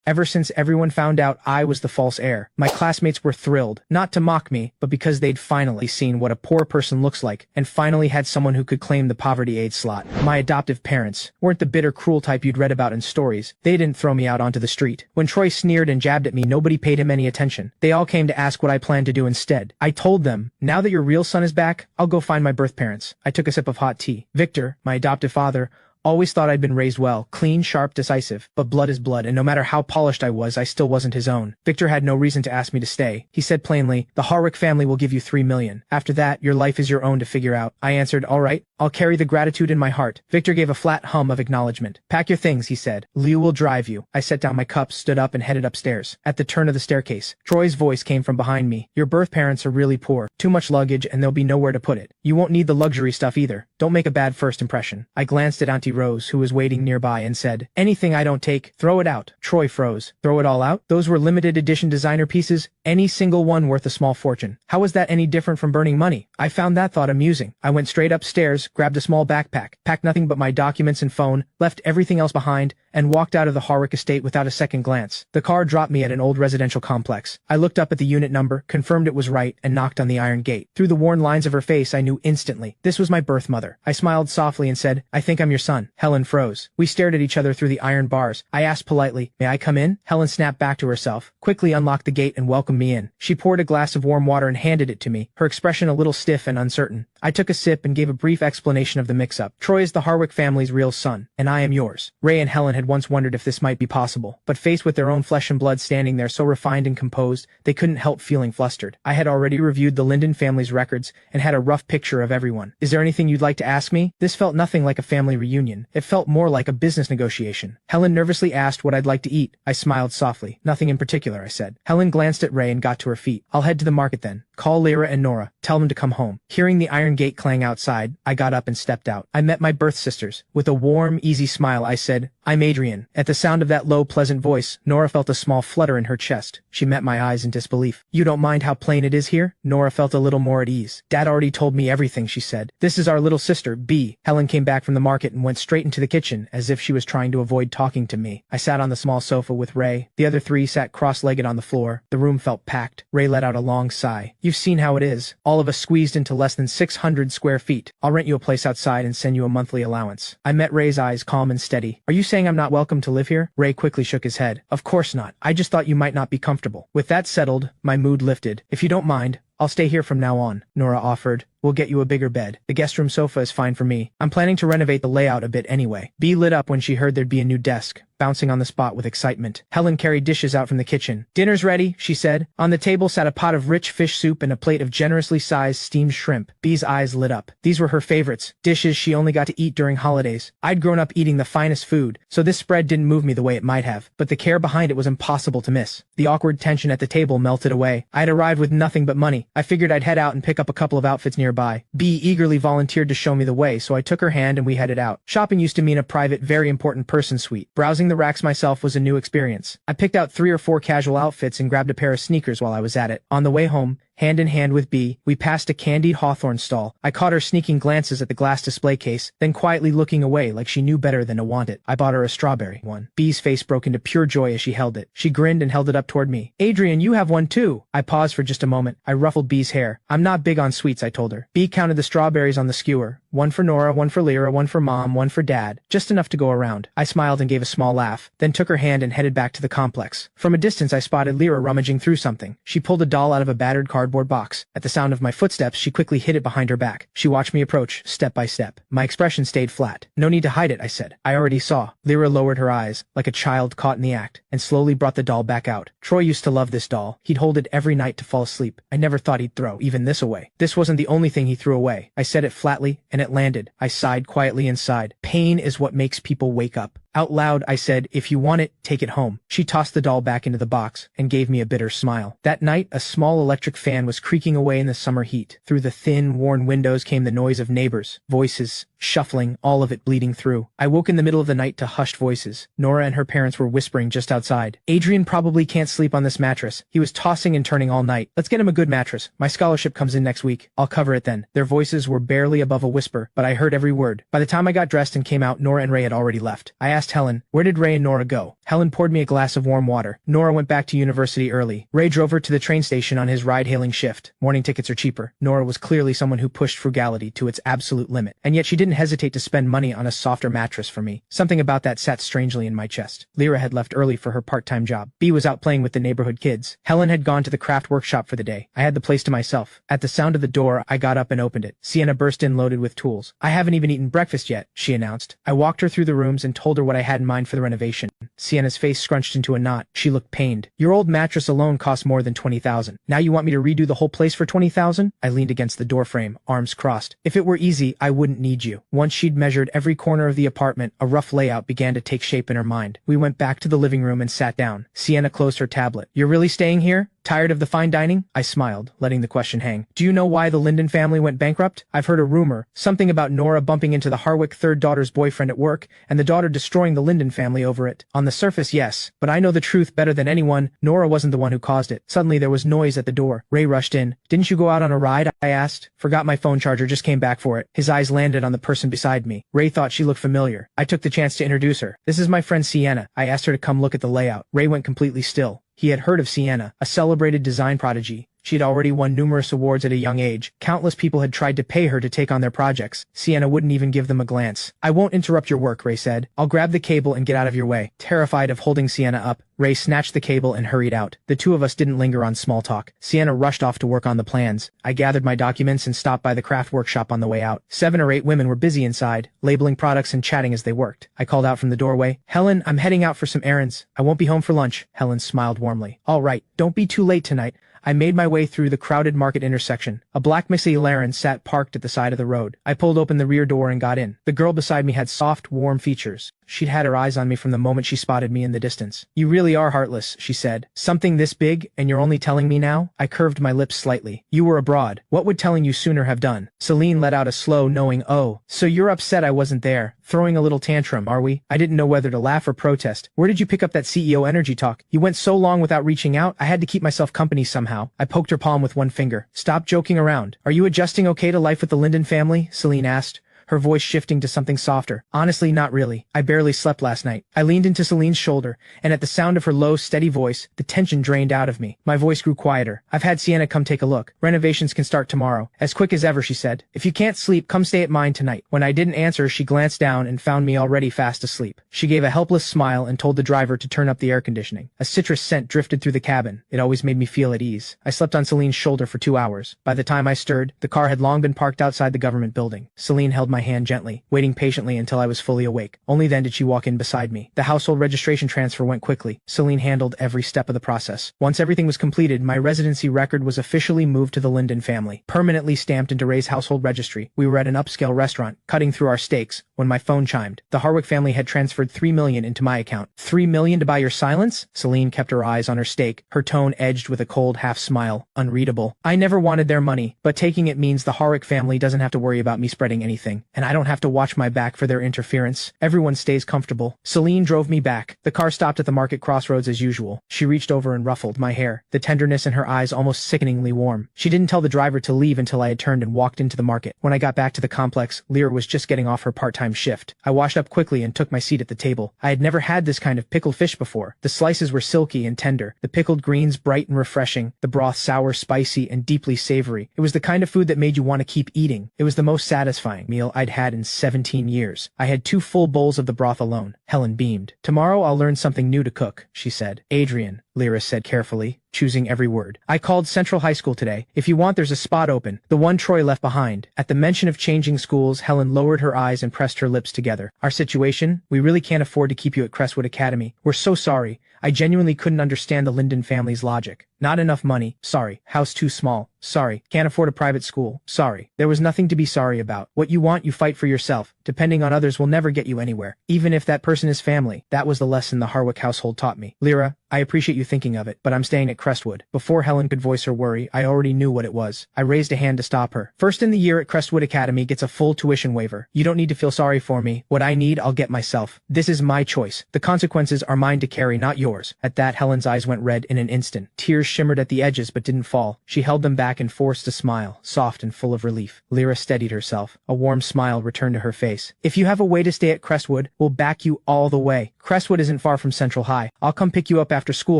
Ever since everyone found out I was the false heir, my classmates were thrilled, not to mock me, but because they'd finally seen what a poor person looks like, and finally had someone who could claim the poverty aid slot. My adoptive parents weren't the bitter, cruel type you'd read about in stories. They didn't throw me out onto the street. When Troy sneered and jabbed at me, nobody paid him any attention. They all came to ask what I planned to do instead. I told them, now that your real son is back, I'll go find my birth parents. I took a sip of hot tea. Victor, my adoptive father, always thought I'd been raised well, clean, sharp, decisive, but blood is blood, and no matter how polished I was, I still wasn't his own. Victor had no reason to ask me to stay. He said plainly, the Harwick family will give you $3 million. After that, your life is your own to figure out. I answered, all right, I'll carry the gratitude in my heart. Victor gave a flat hum of acknowledgement. Pack your things, he said. Liu will drive you. I set down my cups, stood up, and headed upstairs. At the turn of the staircase, Troy's voice came from behind me. Your birth parents are really poor. Too much luggage, and there'll be nowhere to put it. You won't need the luxury stuff either. Don't make a bad first impression. I glanced at Auntie Rose, who was waiting nearby, and said, anything I don't take, throw it out. Troy froze. Throw it all out? Those were limited edition designer pieces, any single one worth a small fortune. How was that any different from burning money? I found that thought amusing. I went straight upstairs, grabbed a small backpack, packed nothing but my documents and phone, left everything else behind, and walked out of the Harwick estate without a second glance. The car dropped me at an old residential complex. I looked up at the unit number, confirmed it was right, and knocked on the iron gate. Through the worn lines of her face, I knew instantly. This was my birth mother. I smiled softly and said, I think I'm your son. Helen froze. We stared at each other through the iron bars. I asked politely, may I come in? Helen snapped back to herself, quickly unlocked the gate and welcomed me in. She poured a glass of warm water and handed it to me, her expression a little stiff and uncertain. I took a sip and gave a brief explanation of the mix-up. Troy is the Harwick family's real son, and I am yours. Ray and Helen had once wondered if this might be possible, but faced with their own flesh and blood standing there so refined and composed, they couldn't help feeling flustered. I had already reviewed the Linden family's records and had a rough picture of everyone. Is there anything you'd like to ask me? This felt nothing like a family reunion. It felt more like a business negotiation. Helen nervously asked what I'd like to eat. I smiled softly. Nothing in particular, I said. Helen glanced at Ray and got to her feet. I'll head to the market then. Call Lyra and Nora. Tell them to come home. Hearing the iron gate clang outside, I got up and stepped out. I met my birth sisters. With a warm, easy smile, I said, I'm Adrian. At the sound of that low, pleasant voice, Nora felt a small flutter in her chest. She met my eyes in disbelief. You don't mind how plain it is here? Nora felt a little more at ease. Dad already told me everything, she said. This is our little sister, Bee. Helen came back from the market and went straight into the kitchen, as if she was trying to avoid talking to me. I sat on the small sofa with Ray. The other three sat cross-legged on the floor. The room felt packed. Ray let out a long sigh. You've seen how it is. All of us squeezed into less than 600 square feet. I'll rent you a place outside and send you a monthly allowance. I met Ray's eyes, calm and steady. Are you saying I'm not welcome to live here? Ray quickly shook his head. Of course not. I just thought you might not be comfortable. With that settled, my mood lifted. If you don't mind, I'll stay here from now on, Nora offered. We'll get you a bigger bed. The guest room sofa is fine for me. I'm planning to renovate the layout a bit anyway. Bee lit up when she heard there'd be a new desk, bouncing on the spot with excitement. Helen carried dishes out from the kitchen. Dinner's ready, she said. On the table sat a pot of rich fish soup and a plate of generously sized steamed shrimp. Bee's eyes lit up. These were her favorites, dishes she only got to eat during holidays. I'd grown up eating the finest food, so this spread didn't move me the way it might have, but the care behind it was impossible to miss. The awkward tension at the table melted away. I'd arrived with nothing but money. I figured I'd head out and pick up a couple of outfits nearby. Bee eagerly volunteered to show me the way, so I took her hand and we headed out. Shopping used to mean a private, very important person suite. Browsing the racks myself was a new experience. I picked out 3 or 4 casual outfits and grabbed a pair of sneakers while I was at it. On the way home, hand in hand with Bee, we passed a candied hawthorn stall. I caught her sneaking glances at the glass display case, then quietly looking away like she knew better than to want it. I bought her a strawberry one. Bee's face broke into pure joy as she held it. She grinned and held it up toward me. Adrian, you have one too. I paused for just a moment. I ruffled Bee's hair. I'm not big on sweets, I told her. Bee counted the strawberries on the skewer. 1 for Nora, 1 for Lyra, 1 for Mom, 1 for Dad. Just enough to go around. I smiled and gave a small laugh, then took her hand and headed back to the complex. From a distance I spotted Lyra rummaging through something. She pulled a doll out of a battered cardboard box. At the sound of my footsteps, she quickly hid it behind her back. She watched me approach, step by step. My expression stayed flat. No need to hide it, I said. I already saw. Lyra lowered her eyes, like a child caught in the act, and slowly brought the doll back out. Troy used to love this doll. He'd hold it every night to fall asleep. I never thought he'd throw even this away. This wasn't the only thing he threw away. I said it flatly, and it landed. I sighed quietly inside. Pain is what makes people wake up. Out loud, I said, if you want it, take it home. She tossed the doll back into the box and gave me a bitter smile. That night, a small electric fan was creaking away in the summer heat. Through the thin, worn windows came the noise of neighbors, voices, shuffling, all of it bleeding through. I woke in the middle of the night to hushed voices. Nora and her parents were whispering just outside. Adrian probably can't sleep on this mattress. He was tossing and turning all night. Let's get him a good mattress. My scholarship comes in next week. I'll cover it then. Their voices were barely above a whisper, but I heard every word. By the time I got dressed and came out, Nora and Ray had already left. I asked Helen, where did Ray and Nora go? Helen poured me a glass of warm water. Nora went back to university early. Ray drove her to the train station on his ride-hailing shift. Morning tickets are cheaper. Nora was clearly someone who pushed frugality to its absolute limit, and yet she didn't hesitate to spend money on a softer mattress for me. Something about that sat strangely in my chest. Lyra had left early for her part-time job. Bea was out playing with the neighborhood kids. Helen had gone to the craft workshop for the day. I had the place to myself. At the sound of the door, I got up and opened it. Sienna burst in loaded with tools. I haven't even eaten breakfast yet, she announced. I walked her through the rooms and told her what I had in mind for the renovation. Sienna's face scrunched into a knot. She looked pained. Your old mattress alone cost more than $20,000. Now you want me to redo the whole place for $20,000? I leaned against the doorframe, arms crossed. If it were easy, I wouldn't need you. Once she'd measured every corner of the apartment, a rough layout began to take shape in her mind. We went back to the living room and sat down. Sienna closed her tablet. You're really staying here? Tired of the fine dining? I smiled, letting the question hang. Do you know why the Linden family went bankrupt? I've heard a rumor, something about Nora bumping into the Harwick third daughter's boyfriend at work, and the daughter destroying the Linden family over it. On the surface, yes, but I know the truth better than anyone. Nora wasn't the one who caused it. Suddenly there was noise at the door. Ray rushed in. Didn't you go out on a ride? I asked. Forgot my phone charger, just came back for it. His eyes landed on the person beside me. Ray thought she looked familiar. I took the chance to introduce her. This is my friend Sienna. I asked her to come look at the layout. Ray went completely still. He had heard of Sienna, a celebrated design prodigy. She had already won numerous awards at a young age. Countless people had tried to pay her to take on their projects. Sienna wouldn't even give them a glance. I won't interrupt your work, Ray said. I'll grab the cable and get out of your way. Terrified of holding Sienna up, Ray snatched the cable and hurried out. The two of us didn't linger on small talk. Sienna rushed off to work on the plans. I gathered my documents and stopped by the craft workshop on the way out. 7 or 8 women were busy inside, labeling products and chatting as they worked. I called out from the doorway, Helen, I'm heading out for some errands. I won't be home for lunch. Helen smiled warmly. All right, don't be too late tonight. I made my way through the crowded market intersection. A black McLaren sat parked at the side of the road. I pulled open the rear door and got in. The girl beside me had soft, warm features. She'd had her eyes on me from the moment she spotted me in the distance. You really are heartless, she said. Something this big, and you're only telling me now? I curved my lips slightly. You were abroad. What would telling you sooner have done? Celine let out a slow, knowing oh. So you're upset I wasn't there. Throwing a little tantrum, are we? I didn't know whether to laugh or protest. Where did you pick up that CEO energy talk? You went so long without reaching out, I had to keep myself company somehow. I poked her palm with one finger. Stop joking around. Are you adjusting okay to life with the Linden family? Celine asked, her voice shifting to something softer. Honestly, not really. I barely slept last night. I leaned into Celine's shoulder, and at the sound of her low, steady voice, the tension drained out of me. My voice grew quieter. I've had Sienna come take a look. Renovations can start tomorrow. As quick as ever, she said. If you can't sleep, come stay at mine tonight. When I didn't answer, she glanced down and found me already fast asleep. She gave a helpless smile and told the driver to turn up the air conditioning. A citrus scent drifted through the cabin. It always made me feel at ease. I slept on Celine's shoulder for 2 hours. By the time I stirred, the car had long been parked outside the government building. Celine held my hand gently, waiting patiently until I was fully awake. Only then did she walk in beside me. The household registration transfer went quickly. Celine handled every step of the process. Once everything was completed, my residency record was officially moved to the Linden family, permanently stamped into Ray's household registry. We were at an upscale restaurant, cutting through our steaks, when my phone chimed. The Harwick family had transferred $3 million into my account. $3 million to buy your silence? Celine kept her eyes on her steak, her tone edged with a cold half-smile. Unreadable. I never wanted their money, but taking it means the Harwick family doesn't have to worry about me spreading anything, and I don't have to watch my back for their interference. Everyone stays comfortable. Celine drove me back. The car stopped at the market crossroads as usual. She reached over and ruffled my hair, the tenderness in her eyes almost sickeningly warm. She didn't tell the driver to leave until I had turned and walked into the market. When I got back to the complex, Lyra was just getting off her part-time shift. I washed up quickly and took my seat at the table. I had never had this kind of pickled fish before. The slices were silky and tender, the pickled greens bright and refreshing, the broth sour, spicy, and deeply savory. It was the kind of food that made you want to keep eating. It was the most satisfying meal I'd had in 17 years. I had 2 full bowls of the broth alone. Helen beamed. Tomorrow I'll learn something new to cook, she said. Adrian, Lyra said carefully, choosing every word. I called Central High School today. If you want, there's a spot open, the one Troy left behind. At the mention of changing schools, Helen lowered her eyes and pressed her lips together. Our situation? We really can't afford to keep you at Crestwood Academy. We're so sorry. I genuinely couldn't understand the Linden family's logic. Not enough money. Sorry. House too small. Sorry. Can't afford a private school. Sorry. There was nothing to be sorry about. What you want, you fight for yourself. Depending on others will never get you anywhere. Even if that person is family. That was the lesson the Harwick household taught me. Lyra, I appreciate you thinking of it, but I'm staying at Crestwood. Before Helen could voice her worry, I already knew what it was. I raised a hand to stop her. First in the year at Crestwood Academy gets a full tuition waiver. You don't need to feel sorry for me. What I need, I'll get myself. This is my choice. The consequences are mine to carry, not yours. At that, Helen's eyes went red in an instant. Tears shimmered at the edges but didn't fall. She held them back and forced a smile, soft and full of relief. Lyra steadied herself. A warm smile returned to her face. If you have a way to stay at Crestwood, we'll back you all the way. Crestwood isn't far from Central High. I'll come pick you up after school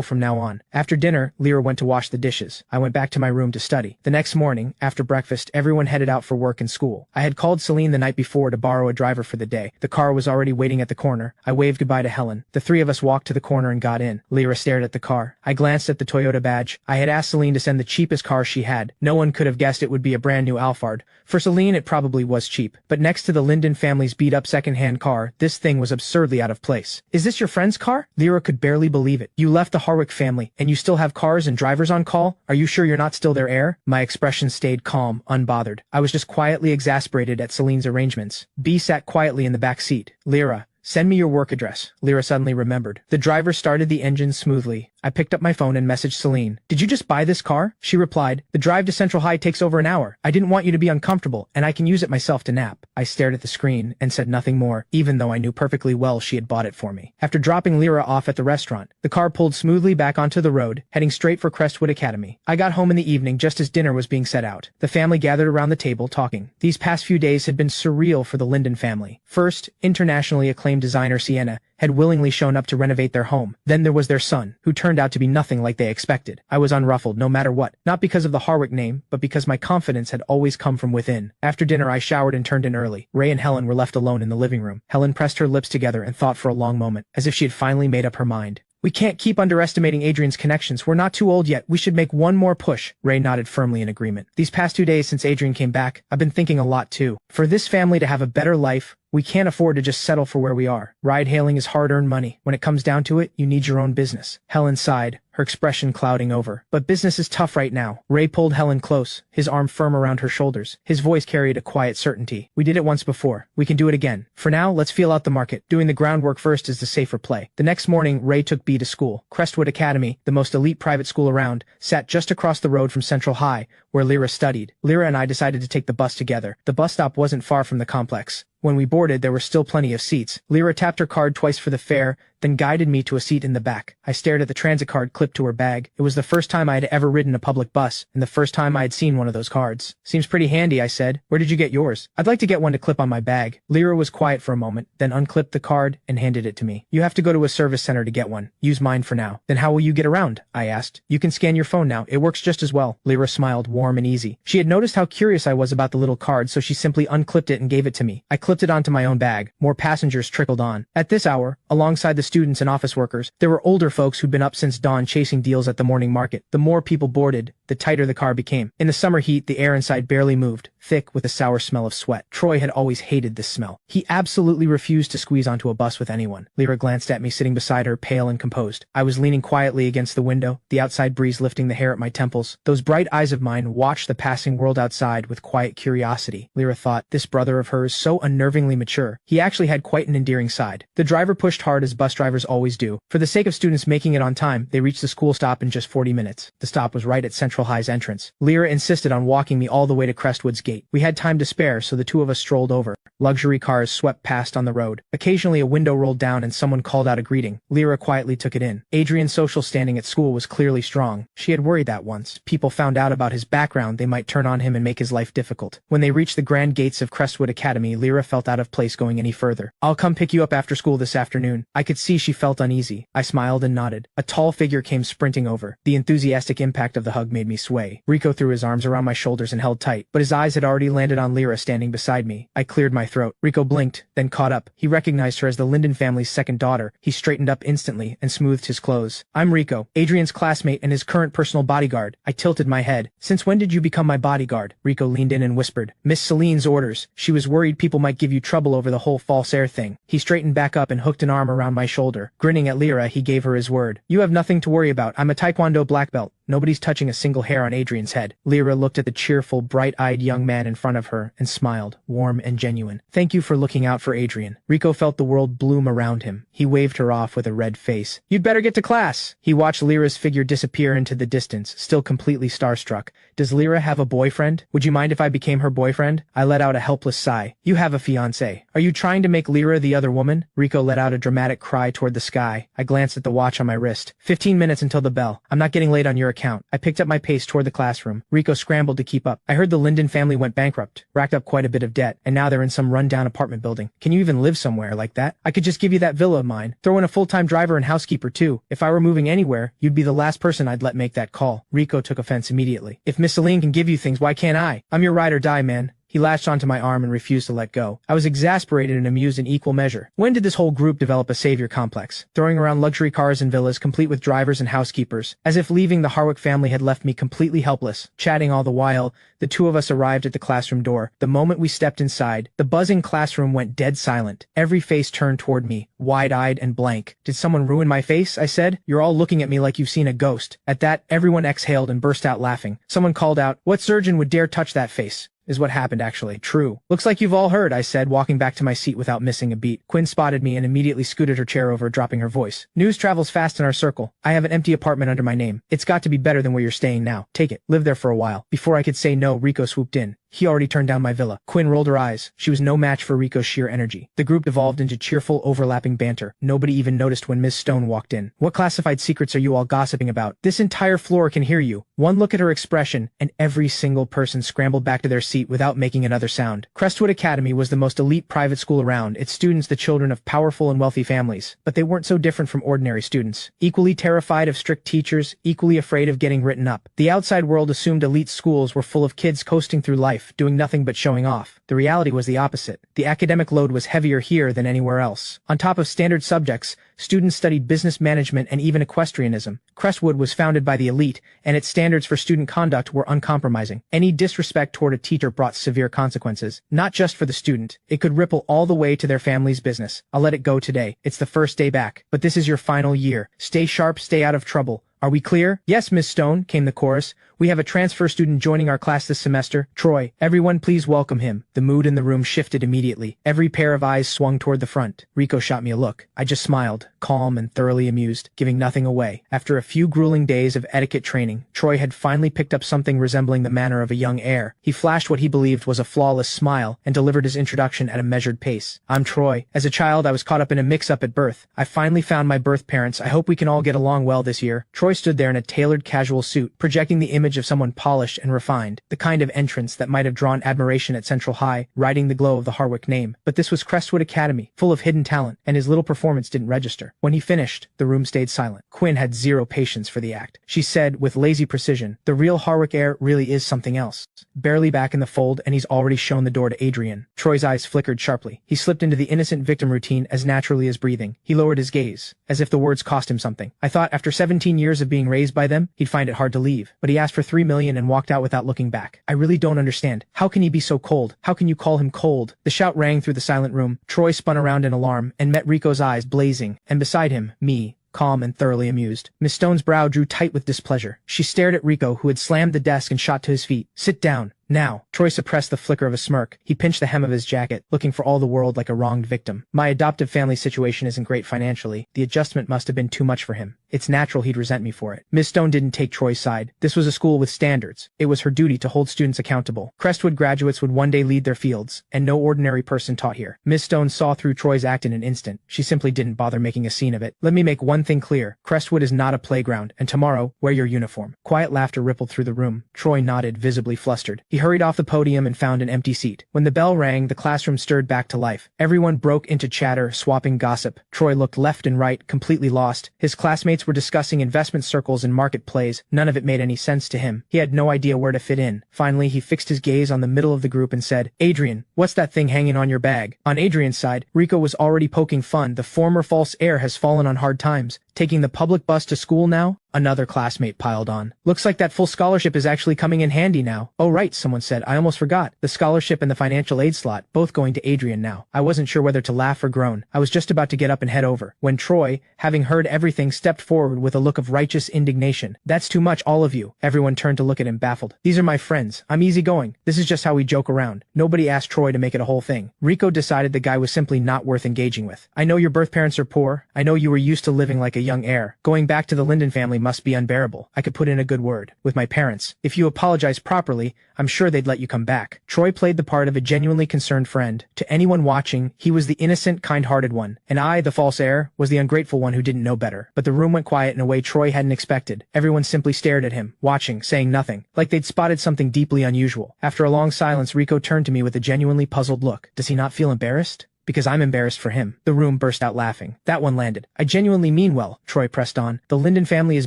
from now on. After dinner, Lyra went to wash the dishes. I went back to my room to study. The next morning, after breakfast, everyone headed out for work and school. I had called Celine the night before to borrow a driver for the day. The car was already waiting at the corner. I waved goodbye to Helen. The three of us walked to the corner and got in. Lyra stared at the car. I glanced at the Toyota badge. I had asked Celine to send the cheapest car she had. No one could have guessed it would be a brand new Alphard. For Celine, it probably was cheap. But next to the Linden family's beat-up second-hand car, this thing was absurdly out of place. Is this your friend's car? Lyra could barely believe it. You left the Harwick family, and you still have cars and drivers on call? Are you sure you're not still their heir? My expression stayed calm, unbothered. I was just quietly exasperated at Celine's arrangements. B sat quietly in the back seat. Lyra, send me your work address. Lyra suddenly remembered. The driver started the engine smoothly. I picked up my phone and messaged Celine. Did you just buy this car? She replied, the drive to Central High takes over an hour. I didn't want you to be uncomfortable, and I can use it myself to nap. I stared at the screen and said nothing more, even though I knew perfectly well she had bought it for me. After dropping Lyra off at the restaurant, the car pulled smoothly back onto the road, heading straight for Crestwood Academy. I got home in the evening just as dinner was being set out. The family gathered around the table talking. These past few days had been surreal for the Linden family. First, internationally acclaimed designer Sienna had willingly shown up to renovate their home. Then there was their son, who turned out to be nothing like they expected. I was unruffled no matter what, not because of the Harwick name, but because my confidence had always come from within. After dinner I showered and turned in early. Ray and Helen were left alone in the living room. Helen pressed her lips together and thought for a long moment, as if she had finally made up her mind. We can't keep underestimating Adrian's connections. We're not too old yet. We should make one more push. Ray nodded firmly in agreement. These past 2 days since Adrian came back, I've been thinking a lot too. For this family to have a better life, we can't afford to just settle for where we are. Ride-hailing is hard-earned money. When it comes down to it, you need your own business. Helen sighed, her expression clouding over. But business is tough right now. Ray pulled Helen close, his arm firm around her shoulders. His voice carried a quiet certainty. We did it once before. We can do it again. For now, let's feel out the market. Doing the groundwork first is the safer play. The next morning, Ray took B to school. Crestwood Academy, the most elite private school around, sat just across the road from Central High, where Lyra studied. Lyra and I decided to take the bus together. The bus stop wasn't far from the complex. When we boarded, there were still plenty of seats. Lyra tapped her card twice for the fare, then guided me to a seat in the back. I stared at the transit card clipped to her bag. It was the first time I had ever ridden a public bus, and the first time I had seen one of those cards. Seems pretty handy, I said. Where did you get yours? I'd like to get one to clip on my bag. Lyra was quiet for a moment, then unclipped the card and handed it to me. You have to go to a service center to get one. Use mine for now. Then how will you get around? I asked. You can scan your phone now. It works just as well. Lyra smiled, warm and easy. She had noticed how curious I was about the little card, so she simply unclipped it and gave it to me. I clipped it onto my own bag. More passengers trickled on. At this hour, alongside the students and office workers, there were older folks who'd been up since dawn chasing deals at the morning market. The more people boarded, the tighter the car became. In the summer heat, the air inside barely moved, thick with a sour smell of sweat. Troy had always hated this smell. He absolutely refused to squeeze onto a bus with anyone. Lyra glanced at me sitting beside her, pale and composed. I was leaning quietly against the window, the outside breeze lifting the hair at my temples. Those bright eyes of mine watched the passing world outside with quiet curiosity. Lyra thought, this brother of hers, so unnervingly mature. He actually had quite an endearing side. The driver pushed hard as bus drivers always do. For the sake of students making it on time, they reached the school stop in just 40 minutes. The stop was right at Central High's entrance. Lyra insisted on walking me all the way to Crestwood's gate. We had time to spare, so the two of us strolled over. Luxury cars swept past on the road. Occasionally a window rolled down and someone called out a greeting. Lyra quietly took it in. Adrian's social standing at school was clearly strong. She had worried that once people found out about his background, they might turn on him and make his life difficult. When they reached the grand gates of Crestwood Academy, Lyra felt out of place going any further. I'll come pick you up after school this afternoon. I could see she felt uneasy. I smiled and nodded. A tall figure came sprinting over. The enthusiastic impact of the hug made me sway. Rico threw his arms around my shoulders and held tight, but his eyes had already landed on Lyra standing beside me. I cleared my throat. Rico blinked, then caught up. He recognized her as the Linden family's second daughter. He straightened up instantly and smoothed his clothes. I'm Rico, Adrian's classmate and his current personal bodyguard. I tilted my head. Since when did you become my bodyguard? Rico leaned in and whispered. Miss Celine's orders. She was worried people might give you trouble over the whole false heir thing. He straightened back up and hooked an arm around my shoulder. Grinning at Lyra, he gave her his word. You have nothing to worry about. I'm a Taekwondo black belt. Nobody's touching a single hair on Adrian's head. Lyra looked at the cheerful, bright-eyed young man in front of her and smiled, warm and genuine. Thank you for looking out for Adrian. Rico felt the world bloom around him. He waved her off with a red face. You'd better get to class. He watched Lyra's figure disappear into the distance, still completely starstruck. Does Lyra have a boyfriend? Would you mind if I became her boyfriend? I let out a helpless sigh. You have a fiancé. Are you trying to make Lyra the other woman? Rico let out a dramatic cry toward the sky. I glanced at the watch on my wrist. 15 minutes until the bell. I'm not getting late on your account. I picked up my pace toward the classroom. Rico scrambled to keep up. I heard the Linden family went bankrupt, racked up quite a bit of debt, and now they're in some rundown apartment building. Can you even live somewhere like that? I could just give you that villa of mine. Throw in a full-time driver and housekeeper too. If I were moving anywhere, you'd be the last person I'd let make that call. Rico took offense immediately. If Miss Celine can give you things, why can't I? I'm your ride or die, man. He latched onto my arm and refused to let go. I was exasperated and amused in equal measure. When did this whole group develop a savior complex? Throwing around luxury cars and villas complete with drivers and housekeepers. As if leaving the Harwick family had left me completely helpless. Chatting all the while, the two of us arrived at the classroom door. The moment we stepped inside, the buzzing classroom went dead silent. Every face turned toward me, wide-eyed and blank. Did someone ruin my face? I said. You're all looking at me like you've seen a ghost. At that, everyone exhaled and burst out laughing. Someone called out, "What surgeon would dare touch that face?" Is what happened, actually. True. Looks like you've all heard, I said, walking back to my seat without missing a beat. Quinn spotted me and immediately scooted her chair over, dropping her voice. News travels fast in our circle. I have an empty apartment under my name. It's got to be better than where you're staying now. Take it. Live there for a while. Before I could say no, Rico swooped in. He already turned down my villa. Quinn rolled her eyes. She was no match for Rico's sheer energy. The group devolved into cheerful, overlapping banter. Nobody even noticed when Miss Stone walked in. What classified secrets are you all gossiping about? This entire floor can hear you. One look at her expression, and every single person scrambled back to their seat without making another sound. Crestwood Academy was the most elite private school around, its students the children of powerful and wealthy families. But they weren't so different from ordinary students. Equally terrified of strict teachers, equally afraid of getting written up. The outside world assumed elite schools were full of kids coasting through life, doing nothing but showing off. The reality was the opposite. The academic load was heavier here than anywhere else. On top of standard subjects, students studied business management and even equestrianism. Crestwood was founded by the elite, and its standards for student conduct were uncompromising. Any disrespect toward a teacher brought severe consequences. Not just for the student. It could ripple all the way to their family's business. I'll let it go today. It's the first day back. But this is your final year. Stay sharp, stay out of trouble. Are we clear? Yes, Miss Stone, came the chorus. We have a transfer student joining our class this semester, Troy. Everyone please welcome him. The mood in the room shifted immediately. Every pair of eyes swung toward the front. Rico shot me a look. I just smiled, calm and thoroughly amused, giving nothing away. After a few grueling days of etiquette training, Troy had finally picked up something resembling the manner of a young heir. He flashed what he believed was a flawless smile and delivered his introduction at a measured pace. I'm Troy. As a child, I was caught up in a mix-up at birth. I finally found my birth parents. I hope we can all get along well this year. Troy stood there in a tailored casual suit, projecting the image of someone polished and refined, the kind of entrance that might have drawn admiration at Central High, riding the glow of the Harwick name. But this was Crestwood Academy, full of hidden talent, and his little performance didn't register. When he finished, the room stayed silent. Quinn had zero patience for the act. She said, with lazy precision, the real Harwick heir really is something else. Barely back in the fold, and he's already shown the door to Adrian. Troy's eyes flickered sharply. He slipped into the innocent victim routine as naturally as breathing. He lowered his gaze, as if the words cost him something. I thought after 17 years of being raised by them, he'd find it hard to leave. But he asked for $3 million and walked out without looking back. I really don't understand. How can he be so cold? How can you call him cold? The shout rang through the silent room. Troy spun around in alarm and met Rico's eyes blazing, and beside him, me, calm and thoroughly amused. Miss Stone's brow drew tight with displeasure. She stared at Rico, who had slammed the desk and shot to his feet. Sit down. Now. Troy suppressed the flicker of a smirk. He pinched the hem of his jacket, looking for all the world like a wronged victim. My adoptive family situation isn't great financially. The adjustment must have been too much for him. It's natural he'd resent me for it. Miss Stone didn't take Troy's side. This was a school with standards. It was her duty to hold students accountable. Crestwood graduates would one day lead their fields, and no ordinary person taught here. Miss Stone saw through Troy's act in an instant. She simply didn't bother making a scene of it. Let me make one thing clear. Crestwood is not a playground, and tomorrow, wear your uniform. Quiet laughter rippled through the room. Troy nodded, visibly flustered. He hurried off the podium and found an empty seat. When the bell rang, the classroom stirred back to life. Everyone broke into chatter, swapping gossip. Troy looked left and right, completely lost. His classmates were discussing investment circles and market plays. None of it made any sense to him. He had no idea where to fit in. Finally, he fixed his gaze on the middle of the group and said, Adrian, what's that thing hanging on your bag? On Adrian's side, Rico was already poking fun. The former false heir has fallen on hard times. Taking the public bus to school now? Another classmate piled on. Looks like that full scholarship is actually coming in handy now. Oh right, someone said. I almost forgot. The scholarship and the financial aid slot, both going to Adrian now. I wasn't sure whether to laugh or groan. I was just about to get up and head over, when Troy, having heard everything, stepped forward with a look of righteous indignation. That's too much, all of you. Everyone turned to look at him, baffled. These are my friends. I'm easygoing. This is just how we joke around. Nobody asked Troy to make it a whole thing. Rico decided the guy was simply not worth engaging with. I know your birth parents are poor. I know you were used to living like a young heir. Going back to the Linden family must be unbearable. I could put in a good word with my parents. If you apologize properly, I'm sure they'd let you come back. Troy played the part of a genuinely concerned friend. To anyone watching, he was the innocent, kind-hearted one, and I, the false heir, was the ungrateful one who didn't know better. But the room went quiet in a way Troy hadn't expected. Everyone simply stared at him, watching, saying nothing, like they'd spotted something deeply unusual. After a long silence, Rico turned to me with a genuinely puzzled look. Does he not feel embarrassed? Because I'm embarrassed for him. The room burst out laughing. That one landed. I genuinely mean well, Troy pressed on. The Linden family is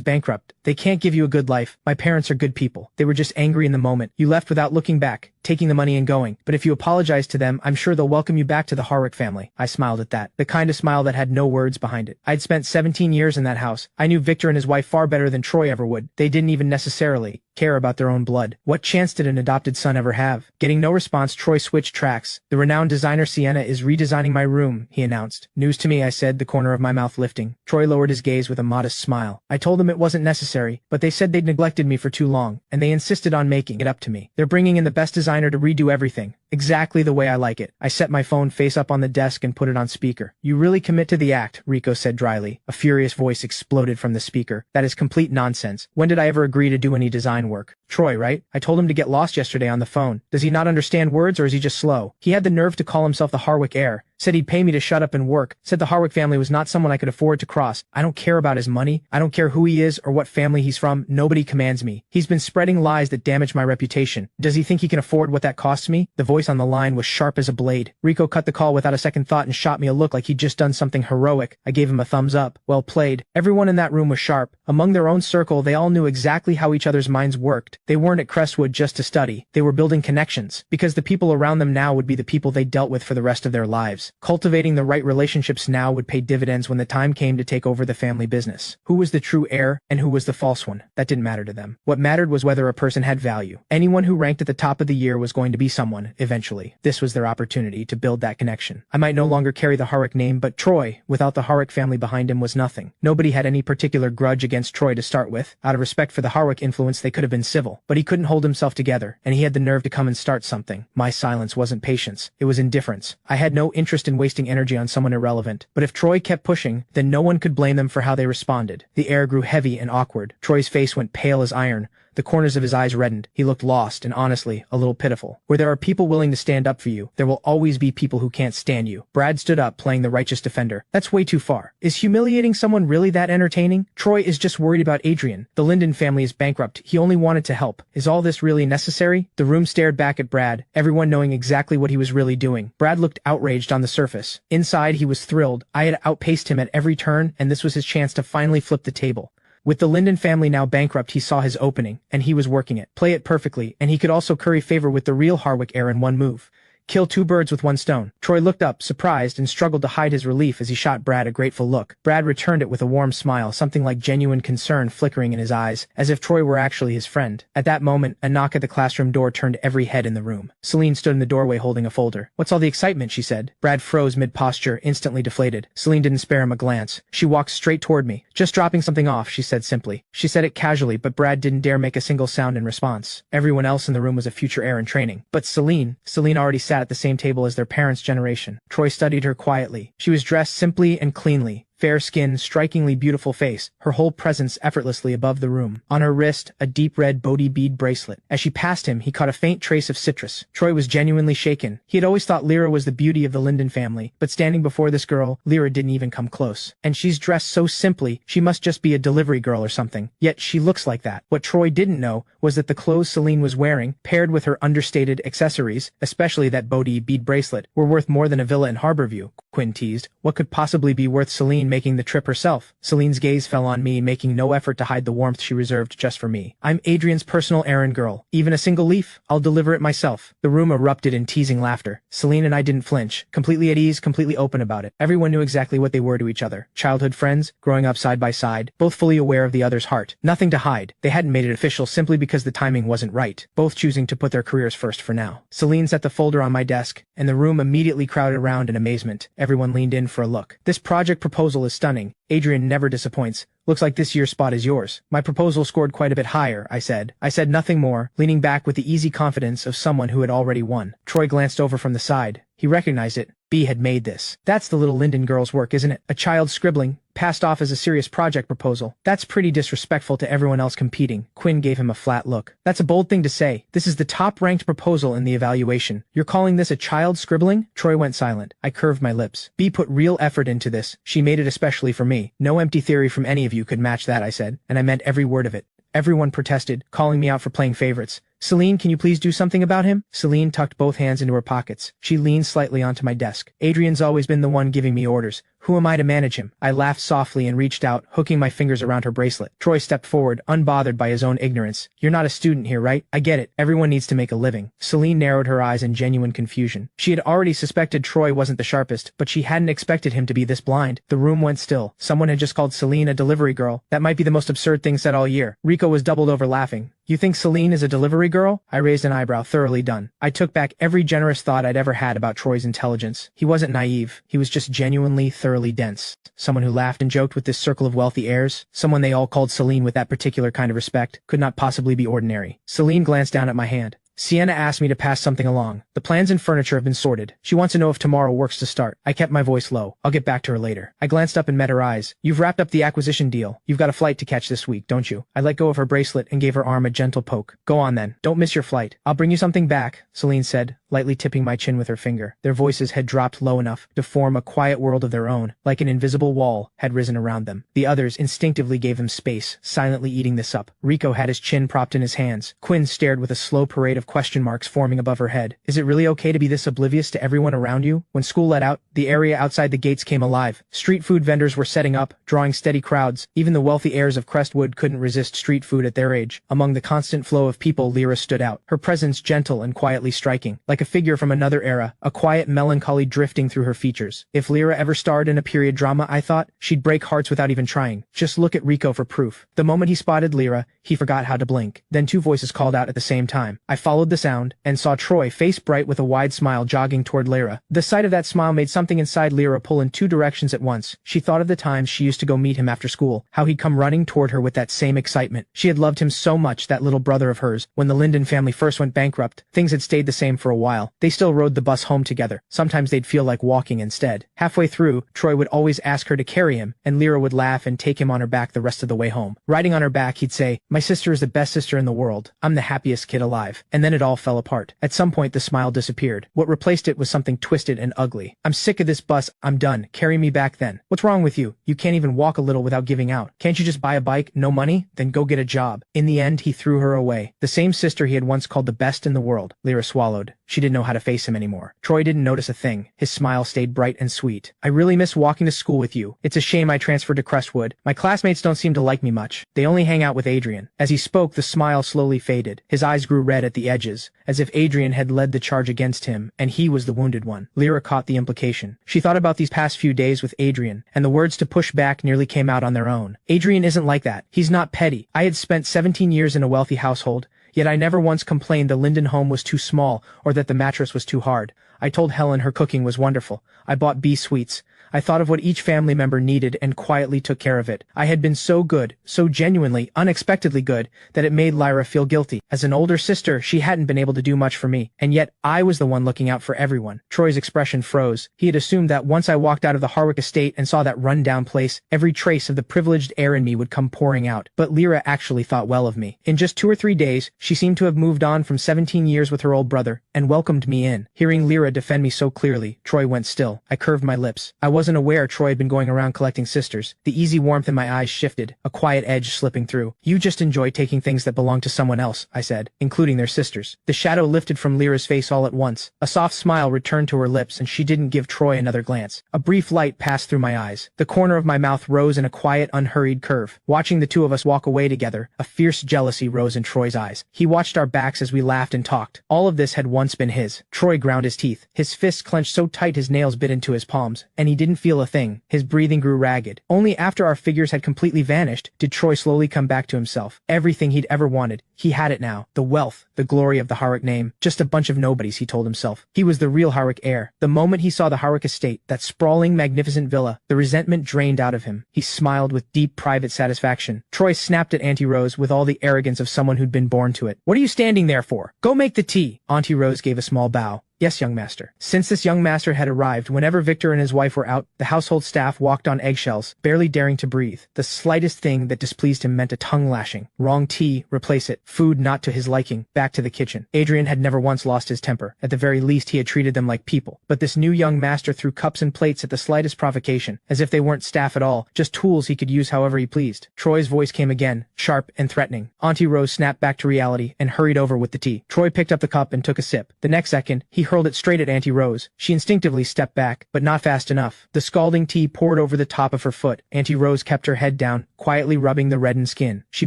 bankrupt. They can't give you a good life. My parents are good people. They were just angry in the moment. You left without looking back, taking the money and going. But if you apologize to them, I'm sure they'll welcome you back to the Harwick family. I smiled at that. The kind of smile that had no words behind it. I'd spent 17 years in that house. I knew Victor and his wife far better than Troy ever would. They didn't even necessarily care about their own blood. What chance did an adopted son ever have? Getting no response, Troy switched tracks. The renowned designer Sienna is redesigning my room, he announced. News to me, I said, the corner of my mouth lifting. Troy lowered his gaze with a modest smile. I told them it wasn't necessary, but they said they'd neglected me for too long, and they insisted on making it up to me. They're bringing in the best designer to redo everything. Exactly the way I like it. I set my phone face up on the desk and put it on speaker. You really commit to the act, Rico said dryly. A furious voice exploded from the speaker. That is complete nonsense. When did I ever agree to do any design work? Troy, right? I told him to get lost yesterday on the phone. Does he not understand words, or is he just slow? He had the nerve to call himself the Harwick heir. Said he'd pay me to shut up and work. Said the Harwick family was not someone I could afford to cross. I don't care about his money. I don't care who he is or what family he's from. Nobody commands me. He's been spreading lies that damage my reputation. Does he think he can afford what that costs me? The voice on the line was sharp as a blade. Rico cut the call without a second thought and shot me a look like he'd just done something heroic. I gave him a thumbs up. Well played. Everyone in that room was sharp. Among their own circle, they all knew exactly how each other's minds worked. They weren't at Crestwood just to study. They were building connections, because the people around them now would be the people they dealt with for the rest of their lives. Cultivating the right relationships now would pay dividends when the time came to take over the family business. Who was the true heir and who was the false one? That didn't matter to them. What mattered was whether a person had value. Anyone who ranked at the top of the year was going to be someone, eventually. This was their opportunity to build that connection. I might no longer carry the Harwick name, but Troy, without the Harwick family behind him, was nothing. Nobody had any particular grudge against Troy to start with. Out of respect for the Harwick influence, they could have been civil. But he couldn't hold himself together, and he had the nerve to come and start something. My silence wasn't patience. It was indifference. I had no interest in wasting energy on someone irrelevant. But if Troy kept pushing, then no one could blame them for how they responded. The air grew heavy and awkward. Troy's face went pale as iron. The corners of his eyes reddened. He looked lost and, honestly, a little pitiful. Where there are people willing to stand up for you, there will always be people who can't stand you. Brad stood up, playing the righteous defender. That's way too far. Is humiliating someone really that entertaining? Troy is just worried about Adrian. The Linden family is bankrupt. He only wanted to help. Is all this really necessary? The room stared back at Brad, everyone knowing exactly what he was really doing. Brad looked outraged on the surface. Inside, he was thrilled. I had outpaced him at every turn, and this was his chance to finally flip the table. With the Linden family now bankrupt, he saw his opening, and he was working it. Play it perfectly, and he could also curry favor with the real Harwick heir in one move. Kill two birds with one stone. Troy looked up, surprised, and struggled to hide his relief as he shot Brad a grateful look. Brad returned it with a warm smile, something like genuine concern flickering in his eyes, as if Troy were actually his friend. At that moment, a knock at the classroom door turned every head in the room. Celine stood in the doorway holding a folder. "What's all the excitement?" she said. Brad froze mid-posture, instantly deflated. Celine didn't spare him a glance. She walked straight toward me. "Just dropping something off," she said simply. She said it casually, but Brad didn't dare make a single sound in response. Everyone else in the room was a future heir in training. But Celine already sat at the same table as their parents' generation. Troy studied her quietly. She was dressed simply and cleanly. Fair skin, strikingly beautiful face, her whole presence effortlessly above the room. On her wrist, a deep red Bodhi bead bracelet. As she passed him, he caught a faint trace of citrus. Troy was genuinely shaken. He had always thought Lyra was the beauty of the Linden family, but standing before this girl, Lyra didn't even come close. And she's dressed so simply, she must just be a delivery girl or something. Yet she looks like that. What Troy didn't know was that the clothes Celine was wearing, paired with her understated accessories, especially that Bodhi bead bracelet, were worth more than a villa in Harborview. Quinn teased. What could possibly be worth Celine making the trip herself. Celine's gaze fell on me, making no effort to hide the warmth she reserved just for me. I'm Adrian's personal errand girl. Even a single leaf? I'll deliver it myself. The room erupted in teasing laughter. Celine and I didn't flinch. Completely at ease, completely open about it. Everyone knew exactly what they were to each other. Childhood friends, growing up side by side, both fully aware of the other's heart. Nothing to hide. They hadn't made it official simply because the timing wasn't right, both choosing to put their careers first for now. Celine set the folder on my desk, and the room immediately crowded around in amazement. Everyone leaned in for a look. This project proposal is stunning. Adrian never disappoints. Looks like this year's spot is yours. My proposal scored quite a bit higher, I said. I said nothing more, leaning back with the easy confidence of someone who had already won. Troy glanced over from the side. He recognized it. B had made this. That's the little Linden girl's work, isn't it? A child scribbling, passed off as a serious project proposal. That's pretty disrespectful to everyone else competing. Quinn gave him a flat look. That's a bold thing to say. This is the top-ranked proposal in the evaluation. You're calling this a child scribbling? Troy went silent. I curved my lips. B put real effort into this. She made it especially for me. No empty theory from any of you could match that, I said, and I meant every word of it. Everyone protested, calling me out for playing favorites. Celine, can you please do something about him? Celine tucked both hands into her pockets. She leaned slightly onto my desk. Adrian's always been the one giving me orders. Who am I to manage him? I laughed softly and reached out, hooking my fingers around her bracelet. Troy stepped forward, unbothered by his own ignorance. You're not a student here, right? I get it. Everyone needs to make a living. Celine narrowed her eyes in genuine confusion. She had already suspected Troy wasn't the sharpest, but she hadn't expected him to be this blind. The room went still. Someone had just called Celine a delivery girl. That might be the most absurd thing said all year. Rico was doubled over laughing. You think Celine is a delivery girl? I raised an eyebrow, thoroughly done. I took back every generous thought I'd ever had about Troy's intelligence. He wasn't naive. He was just genuinely, thoroughly dense. Someone who laughed and joked with this circle of wealthy heirs. Someone they all called Celine with that particular kind of respect. Could not possibly be ordinary. Celine glanced down at my hand. Sienna asked me to pass something along. The plans and furniture have been sorted. She wants to know if tomorrow works to start. I kept my voice low. I'll get back to her later. I glanced up and met her eyes. You've wrapped up the acquisition deal. You've got a flight to catch this week, don't you? I let go of her bracelet and gave her arm a gentle poke. Go on then. Don't miss your flight. I'll bring you something back, Celine said, lightly tipping my chin with her finger. Their voices had dropped low enough to form a quiet world of their own, like an invisible wall had risen around them. The others instinctively gave them space, silently eating this up. Rico had his chin propped in his hands. Quinn stared with a slow parade of question marks forming above her head. Is it really okay to be this oblivious to everyone around you? When school let out, the area outside the gates came alive. Street food vendors were setting up, drawing steady crowds. Even the wealthy heirs of Crestwood couldn't resist street food at their age. Among the constant flow of people, Lyra stood out, her presence gentle and quietly striking, like a figure from another era, a quiet melancholy drifting through her features. If Lyra ever starred in a period drama, I thought, she'd break hearts without even trying. Just look at Rico for proof. The moment he spotted Lyra, he forgot how to blink. Then two voices called out at the same time. I followed the sound, and saw Troy, face bright with a wide smile, jogging toward Lyra. The sight of that smile made something inside Lyra pull in two directions at once. She thought of the times she used to go meet him after school, how he'd come running toward her with that same excitement. She had loved him so much, that little brother of hers. When the Linden family first went bankrupt, things had stayed the same for a while. They still rode the bus home together. Sometimes they'd feel like walking instead. Halfway through, Troy would always ask her to carry him, and Lyra would laugh and take him on her back the rest of the way home. Riding on her back, he'd say, "My sister is the best sister in the world. I'm the happiest kid alive." And then it all fell apart. At some point, the smile disappeared. What replaced it was something twisted and ugly. "I'm sick of this bus. I'm done. Carry me back then." "What's wrong with you? You can't even walk a little without giving out. Can't you just buy a bike? No money? Then go get a job." In the end, he threw her away. The same sister he had once called the best in the world. Lyra swallowed. She didn't know how to face him anymore. Troy didn't notice a thing. His smile stayed bright and sweet. "I really miss walking to school with you. It's a shame I transferred to Crestwood. My classmates don't seem to like me much. They only hang out with Adrian." As he spoke, the smile slowly faded. His eyes grew red at the edges, as if Adrian had led the charge against him, and he was the wounded one. Lyra caught the implication. She thought about these past few days with Adrian, and the words to push back nearly came out on their own. Adrian isn't like that. He's not petty. I had spent 17 years in a wealthy household, yet I never once complained the Linden home was too small or that the mattress was too hard. I told Helen her cooking was wonderful. I bought bee sweets. I thought of what each family member needed and quietly took care of it. I had been so good, so genuinely, unexpectedly good, that it made Lyra feel guilty. As an older sister, she hadn't been able to do much for me, and yet I was the one looking out for everyone. Troy's expression froze. He had assumed that once I walked out of the Harwick estate and saw that run-down place, every trace of the privileged heir in me would come pouring out. But Lyra actually thought well of me. In just 2 or 3 days, she seemed to have moved on from 17 years with her old brother, and welcomed me in. Hearing Lyra defend me so clearly, Troy went still. I curved my lips. I wasn't aware Troy had been going around collecting sisters. The easy warmth in my eyes shifted, a quiet edge slipping through. You just enjoy taking things that belong to someone else, I said, including their sisters. The shadow lifted from Lyra's face all at once. A soft smile returned to her lips and she didn't give Troy another glance. A brief light passed through my eyes. The corner of my mouth rose in a quiet, unhurried curve. Watching the two of us walk away together, a fierce jealousy rose in Troy's eyes. He watched our backs as we laughed and talked. All of this had once been his. Troy ground his teeth. His fists clenched so tight his nails bit into his palms, and he didn't feel a thing. His breathing grew ragged. Only after our figures had completely vanished did Troy slowly come back to himself. Everything he'd ever wanted. He had it now. The wealth, the glory of the Harwick name. Just a bunch of nobodies, he told himself. He was the real Harwick heir. The moment he saw the Harwick estate, that sprawling, magnificent villa, the resentment drained out of him. He smiled with deep, private satisfaction. Troy snapped at Auntie Rose with all the arrogance of someone who'd been born to it. What are you standing there for? Go make the tea. Auntie Rose gave a small bow. Yes, young master. Since this young master had arrived, whenever Victor and his wife were out, the household staff walked on eggshells, barely daring to breathe. The slightest thing that displeased him meant a tongue lashing. Wrong tea, replace it. Food not to his liking, back to the kitchen. Adrian had never once lost his temper. At the very least, he had treated them like people. But this new young master threw cups and plates at the slightest provocation, as if they weren't staff at all, just tools he could use however he pleased. Troy's voice came again, sharp and threatening. Auntie Rose snapped back to reality and hurried over with the tea. Troy picked up the cup and took a sip. The next second, he hurled it straight at Auntie Rose. She instinctively stepped back, but not fast enough. The scalding tea poured over the top of her foot. Auntie Rose kept her head down, quietly rubbing the reddened skin. She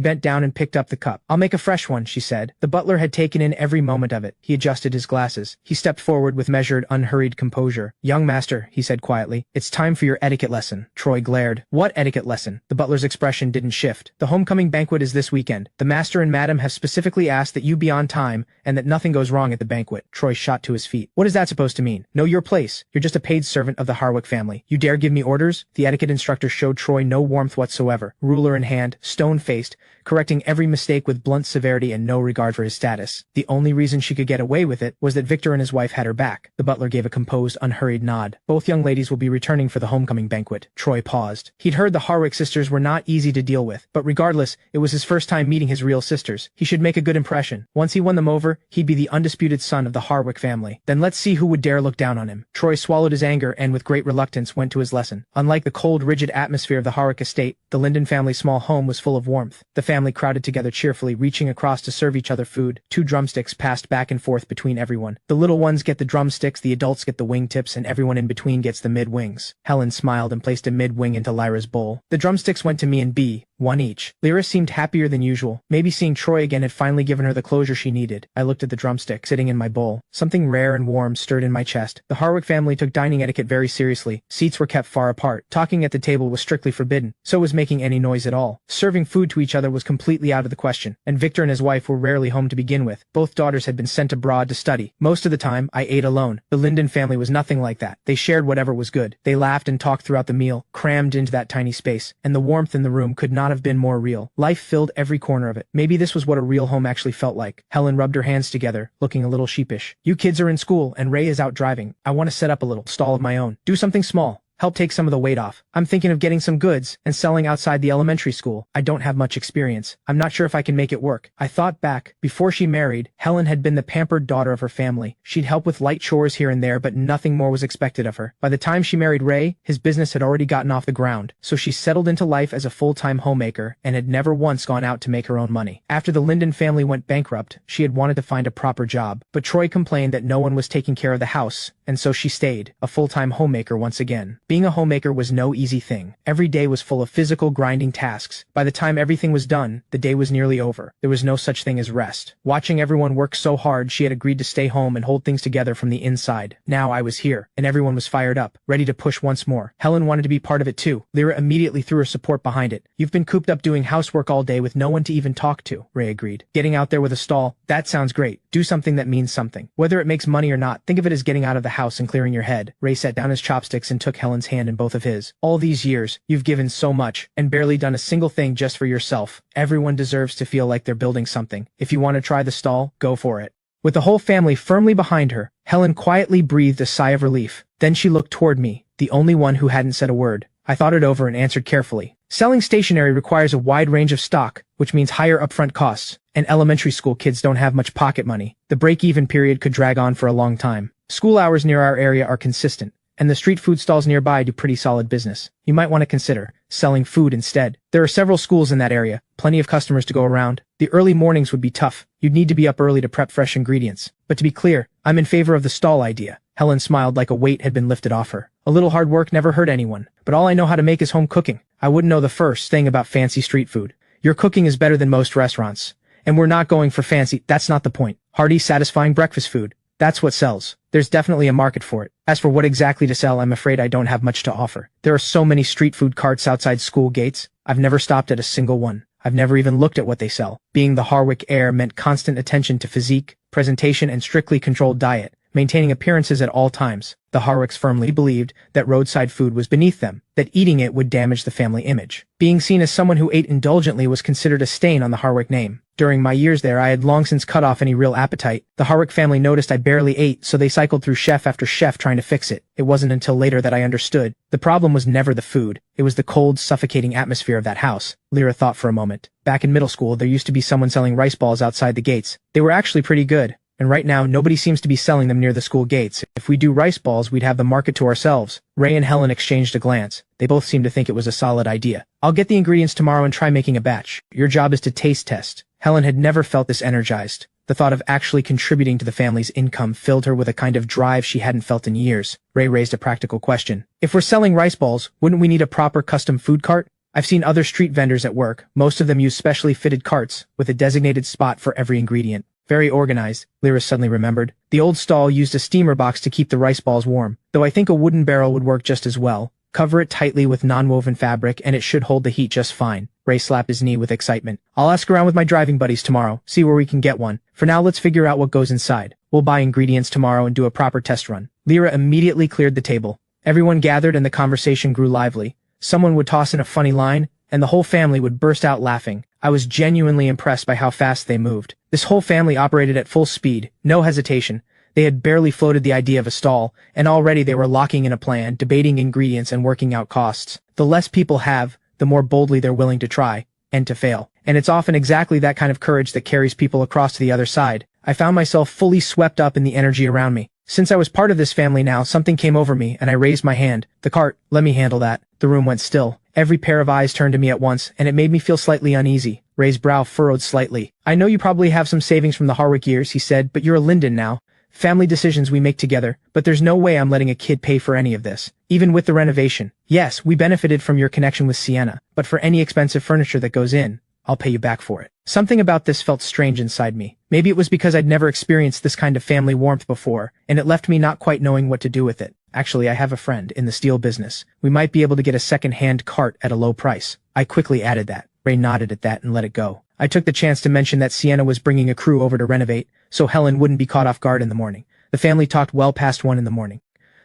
bent down and picked up the cup. I'll make a fresh one, she said. The butler had taken in every moment of it. He adjusted his glasses. He stepped forward with measured, unhurried composure. Young master, he said quietly, it's time for your etiquette lesson. Troy glared. What etiquette lesson? The butler's expression didn't shift. The homecoming banquet is this weekend. The master and madam have specifically asked that you be on time and that nothing goes wrong at the banquet. Troy shot to his feet. What is that supposed to mean? Know your place. You're just a paid servant of the Harwick family. You dare give me orders? The etiquette instructor showed Troy no warmth whatsoever. Ruler in hand, stone-faced, correcting every mistake with blunt severity and no regard for his status. The only reason she could get away with it was that Victor and his wife had her back. The butler gave a composed, unhurried nod. Both young ladies will be returning for the homecoming banquet. Troy paused. He'd heard the Harwick sisters were not easy to deal with, but regardless, it was his first time meeting his real sisters. He should make a good impression. Once he won them over, he'd be the undisputed son of the Harwick family. Then let's see who would dare look down on him. Troy swallowed his anger and with great reluctance went to his lesson. Unlike the cold, rigid atmosphere of the Harwick estate, the Linden family's small home was full of warmth. The family crowded together cheerfully, reaching across to serve each other food. 2 drumsticks passed back and forth between everyone. The little ones get the drumsticks, the adults get the wingtips, and everyone in between gets the mid-wings. Helen smiled and placed a mid-wing into Lyra's bowl. The drumsticks went to me and B, 1 each. Lyra seemed happier than usual. Maybe seeing Troy again had finally given her the closure she needed. I looked at the drumstick sitting in my bowl. Something rare and warm stirred in my chest. The Harwick family took dining etiquette very seriously. Seats were kept far apart. Talking at the table was strictly forbidden. So was making any noise at all. Serving food to each other was completely out of the question. And Victor and his wife were rarely home to begin with. Both daughters had been sent abroad to study. Most of the time, I ate alone. The Linden family was nothing like that. They shared whatever was good. They laughed and talked throughout the meal, crammed into that tiny space. And the warmth in the room could not have been more real. Life filled every corner of it. Maybe this was what a real home actually felt like. Helen rubbed her hands together, looking a little sheepish. You kids are in school, and Ray is out driving. I want to set up a little stall of my own. Do something small. Help take some of the weight off. I'm thinking of getting some goods and selling outside the elementary school. I don't have much experience. I'm not sure if I can make it work. I thought back. Before she married, Helen had been the pampered daughter of her family. She'd help with light chores here and there, but nothing more was expected of her. By the time she married Ray, his business had already gotten off the ground, so she settled into life as a full-time homemaker and had never once gone out to make her own money. After the Linden family went bankrupt, she had wanted to find a proper job, but Troy complained that no one was taking care of the house, and so she stayed, a full-time homemaker once again. Being a homemaker was no easy thing. Every day was full of physical, grinding tasks. By the time everything was done, the day was nearly over. There was no such thing as rest. Watching everyone work so hard, she had agreed to stay home and hold things together from the inside. Now I was here, and everyone was fired up, ready to push once more. Helen wanted to be part of it too. Lyra immediately threw her support behind it. You've been cooped up doing housework all day with no one to even talk to, Ray agreed. Getting out there with a stall, that sounds great. Do something that means something. Whether it makes money or not, think of it as getting out of the house and clearing your head. Ray set down his chopsticks and took Helen's hand in both of his. All these years, you've given so much, and barely done a single thing just for yourself. Everyone deserves to feel like they're building something. If you want to try the stall, go for it. With the whole family firmly behind her, Helen quietly breathed a sigh of relief. Then she looked toward me, the only one who hadn't said a word. I thought it over and answered carefully. Selling stationery requires a wide range of stock, which means higher upfront costs, and elementary school kids don't have much pocket money. The break-even period could drag on for a long time. School hours near our area are consistent. and the street food stalls nearby do pretty solid business. You might want to consider selling food instead. There are several schools in that area, plenty of customers to go around. The early mornings would be tough. You'd need to be up early to prep fresh ingredients. But to be clear, I'm in favor of the stall idea. Helen smiled like a weight had been lifted off her. A little hard work never hurt anyone, but all I know how to make is home cooking. I wouldn't know the first thing about fancy street food. Your cooking is better than most restaurants. And we're not going for fancy, that's not the point. Hearty, satisfying breakfast food. That's what sells. There's definitely a market for it. As for what exactly to sell, I'm afraid I don't have much to offer. There are so many street food carts outside school gates. I've never stopped at a single one. I've never even looked at what they sell. Being the Harwick heir meant constant attention to physique, presentation, and strictly controlled diet, maintaining appearances at all times. The Harwicks firmly believed that roadside food was beneath them, that eating it would damage the family image. Being seen as someone who ate indulgently was considered a stain on the Harwick name. During my years there, I had long since cut off any real appetite. The Harwick family noticed I barely ate, so they cycled through chef after chef trying to fix it. It wasn't until later that I understood. The problem was never the food. It was the cold, suffocating atmosphere of that house. Lyra thought for a moment. Back in middle school, there used to be someone selling rice balls outside the gates. They were actually pretty good. And right now, nobody seems to be selling them near the school gates. If we do rice balls, we'd have the market to ourselves. Ray and Helen exchanged a glance. They both seemed to think it was a solid idea. I'll get the ingredients tomorrow and try making a batch. Your job is to taste test. Helen had never felt this energized. The thought of actually contributing to the family's income filled her with a kind of drive she hadn't felt in years. Ray raised a practical question. If we're selling rice balls, wouldn't we need a proper custom food cart? I've seen other street vendors at work. Most of them use specially fitted carts with a designated spot for every ingredient. Very organized, Lyra suddenly remembered. The old stall used a steamer box to keep the rice balls warm, though I think a wooden barrel would work just as well. Cover it tightly with non-woven fabric and it should hold the heat just fine. Ray slapped his knee with excitement. I'll ask around with my driving buddies tomorrow, see where we can get one. For now, let's figure out what goes inside. We'll buy ingredients tomorrow and do a proper test run. Lyra immediately cleared the table. Everyone gathered and the conversation grew lively. Someone would toss in a funny line, and the whole family would burst out laughing. I was genuinely impressed by how fast they moved. This whole family operated at full speed, no hesitation. They had barely floated the idea of a stall, and already they were locking in a plan, debating ingredients and working out costs. The less people have, the more boldly they're willing to try, and to fail. And it's often exactly that kind of courage that carries people across to the other side. I found myself fully swept up in the energy around me. Since I was part of this family now, something came over me, and I raised my hand. The cart, let me handle that. The room went still. Every pair of eyes turned to me at once, and it made me feel slightly uneasy. Ray's brow furrowed slightly. I know you probably have some savings from the Harwick years, he said, but you're a Linden now. Family decisions we make together, but there's no way I'm letting a kid pay for any of this. Even with the renovation. Yes, we benefited from your connection with Sienna, but for any expensive furniture that goes in, I'll pay you back for it. Something about this felt strange inside me. Maybe it was because I'd never experienced this kind of family warmth before, and it left me not quite knowing what to do with it. Actually, I have a friend in the steel business. We might be able to get a second-hand cart at a low price. I quickly added that. Ray nodded at that and let it go. I took the chance to mention that Sienna was bringing a crew over to renovate, so Helen wouldn't be caught off guard in the morning. The family talked well past 1 in the morning.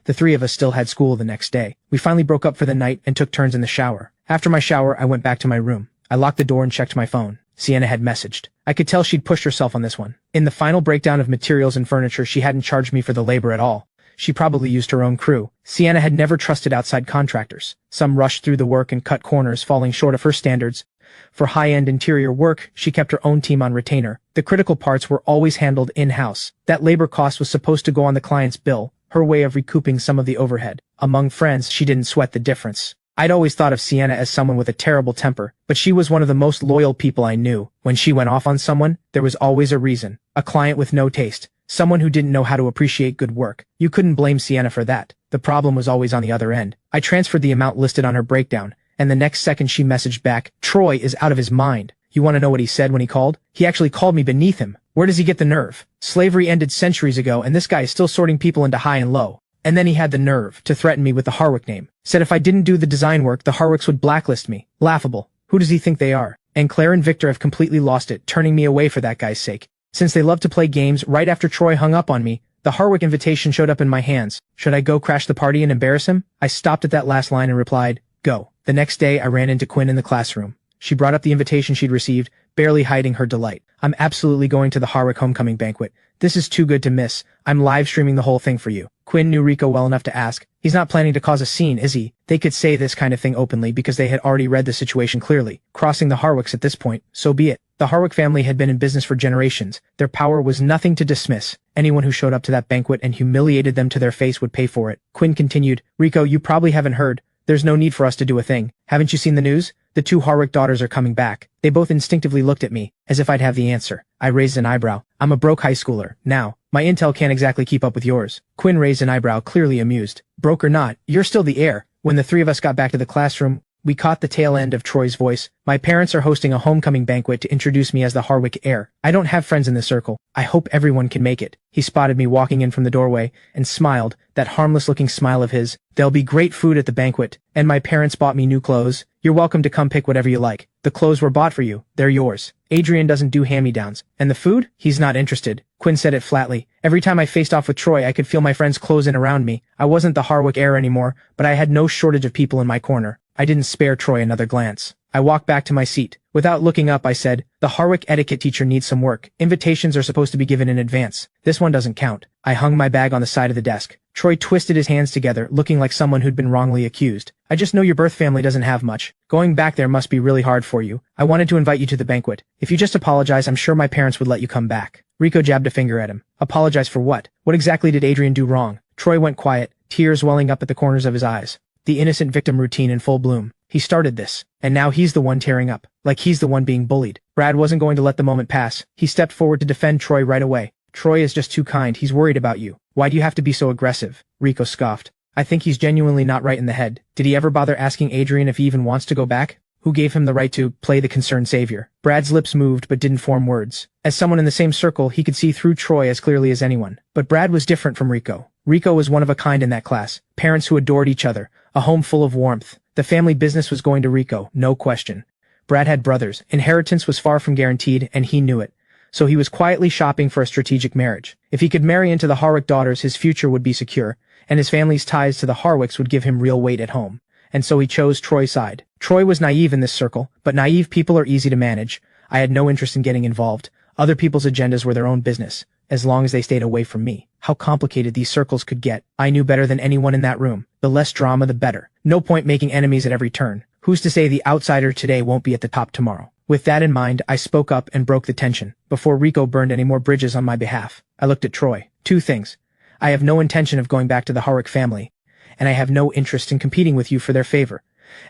The three of us still had school the next day. We finally broke up for the night and took turns in the shower. After my shower, I went back to my room. I locked the door and checked my phone. Sienna had messaged. I could tell she'd pushed herself on this one. In the final breakdown of materials and furniture, she hadn't charged me for the labor at all. She probably used her own crew. Sienna had never trusted outside contractors. Some rushed through the work and cut corners, falling short of her standards. For high-end interior work, she kept her own team on retainer. The critical parts were always handled in-house. That labor cost was supposed to go on the client's bill, her way of recouping some of the overhead. Among friends, she didn't sweat the difference. I'd always thought of Sienna as someone with a terrible temper, but she was one of the most loyal people I knew. When she went off on someone, there was always a reason. A client with no taste. Someone who didn't know how to appreciate good work. You couldn't blame Sienna for that. The problem was always on the other end. I transferred the amount listed on her breakdown, and the next second she messaged back, "Troy is out of his mind." You want to know what he said when he called? He actually called me beneath him. Where does he get the nerve? Slavery ended centuries ago, and this guy is still sorting people into high and low. And then he had the nerve to threaten me with the Harwick name. Said if I didn't do the design work, the Harwicks would blacklist me. Laughable. Who does he think they are? And Claire and Victor have completely lost it, turning me away for that guy's sake. Since they love to play games, right after Troy hung up on me, the Harwick invitation showed up in my hands. Should I go crash the party and embarrass him? I stopped at that last line and replied, "Go." The next day, I ran into Quinn in the classroom. She brought up the invitation she'd received, barely hiding her delight. "I'm absolutely going to the Harwick homecoming banquet. This is too good to miss. I'm live streaming the whole thing for you." Quinn knew Rico well enough to ask, "He's not planning to cause a scene, is he?" They could say this kind of thing openly because they had already read the situation clearly. Crossing the Harwicks at this point, so be it. The Harwick family had been in business for generations. Their power was nothing to dismiss. Anyone who showed up to that banquet and humiliated them to their face would pay for it. Quinn continued, Rico, you probably haven't heard. There's no need for us to do a thing. Haven't you seen the news? The 2 Harwick daughters are coming back. They both instinctively looked at me, as if I'd have the answer. I raised an eyebrow. I'm a broke high schooler. Now, my intel can't exactly keep up with yours. Quinn raised an eyebrow, clearly amused. Broke or not, you're still the heir. When the 3 of us got back to the classroom, we caught the tail end of Troy's voice. My parents are hosting a homecoming banquet to introduce me as the Harwick heir. I don't have friends in this circle. I hope everyone can make it. He spotted me walking in from the doorway and smiled, that harmless-looking smile of his. There'll be great food at the banquet, and my parents bought me new clothes. You're welcome to come pick whatever you like. The clothes were bought for you. They're yours. Adrian doesn't do hand-me-downs. And the food? He's not interested. Quinn said it flatly. Every time I faced off with Troy, I could feel my friends close in around me. I wasn't the Harwick heir anymore, but I had no shortage of people in my corner. I didn't spare Troy another glance. I walked back to my seat. Without looking up, I said, the Harwick etiquette teacher needs some work. Invitations are supposed to be given in advance. This one doesn't count. I hung my bag on the side of the desk. Troy twisted his hands together, looking like someone who'd been wrongly accused. I just know your birth family doesn't have much. Going back there must be really hard for you. I wanted to invite you to the banquet. If you just apologize, I'm sure my parents would let you come back. Rico jabbed a finger at him. Apologize for what? What exactly did Adrian do wrong? Troy went quiet, tears welling up at the corners of his eyes. The innocent victim routine in full bloom. He started this, and now he's the one tearing up, like he's the one being bullied. Brad wasn't going to let the moment pass. He stepped forward to defend Troy right away. Troy is just too kind. He's worried about you. Why do you have to be so aggressive? Rico scoffed. I think he's genuinely not right in the head. Did he ever bother asking Adrian if he even wants to go back? Who gave him the right to play the concerned savior? Brad's lips moved but didn't form words. As someone in the same circle, he could see through Troy as clearly as anyone. But Brad was different from Rico. Rico was one of a kind in that class. Parents who adored each other. A home full of warmth. The family business was going to Rico, no question. Brad had brothers. Inheritance was far from guaranteed, and he knew it. So he was quietly shopping for a strategic marriage. If he could marry into the Harwick daughters, his future would be secure, and his family's ties to the Harwicks would give him real weight at home. And so he chose Troy's side. Troy was naive in this circle, but naive people are easy to manage. I had no interest in getting involved. Other people's agendas were their own business, as long as they stayed away from me. How complicated these circles could get. I knew better than anyone in that room. The less drama, the better. No point making enemies at every turn. Who's to say the outsider today won't be at the top tomorrow? With that in mind, I spoke up and broke the tension, before Rico burned any more bridges on my behalf. I looked at Troy. 2 things. I have no intention of going back to the Harwick family, and I have no interest in competing with you for their favor.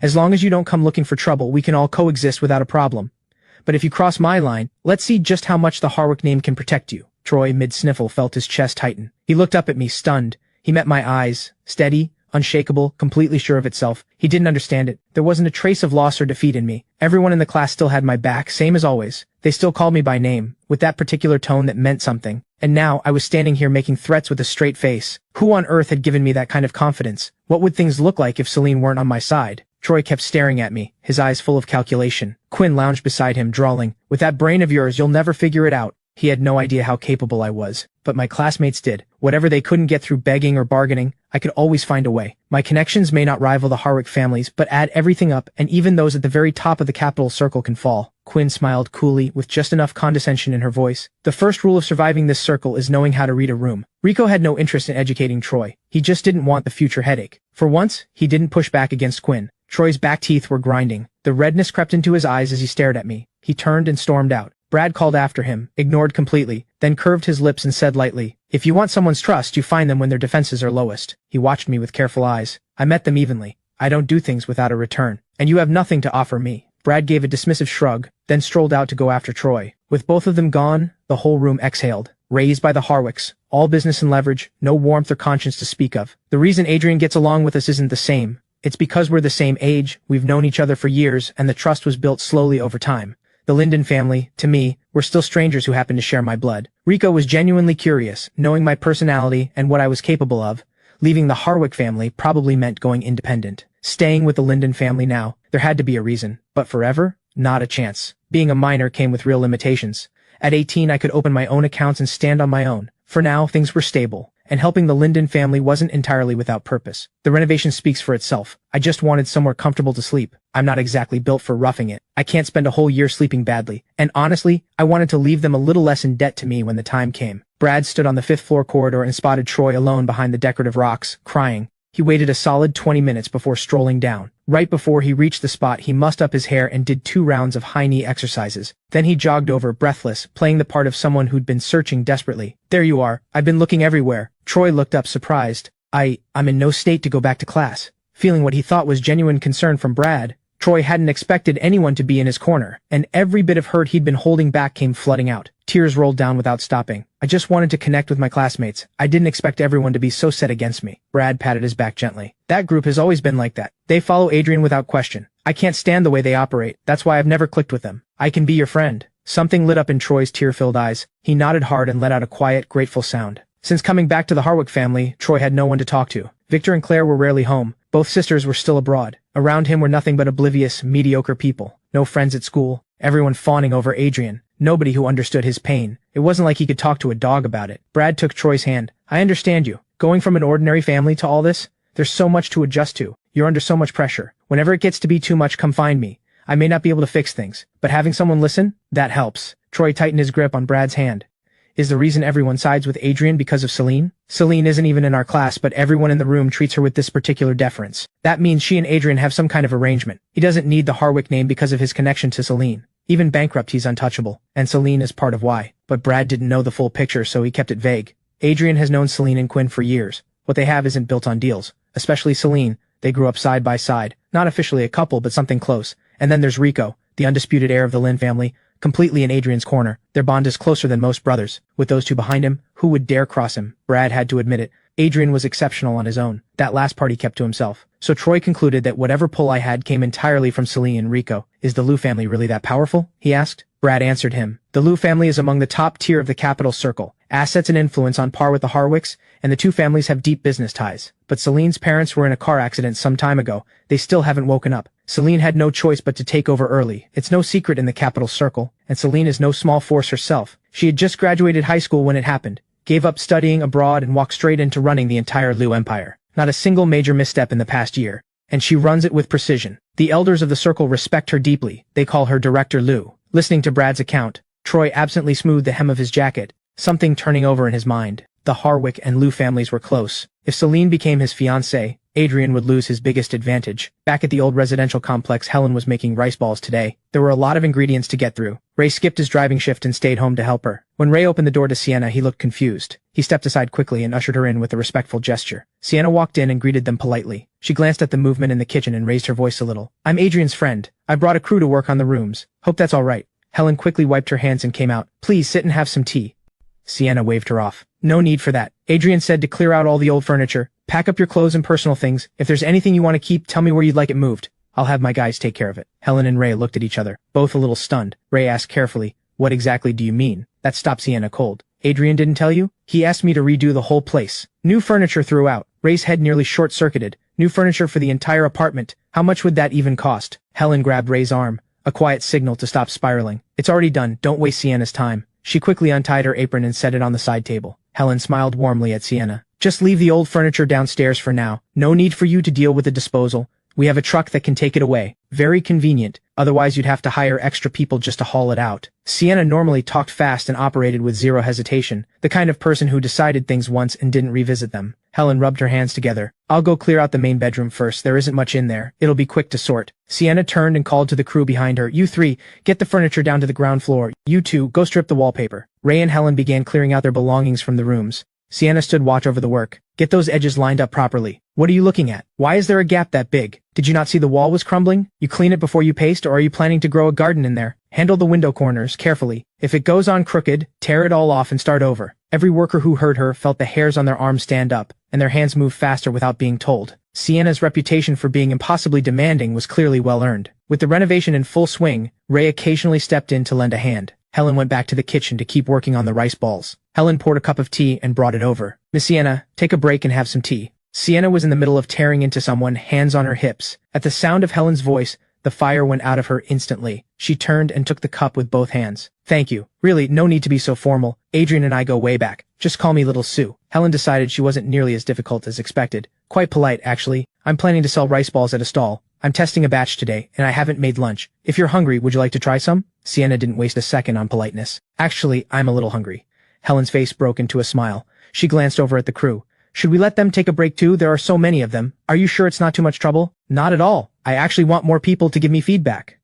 As long as you don't come looking for trouble, we can all coexist without a problem. But if you cross my line, let's see just how much the Harwick name can protect you. Troy, mid-sniffle, felt his chest tighten. He looked up at me, stunned. He met my eyes, steady, unshakable, completely sure of itself. He didn't understand it. There wasn't a trace of loss or defeat in me. Everyone in the class still had my back, same as always. They still called me by name, with that particular tone that meant something. And now I was standing here making threats with a straight face. Who on earth had given me that kind of confidence? What would things look like if Celine weren't on my side? Troy kept staring at me, his eyes full of calculation. Quinn lounged beside him, drawling, "With that brain of yours, you'll never figure it out." He had no idea how capable I was, but my classmates did. Whatever they couldn't get through begging or bargaining, I could always find a way. My connections may not rival the Harwick families, but add everything up, and even those at the very top of the capital circle can fall. Quinn smiled coolly, with just enough condescension in her voice. The first rule of surviving this circle is knowing how to read a room. Rico had no interest in educating Troy. He just didn't want the future headache. For once, he didn't push back against Quinn. Troy's back teeth were grinding. The redness crept into his eyes as he stared at me. He turned and stormed out. Brad called after him, ignored completely, then curved his lips and said lightly, "If you want someone's trust, you find them when their defenses are lowest." He watched me with careful eyes. I met them evenly. I don't do things without a return. And you have nothing to offer me. Brad gave a dismissive shrug, then strolled out to go after Troy. With both of them gone, the whole room exhaled. Raised by the Harwicks, all business and leverage, no warmth or conscience to speak of. The reason Adrian gets along with us isn't the same. It's because we're the same age, we've known each other for years, and the trust was built slowly over time. The Linden family, to me, were still strangers who happened to share my blood. Rico was genuinely curious, knowing my personality and what I was capable of. Leaving the Harwick family probably meant going independent. Staying with the Linden family now, there had to be a reason. But forever? Not a chance. Being a minor came with real limitations. At 18, I could open my own accounts and stand on my own. For now, things were stable, and helping the Linden family wasn't entirely without purpose. The renovation speaks for itself. I just wanted somewhere comfortable to sleep. I'm not exactly built for roughing it. I can't spend a whole year sleeping badly. And honestly, I wanted to leave them a little less in debt to me when the time came. Brad stood on the 5th floor corridor and spotted Troy alone behind the decorative rocks, crying. He waited a solid 20 minutes before strolling down. Right before he reached the spot, he mussed up his hair and did 2 rounds of high-knee exercises. Then he jogged over, breathless, playing the part of someone who'd been searching desperately. "There you are. I've been looking everywhere." Troy looked up, surprised. I'm in no state to go back to class." Feeling what he thought was genuine concern from Brad, Troy hadn't expected anyone to be in his corner, and every bit of hurt he'd been holding back came flooding out. Tears rolled down without stopping. "I just wanted to connect with my classmates. I didn't expect everyone to be so set against me." Brad patted his back gently. "That group has always been like that. They follow Adrian without question. I can't stand the way they operate. That's why I've never clicked with them. I can be your friend." Something lit up in Troy's tear-filled eyes. He nodded hard and let out a quiet, grateful sound. Since coming back to the Harwick family, Troy had no one to talk to. Victor and Claire were rarely home. Both sisters were still abroad. Around him were nothing but oblivious, mediocre people. No friends at school. Everyone fawning over Adrian. Nobody who understood his pain. It wasn't like he could talk to a dog about it. Brad took Troy's hand. "I understand you. Going from an ordinary family to all this? There's so much to adjust to. You're under so much pressure. Whenever it gets to be too much, come find me. I may not be able to fix things, but having someone listen, that helps." Troy tightened his grip on Brad's hand. "Is the reason everyone sides with Adrian because of Celine? Celine isn't even in our class, but everyone in the room treats her with this particular deference. That means she and Adrian have some kind of arrangement. He doesn't need the Harwick name because of his connection to Celine. Even bankrupt, he's untouchable, and Celine is part of why." But Brad didn't know the full picture, so he kept it vague. Adrian has known Celine and Quinn for years. What they have isn't built on deals. Especially Celine. They grew up side by side. Not officially a couple, but something close. And then there's Rico, the undisputed heir of the Lynn family, completely in Adrian's corner. Their bond is closer than most brothers. With those two behind him, who would dare cross him? Brad had to admit it. Adrian was exceptional on his own. That last part he kept to himself. So Troy concluded that whatever pull I had came entirely from Celine and Rico. "Is the Liu family really that powerful?" he asked. Brad answered him. "The Liu family is among the top tier of the capital circle. Assets and influence on par with the Harwicks, and the two families have deep business ties. But Celine's parents were in a car accident some time ago. They still haven't woken up. Celine had no choice but to take over early. It's no secret in the capital circle, and Celine is no small force herself. She had just graduated high school when it happened, gave up studying abroad and walked straight into running the entire Liu empire. Not a single major misstep in the past year, and she runs it with precision. The elders of the circle respect her deeply. They call her Director Liu." Listening to Brad's account, Troy absently smoothed the hem of his jacket, something turning over in his mind. The Harwick and Liu families were close. If Celine became his fiancée, Adrian would lose his biggest advantage. Back at the old residential complex, Helen was making rice balls today. There were a lot of ingredients to get through. Ray skipped his driving shift and stayed home to help her. When Ray opened the door to Sienna, he looked confused. He stepped aside quickly and ushered her in with a respectful gesture. Sienna walked in and greeted them politely. She glanced at the movement in the kitchen and raised her voice a little. "I'm Adrian's friend. I brought a crew to work on the rooms. Hope that's all right." Helen quickly wiped her hands and came out. "Please sit and have some tea." Sienna waved her off. "No need for that. Adrian said to clear out all the old furniture, pack up your clothes and personal things. If there's anything you want to keep, tell me where you'd like it moved. I'll have my guys take care of it." Helen and Ray looked at each other, both a little stunned. Ray asked carefully, "What exactly do you mean?" That stopped Sienna cold. "Adrian didn't tell you? He asked me to redo the whole place. New furniture throughout." Ray's head nearly short-circuited. "New furniture for the entire apartment. How much would that even cost?" Helen grabbed Ray's arm, a quiet signal to stop spiraling. "It's already done. Don't waste Sienna's time." She quickly untied her apron and set it on the side table. Helen smiled warmly at Sienna. "Just leave the old furniture downstairs for now. No need for you to deal with the disposal. We have a truck that can take it away. Very convenient. Otherwise you'd have to hire extra people just to haul it out." Sienna normally talked fast and operated with zero hesitation, the kind of person who decided things once and didn't revisit them. Helen rubbed her hands together. "I'll go clear out the main bedroom first. There isn't much in there. It'll be quick to sort." Sienna turned and called to the crew behind her. "You three, get the furniture down to the ground floor. You two, go strip the wallpaper." Ray and Helen began clearing out their belongings from the rooms. Sienna stood watch over the work. "Get those edges lined up properly. What are you looking at? Why is there a gap that big? Did you not see the wall was crumbling? You clean it before you paste, or are you planning to grow a garden in there? Handle the window corners carefully. If it goes on crooked, tear it all off and start over." Every worker who heard her felt the hairs on their arms stand up, and their hands move faster without being told. Sienna's reputation for being impossibly demanding was clearly well earned. With the renovation in full swing, Ray occasionally stepped in to lend a hand. Helen went back to the kitchen to keep working on the rice balls. Helen poured a cup of tea and brought it over. "Miss Sienna, take a break and have some tea." Sienna was in the middle of tearing into someone, hands on her hips. At the sound of Helen's voice, the fire went out of her instantly. She turned and took the cup with both hands. "Thank you. Really, no need to be so formal. Adrian and I go way back. Just call me Little Sue." Helen decided she wasn't nearly as difficult as expected. "Quite polite, actually. I'm planning to sell rice balls at a stall. I'm testing a batch today, and I haven't made lunch. If you're hungry, would you like to try some?" Sienna didn't waste a second on politeness. "Actually, I'm a little hungry." Helen's face broke into a smile. She glanced over at the crew. Should we let them take a break too? There are so many of them. Are you sure it's not too much trouble? Not at all. I actually want more people to give me feedback.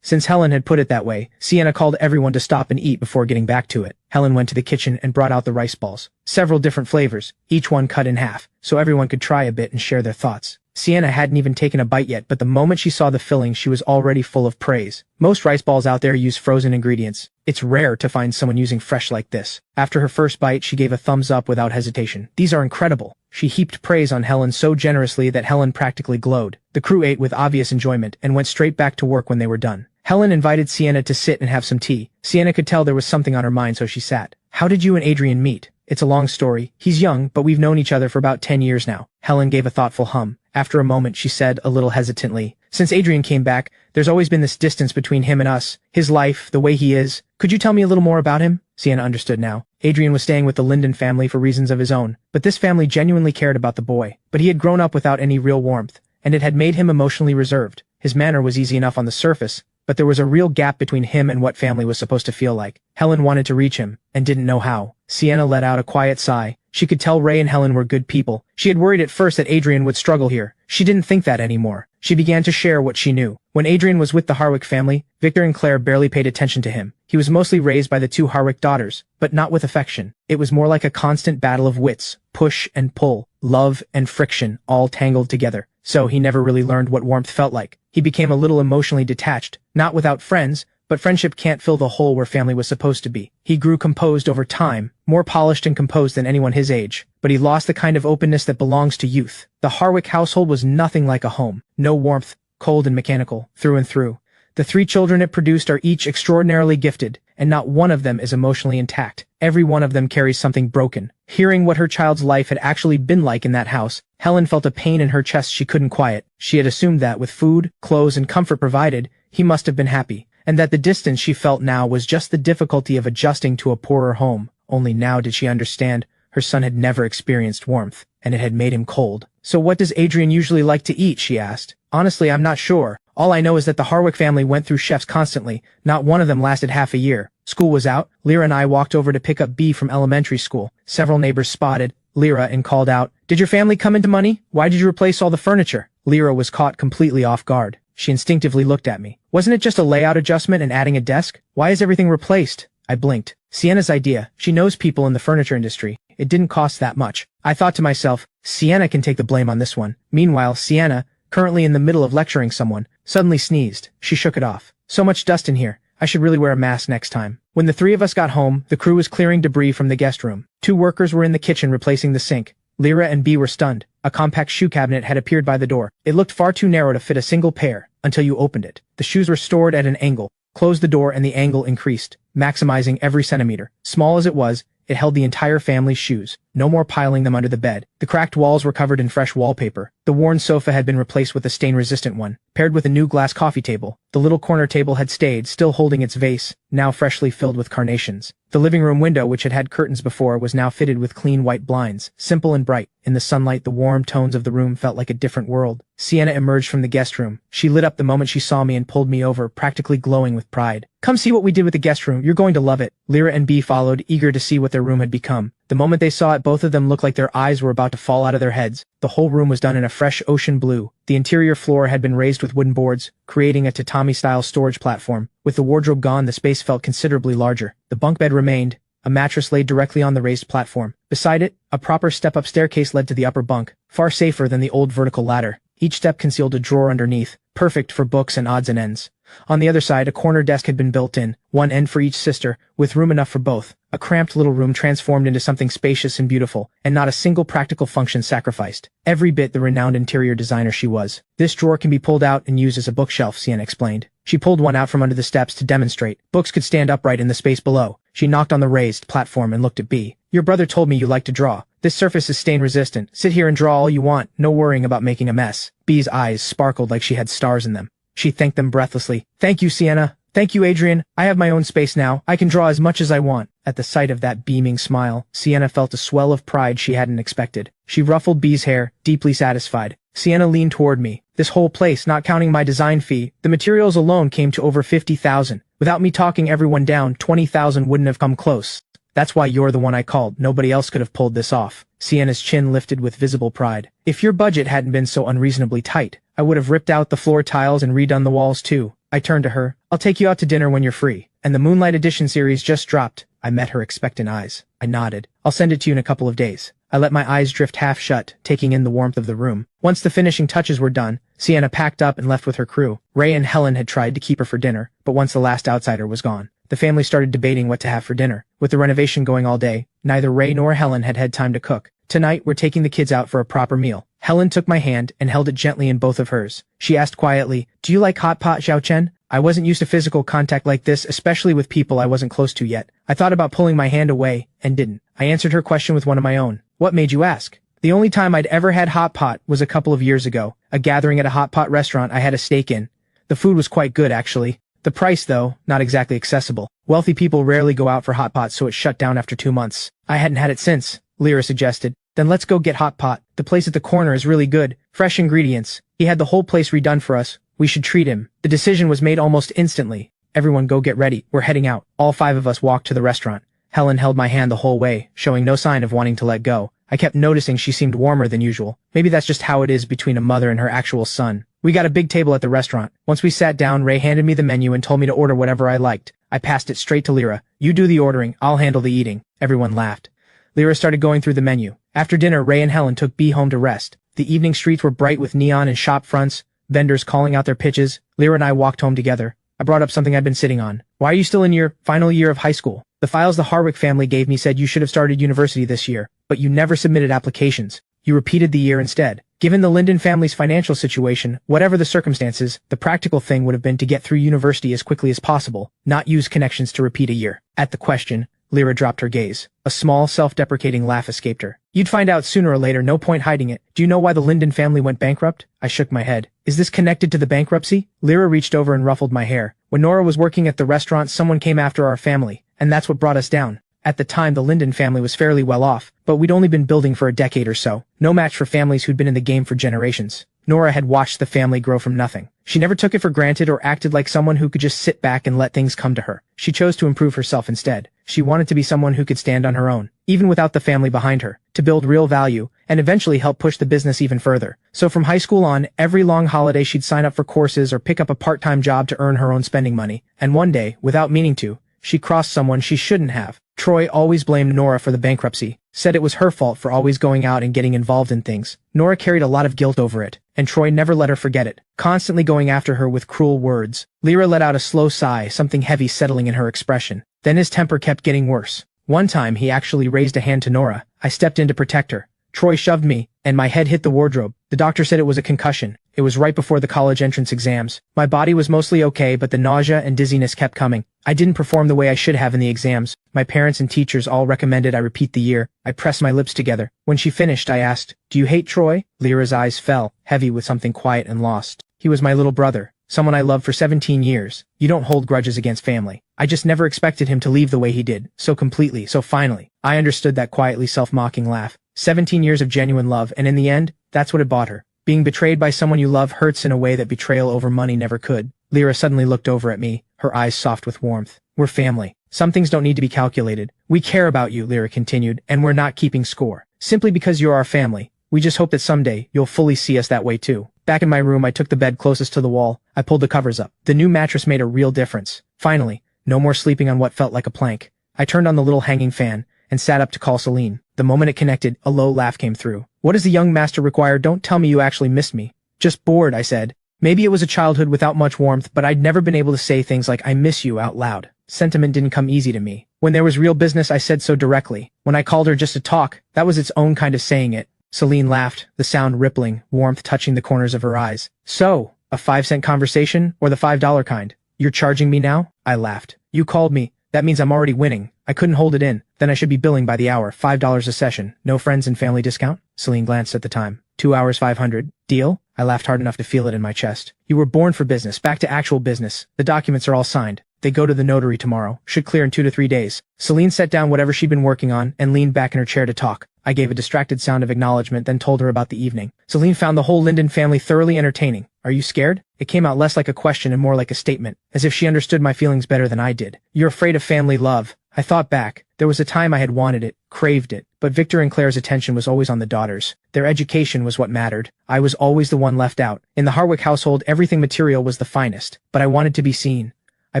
Since Helen had put it that way, Sienna called everyone to stop and eat before getting back to it. Helen went to the kitchen and brought out the rice balls. Several different flavors, each one cut in half, so everyone could try a bit and share their thoughts. Sienna hadn't even taken a bite yet, but the moment she saw the filling, she was already full of praise. Most rice balls out there use frozen ingredients. It's rare to find someone using fresh like this. After her first bite, she gave a thumbs up without hesitation. These are incredible. She heaped praise on Helen so generously that Helen practically glowed. The crew ate with obvious enjoyment and went straight back to work when they were done. Helen invited Sienna to sit and have some tea. Sienna could tell there was something on her mind, so she sat. How did you and Adrian meet? It's a long story. He's young, but we've known each other for about 10 years now. Helen gave a thoughtful hum. After a moment, she said, a little hesitantly, since Adrian came back, there's always been this distance between him and us. His life, the way he is. Could you tell me a little more about him? Sienna understood now. Adrian was staying with the Linden family for reasons of his own, but this family genuinely cared about the boy. But he had grown up without any real warmth, and it had made him emotionally reserved. His manner was easy enough on the surface, but there was a real gap between him and what family was supposed to feel like. Helen wanted to reach him, and didn't know how. Sienna let out a quiet sigh. She could tell Ray and Helen were good people. She had worried at first that Adrian would struggle here. She didn't think that anymore. She began to share what she knew. When Adrian was with the Harwick family, Victor and Claire barely paid attention to him. He was mostly raised by the two Harwick daughters, but not with affection. It was more like a constant battle of wits, push and pull, love and friction, all tangled together. So he never really learned what warmth felt like. He became a little emotionally detached, not without friends, but friendship can't fill the hole where family was supposed to be. He grew composed over time, more polished and composed than anyone his age, but he lost the kind of openness that belongs to youth. The Harwick household was nothing like a home. No warmth, cold and mechanical, through and through. The three children it produced are each extraordinarily gifted, and not one of them is emotionally intact. Every one of them carries something broken. Hearing what her child's life had actually been like in that house, Helen felt a pain in her chest she couldn't quiet. She had assumed that, with food, clothes, and comfort provided, he must have been happy, and that the distance she felt now was just the difficulty of adjusting to a poorer home. Only now did she understand her son had never experienced warmth, and it had made him cold. So what does Adrian usually like to eat? She asked. Honestly, I'm not sure. All I know is that the Harwick family went through chefs constantly. Not one of them lasted half a year. School was out. Lyra and I walked over to pick up B from elementary school. Several neighbors spotted Lyra and called out, "Did your family come into money? Why did you replace all the furniture?" Lyra was caught completely off guard. She instinctively looked at me. Wasn't it just a layout adjustment and adding a desk? Why is everything replaced? I blinked. Sienna's idea. She knows people in the furniture industry. It didn't cost that much. I thought to myself, Sienna can take the blame on this one. Meanwhile, Sienna, currently in the middle of lecturing someone, suddenly sneezed. She shook it off. So much dust in here. I should really wear a mask next time. When the three of us got home, the crew was clearing debris from the guest room. Two workers were in the kitchen replacing the sink. Lyra and B were stunned. A compact shoe cabinet had appeared by the door. It looked far too narrow to fit a single pair, until you opened it. The shoes were stored at an angle. Close the door and the angle increased, maximizing every centimeter. Small as it was, it held the entire family's shoes. No more piling them under the bed. The cracked walls were covered in fresh wallpaper. The worn sofa had been replaced with a stain-resistant one, paired with a new glass coffee table. The little corner table had stayed, still holding its vase, now freshly filled with carnations. The living room window, which had had curtains before, was now fitted with clean white blinds, simple and bright. In the sunlight, the warm tones of the room felt like a different world. Sienna emerged from the guest room. She lit up the moment she saw me and pulled me over, practically glowing with pride. "Come see what we did with the guest room. You're going to love it." Lyra and B followed, eager to see what their room had become. The moment they saw it, both of them looked like their eyes were about to fall out of their heads. The whole room was done in a fresh ocean blue. The interior floor had been raised with wooden boards, creating a tatami-style storage platform. With the wardrobe gone, the space felt considerably larger. The bunk bed remained, a mattress laid directly on the raised platform. Beside it, a proper step-up staircase led to the upper bunk, far safer than the old vertical ladder. Each step concealed a drawer underneath, perfect for books and odds and ends. On the other side, a corner desk had been built in, one end for each sister, with room enough for both. A cramped little room transformed into something spacious and beautiful, and not a single practical function sacrificed. Every bit the renowned interior designer she was. "This drawer can be pulled out and used as a bookshelf," Sienna explained. She pulled one out from under the steps to demonstrate. Books could stand upright in the space below. She knocked on the raised platform and looked at B. "Your brother told me you like to draw. This surface is stain-resistant. Sit here and draw all you want, no worrying about making a mess." B's eyes sparkled like she had stars in them. She thanked them breathlessly. "Thank you, Sienna. Thank you, Adrian. I have my own space now. I can draw as much as I want." At the sight of that beaming smile, Sienna felt a swell of pride she hadn't expected. She ruffled B's hair, deeply satisfied. Sienna leaned toward me. "This whole place, not counting my design fee, the materials alone came to over 50,000. Without me talking everyone down, 20,000 wouldn't have come close." That's why you're the one I called. Nobody else could have pulled this off. Sienna's chin lifted with visible pride. If your budget hadn't been so unreasonably tight, I would have ripped out the floor tiles and redone the walls too. I turned to her. I'll take you out to dinner when you're free. And the Moonlight Edition series just dropped. I met her expectant eyes. I nodded. I'll send it to you in a couple of days. I let my eyes drift half shut, taking in the warmth of the room. Once the finishing touches were done, Sienna packed up and left with her crew. Ray and Helen had tried to keep her for dinner, but once the last outsider was gone, the family started debating what to have for dinner. With the renovation going all day, neither Ray nor Helen had had time to cook. Tonight, we're taking the kids out for a proper meal. Helen took my hand and held it gently in both of hers. She asked quietly, "Do you like hot pot, Xiao Chen?" I wasn't used to physical contact like this, especially with people I wasn't close to yet. I thought about pulling my hand away, and didn't. I answered her question with one of my own. What made you ask? The only time I'd ever had hot pot was a couple of years ago, a gathering at a hot pot restaurant I had a stake in. The food was quite good, actually. The price, though, not exactly accessible. Wealthy people rarely go out for hot pot, so it shut down after 2 months. I hadn't had it since, Lyra suggested. Then let's go get hot pot. The place at the corner is really good. Fresh ingredients. He had the whole place redone for us. We should treat him. The decision was made almost instantly. Everyone go get ready. We're heading out. All 5 of us walked to the restaurant. Helen held my hand the whole way, showing no sign of wanting to let go. I kept noticing she seemed warmer than usual. Maybe that's just how it is between a mother and her actual son. We got a big table at the restaurant. Once we sat down, Ray handed me the menu and told me to order whatever I liked. I passed it straight to Lyra. You do the ordering, I'll handle the eating. Everyone laughed. Lyra started going through the menu. After dinner, Ray and Helen took B home to rest. The evening streets were bright with neon and shop fronts, vendors calling out their pitches. Lyra and I walked home together. I brought up something I'd been sitting on. Why are you still in your final year of high school? The files the Harwick family gave me said you should have started university this year, but you never submitted applications. You repeated the year instead. Given the Linden family's financial situation, whatever the circumstances, the practical thing would have been to get through university as quickly as possible, not use connections to repeat a year. At the question, Lyra dropped her gaze. A small, self-deprecating laugh escaped her. You'd find out sooner or later, no point hiding it. Do you know why the Linden family went bankrupt? I shook my head. Is this connected to the bankruptcy? Lyra reached over and ruffled my hair. When Nora was working at the restaurant, someone came after our family, and that's what brought us down. At the time, the Linden family was fairly well off, but we'd only been building for a decade or so. No match for families who'd been in the game for generations. Nora had watched the family grow from nothing. She never took it for granted or acted like someone who could just sit back and let things come to her. She chose to improve herself instead. She wanted to be someone who could stand on her own, even without the family behind her, to build real value, and eventually help push the business even further. So from high school on, every long holiday she'd sign up for courses or pick up a part-time job to earn her own spending money. And one day, without meaning to, she crossed someone she shouldn't have. Troy always blamed Nora for the bankruptcy, said it was her fault for always going out and getting involved in things. Nora carried a lot of guilt over it, and Troy never let her forget it, constantly going after her with cruel words. Lyra let out a slow sigh, something heavy settling in her expression. Then his temper kept getting worse. One time he actually raised a hand to Nora. I stepped in to protect her. Troy shoved me, and my head hit the wardrobe. The doctor said it was a concussion. It was right before the college entrance exams. My body was mostly okay, but the nausea and dizziness kept coming. I didn't perform the way I should have in the exams. My parents and teachers all recommended I repeat the year. I pressed my lips together. When she finished, I asked, "Do you hate Troy?" Lyra's eyes fell, heavy with something quiet and lost. He was my little brother, someone I loved for 17 years. You don't hold grudges against family. I just never expected him to leave the way he did, so completely, so finally. I understood that quietly self-mocking laugh. 17 years of genuine love, and in the end, that's what it bought her. Being betrayed by someone you love hurts in a way that betrayal over money never could. Lyra suddenly looked over at me, her eyes soft with warmth. We're family. Some things don't need to be calculated. We care about you, Lyra continued, and we're not keeping score. Simply because you're our family. We just hope that someday you'll fully see us that way too. Back in my room, I took the bed closest to the wall. I pulled the covers up. The new mattress made a real difference. Finally, no more sleeping on what felt like a plank. I turned on the little hanging fan and sat up to call Celine. The moment it connected, a low laugh came through. What does the young master require? Don't tell me you actually missed me. Just bored, I said. Maybe it was a childhood without much warmth, but I'd never been able to say things like I miss you out loud. Sentiment didn't come easy to me. When there was real business, I said so directly. When I called her just to talk, that was its own kind of saying it. Celine laughed, the sound rippling, warmth touching the corners of her eyes. So, a 5-cent conversation, or the $5 kind? You're charging me now? I laughed. You called me. That means I'm already winning. I couldn't hold it in. Then I should be billing by the hour, $5 a session. No friends and family discount? Celine glanced at the time. 2 hours, 500. Deal? I laughed hard enough to feel it in my chest. You were born for business. Back to actual business. The documents are all signed. They go to the notary tomorrow. Should clear in 2 to 3 days. Celine set down whatever she'd been working on and leaned back in her chair to talk. I gave a distracted sound of acknowledgement, then told her about the evening. Celine found the whole Linden family thoroughly entertaining. Are you scared? It came out less like a question and more like a statement, as if she understood my feelings better than I did. You're afraid of family love. I thought back. There was a time I had wanted it, craved it, but Victor and Claire's attention was always on the daughters. Their education was what mattered. I was always the one left out. In the Harwick household, everything material was the finest, but I wanted to be seen. I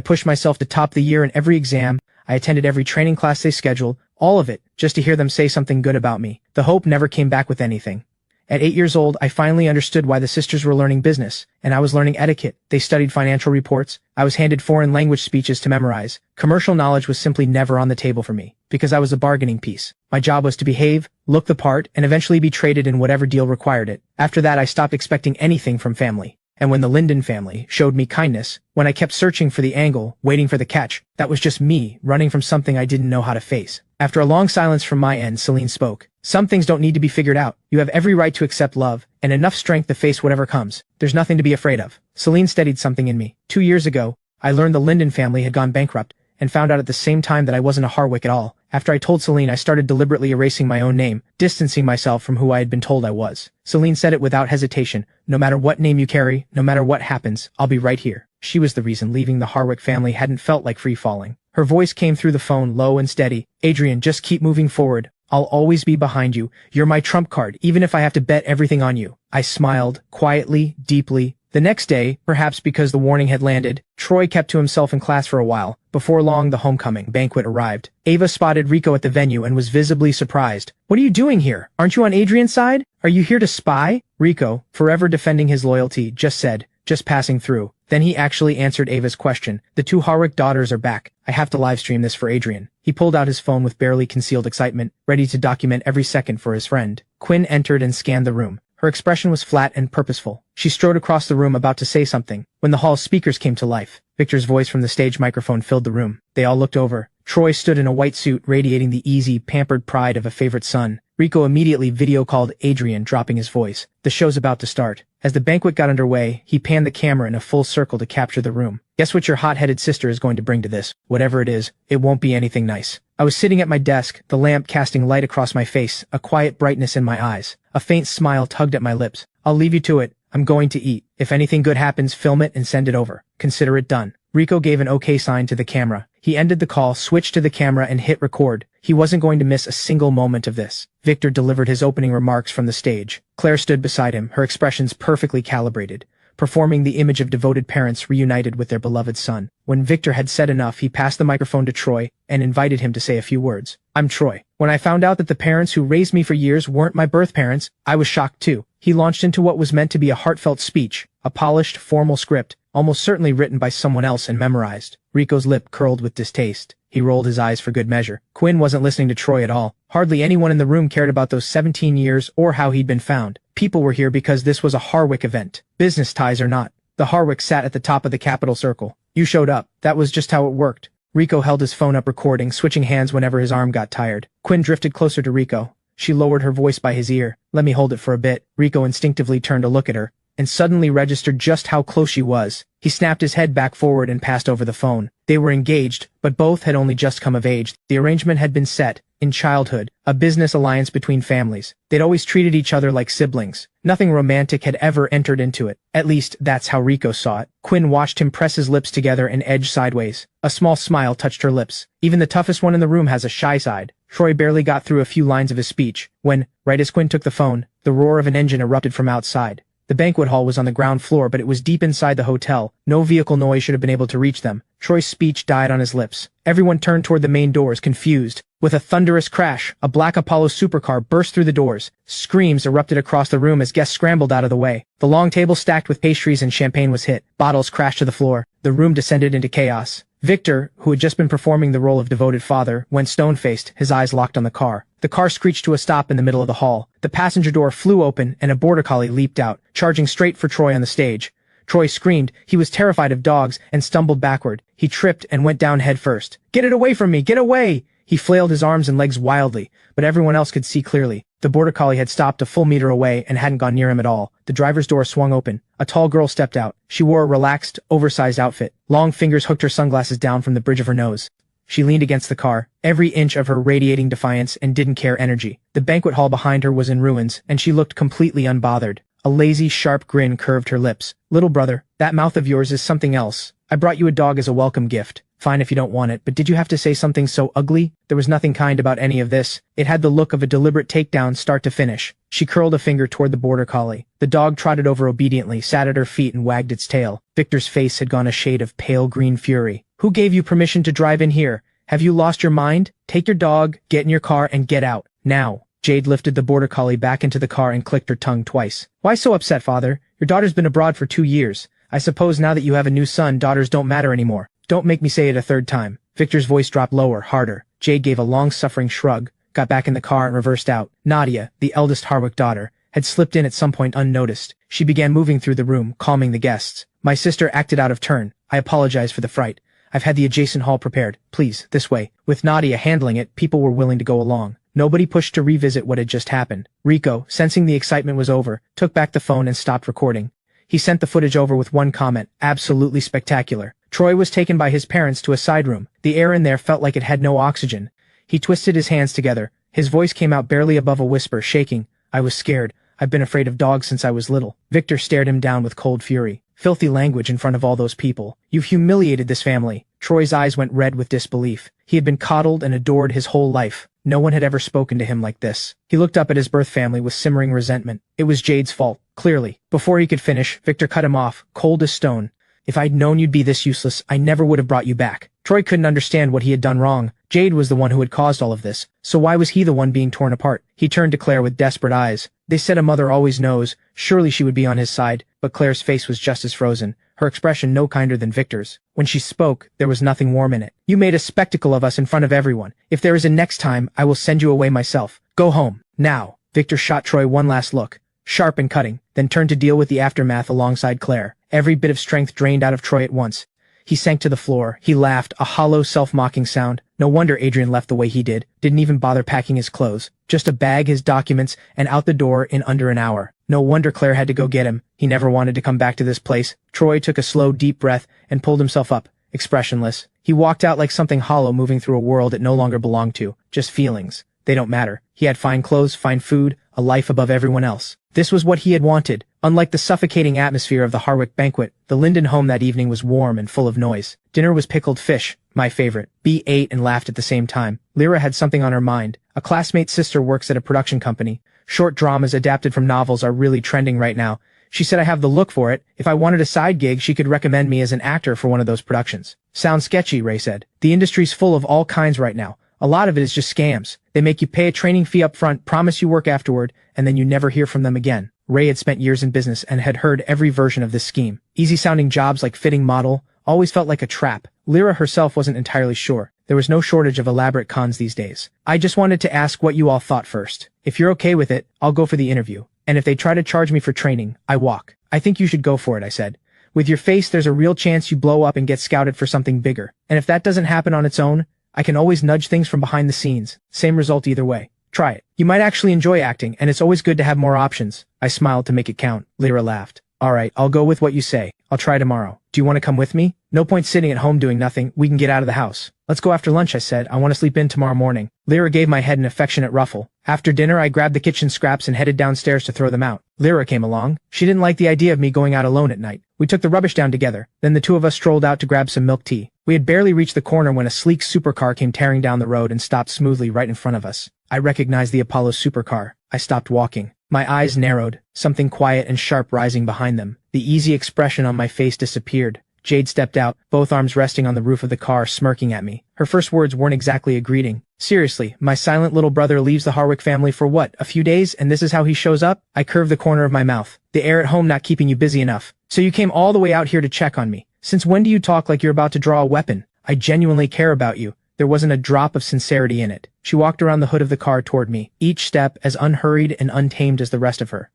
pushed myself to top the year in every exam. I attended every training class they scheduled, all of it, just to hear them say something good about me. The hope never came back with anything. At 8 years old, I finally understood why the sisters were learning business, and I was learning etiquette. They studied financial reports. I was handed foreign language speeches to memorize. Commercial knowledge was simply never on the table for me, because I was a bargaining piece. My job was to behave, look the part, and eventually be traded in whatever deal required it. After that, I stopped expecting anything from family. And when the Linden family showed me kindness, when I kept searching for the angle, waiting for the catch, that was just me running from something I didn't know how to face. After a long silence from my end, Celine spoke. Some things don't need to be figured out. You have every right to accept love, and enough strength to face whatever comes. There's nothing to be afraid of. Celine steadied something in me. 2 years ago, I learned the Linden family had gone bankrupt, and found out at the same time that I wasn't a Harwick at all. After I told Celine, I started deliberately erasing my own name, distancing myself from who I had been told I was. Celine said it without hesitation. No matter what name you carry, no matter what happens, I'll be right here. She was the reason leaving the Harwick family hadn't felt like free falling. Her voice came through the phone, low and steady. Adrian, just keep moving forward. I'll always be behind you. You're my trump card, even if I have to bet everything on you. I smiled, quietly, deeply. The next day, perhaps because the warning had landed, Troy kept to himself in class for a while. Before long, the homecoming banquet arrived. Ava spotted Rico at the venue and was visibly surprised. What are you doing here? Aren't you on Adrian's side? Are you here to spy? Rico, forever defending his loyalty, just said, just passing through. Then he actually answered Ava's question. The 2 Harwick daughters are back. I have to livestream this for Adrian. He pulled out his phone with barely concealed excitement, ready to document every second for his friend. Quinn entered and scanned the room. Her expression was flat and purposeful. She strode across the room about to say something, when the hall's speakers came to life. Victor's voice from the stage microphone filled the room. They all looked over. Troy stood in a white suit, radiating the easy, pampered pride of a favorite son. Rico immediately video-called Adrian, dropping his voice. The show's about to start. As the banquet got underway, he panned the camera in a full circle to capture the room. Guess what your hot-headed sister is going to bring to this? Whatever it is, it won't be anything nice. I was sitting at my desk, the lamp casting light across my face, a quiet brightness in my eyes. A faint smile tugged at my lips. I'll leave you to it. I'm going to eat. If anything good happens, film it and send it over. Consider it done. Rico gave an okay sign to the camera. He ended the call, switched to the camera, and hit record. He wasn't going to miss a single moment of this. Victor delivered his opening remarks from the stage. Claire stood beside him, her expressions perfectly calibrated, performing the image of devoted parents reunited with their beloved son. When Victor had said enough, he passed the microphone to Troy and invited him to say a few words. I'm Troy. When I found out that the parents who raised me for years weren't my birth parents, I was shocked too. He launched into what was meant to be a heartfelt speech, a polished, formal script, almost certainly written by someone else and memorized. Rico's lip curled with distaste. He rolled his eyes for good measure. Quinn wasn't listening to Troy at all. Hardly anyone in the room cared about those 17 years or how he'd been found. People were here because this was a Harwick event. Business ties or not. The Harwick sat at the top of the capital circle. You showed up. That was just how it worked. Rico held his phone up recording, switching hands whenever his arm got tired. Quinn drifted closer to Rico. She lowered her voice by his ear. Let me hold it for a bit. Rico instinctively turned to look at her, and suddenly registered just how close she was. He snapped his head back forward and passed over the phone. They were engaged, but both had only just come of age. The arrangement had been set, in childhood, a business alliance between families. They'd always treated each other like siblings. Nothing romantic had ever entered into it. At least, that's how Rico saw it. Quinn watched him press his lips together and edge sideways. A small smile touched her lips. Even the toughest one in the room has a shy side. Troy barely got through a few lines of his speech, when, right as Quinn took the phone, the roar of an engine erupted from outside. The banquet hall was on the ground floor, but it was deep inside the hotel. No vehicle noise should have been able to reach them. Troy's speech died on his lips. Everyone turned toward the main doors, confused. With a thunderous crash, a black Apollo supercar burst through the doors. Screams erupted across the room as guests scrambled out of the way. The long table stacked with pastries and champagne was hit. Bottles crashed to the floor. The room descended into chaos. Victor, who had just been performing the role of devoted father, went stone-faced, his eyes locked on the car. The car screeched to a stop in the middle of the hall. The passenger door flew open, and a border collie leaped out, charging straight for Troy on the stage. Troy screamed. He was terrified of dogs and stumbled backward. He tripped and went down head first. Get it away from me! Get away! He flailed his arms and legs wildly, but everyone else could see clearly. The border collie had stopped a full meter away and hadn't gone near him at all. The driver's door swung open. A tall girl stepped out. She wore a relaxed, oversized outfit. Long fingers hooked her sunglasses down from the bridge of her nose. She leaned against the car, every inch of her radiating defiance and didn't care energy. The banquet hall behind her was in ruins, and she looked completely unbothered. A lazy, sharp grin curved her lips. Little brother, that mouth of yours is something else. I brought you a dog as a welcome gift. Fine if you don't want it, but did you have to say something so ugly? There was nothing kind about any of this. It had the look of a deliberate takedown start to finish. She curled a finger toward the border collie. The dog trotted over obediently, sat at her feet and wagged its tail. Victor's face had gone a shade of pale green fury. Who gave you permission to drive in here? Have you lost your mind? Take your dog, get in your car, and get out. Now. Jade lifted the border collie back into the car and clicked her tongue twice. Why so upset, father? Your daughter's been abroad for 2 years. I suppose now that you have a new son, daughters don't matter anymore. Don't make me say it a third time. Victor's voice dropped lower, harder. Jade gave a long-suffering shrug, got back in the car and reversed out. Nadia, the eldest Harwick daughter, had slipped in at some point unnoticed. She began moving through the room, calming the guests. My sister acted out of turn. I apologize for the fright. I've had the adjacent hall prepared. Please, this way. With Nadia handling it, people were willing to go along. Nobody pushed to revisit what had just happened. Rico, sensing the excitement was over, took back the phone and stopped recording. He sent the footage over with one comment, absolutely spectacular. Troy was taken by his parents to a side room. The air in there felt like it had no oxygen. He twisted his hands together. His voice came out barely above a whisper, shaking. I was scared. I've been afraid of dogs since I was little. Victor stared him down with cold fury. Filthy language in front of all those people. You've humiliated this family. Troy's eyes went red with disbelief. He had been coddled and adored his whole life. No one had ever spoken to him like this. He looked up at his birth family with simmering resentment. It was Jade's fault, clearly. Before he could finish, Victor cut him off, cold as stone. If I'd known you'd be this useless, I never would have brought you back. Troy couldn't understand what he had done wrong. Jade was the one who had caused all of this. So why was he the one being torn apart? He turned to Claire with desperate eyes. They said a mother always knows. Surely she would be on his side. But Claire's face was just as frozen, her expression no kinder than Victor's. When she spoke, there was nothing warm in it. You made a spectacle of us in front of everyone. If there is a next time, I will send you away myself. Go home. Now. Victor shot Troy one last look, sharp and cutting, then turned to deal with the aftermath alongside Claire. Every bit of strength drained out of Troy at once. He sank to the floor. He laughed, a hollow, self-mocking sound. No wonder Adrian left the way he did. Didn't even bother packing his clothes. Just a bag, his documents, and out the door in under an hour. No wonder Claire had to go get him. He never wanted to come back to this place. Troy took a slow, deep breath and pulled himself up, expressionless. He walked out like something hollow moving through a world it no longer belonged to. Just feelings. They don't matter. He had fine clothes, fine food, a life above everyone else. This was what he had wanted. Unlike the suffocating atmosphere of the Harwick banquet, the Linden home that evening was warm and full of noise. Dinner was pickled fish, my favorite. B ate and laughed at the same time. Lyra had something on her mind. A classmate's sister works at a production company. Short dramas adapted from novels are really trending right now. She said I have the look for it. If I wanted a side gig, she could recommend me as an actor for one of those productions. Sounds sketchy, Ray said. The industry's full of all kinds right now. A lot of it is just scams. They make you pay a training fee up front, promise you work afterward, and then you never hear from them again. Ray had spent years in business and had heard every version of this scheme. Easy-sounding jobs like fitting model always felt like a trap. Lyra herself wasn't entirely sure. There was no shortage of elaborate cons these days. I just wanted to ask what you all thought first. If you're okay with it, I'll go for the interview. And if they try to charge me for training, I walk. I think you should go for it, I said. With your face, there's a real chance you blow up and get scouted for something bigger. And if that doesn't happen on its own, I can always nudge things from behind the scenes. Same result either way. Try it. You might actually enjoy acting, and it's always good to have more options. I smiled to make it count. Lyra laughed. All right, I'll go with what you say. I'll try tomorrow. Do you want to come with me? No point sitting at home doing nothing. We can get out of the house. Let's go after lunch, I said. I want to sleep in tomorrow morning. Lyra gave my head an affectionate ruffle. After dinner, I grabbed the kitchen scraps and headed downstairs to throw them out. Lyra came along. She didn't like the idea of me going out alone at night. We took the rubbish down together. Then the two of us strolled out to grab some milk tea. We had barely reached the corner when a sleek supercar came tearing down the road and stopped smoothly right in front of us. I recognized the Apollo supercar. I stopped walking. My eyes narrowed, something quiet and sharp rising behind them. The easy expression on my face disappeared. Jade stepped out, both arms resting on the roof of the car, smirking at me. Her first words weren't exactly a greeting. Seriously, my silent little brother leaves the Harwick family for what, a few days, and this is how he shows up? I curved the corner of my mouth. The air at home not keeping you busy enough. So you came all the way out here to check on me. Since when do you talk like you're about to draw a weapon? I genuinely care about you. There wasn't a drop of sincerity in it. She walked around the hood of the car toward me, each step as unhurried and untamed as the rest of her.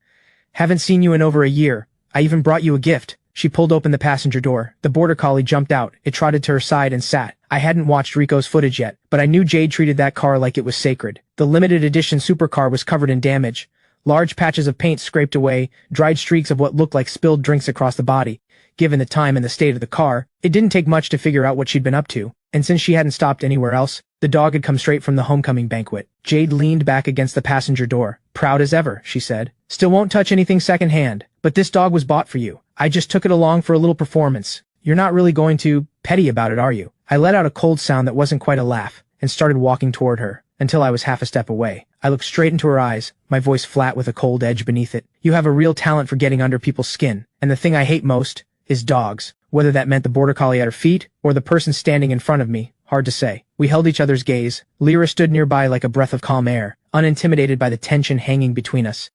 Haven't seen you in over a year. I even brought you a gift. She pulled open the passenger door. The border collie jumped out. It trotted to her side and sat. I hadn't watched Rico's footage yet, but I knew Jade treated that car like it was sacred. The limited edition supercar was covered in damage. Large patches of paint scraped away, dried streaks of what looked like spilled drinks across the body. Given the time and the state of the car, it didn't take much to figure out what she'd been up to. And since she hadn't stopped anywhere else, the dog had come straight from the homecoming banquet. Jade leaned back against the passenger door. Proud as ever, she said. Still won't touch anything secondhand, but this dog was bought for you. I just took it along for a little performance. You're not really going to petty about it, are you? I let out a cold sound that wasn't quite a laugh, and started walking toward her, until I was half a step away. I looked straight into her eyes, my voice flat with a cold edge beneath it. You have a real talent for getting under people's skin, and the thing I hate most is dogs. Whether that meant the border collie at her feet, or the person standing in front of me, hard to say. We held each other's gaze. Lyra stood nearby like a breath of calm air, unintimidated by the tension hanging between us.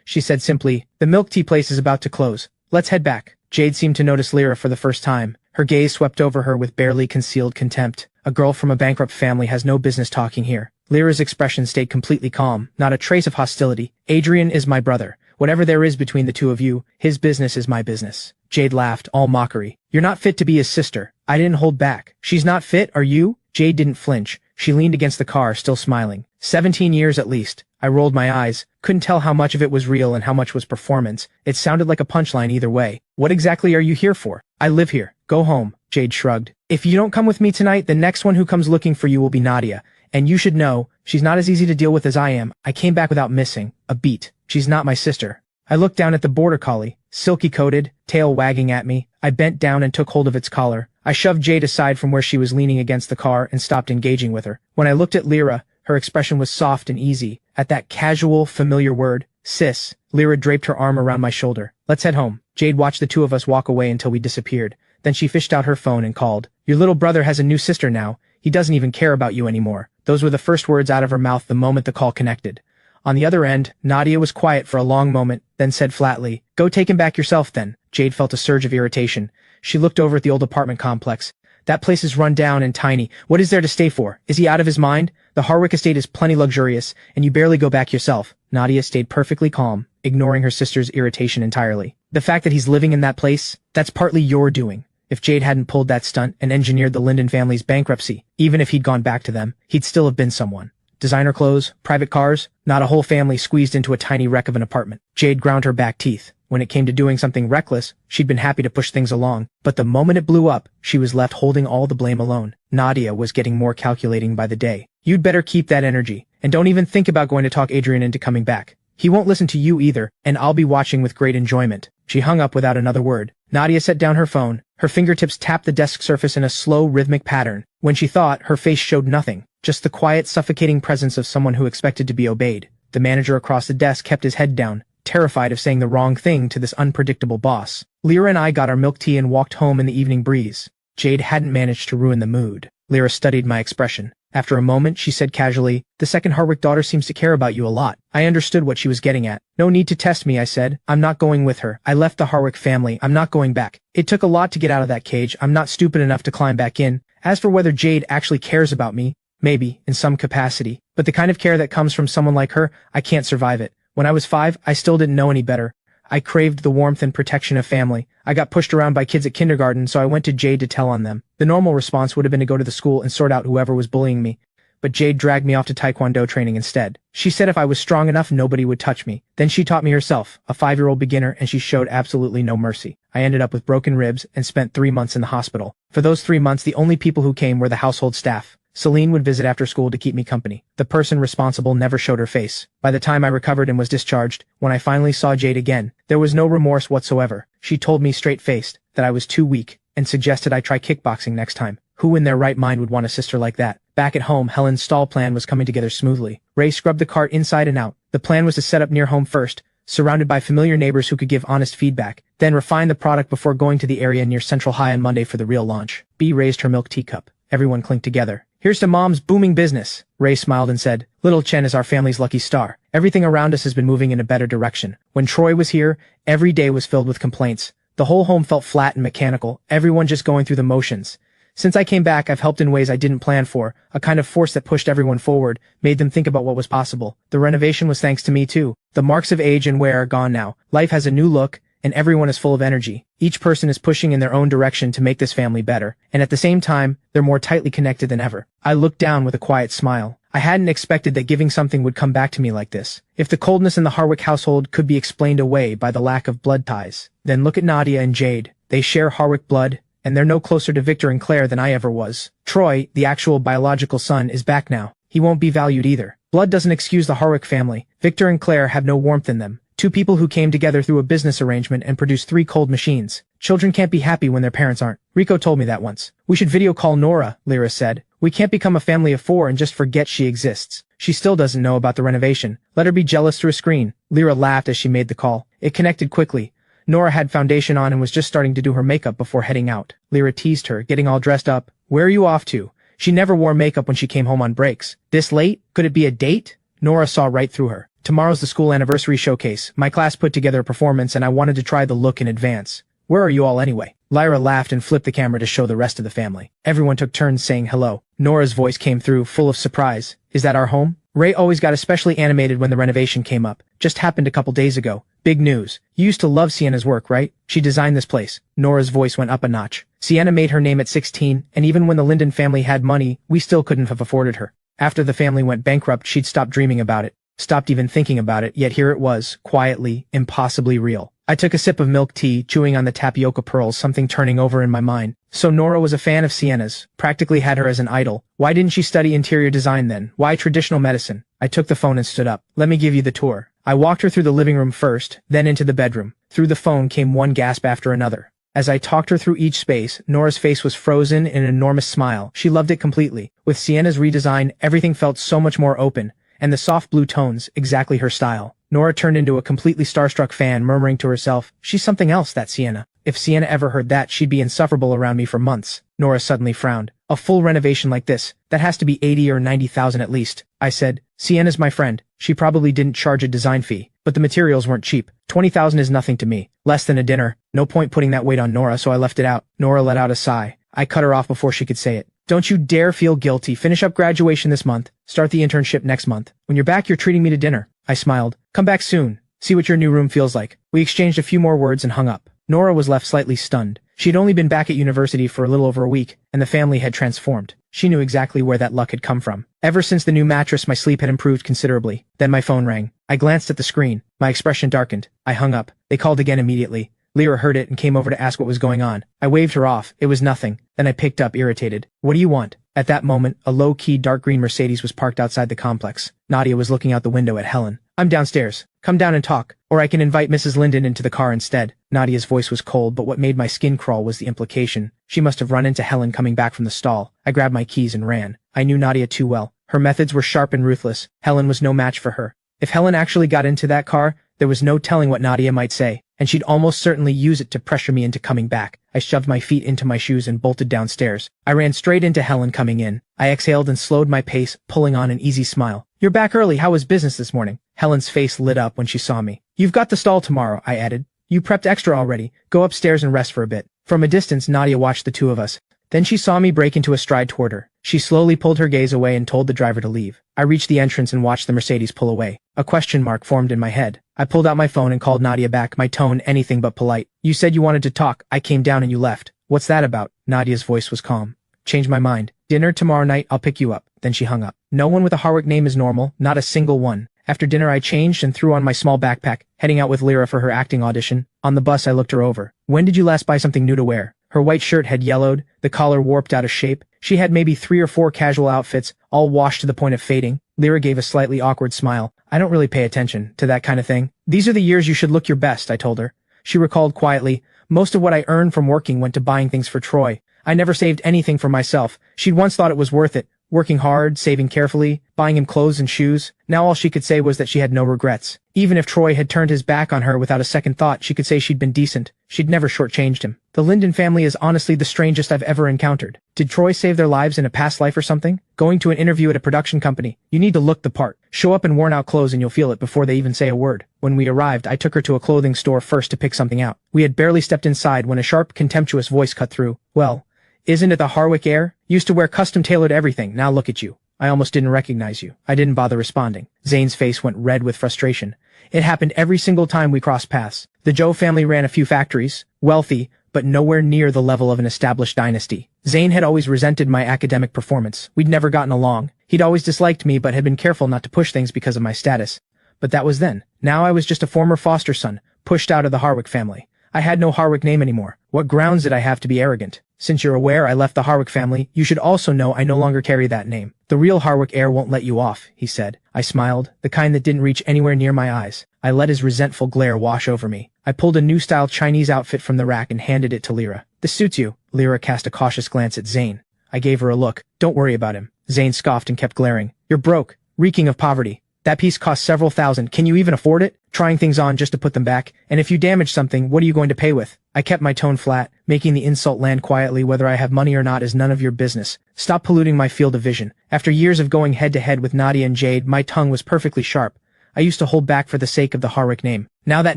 She said simply, "The milk tea place is about to close. Let's head back." Jade seemed to notice Lyra for the first time. Her gaze swept over her with barely concealed contempt. A girl from a bankrupt family has no business talking here. Lyra's expression stayed completely calm, not a trace of hostility. "Adrian is my brother. Whatever there is between the two of you, his business is my business." Jade laughed, all mockery. "You're not fit to be his sister." I didn't hold back. "She's not fit, are you?" Jade didn't flinch. She leaned against the car, still smiling. 17 years at least. I rolled my eyes. Couldn't tell how much of it was real and how much was performance. It sounded like a punchline either way. "What exactly are you here for?" "I live here. Go home." Jade shrugged. "If you don't come with me tonight, the next one who comes looking for you will be Nadia. And you should know, she's not as easy to deal with as I am. I came back without missing a beat. She's not my sister." I looked down at the border collie, silky-coated, tail wagging at me. I bent down and took hold of its collar. I shoved Jade aside from where she was leaning against the car and stopped engaging with her. When I looked at Lyra, her expression was soft and easy. At that casual, familiar word, "sis," Lyra draped her arm around my shoulder. "Let's head home." Jade watched the two of us walk away until we disappeared. Then she fished out her phone and called. "Your little brother has a new sister now. He doesn't even care about you anymore." Those were the first words out of her mouth the moment the call connected. On the other end, Nadia was quiet for a long moment, then said flatly, "Go take him back yourself then." Jade felt a surge of irritation. She looked over at the old apartment complex. "That place is run down and tiny. What is there to stay for? Is he out of his mind? The Harwick estate is plenty luxurious, and you barely go back yourself." Nadia stayed perfectly calm, ignoring her sister's irritation entirely. "The fact that he's living in that place, that's partly your doing. If Jade hadn't pulled that stunt and engineered the Linden family's bankruptcy, even if he'd gone back to them, he'd still have been someone. Designer clothes, private cars, not a whole family squeezed into a tiny wreck of an apartment." Jade ground her back teeth. When it came to doing something reckless, she'd been happy to push things along, but the moment it blew up, she was left holding all the blame alone. Nadia was getting more calculating by the day. "You'd better keep that energy, and don't even think about going to talk Adrian into coming back. He won't listen to you either, and I'll be watching with great enjoyment." She hung up without another word. Nadia set down her phone. Her fingertips tapped the desk surface in a slow, rhythmic pattern. When she thought, her face showed nothing, just the quiet, suffocating presence of someone who expected to be obeyed. The manager across the desk kept his head down, terrified of saying the wrong thing to this unpredictable boss. Lyra and I got our milk tea and walked home in the evening breeze. Jade hadn't managed to ruin the mood. Lyra studied my expression. After a moment, she said casually, "The second Harwick daughter seems to care about you a lot." I understood what she was getting at. "No need to test me," I said. "I'm not going with her. I left the Harwick family. I'm not going back. It took a lot to get out of that cage. I'm not stupid enough to climb back in. As for whether Jade actually cares about me, maybe, in some capacity. But the kind of care that comes from someone like her, I can't survive it. When I was 5, I still didn't know any better. I craved the warmth and protection of family. I got pushed around by kids at kindergarten, so I went to Jade to tell on them. The normal response would have been to go to the school and sort out whoever was bullying me. But Jade dragged me off to Taekwondo training instead. She said if I was strong enough, nobody would touch me. Then she taught me herself, a 5-year-old beginner, and she showed absolutely no mercy. I ended up with broken ribs and spent 3 months in the hospital. For those 3 months, the only people who came were the household staff. Celine would visit after school to keep me company. The person responsible never showed her face. By the time I recovered and was discharged, when I finally saw Jade again, there was no remorse whatsoever. She told me straight-faced that I was too weak and suggested I try kickboxing next time. Who in their right mind would want a sister like that? Back at home, Helen's stall plan was coming together smoothly. Ray scrubbed the cart inside and out. The plan was to set up near home first, surrounded by familiar neighbors who could give honest feedback, then refine the product before going to the area near Central High on Monday for the real launch. Bea raised her milk teacup. Everyone clinked together. "Here's to Mom's booming business." Ray smiled and said, "Little Chen is our family's lucky star. Everything around us has been moving in a better direction. When Troy was here, every day was filled with complaints. The whole home felt flat and mechanical, everyone just going through the motions. Since I came back, I've helped in ways I didn't plan for, a kind of force that pushed everyone forward, made them think about what was possible. The renovation was thanks to me too. The marks of age and wear are gone now. Life has a new look, and everyone is full of energy. Each person is pushing in their own direction to make this family better, and at the same time, they're more tightly connected than ever." I looked down with a quiet smile. I hadn't expected that giving something would come back to me like this. If the coldness in the Harwick household could be explained away by the lack of blood ties, then look at Nadia and Jade. They share Harwick blood, and they're no closer to Victor and Claire than I ever was. Troy, the actual biological son, is back now. He won't be valued either. Blood doesn't excuse the Harwick family. Victor and Claire have no warmth in them. Two people who came together through a business arrangement and produced 3 cold machines. Children can't be happy when their parents aren't. Rico told me that once. We should video call Nora, Lyra said. We can't become a family of 4 and just forget she exists. She still doesn't know about the renovation. Let her be jealous through a screen. Lyra laughed as she made the call. It connected quickly. Nora had foundation on and was just starting to do her makeup before heading out. Lyra teased her, getting all dressed up. Where are you off to? She never wore makeup when she came home on breaks. This late? Could it be a date? Nora saw right through her. Tomorrow's the school anniversary showcase. My class put together a performance and I wanted to try the look in advance. Where are you all anyway? Lyra laughed and flipped the camera to show the rest of the family. Everyone took turns saying hello. Nora's voice came through, full of surprise. Is that our home? Ray always got especially animated when the renovation came up. Just happened a couple days ago. Big news. You used to love Sienna's work, right? She designed this place. Nora's voice went up a notch. Sienna made her name at 16, and even when the Linden family had money, we still couldn't have afforded her. After the family went bankrupt, she'd stopped dreaming about it. Stopped even thinking about it, yet here it was, quietly, impossibly real. I took a sip of milk tea, chewing on the tapioca pearls, something turning over in my mind. So Nora was a fan of Sienna's, practically had her as an idol. Why didn't she study interior design then? Why traditional medicine? I took the phone and stood up. Let me give you the tour. I walked her through the living room first, then into the bedroom. Through the phone came one gasp after another. As I talked her through each space, Nora's face was frozen in an enormous smile. She loved it completely. With Sienna's redesign, everything felt so much more open, and the soft blue tones, exactly her style. Nora turned into a completely starstruck fan, murmuring to herself, she's something else, that Sienna. If Sienna ever heard that, she'd be insufferable around me for months. Nora suddenly frowned. A full renovation like this, that has to be 80 or 90,000 at least. I said, Sienna's my friend. She probably didn't charge a design fee, but the materials weren't cheap. 20,000 is nothing to me. Less than a dinner. No point putting that weight on Nora, so I left it out. Nora let out a sigh. I cut her off before she could say it. Don't you dare feel guilty. Finish up graduation this month. Start the internship next month. When you're back, you're treating me to dinner. I smiled. Come back soon. See what your new room feels like. We exchanged a few more words and hung up. Nora was left slightly stunned. She'd only been back at university for a little over a week, and the family had transformed. She knew exactly where that luck had come from. Ever since the new mattress, my sleep had improved considerably. Then my phone rang. I glanced at the screen. My expression darkened. I hung up. They called again immediately. Lyra heard it and came over to ask what was going on. I waved her off. It was nothing. Then I picked up, irritated. What do you want? At that moment, a low-key dark green Mercedes was parked outside the complex. Nadia was looking out the window at Helen. I'm downstairs. Come down and talk. Or I can invite Mrs. Linden into the car instead. Nadia's voice was cold, but what made my skin crawl was the implication. She must have run into Helen coming back from the stall. I grabbed my keys and ran. I knew Nadia too well. Her methods were sharp and ruthless. Helen was no match for her. If Helen actually got into that car, there was no telling what Nadia might say, and she'd almost certainly use it to pressure me into coming back. I shoved my feet into my shoes and bolted downstairs. I ran straight into Helen coming in. I exhaled and slowed my pace, pulling on an easy smile. You're back early. How was business this morning? Helen's face lit up when she saw me. You've got the stall tomorrow, I added. You prepped extra already. Go upstairs and rest for a bit. From a distance, Nadia watched the two of us. Then she saw me break into a stride toward her. She slowly pulled her gaze away and told the driver to leave. I reached the entrance and watched the Mercedes pull away. A question mark formed in my head. I pulled out my phone and called Nadia back, my tone anything but polite. You said you wanted to talk. I came down and you left. What's that about? Nadia's voice was calm. Changed my mind. Dinner tomorrow night, I'll pick you up. Then she hung up. No one with a Harwick name is normal, not a single one. After dinner I changed and threw on my small backpack, heading out with Lyra for her acting audition. On the bus I looked her over. When did you last buy something new to wear? Her white shirt had yellowed, the collar warped out of shape. She had maybe 3 or 4 casual outfits, all washed to the point of fading. Lyra gave a slightly awkward smile. I don't really pay attention to that kind of thing. These are the years you should look your best, I told her. She recalled quietly, most of what I earned from working went to buying things for Troy. I never saved anything for myself. She'd once thought it was worth it. Working hard, saving carefully, buying him clothes and shoes. Now all she could say was that she had no regrets. Even if Troy had turned his back on her without a second thought, she could say she'd been decent. She'd never shortchanged him. The Linden family is honestly the strangest I've ever encountered. Did Troy save their lives in a past life or something? Going to an interview at a production company. You need to look the part. Show up in worn-out clothes and you'll feel it before they even say a word. When we arrived, I took her to a clothing store first to pick something out. We had barely stepped inside when a sharp, contemptuous voice cut through. Well, isn't it the Harwick Heir? Used to wear custom-tailored everything. Now look at you. I almost didn't recognize you. I didn't bother responding. Zane's face went red with frustration. It happened every single time we crossed paths. The Joe family ran a few factories, wealthy, but nowhere near the level of an established dynasty. Zane had always resented my academic performance. We'd never gotten along. He'd always disliked me but had been careful not to push things because of my status. But that was then. Now I was just a former foster son, pushed out of the Harwick family. I had no Harwick name anymore. What grounds did I have to be arrogant? Since you're aware I left the Harwick family, you should also know I no longer carry that name. The real Harwick heir won't let you off, he said. I smiled, the kind that didn't reach anywhere near my eyes. I let his resentful glare wash over me. I pulled a new style Chinese outfit from the rack and handed it to Lyra. This suits you. Lyra cast a cautious glance at Zane. I gave her a look. Don't worry about him. Zane scoffed and kept glaring. You're broke, reeking of poverty. That piece cost several thousand. Can you even afford it? Trying things on just to put them back. And if you damage something, what are you going to pay with? I kept my tone flat, making the insult land quietly. Whether I have money or not is none of your business. Stop polluting my field of vision. After years of going head to head with Nadia and Jade, my tongue was perfectly sharp. I used to hold back for the sake of the Harwick name. Now that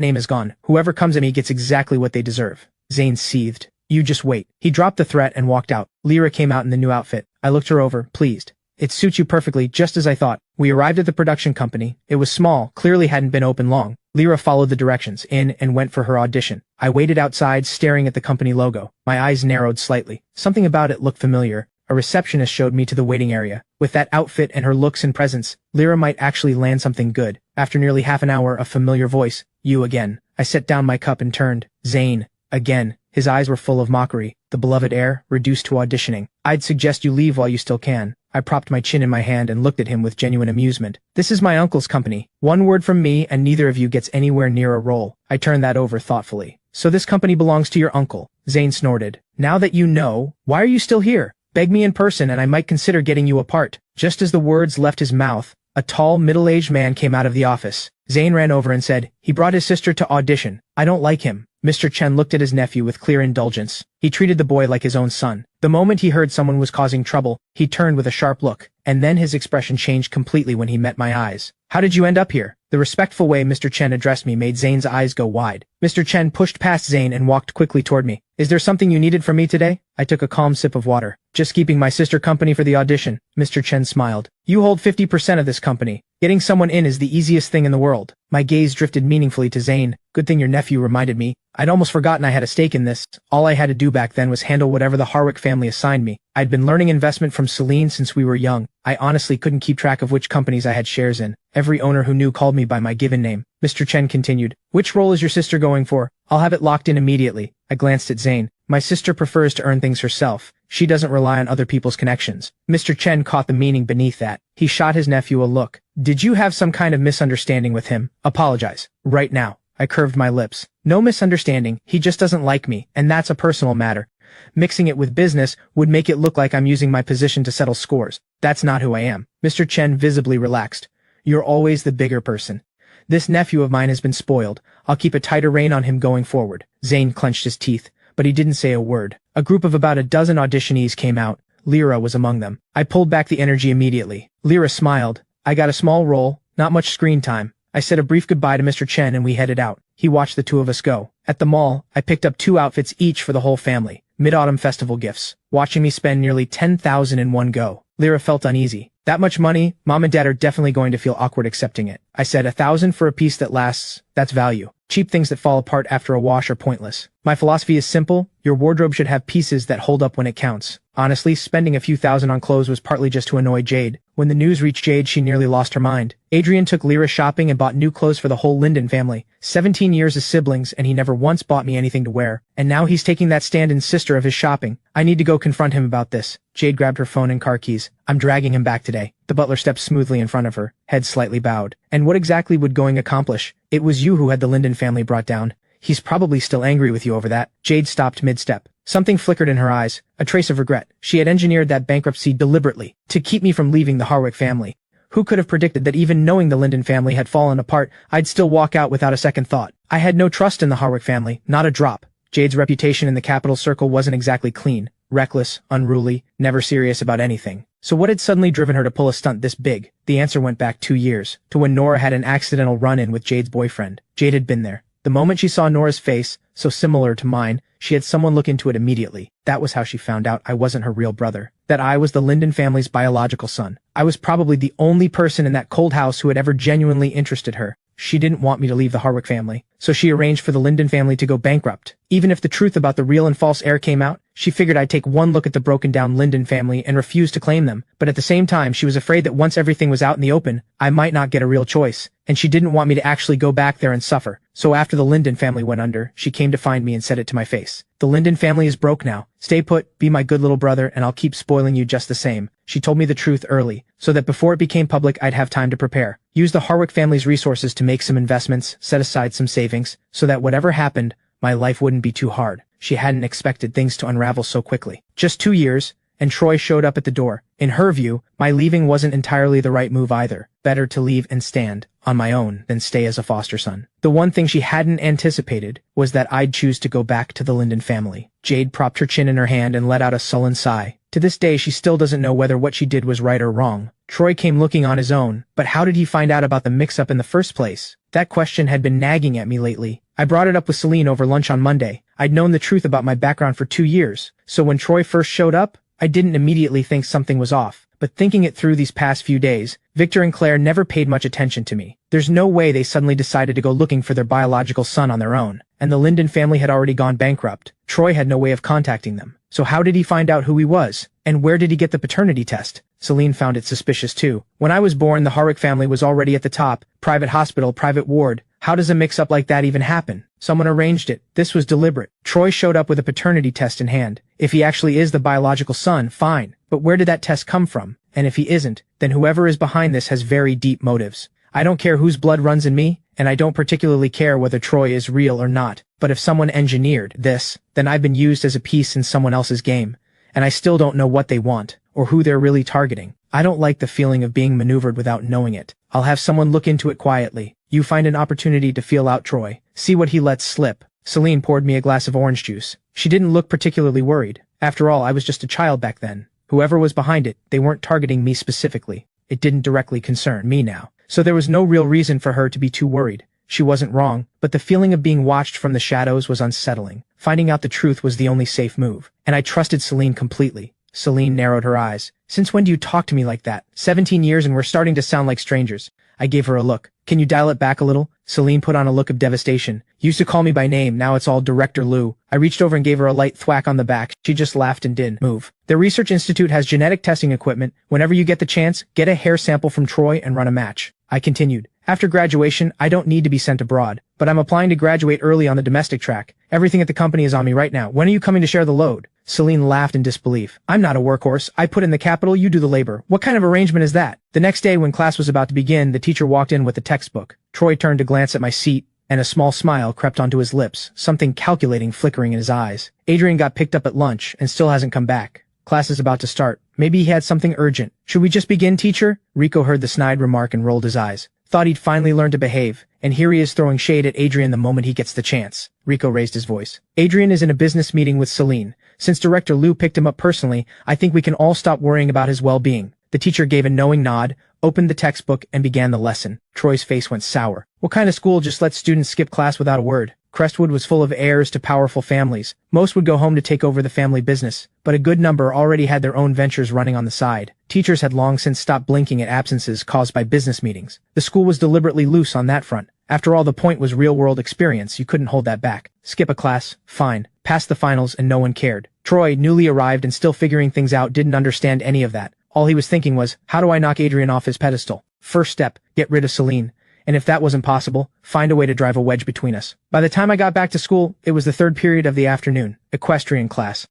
name is gone. Whoever comes at me gets exactly what they deserve. Zane seethed. You just wait. He dropped the threat and walked out. Lyra came out in the new outfit. I looked her over, pleased. It suits you perfectly, just as I thought. We arrived at the production company. It was small, clearly hadn't been open long. Lyra followed the directions in and went for her audition. I waited outside, staring at the company logo. My eyes narrowed slightly. Something about it looked familiar. A receptionist showed me to the waiting area. With that outfit and her looks and presence, Lyra might actually land something good. After nearly half an hour, a familiar voice. You again. I set down my cup and turned. Zane. Again. His eyes were full of mockery. The beloved heir, reduced to auditioning. I'd suggest you leave while you still can. I propped my chin in my hand and looked at him with genuine amusement. This is my uncle's company. One word from me and neither of you gets anywhere near a role. I turned that over thoughtfully. So this company belongs to your uncle. Zane snorted. Now that you know, why are you still here? Beg me in person and I might consider getting you a part. Just as the words left his mouth, a tall, middle-aged man came out of the office. Zane ran over and said, he brought his sister to audition. I don't like him. Mr. Chen looked at his nephew with clear indulgence. He treated the boy like his own son. The moment he heard someone was causing trouble, he turned with a sharp look, and then his expression changed completely when he met my eyes. How did you end up here? The respectful way Mr. Chen addressed me made Zane's eyes go wide. Mr. Chen pushed past Zane and walked quickly toward me. Is there something you needed from me today? I took a calm sip of water. Just keeping my sister company for the audition. Mr. Chen smiled. You hold 50% of this company. Getting someone in is the easiest thing in the world. My gaze drifted meaningfully to Zane. Good thing your nephew reminded me. I'd almost forgotten I had a stake in this. All I had to do back then was handle whatever the Harwick family assigned me. I'd been learning investment from Celine since we were young. I honestly couldn't keep track of which companies I had shares in. Every owner who knew called me by my given name. Mr. Chen continued. Which role is your sister going for? I'll have it locked in immediately. I glanced at Zane. My sister prefers to earn things herself. She doesn't rely on other people's connections. Mr. Chen caught the meaning beneath that. He shot his nephew a look. Did you have some kind of misunderstanding with him? Apologize. Right now. I curved my lips. No misunderstanding. He just doesn't like me, and that's a personal matter. Mixing it with business would make it look like I'm using my position to settle scores. That's not who I am. Mr. Chen visibly relaxed. You're always the bigger person. This nephew of mine has been spoiled. I'll keep a tighter rein on him going forward. Zane clenched his teeth, but he didn't say a word. A group of about a dozen auditionees came out. Lyra was among them. I pulled back the energy immediately. Lyra smiled. I got a small role, not much screen time. I said a brief goodbye to Mr. Chen and we headed out. He watched the two of us go. At the mall, I picked up 2 outfits each for the whole family. Mid-autumn festival gifts. Watching me spend nearly 10,000 in one go. Lyra felt uneasy. That much money, Mom and Dad are definitely going to feel awkward accepting it. I said 1,000 for a piece that lasts. That's value. Cheap things that fall apart after a wash are pointless. My philosophy is simple. Your wardrobe should have pieces that hold up when it counts. Honestly, spending a few thousand on clothes was partly just to annoy Jade. When the news reached Jade, she nearly lost her mind. Adrian took Lyra shopping and bought new clothes for the whole Linden family. 17 years as siblings, and he never once bought me anything to wear. And now he's taking that stand-in sister of his shopping. I need to go confront him about this. Jade grabbed her phone and car keys. I'm dragging him back today. The butler stepped smoothly in front of her, head slightly bowed. And what exactly would going accomplish? It was you who had the Linden family brought down. He's probably still angry with you over that. Jade stopped mid-step. Something flickered in her eyes, a trace of regret. She had engineered that bankruptcy deliberately, to keep me from leaving the Harwick family. Who could have predicted that even knowing the Linden family had fallen apart, I'd still walk out without a second thought? I had no trust in the Harwick family, not a drop. Jade's reputation in the capital circle wasn't exactly clean. Reckless, unruly, never serious about anything. So what had suddenly driven her to pull a stunt this big? The answer went back 2 years, to when Nora had an accidental run-in with Jade's boyfriend. Jade had been there. The moment she saw Nora's face, so similar to mine, she had someone look into it immediately. That was how she found out I wasn't her real brother. That I was the Linden family's biological son. I was probably the only person in that cold house who had ever genuinely interested her. She didn't want me to leave the Harwick family, so she arranged for the Linden family to go bankrupt. Even if the truth about the real and false heir came out, she figured I'd take one look at the broken-down Linden family and refuse to claim them. But at the same time, she was afraid that once everything was out in the open, I might not get a real choice, and she didn't want me to actually go back there and suffer. So after the Linden family went under, she came to find me and said it to my face. The Linden family is broke now. Stay put, be my good little brother, and I'll keep spoiling you just the same. She told me the truth early, so that before it became public I'd have time to prepare. use the Harwick family's resources to make some investments, set aside some savings, so that whatever happened, my life wouldn't be too hard. She hadn't expected things to unravel so quickly. Just 2 years, and Troy showed up at the door. In her view, my leaving wasn't entirely the right move either. Better to leave and stand on my own than stay as a foster son. The one thing she hadn't anticipated was that I'd choose to go back to the Linden family. Jade propped her chin in her hand and let out a sullen sigh. To this day, she still doesn't know whether what she did was right or wrong. Troy came looking on his own, but how did he find out about the mix-up in the first place? That question had been nagging at me lately. I brought it up with Celine over lunch on Monday. I'd known the truth about my background for 2 years, so when Troy first showed up, I didn't immediately think something was off. But thinking it through these past few days, Victor and Claire never paid much attention to me. There's no way they suddenly decided to go looking for their biological son on their own, and the Linden family had already gone bankrupt. Troy had no way of contacting them. So how did he find out who he was? And where did he get the paternity test? Celine found it suspicious too. When I was born, the Harwick family was already at the top. Private hospital, private ward. How does a mix-up like that even happen? Someone arranged it. This was deliberate. Troy showed up with a paternity test in hand. If he actually is the biological son, fine. But where did that test come from? And if he isn't, then whoever is behind this has very deep motives. I don't care whose blood runs in me, and I don't particularly care whether Troy is real or not. But if someone engineered this, then I've been used as a piece in someone else's game. And I still don't know what they want, or who they're really targeting. I don't like the feeling of being maneuvered without knowing it. I'll have someone look into it quietly. You find an opportunity to feel out Troy. See what he lets slip. Celine poured me a glass of orange juice. She didn't look particularly worried. After all, I was just a child back then. Whoever was behind it, they weren't targeting me specifically. It didn't directly concern me now. So there was no real reason for her to be too worried. She wasn't wrong, but the feeling of being watched from the shadows was unsettling. Finding out the truth was the only safe move. And I trusted Celine completely. Celine narrowed her eyes. Since when do you talk to me like that? 17 years and we're starting to sound like strangers. I gave her a look. Can you dial it back a little? Celine put on a look of devastation. Used to call me by name, now it's all Director Lou. I reached over and gave her a light thwack on the back. She just laughed and didn't move. The research institute has genetic testing equipment. Whenever you get the chance, get a hair sample from Troy and run a match. I continued. After graduation, I don't need to be sent abroad, but I'm applying to graduate early on the domestic track. Everything at the company is on me right now. When are you coming to share the load? Celine laughed in disbelief. I'm not a workhorse. I put in the capital, you do the labor. What kind of arrangement is that? The next day when class was about to begin, the teacher walked in with the textbook. Troy turned to glance at my seat, and a small smile crept onto his lips, something calculating flickering in his eyes. Adrian got picked up at lunch and still hasn't come back. Class is about to start. Maybe he had something urgent. Should we just begin, teacher? Rico heard the snide remark and rolled his eyes. Thought he'd finally learned to behave, and here he is throwing shade at Adrian the moment he gets the chance. Rico raised his voice. Adrian is in a business meeting with Celine. Since Director Lou picked him up personally, I think we can all stop worrying about his well-being. The teacher gave a knowing nod, opened the textbook, and began the lesson. Troy's face went sour. What kind of school just lets students skip class without a word? Crestwood was full of heirs to powerful families. Most would go home to take over the family business, but a good number already had their own ventures running on the side. Teachers had long since stopped blinking at absences caused by business meetings. The school was deliberately loose on that front. After all, the point was real-world experience. You couldn't hold that back. Skip a class, fine. Pass the finals, and no one cared. Troy, newly arrived and still figuring things out, didn't understand any of that. All he was thinking was, how do I knock Adrian off his pedestal? First step, get rid of Celine. And if that wasn't possible, find a way to drive a wedge between us. By the time I got back to school, it was the third period of the afternoon, equestrian class.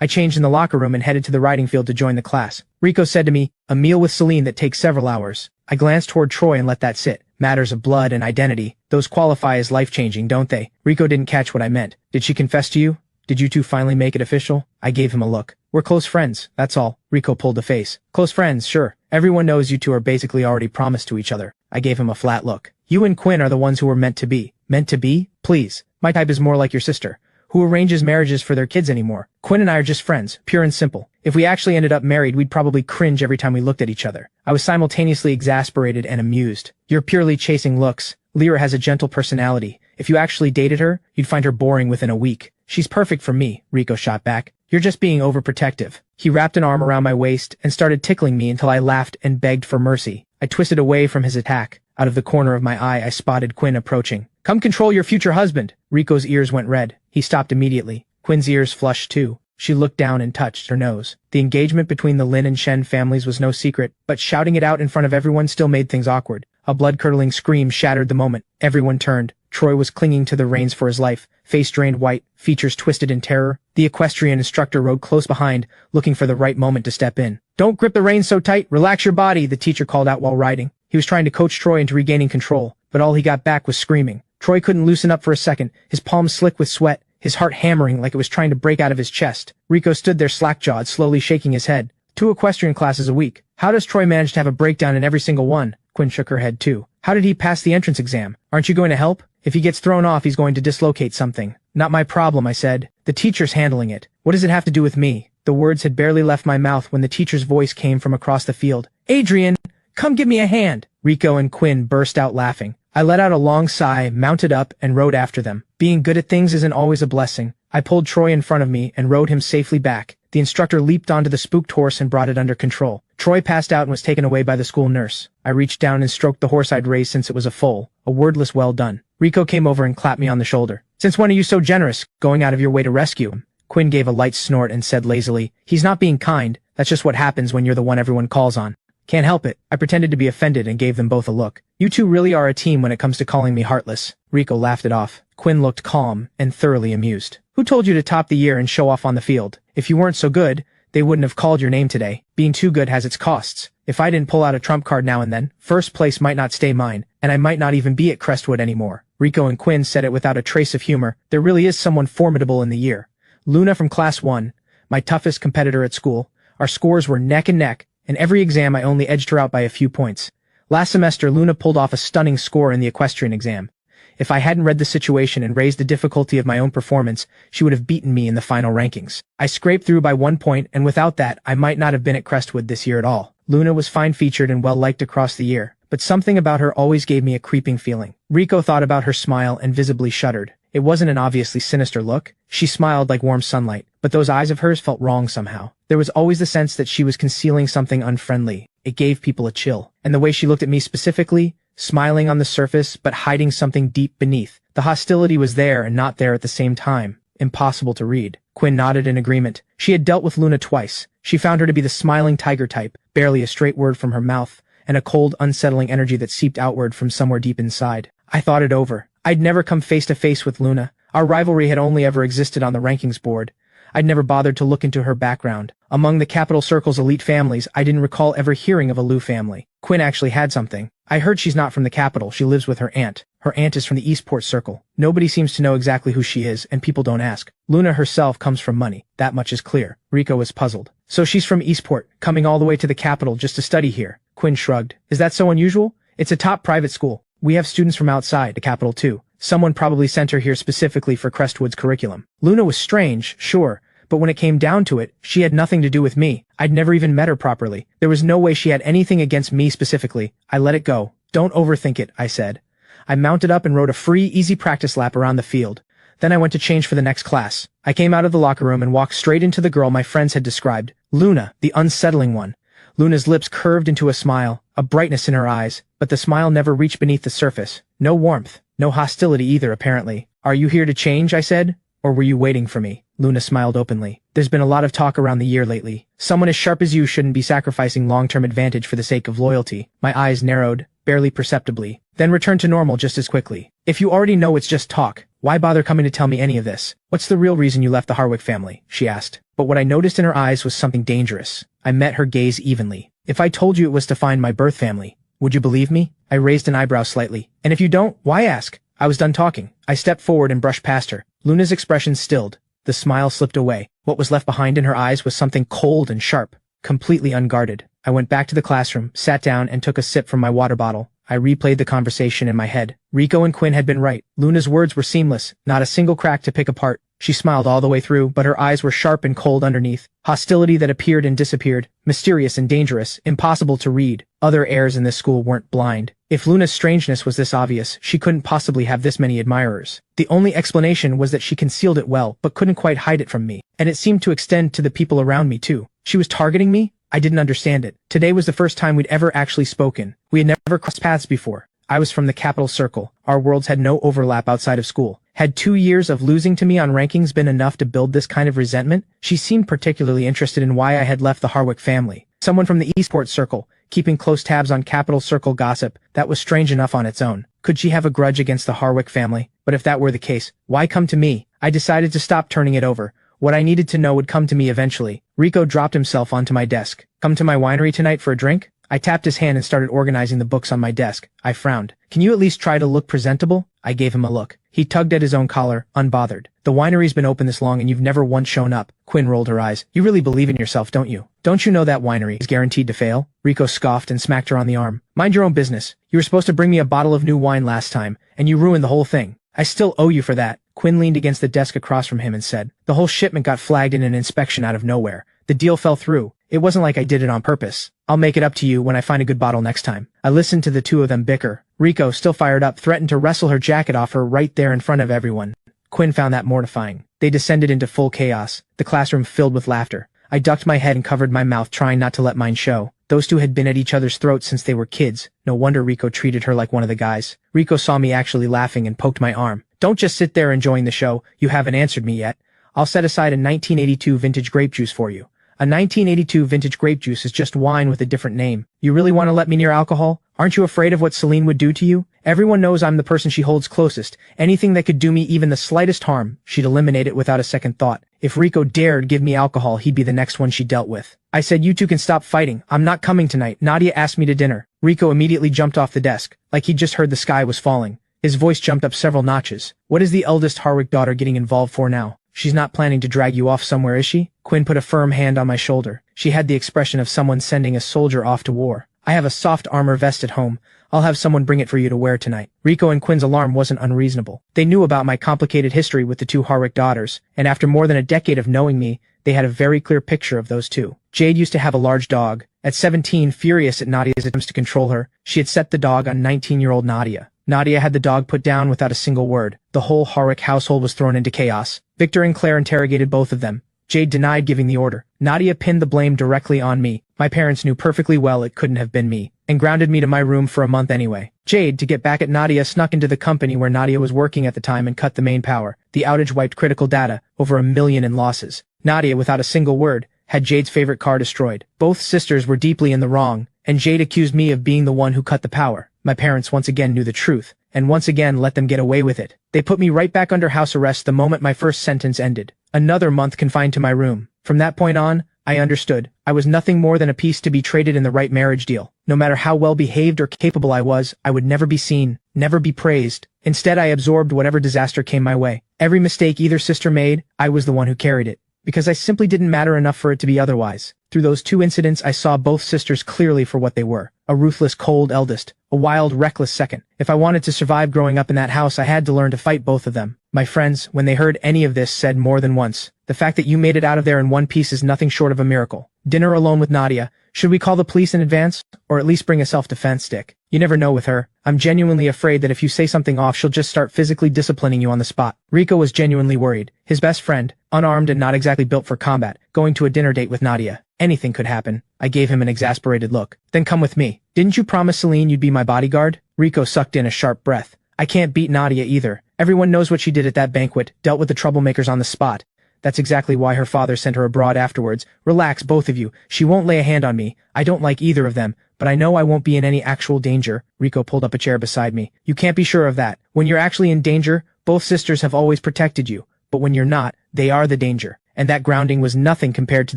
I changed in the locker room and headed to the riding field to join the class. Rico said to me, a meal with Celine that takes several hours. I glanced toward Troy and let that sit. Matters of blood and identity, those qualify as life-changing, don't they? Rico didn't catch what I meant. Did she confess to you? Did you two finally make it official? I gave him a look. We're close friends, that's all. Rico pulled a face. Close friends, sure. Everyone knows you two are basically already promised to each other. I gave him a flat look. You and Quinn are the ones who were meant to be. Meant to be? Please. My type is more like your sister, who arranges marriages for their kids anymore. Quinn and I are just friends, pure and simple. If we actually ended up married, we'd probably cringe every time we looked at each other. I was simultaneously exasperated and amused. You're purely chasing looks. Lyra has a gentle personality. If you actually dated her, you'd find her boring within a week. She's perfect for me, Rico shot back. You're just being overprotective. He wrapped an arm around my waist and started tickling me until I laughed and begged for mercy. I twisted away from his attack. Out of the corner of my eye, I spotted Quinn approaching. Come control your future husband. Rico's ears went red. He stopped immediately. Quinn's ears flushed too. She looked down and touched her nose. The engagement between the Lin and Shen families was no secret, but shouting it out in front of everyone still made things awkward. A blood-curdling scream shattered the moment. Everyone turned. Troy was clinging to the reins for his life, face drained white, features twisted in terror. The equestrian instructor rode close behind, looking for the right moment to step in. Don't grip the reins so tight, relax your body, the teacher called out while riding. He was trying to coach Troy into regaining control, but all he got back was screaming. Troy couldn't loosen up for a second, his palms slick with sweat, his heart hammering like it was trying to break out of his chest. Rico stood there slack-jawed, slowly shaking his head. 2 equestrian classes a week. How does Troy manage to have a breakdown in every single one? Quinn shook her head too. How did he pass the entrance exam? Aren't you going to help? If he gets thrown off, he's going to dislocate something. Not my problem, I said. The teacher's handling it. What does it have to do with me? The words had barely left my mouth when the teacher's voice came from across the field. Adrian, come give me a hand. Rico and Quinn burst out laughing. I let out a long sigh, mounted up, and rode after them. Being good at things isn't always a blessing. I pulled Troy in front of me and rode him safely back. The instructor leaped onto the spooked horse and brought it under control. Troy passed out and was taken away by the school nurse. I reached down and stroked the horse I'd raised since it was a foal, a wordless well done. Rico came over and clapped me on the shoulder. Since when are you so generous, going out of your way to rescue him? Quinn gave a light snort and said lazily, he's not being kind, that's just what happens when you're the one everyone calls on. Can't help it. I pretended to be offended and gave them both a look. You two really are a team when it comes to calling me heartless. Rico laughed it off. Quinn looked calm and thoroughly amused. Who told you to top the year and show off on the field? If you weren't so good, they wouldn't have called your name today. Being too good has its costs. If I didn't pull out a trump card now and then, first place might not stay mine, and I might not even be at Crestwood anymore. Rico and Quinn said it without a trace of humor. There really is someone formidable in the year. Luna from Class 1, my toughest competitor at school. Our scores were neck and neck. In every exam I only edged her out by a few points. Last semester Luna pulled off a stunning score in the equestrian exam. If I hadn't read the situation and raised the difficulty of my own performance, she would have beaten me in the final rankings. I scraped through by 1 point, and without that, I might not have been at Crestwood this year at all. Luna was fine-featured and well-liked across the year, but something about her always gave me a creeping feeling. Rico thought about her smile and visibly shuddered. It wasn't an obviously sinister look. She smiled like warm sunlight, but those eyes of hers felt wrong somehow. There was always the sense that she was concealing something unfriendly. It gave people a chill. And the way she looked at me specifically, smiling on the surface but hiding something deep beneath. The hostility was there and not there at the same time. Impossible to read. Quinn nodded in agreement. She had dealt with Luna twice. She found her to be the smiling tiger type, barely a straight word from her mouth, and a cold, unsettling energy that seeped outward from somewhere deep inside. I thought it over. I'd never come face to face with Luna. Our rivalry had only ever existed on the rankings board. I'd never bothered to look into her background. Among the Capital Circle's elite families, I didn't recall ever hearing of a Liu family. Quinn actually had something. I heard she's not from the capital, she lives with her aunt. Her aunt is from the Eastport Circle. Nobody seems to know exactly who she is, and people don't ask. Luna herself comes from money. That much is clear. Rico was puzzled. So she's from Eastport, coming all the way to the capital just to study here. Quinn shrugged. Is that so unusual? It's a top private school. We have students from outside the capital too. Someone probably sent her here specifically for Crestwood's curriculum. Luna was strange, sure, but when it came down to it, she had nothing to do with me. I'd never even met her properly. There was no way she had anything against me specifically. I let it go. Don't overthink it, I said. I mounted up and rode a free, easy practice lap around the field. Then I went to change for the next class. I came out of the locker room and walked straight into the girl my friends had described. Luna, the unsettling one. Luna's lips curved into a smile, a brightness in her eyes, but the smile never reached beneath the surface. No warmth, no hostility either, apparently. Are you here to change, I said, or were you waiting for me? Luna smiled openly. There's been a lot of talk around the year lately. Someone as sharp as you shouldn't be sacrificing long-term advantage for the sake of loyalty. My eyes narrowed, barely perceptibly, then returned to normal just as quickly. If you already know it's just talk, why bother coming to tell me any of this? What's the real reason you left the Harwick family? She asked. But what I noticed in her eyes was something dangerous. I met her gaze evenly. If I told you it was to find my birth family, would you believe me? I raised an eyebrow slightly. And if you don't, why ask? I was done talking. I stepped forward and brushed past her. Luna's expression stilled. The smile slipped away. What was left behind in her eyes was something cold and sharp, completely unguarded. I went back to the classroom, sat down, and took a sip from my water bottle. I replayed the conversation in my head. Rico and Quinn had been right. Luna's words were seamless, not a single crack to pick apart. She smiled all the way through, but her eyes were sharp and cold underneath. Hostility that appeared and disappeared. Mysterious and dangerous. Impossible to read. Other heirs in this school weren't blind. If Luna's strangeness was this obvious, she couldn't possibly have this many admirers. The only explanation was that she concealed it well, but couldn't quite hide it from me. And it seemed to extend to the people around me too. She was targeting me? I didn't understand it. Today was the first time we'd ever actually spoken. We had never crossed paths before. I was from the Capital Circle. Our worlds had no overlap outside of school. Had 2 years of losing to me on rankings been enough to build this kind of resentment? She seemed particularly interested in why I had left the Harwick family. Someone from the Eastport Circle, keeping close tabs on Capital Circle gossip, that was strange enough on its own. Could she have a grudge against the Harwick family? But if that were the case, why come to me? I decided to stop turning it over. What I needed to know would come to me eventually. Rico dropped himself onto my desk. Come to my winery tonight for a drink? I tapped his hand and started organizing the books on my desk. I frowned. Can you at least try to look presentable? I gave him a look. He tugged at his own collar, unbothered. The winery's been open this long and you've never once shown up. Quinn rolled her eyes. You really believe in yourself, don't you? Don't you know that winery is guaranteed to fail? Rico scoffed and smacked her on the arm. Mind your own business. You were supposed to bring me a bottle of new wine last time, and you ruined the whole thing. I still owe you for that. Quinn leaned against the desk across from him and said, the whole shipment got flagged in an inspection out of nowhere. The deal fell through. It wasn't like I did it on purpose. I'll make it up to you when I find a good bottle next time. I listened to the two of them bicker. Rico, still fired up, threatened to wrestle her jacket off her right there in front of everyone. Quinn found that mortifying. They descended into full chaos, the classroom filled with laughter. I ducked my head and covered my mouth, trying not to let mine show. Those two had been at each other's throats since they were kids. No wonder Rico treated her like one of the guys. Rico saw me actually laughing and poked my arm. Don't just sit there enjoying the show. You haven't answered me yet. I'll set aside a 1982 vintage grape juice for you. A 1982 vintage grape juice is just wine with a different name. You really want to let me near alcohol? Aren't you afraid of what Celine would do to you? Everyone knows I'm the person she holds closest. Anything that could do me even the slightest harm, she'd eliminate it without a second thought. If Rico dared give me alcohol, he'd be the next one she dealt with. I said, you two can stop fighting. I'm not coming tonight. Nadia asked me to dinner. Rico immediately jumped off the desk, like he'd just heard the sky was falling. His voice jumped up several notches. What is the eldest Harwick daughter getting involved for now? She's not planning to drag you off somewhere, is she? Quinn put a firm hand on my shoulder. She had the expression of someone sending a soldier off to war. I have a soft armor vest at home. I'll have someone bring it for you to wear tonight. Rico and Quinn's alarm wasn't unreasonable. They knew about my complicated history with the two Harwick daughters, and after more than a decade of knowing me, they had a very clear picture of those two. Jade used to have a large dog. At 17, furious at Nadia's attempts to control her, she had set the dog on 19-year-old Nadia. Nadia had the dog put down without a single word. The whole Harwick household was thrown into chaos. Victor and Claire interrogated both of them. Jade denied giving the order. Nadia pinned the blame directly on me. My parents knew perfectly well it couldn't have been me, and grounded me to my room for a month anyway. Jade, to get back at Nadia, snuck into the company where Nadia was working at the time and cut the main power. The outage wiped critical data, over $1 million in losses. Nadia, without a single word, had Jade's favorite car destroyed. Both sisters were deeply in the wrong, and Jade accused me of being the one who cut the power. My parents once again knew the truth, and once again let them get away with it. They put me right back under house arrest the moment my first sentence ended. Another month confined to my room. From that point on, I understood. I was nothing more than a piece to be traded in the right marriage deal. No matter how well behaved or capable I was, I would never be seen, never be praised. Instead, I absorbed whatever disaster came my way. Every mistake either sister made, I was the one who carried it, because I simply didn't matter enough for it to be otherwise. Through those two incidents, I saw both sisters clearly for what they were. A ruthless, cold eldest, a wild, reckless second. If I wanted to survive growing up in that house, I had to learn to fight both of them. My friends, when they heard any of this, said more than once, the fact that you made it out of there in one piece is nothing short of a miracle. Dinner alone with Nadia. Should we call the police in advance? Or at least bring a self-defense stick? You never know with her. I'm genuinely afraid that if you say something off, she'll just start physically disciplining you on the spot. Rico was genuinely worried. His best friend, unarmed and not exactly built for combat, going to a dinner date with Nadia. Anything could happen. I gave him an exasperated look. Then come with me. Didn't you promise Celine you'd be my bodyguard? Rico sucked in a sharp breath. I can't beat Nadia either. Everyone knows what she did at that banquet, dealt with the troublemakers on the spot. That's exactly why her father sent her abroad afterwards. Relax, both of you. She won't lay a hand on me. I don't like either of them, but I know I won't be in any actual danger. Rico pulled up a chair beside me. You can't be sure of that. When you're actually in danger, both sisters have always protected you. But when you're not, they are the danger. And that grounding was nothing compared to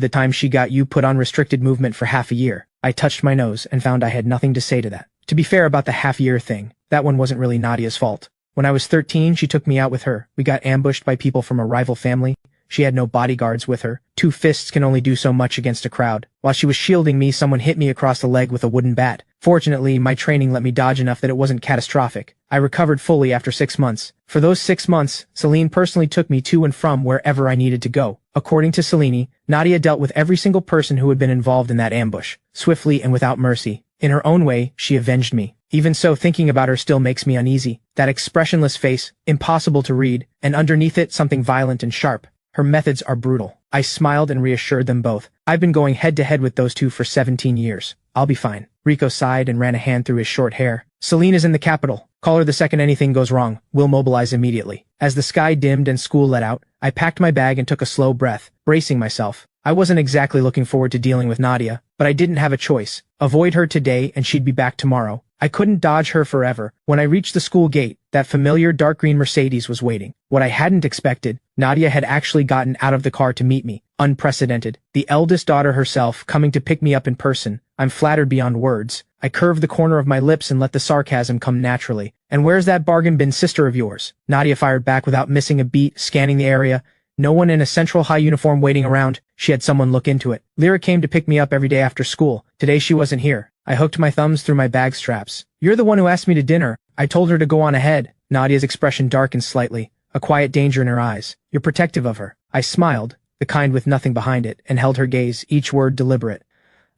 the time she got you put on restricted movement for half a year. I touched my nose and found I had nothing to say to that. To be fair about the half-year thing, that one wasn't really Nadia's fault. When I was 13, she took me out with her. We got ambushed by people from a rival family. She had no bodyguards with her. 2 fists can only do so much against a crowd. While she was shielding me, someone hit me across the leg with a wooden bat. Fortunately, my training let me dodge enough that it wasn't catastrophic. I recovered fully after 6 months. For those 6 months, Celine personally took me to and from wherever I needed to go. According to Celine, Nadia dealt with every single person who had been involved in that ambush, swiftly and without mercy. In her own way, she avenged me. Even so, thinking about her still makes me uneasy. That expressionless face, impossible to read, and underneath it something violent and sharp. Her methods are brutal. I smiled and reassured them both. I've been going head-to-head with those two for 17 years. I'll be fine. Rico sighed and ran a hand through his short hair. Celine is in the capital. Call her the second anything goes wrong. We'll mobilize immediately. As the sky dimmed and school let out, I packed my bag and took a slow breath, bracing myself. I wasn't exactly looking forward to dealing with Nadia, but I didn't have a choice. Avoid her today and she'd be back tomorrow. I couldn't dodge her forever. When I reached the school gate, that familiar dark green Mercedes was waiting. What I hadn't expected, Nadia had actually gotten out of the car to meet me. unprecedented. The eldest daughter herself coming to pick me up in person. I'm flattered beyond words. I curved the corner of my lips and let the sarcasm come naturally. And where's that bargain bin sister of yours? Nadia fired back without missing a beat, scanning the area. No one in a Central High uniform waiting around. She had someone look into it. Lyra came to pick me up every day after school. Today she wasn't here. I hooked my thumbs through my bag straps. You're the one who asked me to dinner. I told her to go on ahead. Nadia's expression darkened slightly, a quiet danger in her eyes. You're protective of her. I smiled, the kind with nothing behind it, and held her gaze, each word deliberate.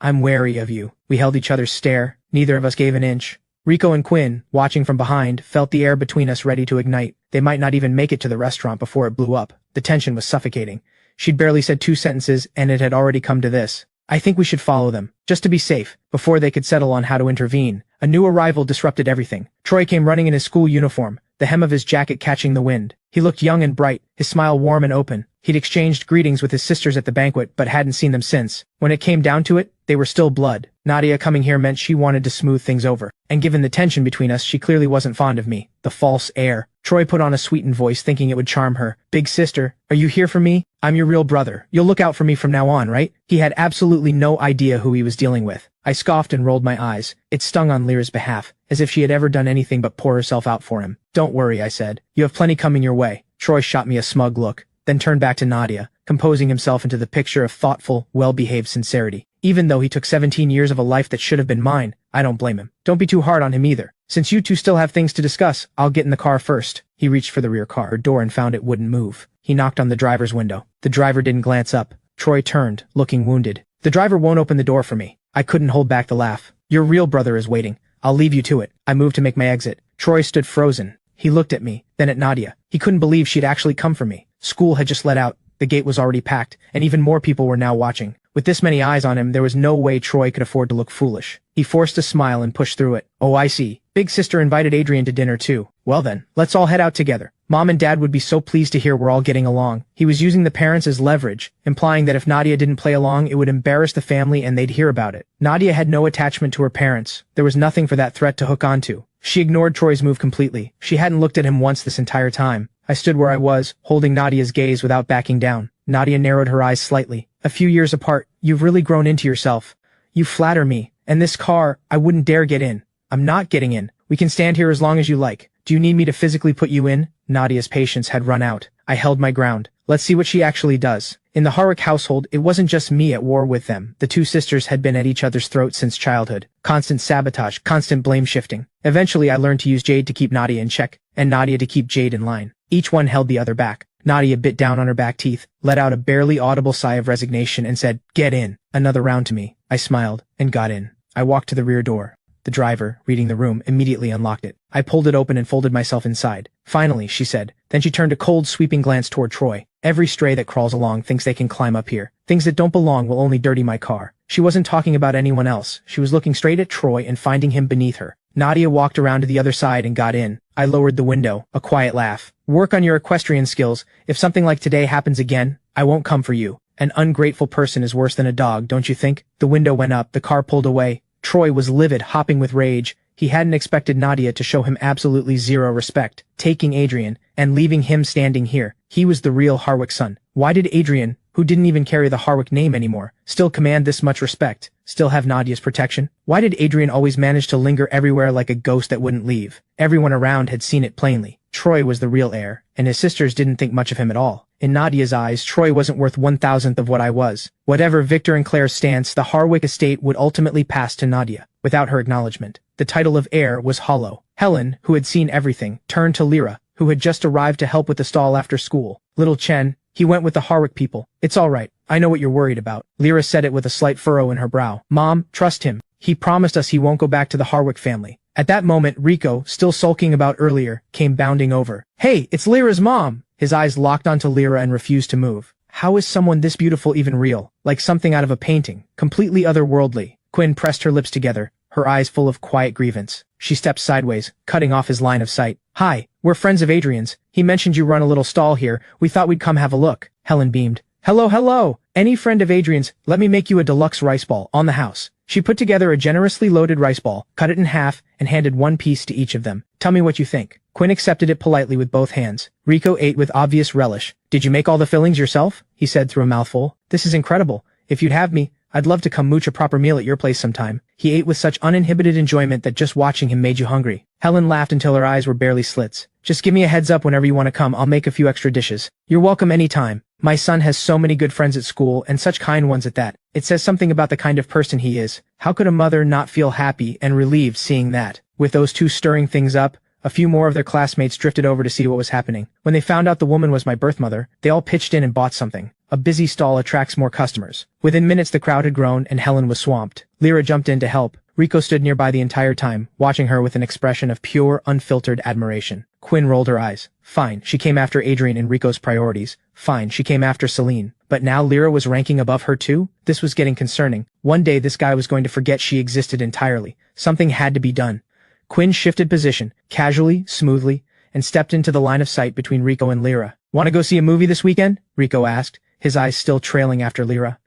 I'm wary of you. We held each other's stare. Neither of us gave an inch. Rico and Quinn, watching from behind, felt the air between us ready to ignite. They might not even make it to the restaurant before it blew up. The tension was suffocating. She'd barely said 2 sentences, and it had already come to this. I think we should follow them, just to be safe, before they could settle on how to intervene. A new arrival disrupted everything. Troy came running in his school uniform, the hem of his jacket catching the wind. He looked young and bright, his smile warm and open. He'd exchanged greetings with his sisters at the banquet, but hadn't seen them since. When it came down to it, they were still blood. Nadia coming here meant she wanted to smooth things over. And given the tension between us, she clearly wasn't fond of me. The false heir. Troy put on a sweetened voice, thinking it would charm her. Big sister, are you here for me? I'm your real brother. You'll look out for me from now on, right? He had absolutely no idea who he was dealing with. I scoffed and rolled my eyes. It stung on Lyra's behalf, as if she had ever done anything but pour herself out for him. Don't worry, I said. You have plenty coming your way. Troy shot me a smug look, then turned back to Nadia, composing himself into the picture of thoughtful, well-behaved sincerity. Even though he took 17 years of a life that should have been mine, I don't blame him. Don't be too hard on him either. Since you two still have things to discuss, I'll get in the car first. He reached for the rear car door and found it wouldn't move. He knocked on the driver's window. The driver didn't glance up. Troy turned, looking wounded. The driver won't open the door for me. I couldn't hold back the laugh. Your real brother is waiting. I'll leave you to it. I moved to make my exit. Troy stood frozen. He looked at me, then at Nadia. He couldn't believe she'd actually come for me. School had just let out. The gate was already packed, and even more people were now watching. With this many eyes on him, there was no way Troy could afford to look foolish. He forced a smile and pushed through it. Oh, I see. Big sister invited Adrian to dinner too. Well then, let's all head out together. Mom and Dad would be so pleased to hear we're all getting along. He was using the parents as leverage, implying that if Nadia didn't play along, it would embarrass the family and they'd hear about it. Nadia had no attachment to her parents. There was nothing for that threat to hook onto. She ignored Troy's move completely. She hadn't looked at him once this entire time. I stood where I was, holding Nadia's gaze without backing down. Nadia narrowed her eyes slightly. A few years apart, you've really grown into yourself. You flatter me. And this car, I wouldn't dare get in. I'm not getting in. We can stand here as long as you like. Do you need me to physically put you in? Nadia's patience had run out. I held my ground. Let's see what she actually does. In the Harwick household, it wasn't just me at war with them. The two sisters had been at each other's throats since childhood. Constant sabotage, constant blame shifting. Eventually, I learned to use Jade to keep Nadia in check, and Nadia to keep Jade in line. Each one held the other back. Nadia bit down on her back teeth, let out a barely audible sigh of resignation, and said, "Get in." Another round to me. I smiled, and got in. I walked to the rear door. The driver, reading the room, immediately unlocked it. I pulled it open and folded myself inside. Finally, she said. Then she turned a cold, sweeping glance toward Troy. Every stray that crawls along thinks they can climb up here. Things that don't belong will only dirty my car. She wasn't talking about anyone else. She was looking straight at Troy and finding him beneath her. Nadia walked around to the other side and got in. I lowered the window, a quiet laugh. Work on your equestrian skills. If something like today happens again, I won't come for you. An ungrateful person is worse than a dog, don't you think? The window went up, the car pulled away. Troy was livid, hopping with rage. He hadn't expected Nadia to show him absolutely zero respect, taking Adrian, and leaving him standing here. He was the real Harwick son. Why did Adrian, who didn't even carry the Harwick name anymore, still command this much respect, still have Nadia's protection? Why did Adrian always manage to linger everywhere like a ghost that wouldn't leave? Everyone around had seen it plainly. Troy was the real heir, and his sisters didn't think much of him at all. In Nadia's eyes, Troy wasn't worth 1,000th of what I was. Whatever Victor and Claire's stance, the Harwick estate would ultimately pass to Nadia, without her acknowledgement. The title of heir was hollow. Helen, who had seen everything, turned to Lyra, who had just arrived to help with the stall after school. Little Chen, he went with the Harwick people. It's all right. I know what you're worried about. Lyra said it with a slight furrow in her brow. Mom, trust him. He promised us he won't go back to the Harwick family. At that moment, Rico, still sulking about earlier, came bounding over. Hey, it's Lyra's mom! His eyes locked onto Lyra and refused to move. How is someone this beautiful even real? Like something out of a painting. Completely otherworldly. Quinn pressed her lips together, her eyes full of quiet grievance. She stepped sideways, cutting off his line of sight. Hi, we're friends of Adrian's. He mentioned you run a little stall here. We thought we'd come have a look. Helen beamed. Hello, hello! Any friend of Adrian's, let me make you a deluxe rice ball on the house. She put together a generously loaded rice ball, cut it in half, and handed one piece to each of them. Tell me what you think. Quinn accepted it politely with both hands. Rico ate with obvious relish. Did you make all the fillings yourself? He said through a mouthful. This is incredible. If you'd have me, I'd love to come mooch a proper meal at your place sometime. He ate with such uninhibited enjoyment that just watching him made you hungry. Helen laughed until her eyes were barely slits. Just give me a heads up whenever you want to come. I'll make a few extra dishes. You're welcome anytime. My son has so many good friends at school and such kind ones at that. It says something about the kind of person he is. How could a mother not feel happy and relieved seeing that? With those two stirring things up, a few more of their classmates drifted over to see what was happening. When they found out the woman was my birth mother, they all pitched in and bought something. A busy stall attracts more customers. Within minutes the crowd had grown and Helen was swamped. Lyra jumped in to help. Rico stood nearby the entire time, watching her with an expression of pure, unfiltered admiration. Quinn rolled her eyes. Fine, she came after Adrian and Rico's priorities. Fine, she came after Celine. But now Lyra was ranking above her too? This was getting concerning. One day this guy was going to forget she existed entirely. Something had to be done. Quinn shifted position, casually, smoothly, and stepped into the line of sight between Rico and Lyra. Want to go see a movie this weekend? Rico asked, his eyes still trailing after Lyra.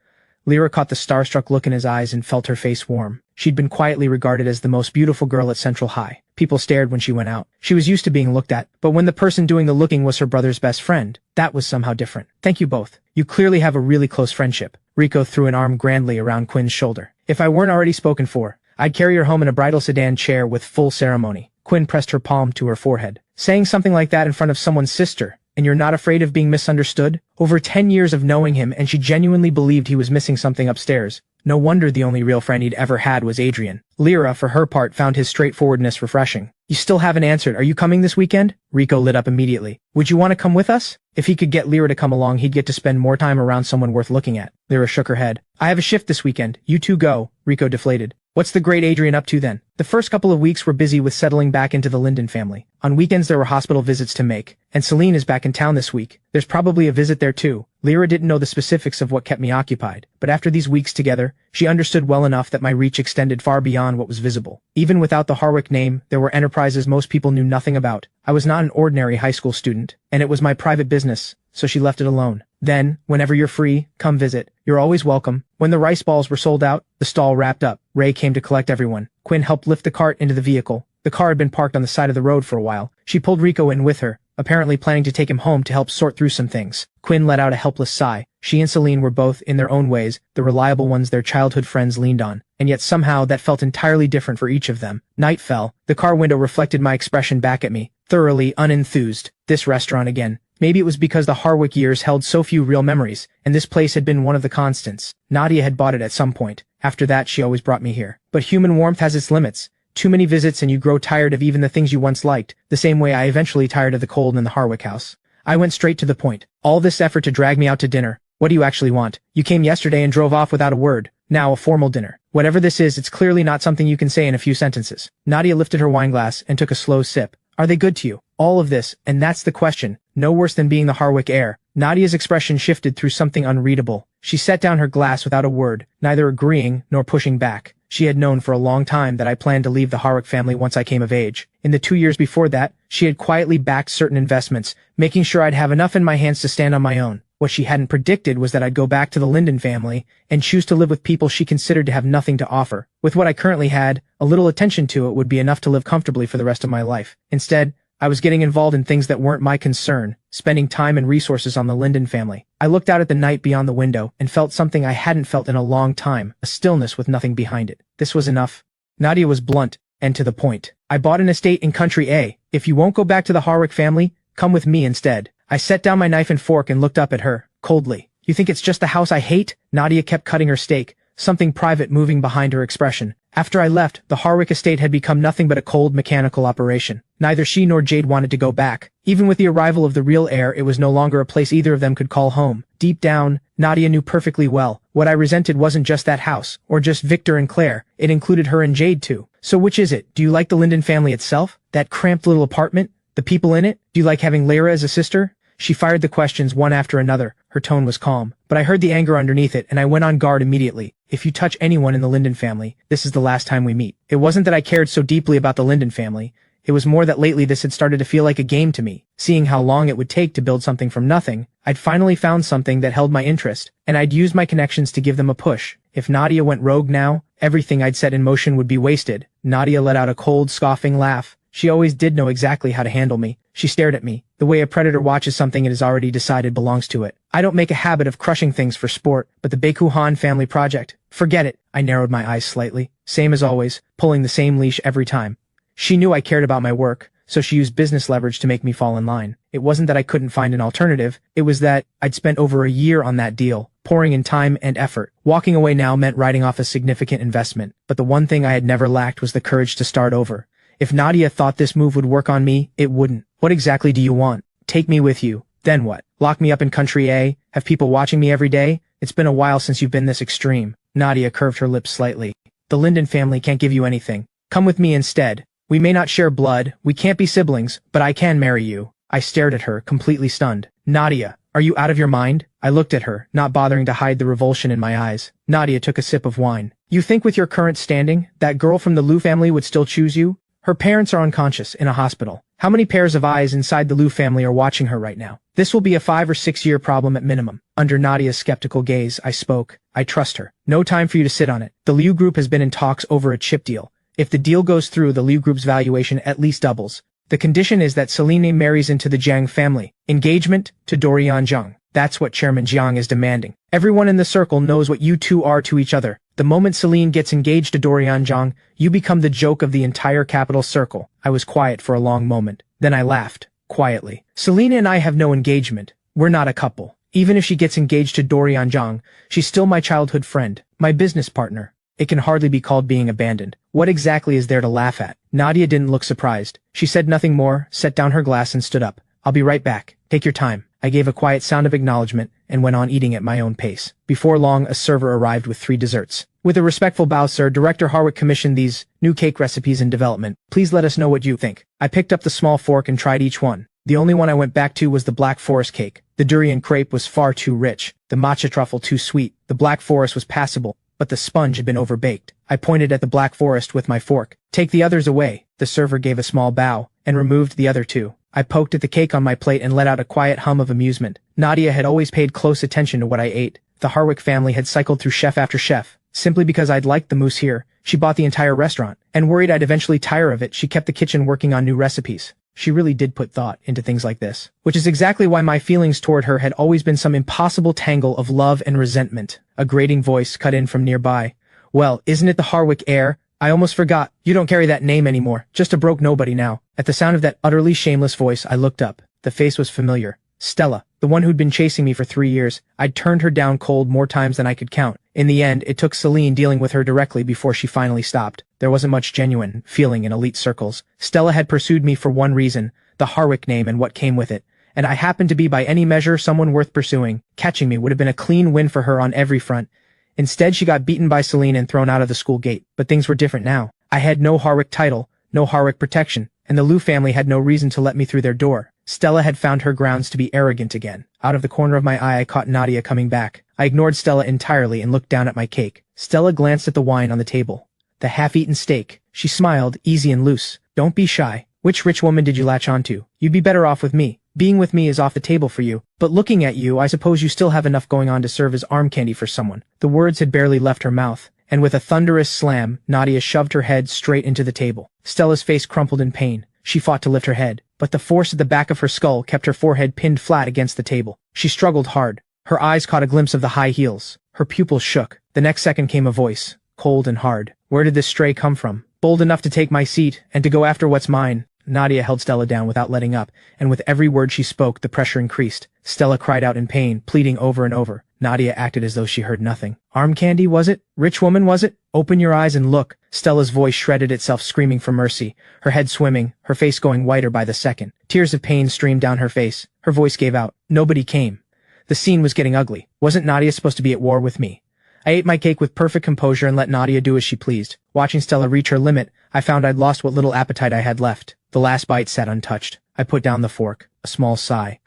Lyra caught the starstruck look in his eyes and felt her face warm. She'd been quietly regarded as the most beautiful girl at Central High. People stared when she went out. She was used to being looked at, but when the person doing the looking was her brother's best friend, that was somehow different. Thank you both. You clearly have a really close friendship. Rico threw an arm grandly around Quinn's shoulder. If I weren't already spoken for, I'd carry her home in a bridal sedan chair with full ceremony. Quinn pressed her palm to her forehead. Saying something like that in front of someone's sister, and you're not afraid of being misunderstood? Over 10 years of knowing him and she genuinely believed he was missing something upstairs. No wonder the only real friend he'd ever had was Adrian. Lyra, for her part, found his straightforwardness refreshing. You still haven't answered. Are you coming this weekend? Rico lit up immediately. Would you want to come with us? If he could get Lyra to come along, he'd get to spend more time around someone worth looking at. Lyra shook her head. I have a shift this weekend. You two go. Rico deflated. What's the great Adrian up to then? The first couple of weeks were busy with settling back into the Linden family. On weekends there were hospital visits to make, and Celine is back in town this week. There's probably a visit there too. Lyra didn't know the specifics of what kept me occupied, but after these weeks together, she understood well enough that my reach extended far beyond what was visible. Even without the Harwick name, there were enterprises most people knew nothing about. I was not an ordinary high school student, and it was my private business, so she left it alone. Then, whenever you're free, come visit. You're always welcome. When the rice balls were sold out, the stall wrapped up. Ray came to collect everyone. Quinn helped lift the cart into the vehicle. The car had been parked on the side of the road for a while. She pulled Rico in with her, apparently planning to take him home to help sort through some things. Quinn let out a helpless sigh. She and Celine were both, in their own ways, the reliable ones their childhood friends leaned on. And yet somehow that felt entirely different for each of them. Night fell. The car window reflected my expression back at me, thoroughly unenthused. This restaurant again. Maybe it was because the Harwick years held so few real memories, and this place had been one of the constants. Nadia had bought it at some point. After that, she always brought me here. But human warmth has its limits. Too many visits and you grow tired of even the things you once liked, the same way I eventually tired of the cold in the Harwick house. I went straight to the point. All this effort to drag me out to dinner. What do you actually want? You came yesterday and drove off without a word. Now a formal dinner. Whatever this is, it's clearly not something you can say in a few sentences. Nadia lifted her wineglass and took a slow sip. Are they good to you? All of this, and that's the question. No worse than being the Harwick heir. Nadia's expression shifted through something unreadable. She set down her glass without a word, neither agreeing nor pushing back. She had known for a long time that I planned to leave the Harwick family once I came of age. In the 2 years before that, she had quietly backed certain investments, making sure I'd have enough in my hands to stand on my own. What she hadn't predicted was that I'd go back to the Linden family and choose to live with people she considered to have nothing to offer. With what I currently had, a little attention to it would be enough to live comfortably for the rest of my life. Instead, I was getting involved in things that weren't my concern, spending time and resources on the Linden family. I looked out at the night beyond the window and felt something I hadn't felt in a long time, a stillness with nothing behind it. This was enough. Nadia was blunt and to the point. I bought an estate in Country A. If you won't go back to the Harwick family, come with me instead. I set down my knife and fork and looked up at her, coldly. You think it's just the house I hate? Nadia kept cutting her steak, something private moving behind her expression. After I left, the Harwick estate had become nothing but a cold mechanical operation. Neither she nor Jade wanted to go back. Even with the arrival of the real heir, it was no longer a place either of them could call home. Deep down, Nadia knew perfectly well. What I resented wasn't just that house, or just Victor and Claire. It included her and Jade too. So which is it? Do you like the Linden family itself? That cramped little apartment? The people in it? Do you like having Lyra as a sister? She fired the questions one after another. Her tone was calm, but I heard the anger underneath it and I went on guard immediately. If you touch anyone in the Linden family, this is the last time we meet. It wasn't that I cared so deeply about the Linden family. It was more that lately this had started to feel like a game to me. Seeing how long it would take to build something from nothing, I'd finally found something that held my interest, and I'd used my connections to give them a push. If Nadia went rogue now, everything I'd set in motion would be wasted. Nadia let out a cold, scoffing laugh. She always did know exactly how to handle me. She stared at me, the way a predator watches something it has already decided belongs to it. I don't make a habit of crushing things for sport, but the Baekuhan family project, forget it. I narrowed my eyes slightly. Same as always, pulling the same leash every time. She knew I cared about my work, so she used business leverage to make me fall in line. It wasn't that I couldn't find an alternative, it was that I'd spent over a year on that deal, pouring in time and effort. Walking away now meant writing off a significant investment, but the one thing I had never lacked was the courage to start over. If Nadia thought this move would work on me, it wouldn't. What exactly do you want? Take me with you. Then what? Lock me up in country A? Have people watching me every day? It's been a while since you've been this extreme. Nadia curved her lips slightly. The Linden family can't give you anything. Come with me instead. We may not share blood, we can't be siblings, but I can marry you. I stared at her, completely stunned. Nadia, are you out of your mind? I looked at her, not bothering to hide the revulsion in my eyes. Nadia took a sip of wine. You think with your current standing, that girl from the Liu family would still choose you? Her parents are unconscious, in a hospital. How many pairs of eyes inside the Liu family are watching her right now? This will be a 5 or 6 year problem at minimum. Under Nadia's skeptical gaze, I spoke. I trust her. No time for you to sit on it. The Liu group has been in talks over a chip deal. If the deal goes through, the Liu group's valuation at least doubles. The condition is that Celine marries into the Jiang family. Engagement to Dorian Zhang. That's what Chairman Jiang is demanding. Everyone in the circle knows what you two are to each other. The moment Celine gets engaged to Dorian Zhang, you become the joke of the entire capital circle. I was quiet for a long moment. Then I laughed, quietly. Celine and I have no engagement. We're not a couple. Even if she gets engaged to Dorian Zhang, she's still my childhood friend, my business partner. It can hardly be called being abandoned. What exactly is there to laugh at? Nadia didn't look surprised. She said nothing more, set down her glass and stood up. I'll be right back. Take your time. I gave a quiet sound of acknowledgement and went on eating at my own pace. Before long, a server arrived with 3 desserts. With a respectful bow, sir, Director Harwick commissioned these new cake recipes in development. Please let us know what you think. I picked up the small fork and tried each one. The only one I went back to was the Black Forest cake. The durian crepe was far too rich, the matcha truffle too sweet. The Black Forest was passable, but the sponge had been overbaked. I pointed at the Black Forest with my fork. Take the others away. The server gave a small bow and removed the other 2. I poked at the cake on my plate and let out a quiet hum of amusement. Nadia had always paid close attention to what I ate. The Harwick family had cycled through chef after chef. Simply because I'd liked the mousse here, she bought the entire restaurant, and worried I'd eventually tire of it, she kept the kitchen working on new recipes. She really did put thought into things like this. Which is exactly why my feelings toward her had always been some impossible tangle of love and resentment. A grating voice cut in from nearby. Well, isn't it the Harwick heir? I almost forgot. You don't carry that name anymore. Just a broke nobody now. At the sound of that utterly shameless voice, I looked up. The face was familiar. Stella, the one who'd been chasing me for 3 years. I'd turned her down cold more times than I could count. In the end, it took Celine dealing with her directly before she finally stopped. There wasn't much genuine feeling in elite circles. Stella had pursued me for one reason, the Harwick name and what came with it. And I happened to be by any measure someone worth pursuing. Catching me would have been a clean win for her on every front. Instead, she got beaten by Celine and thrown out of the school gate. But things were different now. I had no Harwick title, no Harwick protection, and the Liu family had no reason to let me through their door. Stella had found her grounds to be arrogant again. Out of the corner of my eye, I caught Nadia coming back. I ignored Stella entirely and looked down at my cake. Stella glanced at the wine on the table. The half-eaten steak. She smiled, easy and loose. Don't be shy. Which rich woman did you latch onto? You'd be better off with me. Being with me is off the table for you. But looking at you, I suppose you still have enough going on to serve as arm candy for someone. The words had barely left her mouth, and with a thunderous slam, Nadia shoved her head straight into the table. Stella's face crumpled in pain. She fought to lift her head, but the force at the back of her skull kept her forehead pinned flat against the table. She struggled hard. Her eyes caught a glimpse of the high heels. Her pupils shook. The next second came a voice, cold and hard. Where did this stray come from? Bold enough to take my seat and to go after what's mine. Nadia held Stella down without letting up, and with every word she spoke, the pressure increased. Stella cried out in pain, pleading over and over. Nadia acted as though she heard nothing. Arm candy, was it? Rich woman, was it? Open your eyes and look. Stella's voice shredded itself, screaming for mercy, her head swimming, her face going whiter by the second. Tears of pain streamed down her face. Her voice gave out. Nobody came. The scene was getting ugly. Wasn't Nadia supposed to be at war with me? I ate my cake with perfect composure and let Nadia do as she pleased. Watching Stella reach her limit, I found I'd lost what little appetite I had left. The last bite sat untouched. I put down the fork. A small sigh.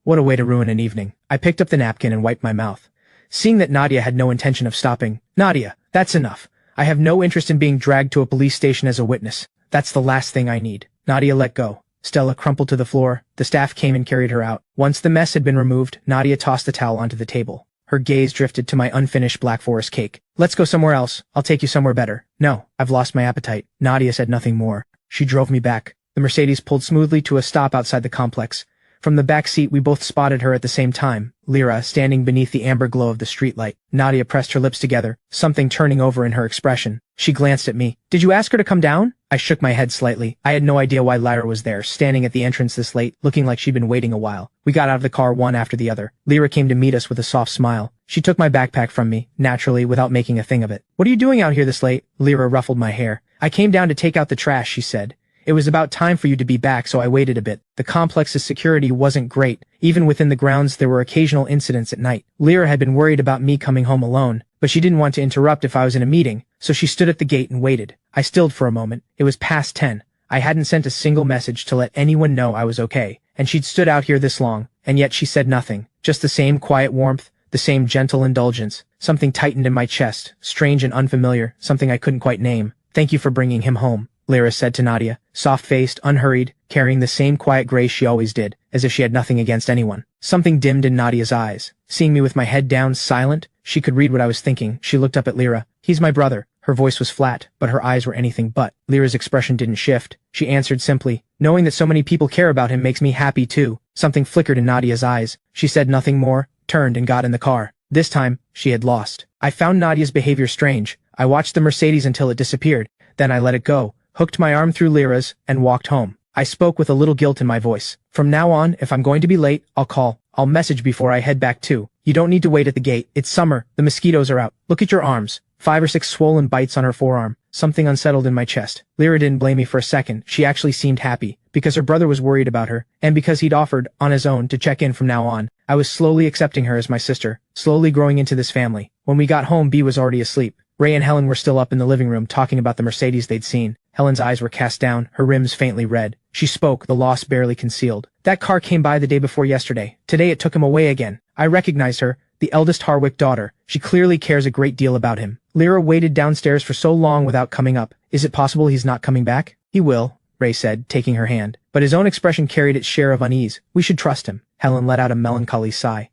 What a way to ruin an evening. I picked up the napkin and wiped my mouth. Seeing that Nadia had no intention of stopping. Nadia, that's enough. I have no interest in being dragged to a police station as a witness. That's the last thing I need. Nadia let go. Stella crumpled to the floor. The staff came and carried her out. Once the mess had been removed, Nadia tossed the towel onto the table. Her gaze drifted to my unfinished Black Forest cake. Let's go somewhere else. I'll take you somewhere better. No, I've lost my appetite. Nadia said nothing more. She drove me back. The Mercedes pulled smoothly to a stop outside the complex. From the back seat we both spotted her at the same time, Lyra standing beneath the amber glow of the streetlight. Nadia pressed her lips together, something turning over in her expression. She glanced at me. Did you ask her to come down? I shook my head slightly. I had no idea why Lyra was there, standing at the entrance this late, looking like she'd been waiting a while. We got out of the car one after the other. Lyra came to meet us with a soft smile. She took my backpack from me, naturally, without making a thing of it. What are you doing out here this late? Lyra ruffled my hair. I came down to take out the trash, she said. It was about time for you to be back, so I waited a bit. The complex's security wasn't great. Even within the grounds there were occasional incidents at night. Lyra had been worried about me coming home alone, but she didn't want to interrupt if I was in a meeting, so she stood at the gate and waited. I stilled for a moment. It was past 10. I hadn't sent a single message to let anyone know I was okay, and she'd stood out here this long, and yet she said nothing. Just the same quiet warmth, the same gentle indulgence. Something tightened in my chest, strange and unfamiliar, something I couldn't quite name. Thank you for bringing him home, Lyra said to Nadia, soft-faced, unhurried, carrying the same quiet grace she always did, as if she had nothing against anyone. Something dimmed in Nadia's eyes. Seeing me with my head down, silent, she could read what I was thinking. She looked up at Lyra. He's my brother. Her voice was flat, but her eyes were anything but. Lyra's expression didn't shift. She answered simply, knowing that so many people care about him makes me happy too. Something flickered in Nadia's eyes. She said nothing more, turned and got in the car. This time, she had lost. I found Nadia's behavior strange. I watched the Mercedes until it disappeared. Then I let it go, hooked my arm through Lyra's, and walked home. I spoke with a little guilt in my voice. From now on, if I'm going to be late, I'll call. I'll message before I head back too. You don't need to wait at the gate. It's summer. The mosquitoes are out. Look at your arms. 5 or 6 swollen bites on her forearm. Something unsettled in my chest. Lyra didn't blame me for a second. She actually seemed happy, because her brother was worried about her, and because he'd offered, on his own, to check in from now on. I was slowly accepting her as my sister, slowly growing into this family. When we got home, Bea was already asleep. Ray and Helen were still up in the living room talking about the Mercedes they'd seen. Helen's eyes were cast down, her rims faintly red. She spoke, the loss barely concealed. That car came by the day before yesterday. Today it took him away again. I recognized her, the eldest Harwick daughter. She clearly cares a great deal about him. Lyra waited downstairs for so long without coming up. Is it possible he's not coming back? He will, Ray said, taking her hand. But his own expression carried its share of unease. We should trust him. Helen let out a melancholy sigh.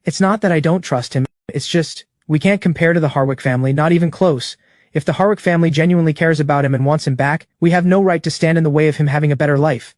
It's not that I don't trust him. It's just, we can't compare to the Harwick family, not even close. If the Harwick family genuinely cares about him and wants him back, we have no right to stand in the way of him having a better life.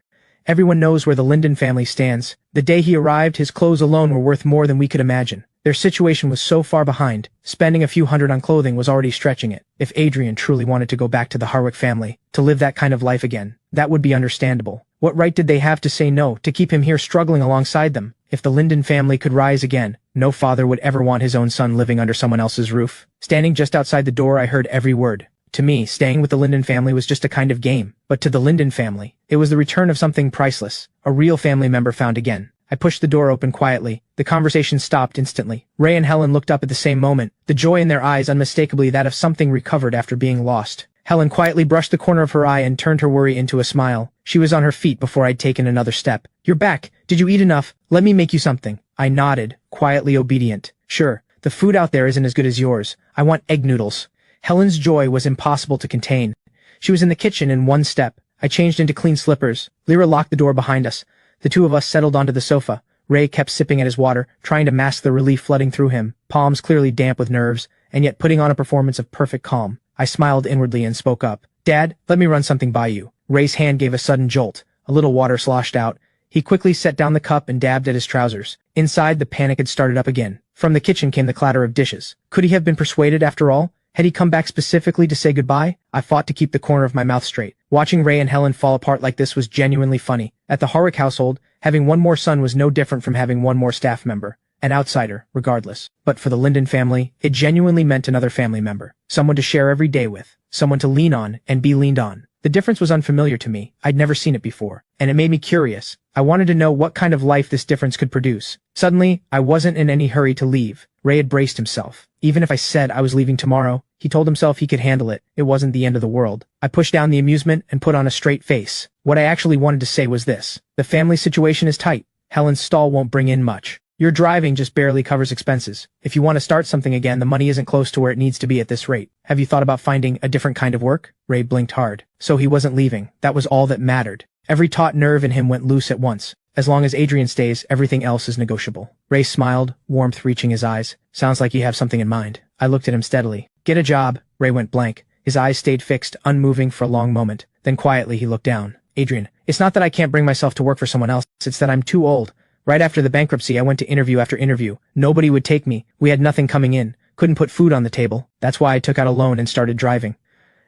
Everyone knows where the Linden family stands. The day he arrived, his clothes alone were worth more than we could imagine. Their situation was so far behind. Spending a few hundred on clothing was already stretching it. If Adrian truly wanted to go back to the Harwick family, to live that kind of life again, that would be understandable. What right did they have to say no, to keep him here struggling alongside them? If the Linden family could rise again, no father would ever want his own son living under someone else's roof. Standing just outside the door, I heard every word. To me, staying with the Linden family was just a kind of game. But to the Linden family, it was the return of something priceless. A real family member found again. I pushed the door open quietly. The conversation stopped instantly. Ray and Helen looked up at the same moment, the joy in their eyes unmistakably that of something recovered after being lost. Helen quietly brushed the corner of her eye and turned her worry into a smile. She was on her feet before I'd taken another step. You're back. Did you eat enough? Let me make you something. I nodded, quietly obedient. Sure, the food out there isn't as good as yours. I want egg noodles. Helen's joy was impossible to contain. She was in the kitchen in one step. I changed into clean slippers. Lyra locked the door behind us. The two of us settled onto the sofa. Ray kept sipping at his water, trying to mask the relief flooding through him, palms clearly damp with nerves, and yet putting on a performance of perfect calm. I smiled inwardly and spoke up. Dad, let me run something by you. Ray's hand gave a sudden jolt. A little water sloshed out. He quickly set down the cup and dabbed at his trousers. Inside, the panic had started up again. From the kitchen came the clatter of dishes. Could he have been persuaded after all? Had he come back specifically to say goodbye? I fought to keep the corner of my mouth straight. Watching Ray and Helen fall apart like this was genuinely funny. At the Harwick household, having one more son was no different from having one more staff member. An outsider, regardless. But for the Linden family, it genuinely meant another family member. Someone to share every day with. Someone to lean on and be leaned on. The difference was unfamiliar to me. I'd never seen it before. And it made me curious. I wanted to know what kind of life this difference could produce. Suddenly, I wasn't in any hurry to leave. Ray had braced himself. Even if I said I was leaving tomorrow, he told himself he could handle it. It wasn't the end of the world. I pushed down the amusement and put on a straight face. What I actually wanted to say was this. The family situation is tight. Helen's stall won't bring in much. Your driving just barely covers expenses. If you want to start something again, the money isn't close to where it needs to be at this rate. Have you thought about finding a different kind of work? Ray blinked hard. So he wasn't leaving. That was all that mattered. Every taut nerve in him went loose at once. As long as Adrian stays, everything else is negotiable. Ray smiled, warmth reaching his eyes. Sounds like you have something in mind. I looked at him steadily. Get a job. Ray went blank. His eyes stayed fixed, unmoving for a long moment. Then quietly he looked down. Adrian, it's not that I can't bring myself to work for someone else, it's that I'm too old. Right after the bankruptcy, I went to interview after interview. Nobody would take me. We had nothing coming in. Couldn't put food on the table. That's why I took out a loan and started driving.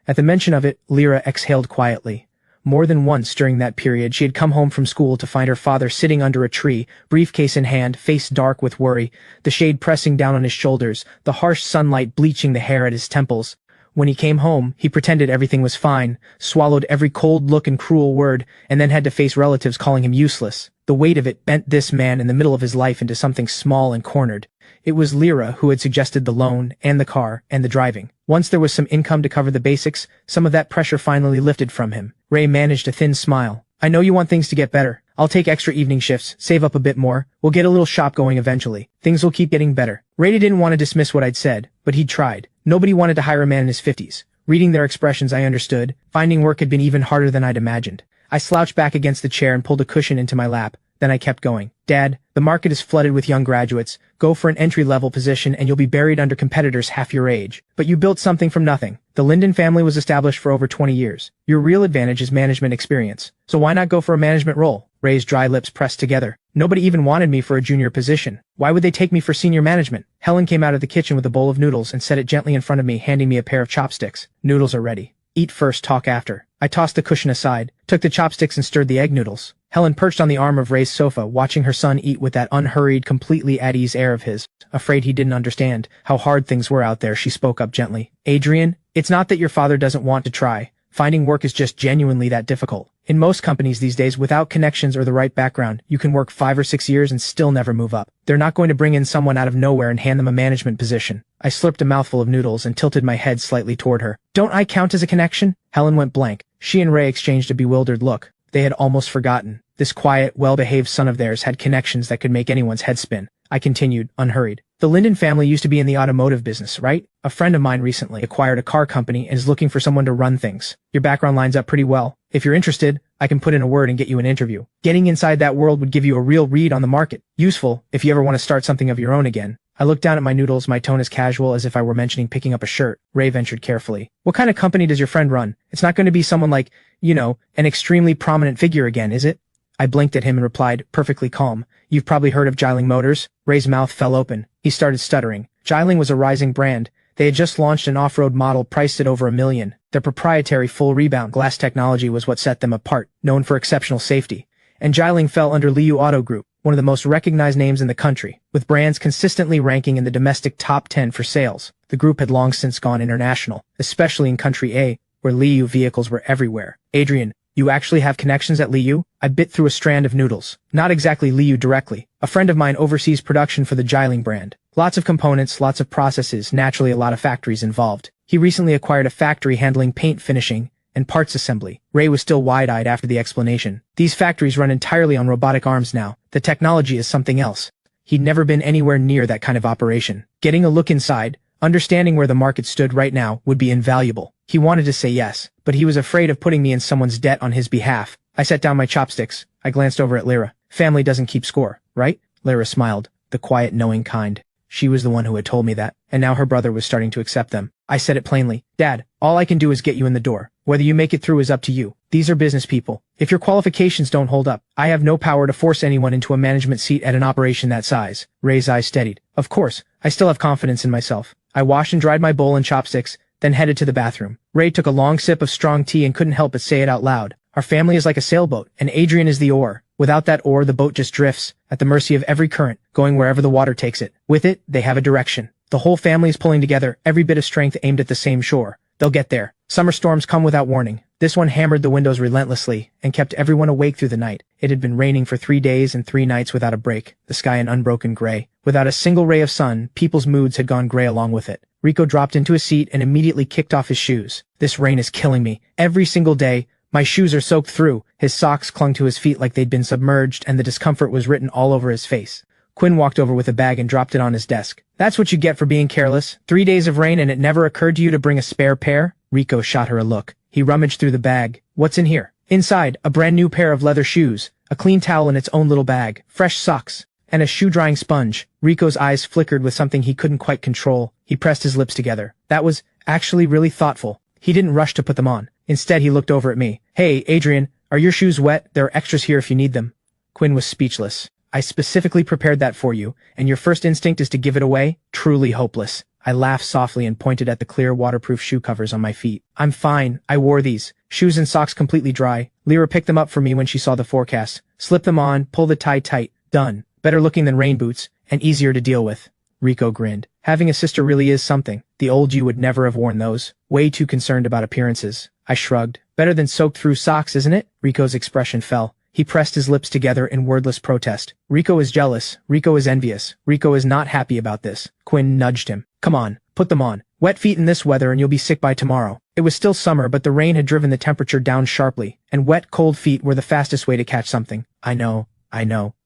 At the mention of it, Lyra exhaled quietly. More than once during that period, she had come home from school to find her father sitting under a tree, briefcase in hand, face dark with worry, the shade pressing down on his shoulders, the harsh sunlight bleaching the hair at his temples. When he came home, he pretended everything was fine, swallowed every cold look and cruel word, and then had to face relatives calling him useless. The weight of it bent this man in the middle of his life into something small and cornered. It was Lyra who had suggested the loan, and the car, and the driving. Once there was some income to cover the basics, some of that pressure finally lifted from him. Ray managed a thin smile. I know you want things to get better. I'll take extra evening shifts, save up a bit more. We'll get a little shop going eventually. Things will keep getting better. Ray didn't want to dismiss what I'd said, but he'd tried. Nobody wanted to hire a man in his 50s. Reading their expressions, I understood. Finding work had been even harder than I'd imagined. I slouched back against the chair and pulled a cushion into my lap. Then I kept going. Dad, the market is flooded with young graduates. Go for an entry-level position and you'll be buried under competitors half your age. But you built something from nothing. The Linden family was established for over 20 years. Your real advantage is management experience. So why not go for a management role? Ray's dry lips pressed together. Nobody even wanted me for a junior position. Why would they take me for senior management? Helen came out of the kitchen with a bowl of noodles and set it gently in front of me, handing me a pair of chopsticks. Noodles are ready. Eat first, talk after. I tossed the cushion aside, took the chopsticks and stirred the egg noodles. Helen perched on the arm of Ray's sofa, watching her son eat with that unhurried, completely at ease air of his. Afraid he didn't understand how hard things were out there, she spoke up gently. Adrian, it's not that your father doesn't want to try. Finding work is just genuinely that difficult. In most companies these days, without connections or the right background, you can work 5 or 6 years and still never move up. They're not going to bring in someone out of nowhere and hand them a management position. I slurped a mouthful of noodles and tilted my head slightly toward her. Don't I count as a connection? Helen went blank. She and Ray exchanged a bewildered look. They had almost forgotten. This quiet, well-behaved son of theirs had connections that could make anyone's head spin. I continued, unhurried. The Linden family used to be in the automotive business, right? A friend of mine recently acquired a car company and is looking for someone to run things. Your background lines up pretty well. If you're interested, I can put in a word and get you an interview. Getting inside that world would give you a real read on the market. Useful if you ever want to start something of your own again. I looked down at my noodles, my tone as casual as if I were mentioning picking up a shirt. Ray ventured carefully. What kind of company does your friend run? It's not going to be someone like, an extremely prominent figure again, is it? I blinked at him and replied, perfectly calm. You've probably heard of Jiling Motors? Ray's mouth fell open. He started stuttering. Jiling was a rising brand. They had just launched an off-road model priced at over $1 million. Their proprietary full rebound glass technology was what set them apart, known for exceptional safety. And Jiling fell under Liu Auto Group, one of the most recognized names in the country, with brands consistently ranking in the domestic top 10 for sales. The group had long since gone international, especially in Country A, where Liu vehicles were everywhere. Adrian, you actually have connections at Liu? I bit through a strand of noodles. Not exactly Liu directly. A friend of mine oversees production for the Jiling brand. Lots of components, lots of processes, naturally a lot of factories involved. He recently acquired a factory handling paint finishing and parts assembly. Ray was still wide-eyed after the explanation. These factories run entirely on robotic arms now. The technology is something else. He'd never been anywhere near that kind of operation. Getting a look inside, understanding where the market stood right now, would be invaluable. He wanted to say yes, but he was afraid of putting me in someone's debt on his behalf. I set down my chopsticks. I glanced over at Lyra. Family doesn't keep score, right? Lyra smiled, the quiet, knowing kind. She was the one who had told me that, and now her brother was starting to accept them. I said it plainly. Dad, all I can do is get you in the door. Whether you make it through is up to you. These are business people. If your qualifications don't hold up, I have no power to force anyone into a management seat at an operation that size. Ray's eyes steadied. Of course, I still have confidence in myself. I washed and dried my bowl and chopsticks, then headed to the bathroom. Ray took a long sip of strong tea and couldn't help but say it out loud. Our family is like a sailboat, and Adrian is the oar. Without that oar, the boat just drifts, at the mercy of every current, going wherever the water takes it. With it, they have a direction. The whole family is pulling together, every bit of strength aimed at the same shore. They'll get there. Summer storms come without warning. This one hammered the windows relentlessly and kept everyone awake through the night. It had been raining for 3 days and 3 nights without a break, the sky an unbroken gray. Without a single ray of sun, people's moods had gone gray along with it. Rico dropped into a seat and immediately kicked off his shoes. This rain is killing me. Every single day, my shoes are soaked through. His socks clung to his feet like they'd been submerged, and the discomfort was written all over his face. Quinn walked over with a bag and dropped it on his desk. That's what you get for being careless. 3 days of rain and it never occurred to you to bring a spare pair? Rico shot her a look. He rummaged through the bag. What's in here? Inside, a brand new pair of leather shoes, a clean towel in its own little bag, fresh socks, and a shoe-drying sponge. Rico's eyes flickered with something he couldn't quite control. He pressed his lips together. That was actually really thoughtful. He didn't rush to put them on. Instead, he looked over at me. Hey, Adrian, are your shoes wet? There are extras here if you need them. Quinn was speechless. I specifically prepared that for you, and your first instinct is to give it away? Truly hopeless. I laughed softly and pointed at the clear waterproof shoe covers on my feet. I'm fine. I wore these. Shoes and socks completely dry. Lyra picked them up for me when she saw the forecast. Slip them on, pull the tie tight. Done. Better looking than rain boots, and easier to deal with. Rico grinned. Having a sister really is something. The old you would never have worn those. Way too concerned about appearances. I shrugged. Better than soaked through socks, isn't it? Rico's expression fell. He pressed his lips together in wordless protest. Rico is jealous. Rico is envious. Rico is not happy about this. Quinn nudged him. Come on, put them on. Wet feet in this weather and you'll be sick by tomorrow. It was still summer, but the rain had driven the temperature down sharply, and wet, cold feet were the fastest way to catch something. I know.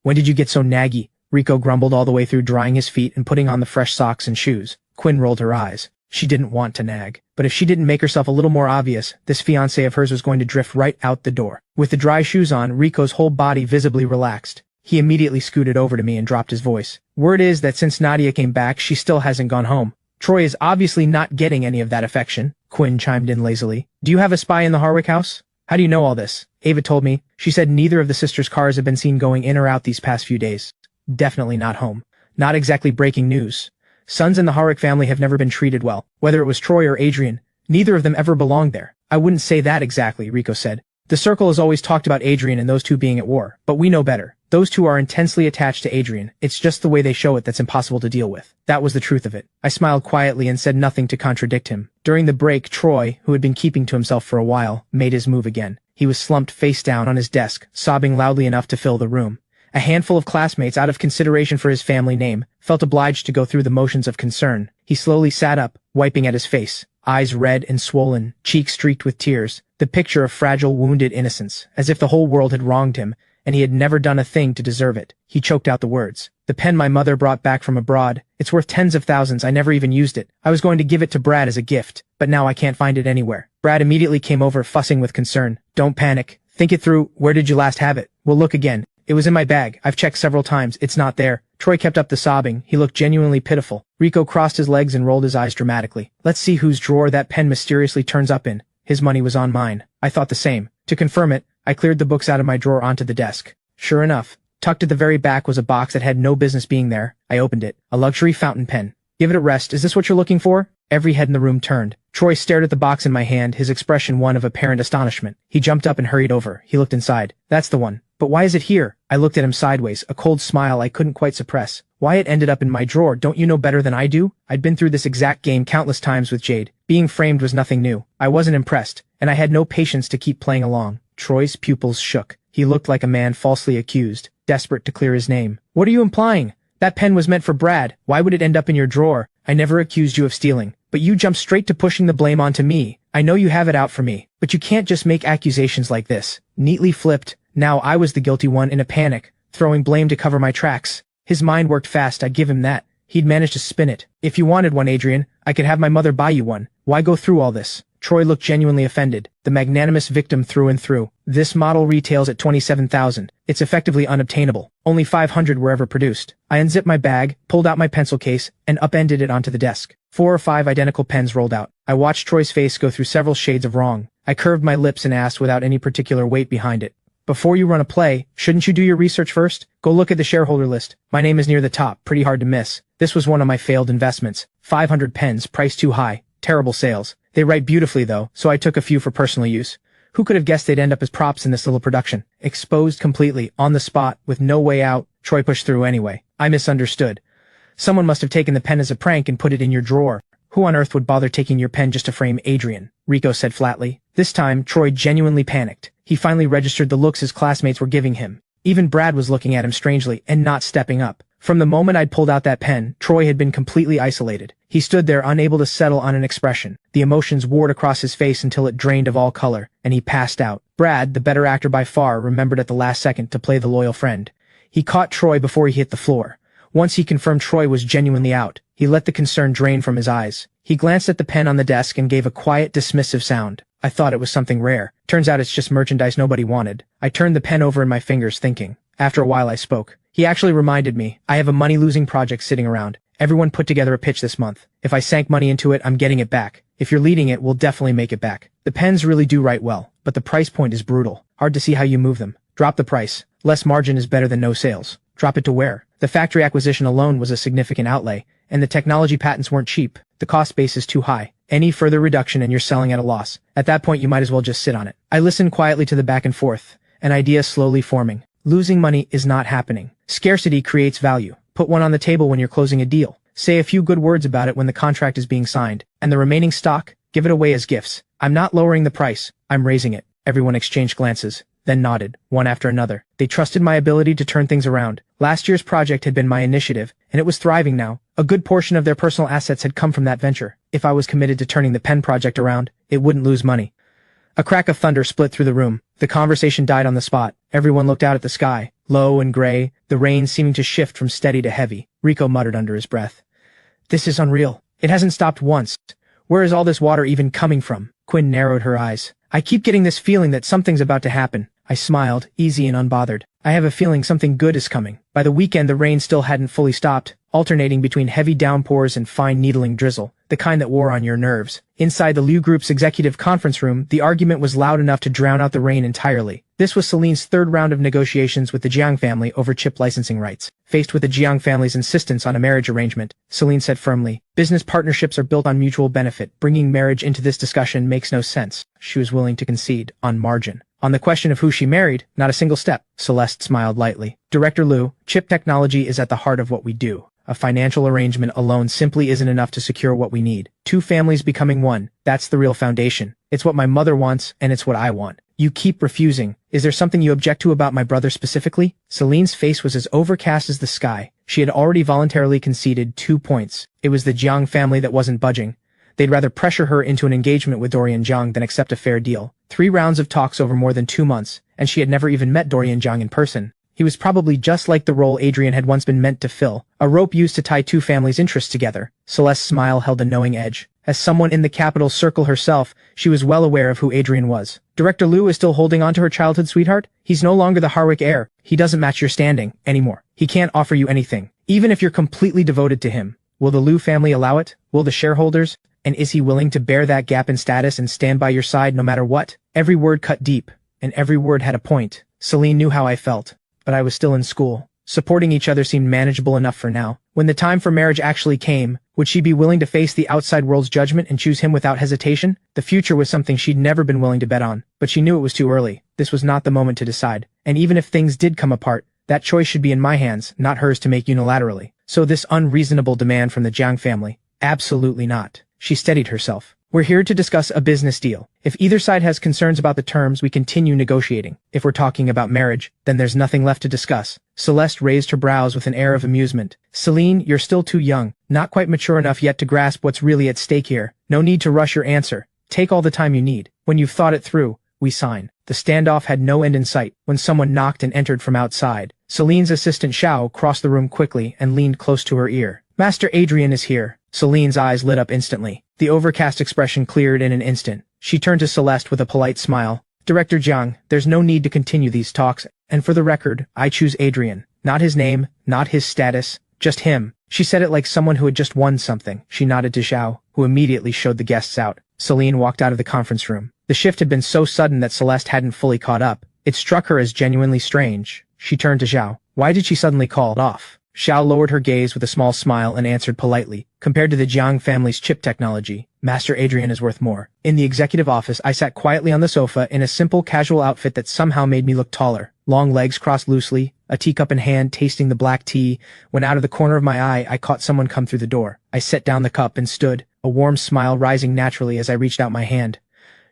When did you get so naggy? Rico grumbled all the way through drying his feet and putting on the fresh socks and shoes. Quinn rolled her eyes. She didn't want to nag. But if she didn't make herself a little more obvious, this fiancé of hers was going to drift right out the door. With the dry shoes on, Rico's whole body visibly relaxed. He immediately scooted over to me and dropped his voice. Word is that since Nadia came back, she still hasn't gone home. Troy is obviously not getting any of that affection. Quinn chimed in lazily. Do you have a spy in the Harwick house? How do you know all this? Ava told me. She said neither of the sisters' cars have been seen going in or out these past few days. Definitely not home. Not exactly breaking news. Sons in the Harwick family have never been treated well. Whether it was Troy or Adrian, neither of them ever belonged there. I wouldn't say that exactly, Rico said. The circle has always talked about Adrian and those two being at war, but we know better. Those two are intensely attached to Adrian. It's just the way they show it that's impossible to deal with. That was the truth of it. I smiled quietly and said nothing to contradict him. During the break, Troy, who had been keeping to himself for a while, made his move again. He was slumped face down on his desk, sobbing loudly enough to fill the room. A handful of classmates, out of consideration for his family name, felt obliged to go through the motions of concern. He slowly sat up, wiping at his face, eyes red and swollen, cheeks streaked with tears, the picture of fragile, wounded innocence, as if the whole world had wronged him, and he had never done a thing to deserve it. He choked out the words. The pen my mother brought back from abroad. It's worth tens of thousands. I never even used it. I was going to give it to Brad as a gift, but now I can't find it anywhere. Brad immediately came over, fussing with concern. Don't panic. Think it through. Where did you last have it? We'll look again. It was in my bag. I've checked several times. It's not there. Troy kept up the sobbing. He looked genuinely pitiful. Rico crossed his legs and rolled his eyes dramatically. Let's see whose drawer that pen mysteriously turns up in. His money was on mine. I thought the same. To confirm it, I cleared the books out of my drawer onto the desk. Sure enough, tucked at the very back was a box that had no business being there. I opened it. A luxury fountain pen. Give it a rest. Is this what you're looking for? Every head in the room turned. Troy stared at the box in my hand, his expression one of apparent astonishment. He jumped up and hurried over. He looked inside. That's the one. But why is it here? I looked at him sideways, a cold smile I couldn't quite suppress. Why it ended up in my drawer, don't you know better than I do? I'd been through this exact game countless times with Jade. Being framed was nothing new. I wasn't impressed, and I had no patience to keep playing along. Troy's pupils shook. He looked like a man falsely accused, desperate to clear his name. What are you implying? That pen was meant for Brad. Why would it end up in your drawer? I never accused you of stealing. But you jumped straight to pushing the blame onto me. I know you have it out for me, but you can't just make accusations like this. Neatly flipped. Now I was the guilty one in a panic, throwing blame to cover my tracks. His mind worked fast, I'd give him that. He'd managed to spin it. If you wanted one, Adrian, I could have my mother buy you one. Why go through all this? Troy looked genuinely offended, the magnanimous victim through and through. This model retails at $27,000. It's effectively unobtainable. Only 500 were ever produced. I unzipped my bag, pulled out my pencil case, and upended it onto the desk. 4 or 5 identical pens rolled out. I watched Troy's face go through several shades of wrong. I curved my lips and asked without any particular weight behind it. Before you run a play, shouldn't you do your research first? Go look at the shareholder list. My name is near the top, pretty hard to miss. This was one of my failed investments. 500 pens, price too high. Terrible sales. They write beautifully though, so I took a few for personal use. Who could have guessed they'd end up as props in this little production? Exposed completely, on the spot, with no way out, Troy pushed through anyway. I misunderstood. Someone must have taken the pen as a prank and put it in your drawer. Who on earth would bother taking your pen just to frame Adrian? Rico said flatly. This time, Troy genuinely panicked. He finally registered the looks his classmates were giving him. Even Brad was looking at him strangely and not stepping up. From the moment I'd pulled out that pen, Troy had been completely isolated. He stood there unable to settle on an expression. The emotions warred across his face until it drained of all color, and he passed out. Brad, the better actor by far, remembered at the last second to play the loyal friend. He caught Troy before he hit the floor. Once he confirmed Troy was genuinely out, he let the concern drain from his eyes. He glanced at the pen on the desk and gave a quiet, dismissive sound. I thought it was something rare. Turns out it's just merchandise nobody wanted. I turned the pen over in my fingers thinking. After a while I spoke. He actually reminded me, I have a money-losing project sitting around. Everyone put together a pitch this month. If I sank money into it, I'm getting it back. If you're leading it, we'll definitely make it back. The pens really do write well, but the price point is brutal. Hard to see how you move them. Drop the price. Less margin is better than no sales. Drop it to where? The factory acquisition alone was a significant outlay, and the technology patents weren't cheap. The cost base is too high. Any further reduction and you're selling at a loss. At that point, you might as well just sit on it. I listened quietly to the back and forth, an idea slowly forming. Losing money is not happening. Scarcity creates value. Put one on the table when you're closing a deal. Say a few good words about it when the contract is being signed. And the remaining stock, give it away as gifts. I'm not lowering the price. I'm raising it. Everyone exchanged glances, then nodded, one after another. They trusted my ability to turn things around. Last year's project had been my initiative, and it was thriving now. A good portion of their personal assets had come from that venture. If I was committed to turning the pen project around, it wouldn't lose money. A crack of thunder split through the room. The conversation died on the spot. Everyone looked out at the sky, low and gray, the rain seeming to shift from steady to heavy. Rico muttered under his breath. This is unreal. It hasn't stopped once. Where is all this water even coming from? Quinn narrowed her eyes. I keep getting this feeling that something's about to happen. I smiled, easy and unbothered. I have a feeling something good is coming. By the weekend the rain still hadn't fully stopped, alternating between heavy downpours and fine needling drizzle, the kind that wore on your nerves. Inside the Liu Group's executive conference room, the argument was loud enough to drown out the rain entirely. This was Celine's third round of negotiations with the Jiang family over chip licensing rights. Faced with the Jiang family's insistence on a marriage arrangement, Celine said firmly, business partnerships are built on mutual benefit. Bringing marriage into this discussion makes no sense. She was willing to concede, on margin. On the question of who she married, not a single step. Celeste smiled lightly. Director Liu, chip technology is at the heart of what we do. A financial arrangement alone simply isn't enough to secure what we need. Two families becoming one, that's the real foundation. It's what my mother wants, and it's what I want. You keep refusing. Is there something you object to about my brother specifically? Celine's face was as overcast as the sky. She had already voluntarily conceded 2 points. It was the Jiang family that wasn't budging. They'd rather pressure her into an engagement with Dorian Jiang than accept a fair deal. 3 rounds of talks over more than 2 months, and she had never even met Dorian Jiang in person. He was probably just like the role Adrian had once been meant to fill, a rope used to tie 2 families' interests together. Celeste's smile held a knowing edge. As someone in the capital circle herself, she was well aware of who Adrian was. Director Liu is still holding on to her childhood sweetheart? He's no longer the Harwick heir. He doesn't match your standing anymore. He can't offer you anything, even if you're completely devoted to him. Will the Liu family allow it? Will the shareholders? And is he willing to bear that gap in status and stand by your side no matter what? Every word cut deep, and every word had a point. Celine knew how I felt, but I was still in school. Supporting each other seemed manageable enough for now. When the time for marriage actually came, would she be willing to face the outside world's judgment and choose him without hesitation? The future was something she'd never been willing to bet on, but she knew it was too early. This was not the moment to decide. And even if things did come apart, that choice should be in my hands, not hers to make unilaterally. So this unreasonable demand from the Jiang family? Absolutely not. She steadied herself. We're here to discuss a business deal. If either side has concerns about the terms, we continue negotiating. If we're talking about marriage, then there's nothing left to discuss. Celeste raised her brows with an air of amusement. Celine, you're still too young, not quite mature enough yet to grasp what's really at stake here. No need to rush your answer. Take all the time you need. When you've thought it through, we sign. The standoff had no end in sight when someone knocked and entered from outside. Celine's assistant Xiao crossed the room quickly and leaned close to her ear. Master Adrian is here. Celine's eyes lit up instantly. The overcast expression cleared in an instant. She turned to Celeste with a polite smile. Director Jiang, there's no need to continue these talks, and for the record, I choose Adrian. Not his name, not his status, just him. She said it like someone who had just won something. She nodded to Xiao, who immediately showed the guests out. Celine walked out of the conference room. The shift had been so sudden that Celeste hadn't fully caught up. It struck her as genuinely strange. She turned to Xiao. Why did she suddenly call it off? Xiao lowered her gaze with a small smile and answered politely. Compared to the Jiang family's chip technology, Master Adrian is worth more. In the executive office, I sat quietly on the sofa in a simple casual outfit that somehow made me look taller. Long legs crossed loosely, a teacup in hand, tasting the black tea, when out of the corner of my eye I caught someone come through the door. I set down the cup and stood, a warm smile rising naturally as I reached out my hand.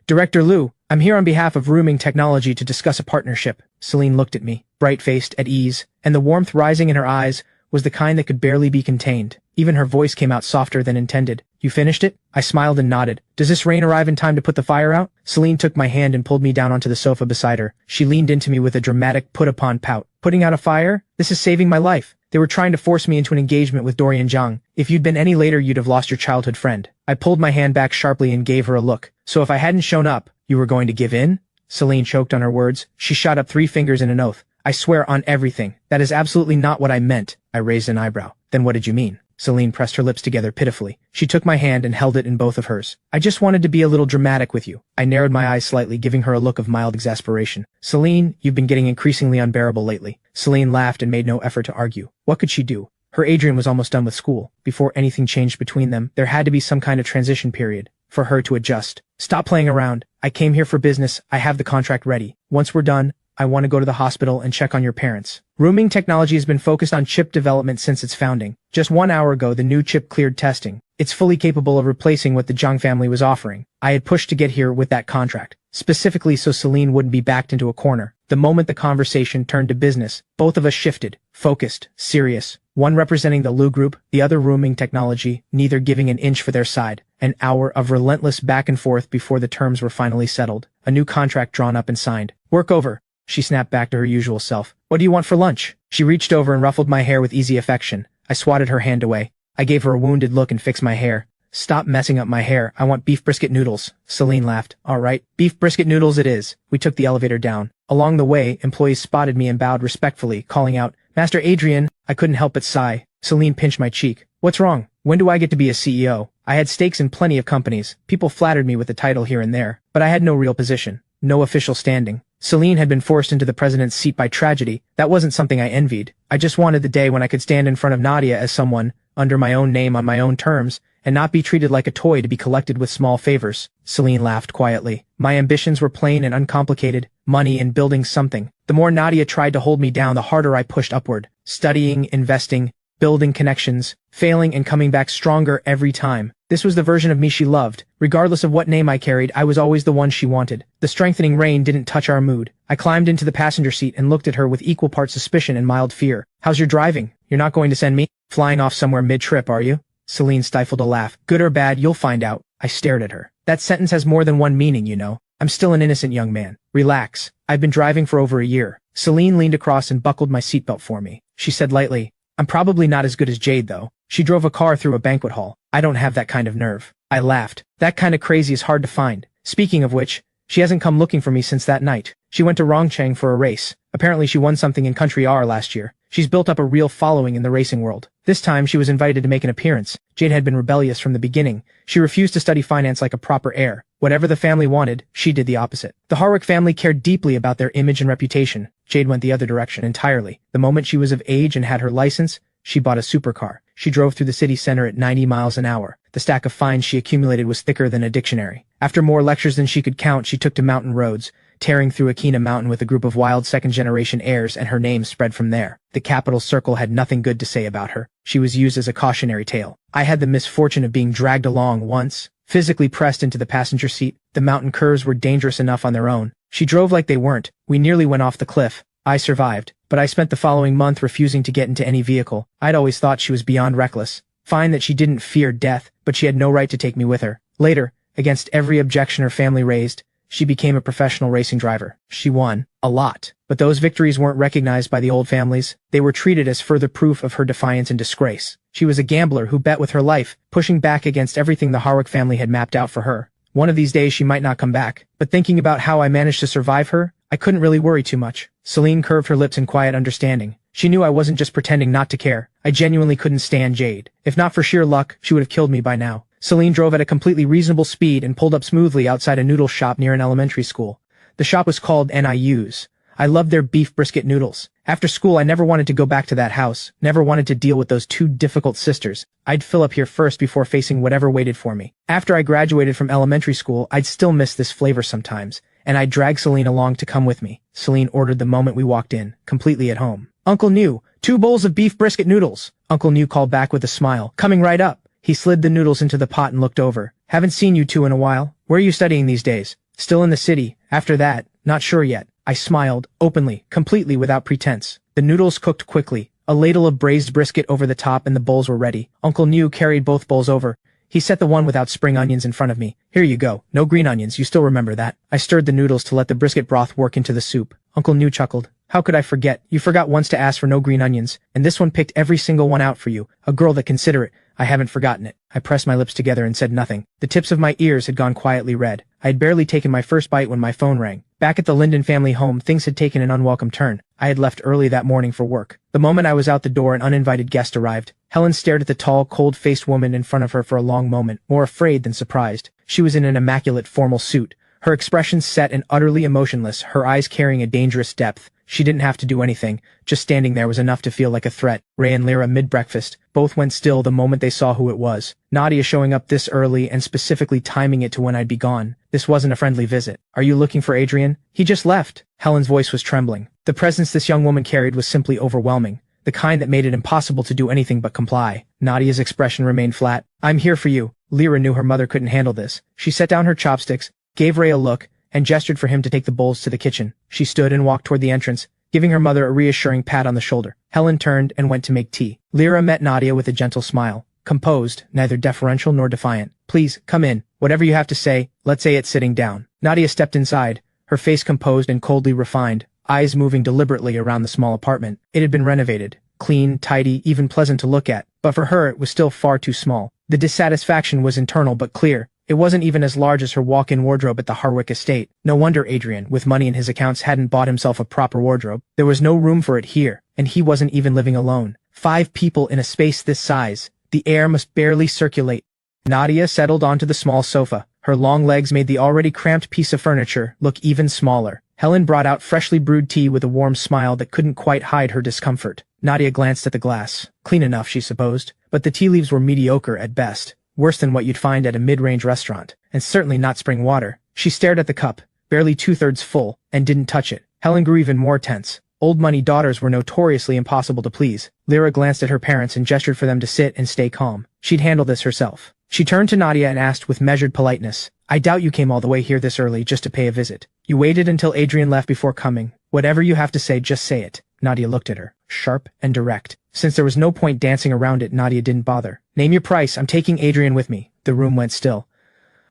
Director Liu, I'm here on behalf of Rooming Technology to discuss a partnership. Celine looked at me, bright-faced, at ease, and the warmth rising in her eyes was the kind that could barely be contained. Even her voice came out softer than intended. You finished it? I smiled and nodded. Does this rain arrive in time to put the fire out? Celine took my hand and pulled me down onto the sofa beside her. She leaned into me with a dramatic put-upon pout. Putting out a fire? This is saving my life. They were trying to force me into an engagement with Dorian Jiang. If you'd been any later, you'd have lost your childhood friend. I pulled my hand back sharply and gave her a look. So if I hadn't shown up, you were going to give in? Celine choked on her words. She shot up 3 fingers in an oath. I swear on everything. That is absolutely not what I meant. I raised an eyebrow. Then what did you mean? Celine pressed her lips together pitifully. She took my hand and held it in both of hers. I just wanted to be a little dramatic with you. I narrowed my eyes slightly, giving her a look of mild exasperation. Celine, you've been getting increasingly unbearable lately. Celine laughed and made no effort to argue. What could she do? Her Adrian was almost done with school. Before anything changed between them, there had to be some kind of transition period for her to adjust. Stop playing around. I came here for business. I have the contract ready. Once we're done, I want to go to the hospital and check on your parents. Rooming technology has been focused on chip development since its founding. Just 1 hour ago, the new chip cleared testing. It's fully capable of replacing what the Zhang family was offering. I had pushed to get here with that contract, specifically so Celine wouldn't be backed into a corner. The moment the conversation turned to business, both of us shifted, focused, serious. One representing the Lu Group, the other rooming technology, neither giving an inch for their side. An hour of relentless back and forth before the terms were finally settled. A new contract drawn up and signed. Work over. She snapped back to her usual self. What do you want for lunch? She reached over and ruffled my hair with easy affection. I swatted her hand away. I gave her a wounded look and fixed my hair. Stop messing up my hair. I want beef brisket noodles. Celine laughed. All right, beef brisket noodles it is. We took the elevator down. Along the way, employees spotted me and bowed respectfully, calling out, Master Adrian. I couldn't help but sigh. Celine pinched my cheek. What's wrong? When do I get to be a CEO? I had stakes in plenty of companies. People flattered me with the title here and there, but I had no real position. No official standing. Celine had been forced into the president's seat by tragedy. That wasn't something I envied. I just wanted the day when I could stand in front of Nadia as someone, under my own name on my own terms, and not be treated like a toy to be collected with small favors. Celine laughed quietly. My ambitions were plain and uncomplicated. Money and building something. The more Nadia tried to hold me down, the harder I pushed upward. Studying, investing, building connections, failing and coming back stronger every time. This was the version of me she loved. Regardless of what name I carried, I was always the one she wanted. The strengthening rain didn't touch our mood. I climbed into the passenger seat and looked at her with equal parts suspicion and mild fear. How's your driving? You're not going to send me flying off somewhere mid-trip, are you? Celine stifled a laugh. Good or bad, you'll find out. I stared at her. That sentence has more than one meaning, you know. I'm still an innocent young man. Relax. I've been driving for over a year. Celine leaned across and buckled my seatbelt for me. She said lightly, I'm probably not as good as Jade, though. She drove a car through a banquet hall. I don't have that kind of nerve. I laughed. That kind of crazy is hard to find. Speaking of which, she hasn't come looking for me since that night. She went to Rongcheng for a race. Apparently she won something in Country R last year. She's built up a real following in the racing world. This time she was invited to make an appearance. Jade had been rebellious from the beginning. She refused to study finance like a proper heir. Whatever the family wanted, she did the opposite. The Harwick family cared deeply about their image and reputation. Jade went the other direction entirely. The moment she was of age and had her license, she bought a supercar. She drove through the city center at 90 miles an hour. The stack of fines she accumulated was thicker than a dictionary. After more lectures than she could count, she took to mountain roads, tearing through Akina Mountain with a group of wild second-generation heirs, and her name spread from there. The capital circle had nothing good to say about her. She was used as a cautionary tale. I had the misfortune of being dragged along once, physically pressed into the passenger seat. The mountain curves were dangerous enough on their own. She drove like they weren't. We nearly went off the cliff. I survived, but I spent the following month refusing to get into any vehicle. I'd always thought she was beyond reckless. Fine that she didn't fear death, but she had no right to take me with her. Later, against every objection her family raised, she became a professional racing driver. She won. A lot. But those victories weren't recognized by the old families. They were treated as further proof of her defiance and disgrace. She was a gambler who bet with her life, pushing back against everything the Harwick family had mapped out for her. One of these days she might not come back. But thinking about how I managed to survive her, I couldn't really worry too much. Celine curved her lips in quiet understanding. She knew I wasn't just pretending not to care. I genuinely couldn't stand Jade. If not for sheer luck, she would have killed me by now. Celine drove at a completely reasonable speed and pulled up smoothly outside a noodle shop near an elementary school. The shop was called NIU's. I loved their beef brisket noodles. After school, I never wanted to go back to that house, never wanted to deal with those two difficult sisters. I'd fill up here first before facing whatever waited for me. After I graduated from elementary school, I'd still miss this flavor sometimes, and I'd drag Celine along to come with me. Celine ordered the moment we walked in, completely at home. Uncle New, 2 bowls of beef brisket noodles. Uncle New called back with a smile. Coming right up. He slid the noodles into the pot and looked over. Haven't seen you two in a while. Where are you studying these days? Still in the city. After that, not sure yet. I smiled, openly, completely without pretense. The noodles cooked quickly. A ladle of braised brisket over the top and the bowls were ready. Uncle New carried both bowls over. He set the one without spring onions in front of me. Here you go. No green onions, you still remember that. I stirred the noodles to let the brisket broth work into the soup. Uncle New chuckled. How could I forget? You forgot once to ask for no green onions, and this one picked every single one out for you. A girl that considerate. I haven't forgotten it. I pressed my lips together and said nothing. The tips of my ears had gone quietly red. I had barely taken my first bite when my phone rang. Back at the Linden family home, things had taken an unwelcome turn. I had left early that morning for work. The moment I was out the door, an uninvited guest arrived. Helen stared at the tall, cold-faced woman in front of her for a long moment, more afraid than surprised. She was in an immaculate formal suit, her expression set and utterly emotionless, her eyes carrying a dangerous depth. She didn't have to do anything. Just standing there was enough to feel like a threat. Ray and Lyra, mid-breakfast, both went still the moment they saw who it was. Nadia showing up this early and specifically timing it to when I'd be gone. This wasn't a friendly visit. Are you looking for Adrian? He just left. Helen's voice was trembling. The presence this young woman carried was simply overwhelming, the kind that made it impossible to do anything but comply. Nadia's expression remained flat. I'm here for you. Lyra knew her mother couldn't handle this. She set down her chopsticks, gave Ray a look, and gestured for him to take the bowls to the kitchen. She stood and walked toward the entrance, giving her mother a reassuring pat on the shoulder. Helen turned and went to make tea. Lyra met Nadia with a gentle smile, composed, neither deferential nor defiant. Please, come in. Whatever you have to say, let's say it sitting down. Nadia stepped inside, her face composed and coldly refined, eyes moving deliberately around the small apartment. It had been renovated, clean, tidy, even pleasant to look at, but for her it was still far too small. The dissatisfaction was internal but clear. It wasn't even as large as her walk-in wardrobe at the Harwick estate. No wonder Adrian, with money in his accounts, hadn't bought himself a proper wardrobe. There was no room for it here, and he wasn't even living alone. 5 people in a space this size. The air must barely circulate. Nadia settled onto the small sofa. Her long legs made the already cramped piece of furniture look even smaller. Helen brought out freshly brewed tea with a warm smile that couldn't quite hide her discomfort. Nadia glanced at the glass. Clean enough, she supposed, but the tea leaves were mediocre at best. Worse than what you'd find at a mid-range restaurant, and certainly not spring water. She stared at the cup, barely 2/3 full, and didn't touch it. Helen grew even more tense. Old money daughters were notoriously impossible to please. Lyra glanced at her parents and gestured for them to sit and stay calm. She'd handle this herself. She turned to Nadia and asked with measured politeness, I doubt you came all the way here this early just to pay a visit. You waited until Adrian left before coming. Whatever you have to say, just say it. Nadia looked at her, sharp and direct. Since there was no point dancing around it, Nadia didn't bother. Name your price, I'm taking Adrian with me. The room went still.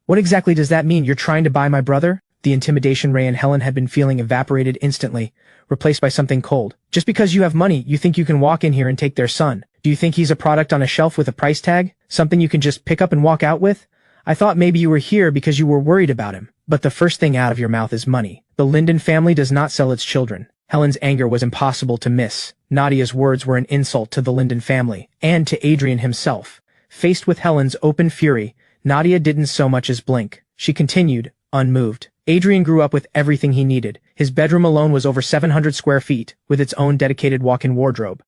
What exactly does that mean? You're trying to buy my brother? The intimidation Ray and Helen had been feeling evaporated instantly, replaced by something cold. Just because you have money, you think you can walk in here and take their son. Do you think he's a product on a shelf with a price tag? Something you can just pick up and walk out with? I thought maybe you were here because you were worried about him. But the first thing out of your mouth is money. The Linden family does not sell its children. Helen's anger was impossible to miss. Nadia's words were an insult to the Linden family, and to Adrian himself. Faced with Helen's open fury, Nadia didn't so much as blink. She continued, unmoved. Adrian grew up with everything he needed. His bedroom alone was over 700 square feet, with its own dedicated walk-in wardrobe.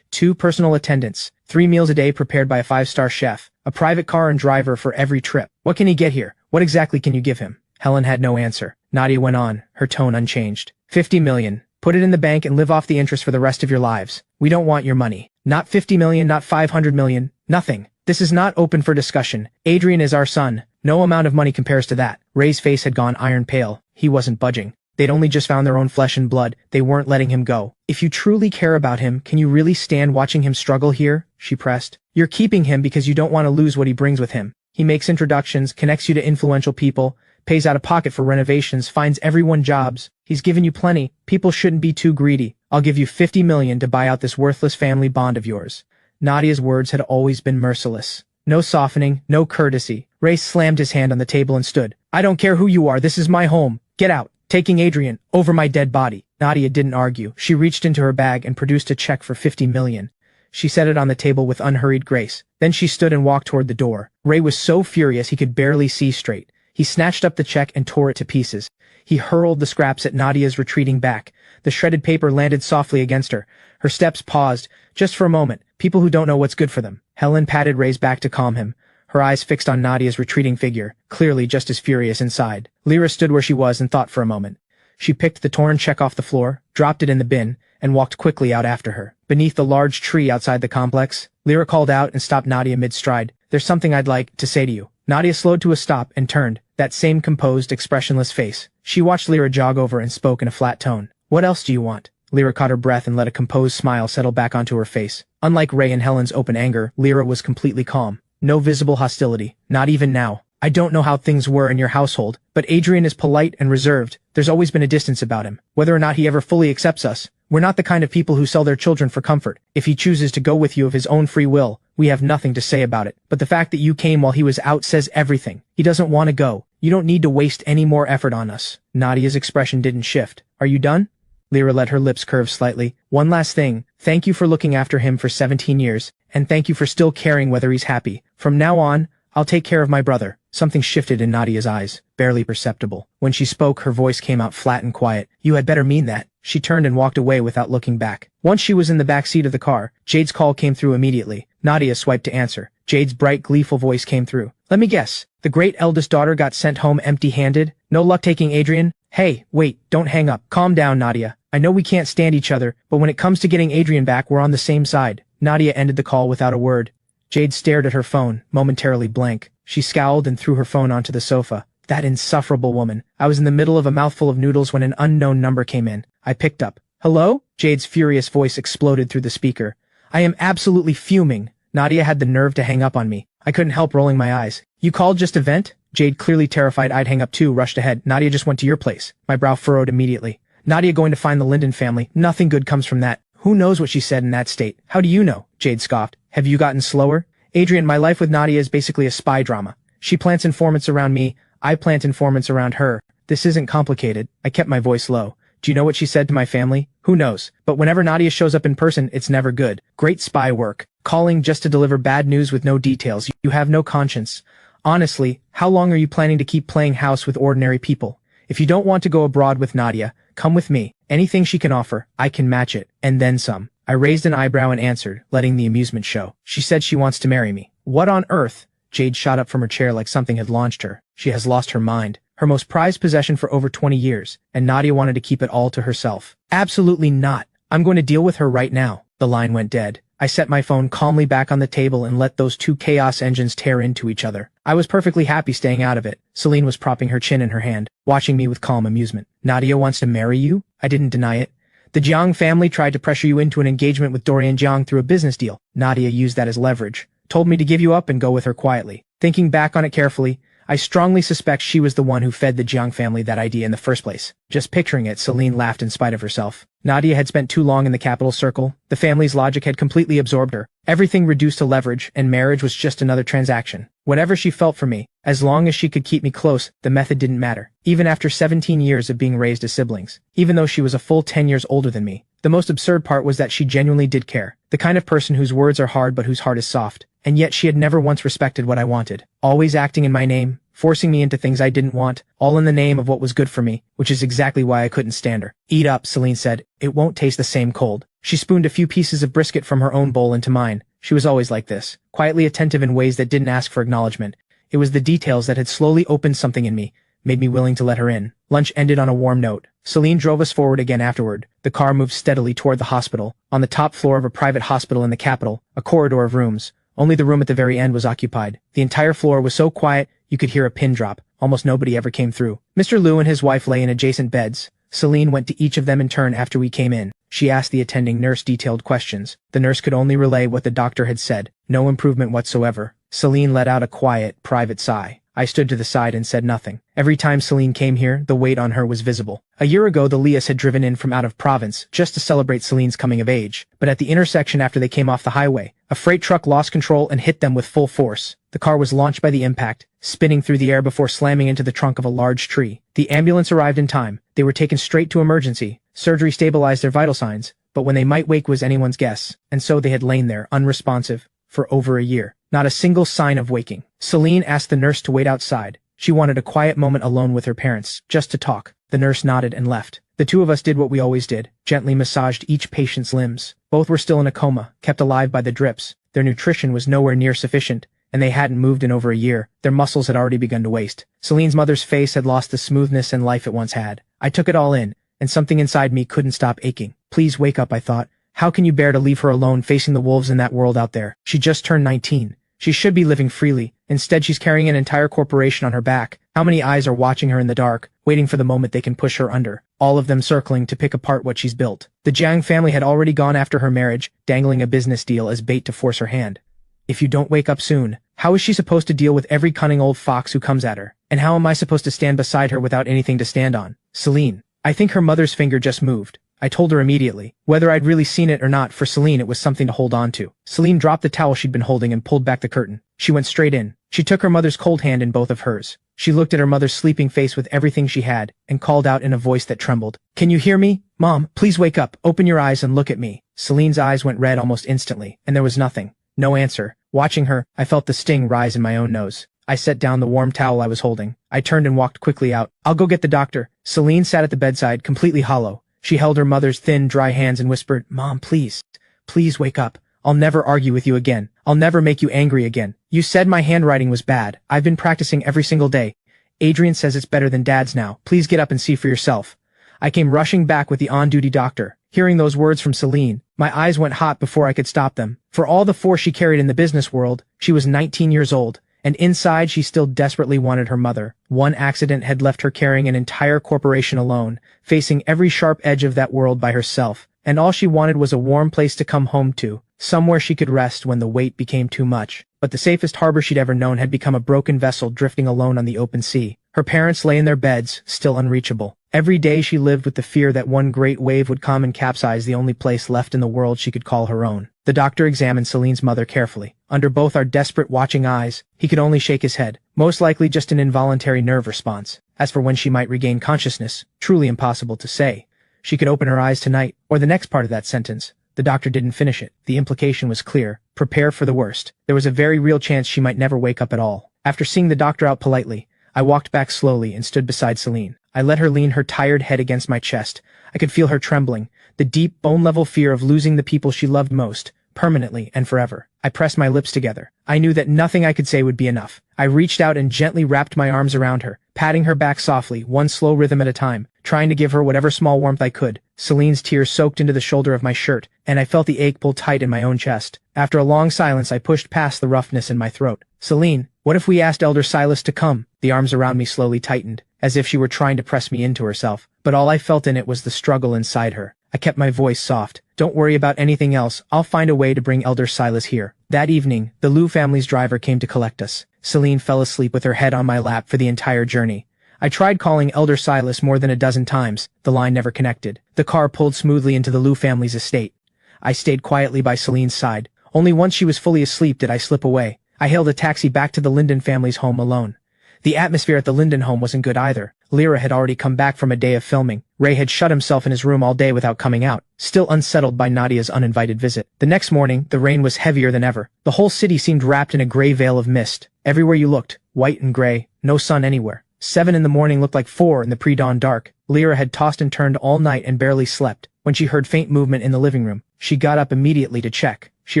2 personal attendants, 3 meals a day prepared by a 5-star chef, a private car and driver for every trip. What can he get here? What exactly can you give him? Helen had no answer. Nadia went on, her tone unchanged. 50 million. Put it in the bank and live off the interest for the rest of your lives. We don't want your money. Not 50 million, not 500 million, nothing. This is not open for discussion. Adrian is our son. No amount of money compares to that. Ray's face had gone iron pale. He wasn't budging. They'd only just found their own flesh and blood. They weren't letting him go. If you truly care about him, can you really stand watching him struggle here? She pressed. You're keeping him because you don't want to lose what he brings with him. He makes introductions, connects you to influential people, pays out of pocket for renovations, finds everyone jobs. He's given you plenty. People shouldn't be too greedy. I'll give you 50 million to buy out this worthless family bond of yours. Nadia's words had always been merciless. No softening, no courtesy. Ray slammed his hand on the table and stood. I don't care who you are, this is my home. Get out. Taking Adrian, over my dead body. Nadia didn't argue. She reached into her bag and produced a check for 50 million. She set it on the table with unhurried grace. Then she stood and walked toward the door. Ray was so furious he could barely see straight. He snatched up the check and tore it to pieces. He hurled the scraps at Nadia's retreating back. The shredded paper landed softly against her. Her steps paused, just for a moment. People who don't know what's good for them. Helen patted Ray's back to calm him, her eyes fixed on Nadia's retreating figure, clearly just as furious inside. Lyra stood where she was and thought for a moment. She picked the torn check off the floor, dropped it in the bin, and walked quickly out after her. Beneath the large tree outside the complex, Lyra called out and stopped Nadia mid-stride. There's something I'd like to say to you. Nadia slowed to a stop and turned, that same composed, expressionless face. She watched Lyra jog over and spoke in a flat tone. What else do you want? Lyra caught her breath and let a composed smile settle back onto her face. Unlike Ray and Helen's open anger, Lyra was completely calm. No visible hostility, not even now. I don't know how things were in your household, but Adrian is polite and reserved. There's always been a distance about him. Whether or not he ever fully accepts us, We're not the kind of people who sell their children for comfort. If he chooses to go with you of his own free will, we have nothing to say about it. But the fact that you came while he was out says everything. He doesn't want to go. You don't need to waste any more effort on us. Nadia's expression didn't shift. Are you done? Lyra let her lips curve slightly. One last thing. Thank you for looking after him for 17 years, and thank you for still caring whether he's happy. From now on, I'll take care of my brother. Something shifted in Nadia's eyes, barely perceptible. When she spoke, her voice came out flat and quiet. You had better mean that. She turned and walked away without looking back. Once she was in the back seat of the car, Jade's call came through immediately. Nadia swiped to answer. Jade's bright, gleeful voice came through. Let me guess. The great eldest daughter got sent home empty-handed? No luck taking Adrian? Hey, wait, don't hang up. Calm down, Nadia. I know we can't stand each other, but when it comes to getting Adrian back, we're on the same side. Nadia ended the call without a word. Jade stared at her phone, momentarily blank. She scowled and threw her phone onto the sofa. That insufferable woman. I was in the middle of a mouthful of noodles when an unknown number came in. I picked up. Hello? Jade's furious voice exploded through the speaker. I am absolutely fuming. Nadia had the nerve to hang up on me. I couldn't help rolling my eyes. You called just to vent? Jade, clearly terrified I'd hang up too, rushed ahead. Nadia just went to your place. My brow furrowed immediately. Nadia going to find the Linden family. Nothing good comes from that. Who knows what she said in that state? How do you know? Jade scoffed. Have you gotten slower? Adrian, my life with Nadia is basically a spy drama. She plants informants around me. I plant informants around her. This isn't complicated. I kept my voice low. Do you know what she said to my family? Who knows? But whenever Nadia shows up in person, it's never good. Great spy work. Calling just to deliver bad news with no details. You have no conscience. Honestly, how long are you planning to keep playing house with ordinary people? If you don't want to go abroad with Nadia, come with me. Anything she can offer, I can match it, and then some. I raised an eyebrow and answered, letting the amusement show. She said she wants to marry me. What on earth? Jade shot up from her chair like something had launched her. She has lost her mind. Her most prized possession for over 20 years, and Nadia wanted to keep it all to herself. Absolutely not. I'm going to deal with her right now. The line went dead. I set my phone calmly back on the table and let those two chaos engines tear into each other. I was perfectly happy staying out of it. Celine was propping her chin in her hand, watching me with calm amusement. Nadia wants to marry you? I didn't deny it. The Jiang family tried to pressure you into an engagement with Dorian Jiang through a business deal. Nadia used that as leverage. Told me to give you up and go with her quietly. Thinking back on it carefully, I strongly suspect she was the one who fed the Jiang family that idea in the first place. Just picturing it, Celine laughed in spite of herself. Nadia had spent too long in the capital circle. The family's logic had completely absorbed her. Everything reduced to leverage, and marriage was just another transaction. Whatever she felt for me, as long as she could keep me close, the method didn't matter. Even after 17 years of being raised as siblings. Even though she was a full 10 years older than me. The most absurd part was that she genuinely did care. The kind of person whose words are hard but whose heart is soft. And yet she had never once respected what I wanted. Always acting in my name, forcing me into things I didn't want, all in the name of what was good for me, which is exactly why I couldn't stand her. Eat up, Celine said. It won't taste the same cold. She spooned a few pieces of brisket from her own bowl into mine. She was always like this, quietly attentive in ways that didn't ask for acknowledgement. It was the details that had slowly opened something in me, made me willing to let her in. Lunch ended on a warm note. Celine drove us forward again afterward. The car moved steadily toward the hospital. On the top floor of a private hospital in the capital, a corridor of rooms. Only the room at the very end was occupied. The entire floor was so quiet, you could hear a pin drop. Almost nobody ever came through. Mr. Liu and his wife lay in adjacent beds. Celine went to each of them in turn after we came in. She asked the attending nurse detailed questions. The nurse could only relay what the doctor had said. No improvement whatsoever. Celine let out a quiet, private sigh. I stood to the side and said nothing. Every time Celine came here, the weight on her was visible. A year ago, the Lias had driven in from out of province, just to celebrate Celine's coming of age. But at the intersection after they came off the highway, a freight truck lost control and hit them with full force. The car was launched by the impact, spinning through the air before slamming into the trunk of a large tree. The ambulance arrived in time. They were taken straight to emergency. Surgery stabilized their vital signs, but when they might wake was anyone's guess. And so they had lain there, unresponsive, for over a year. Not a single sign of waking. Celine asked the nurse to wait outside. She wanted a quiet moment alone with her parents, just to talk. The nurse nodded and left. The two of us did what we always did, gently massaged each patient's limbs. Both were still in a coma, kept alive by the drips. Their nutrition was nowhere near sufficient, and they hadn't moved in over a year. Their muscles had already begun to waste. Celine's mother's face had lost the smoothness and life it once had. I took it all in, and something inside me couldn't stop aching. Please wake up, I thought. How can you bear to leave her alone facing the wolves in that world out there? She just turned 19. She should be living freely. Instead, she's carrying an entire corporation on her back. How many eyes are watching her in the dark, waiting for the moment they can push her under, all of them circling to pick apart what she's built. The Jiang family had already gone after her marriage, dangling a business deal as bait to force her hand. If you don't wake up soon, how is she supposed to deal with every cunning old fox who comes at her? And how am I supposed to stand beside her without anything to stand on? Celine. I think her mother's finger just moved. I told her immediately. Whether I'd really seen it or not, for Celine it was something to hold on to. Celine dropped the towel she'd been holding and pulled back the curtain. She went straight in. She took her mother's cold hand in both of hers. She looked at her mother's sleeping face with everything she had, and called out in a voice that trembled, "Can you hear me? Mom, please wake up, open your eyes and look at me." Celine's eyes went red almost instantly, and there was nothing. No answer. Watching her, I felt the sting rise in my own nose. I set down the warm towel I was holding. I turned and walked quickly out. "I'll go get the doctor." Celine sat at the bedside, completely hollow. She held her mother's thin, dry hands and whispered, "Mom, please. Please wake up. I'll never argue with you again. I'll never make you angry again. You said my handwriting was bad. I've been practicing every single day. Adrian says it's better than Dad's now. Please get up and see for yourself." I came rushing back with the on-duty doctor. Hearing those words from Celine, my eyes went hot before I could stop them. For all the force she carried in the business world, she was 19 years old, and inside she still desperately wanted her mother. One accident had left her carrying an entire corporation alone, facing every sharp edge of that world by herself, and all she wanted was a warm place to come home to, somewhere she could rest when the weight became too much. But the safest harbor she'd ever known had become a broken vessel drifting alone on the open sea. Her parents lay in their beds, still unreachable. Every day she lived with the fear that one great wave would come and capsize the only place left in the world she could call her own. The doctor examined Celine's mother carefully. Under both our desperate watching eyes, he could only shake his head, most likely just an involuntary nerve response. As for when she might regain consciousness, truly impossible to say. She could open her eyes tonight, or the next part of that sentence. The doctor didn't finish it. The implication was clear. Prepare for the worst. There was a very real chance she might never wake up at all. After seeing the doctor out politely, I walked back slowly and stood beside Celine. I let her lean her tired head against my chest. I could feel her trembling, the deep, bone-level fear of losing the people she loved most, permanently and forever. I pressed my lips together. I knew that nothing I could say would be enough. I reached out and gently wrapped my arms around her, patting her back softly, one slow rhythm at a time, trying to give her whatever small warmth I could. Celine's tears soaked into the shoulder of my shirt, and I felt the ache pull tight in my own chest. After a long silence, I pushed past the roughness in my throat. "Celine, what if we asked Elder Silas to come?" The arms around me slowly tightened, as if she were trying to press me into herself, but all I felt in it was the struggle inside her. I kept my voice soft. "Don't worry about anything else. I'll find a way to bring Elder Silas here." That evening, the Liu family's driver came to collect us. Celine fell asleep with her head on my lap for the entire journey. I tried calling Elder Silas more than a dozen times. The line never connected. The car pulled smoothly into the Liu family's estate. I stayed quietly by Celine's side. Only once she was fully asleep did I slip away. I hailed a taxi back to the Linden family's home alone. The atmosphere at the Linden home wasn't good either. Lyra had already come back from a day of filming. Ray had shut himself in his room all day without coming out, still unsettled by Nadia's uninvited visit. The next morning, the rain was heavier than ever. The whole city seemed wrapped in a gray veil of mist. Everywhere you looked, white and gray, no sun anywhere. 7 in the morning looked like 4 in the pre-dawn dark. Lyra had tossed and turned all night and barely slept. When she heard faint movement in the living room, she got up immediately to check. She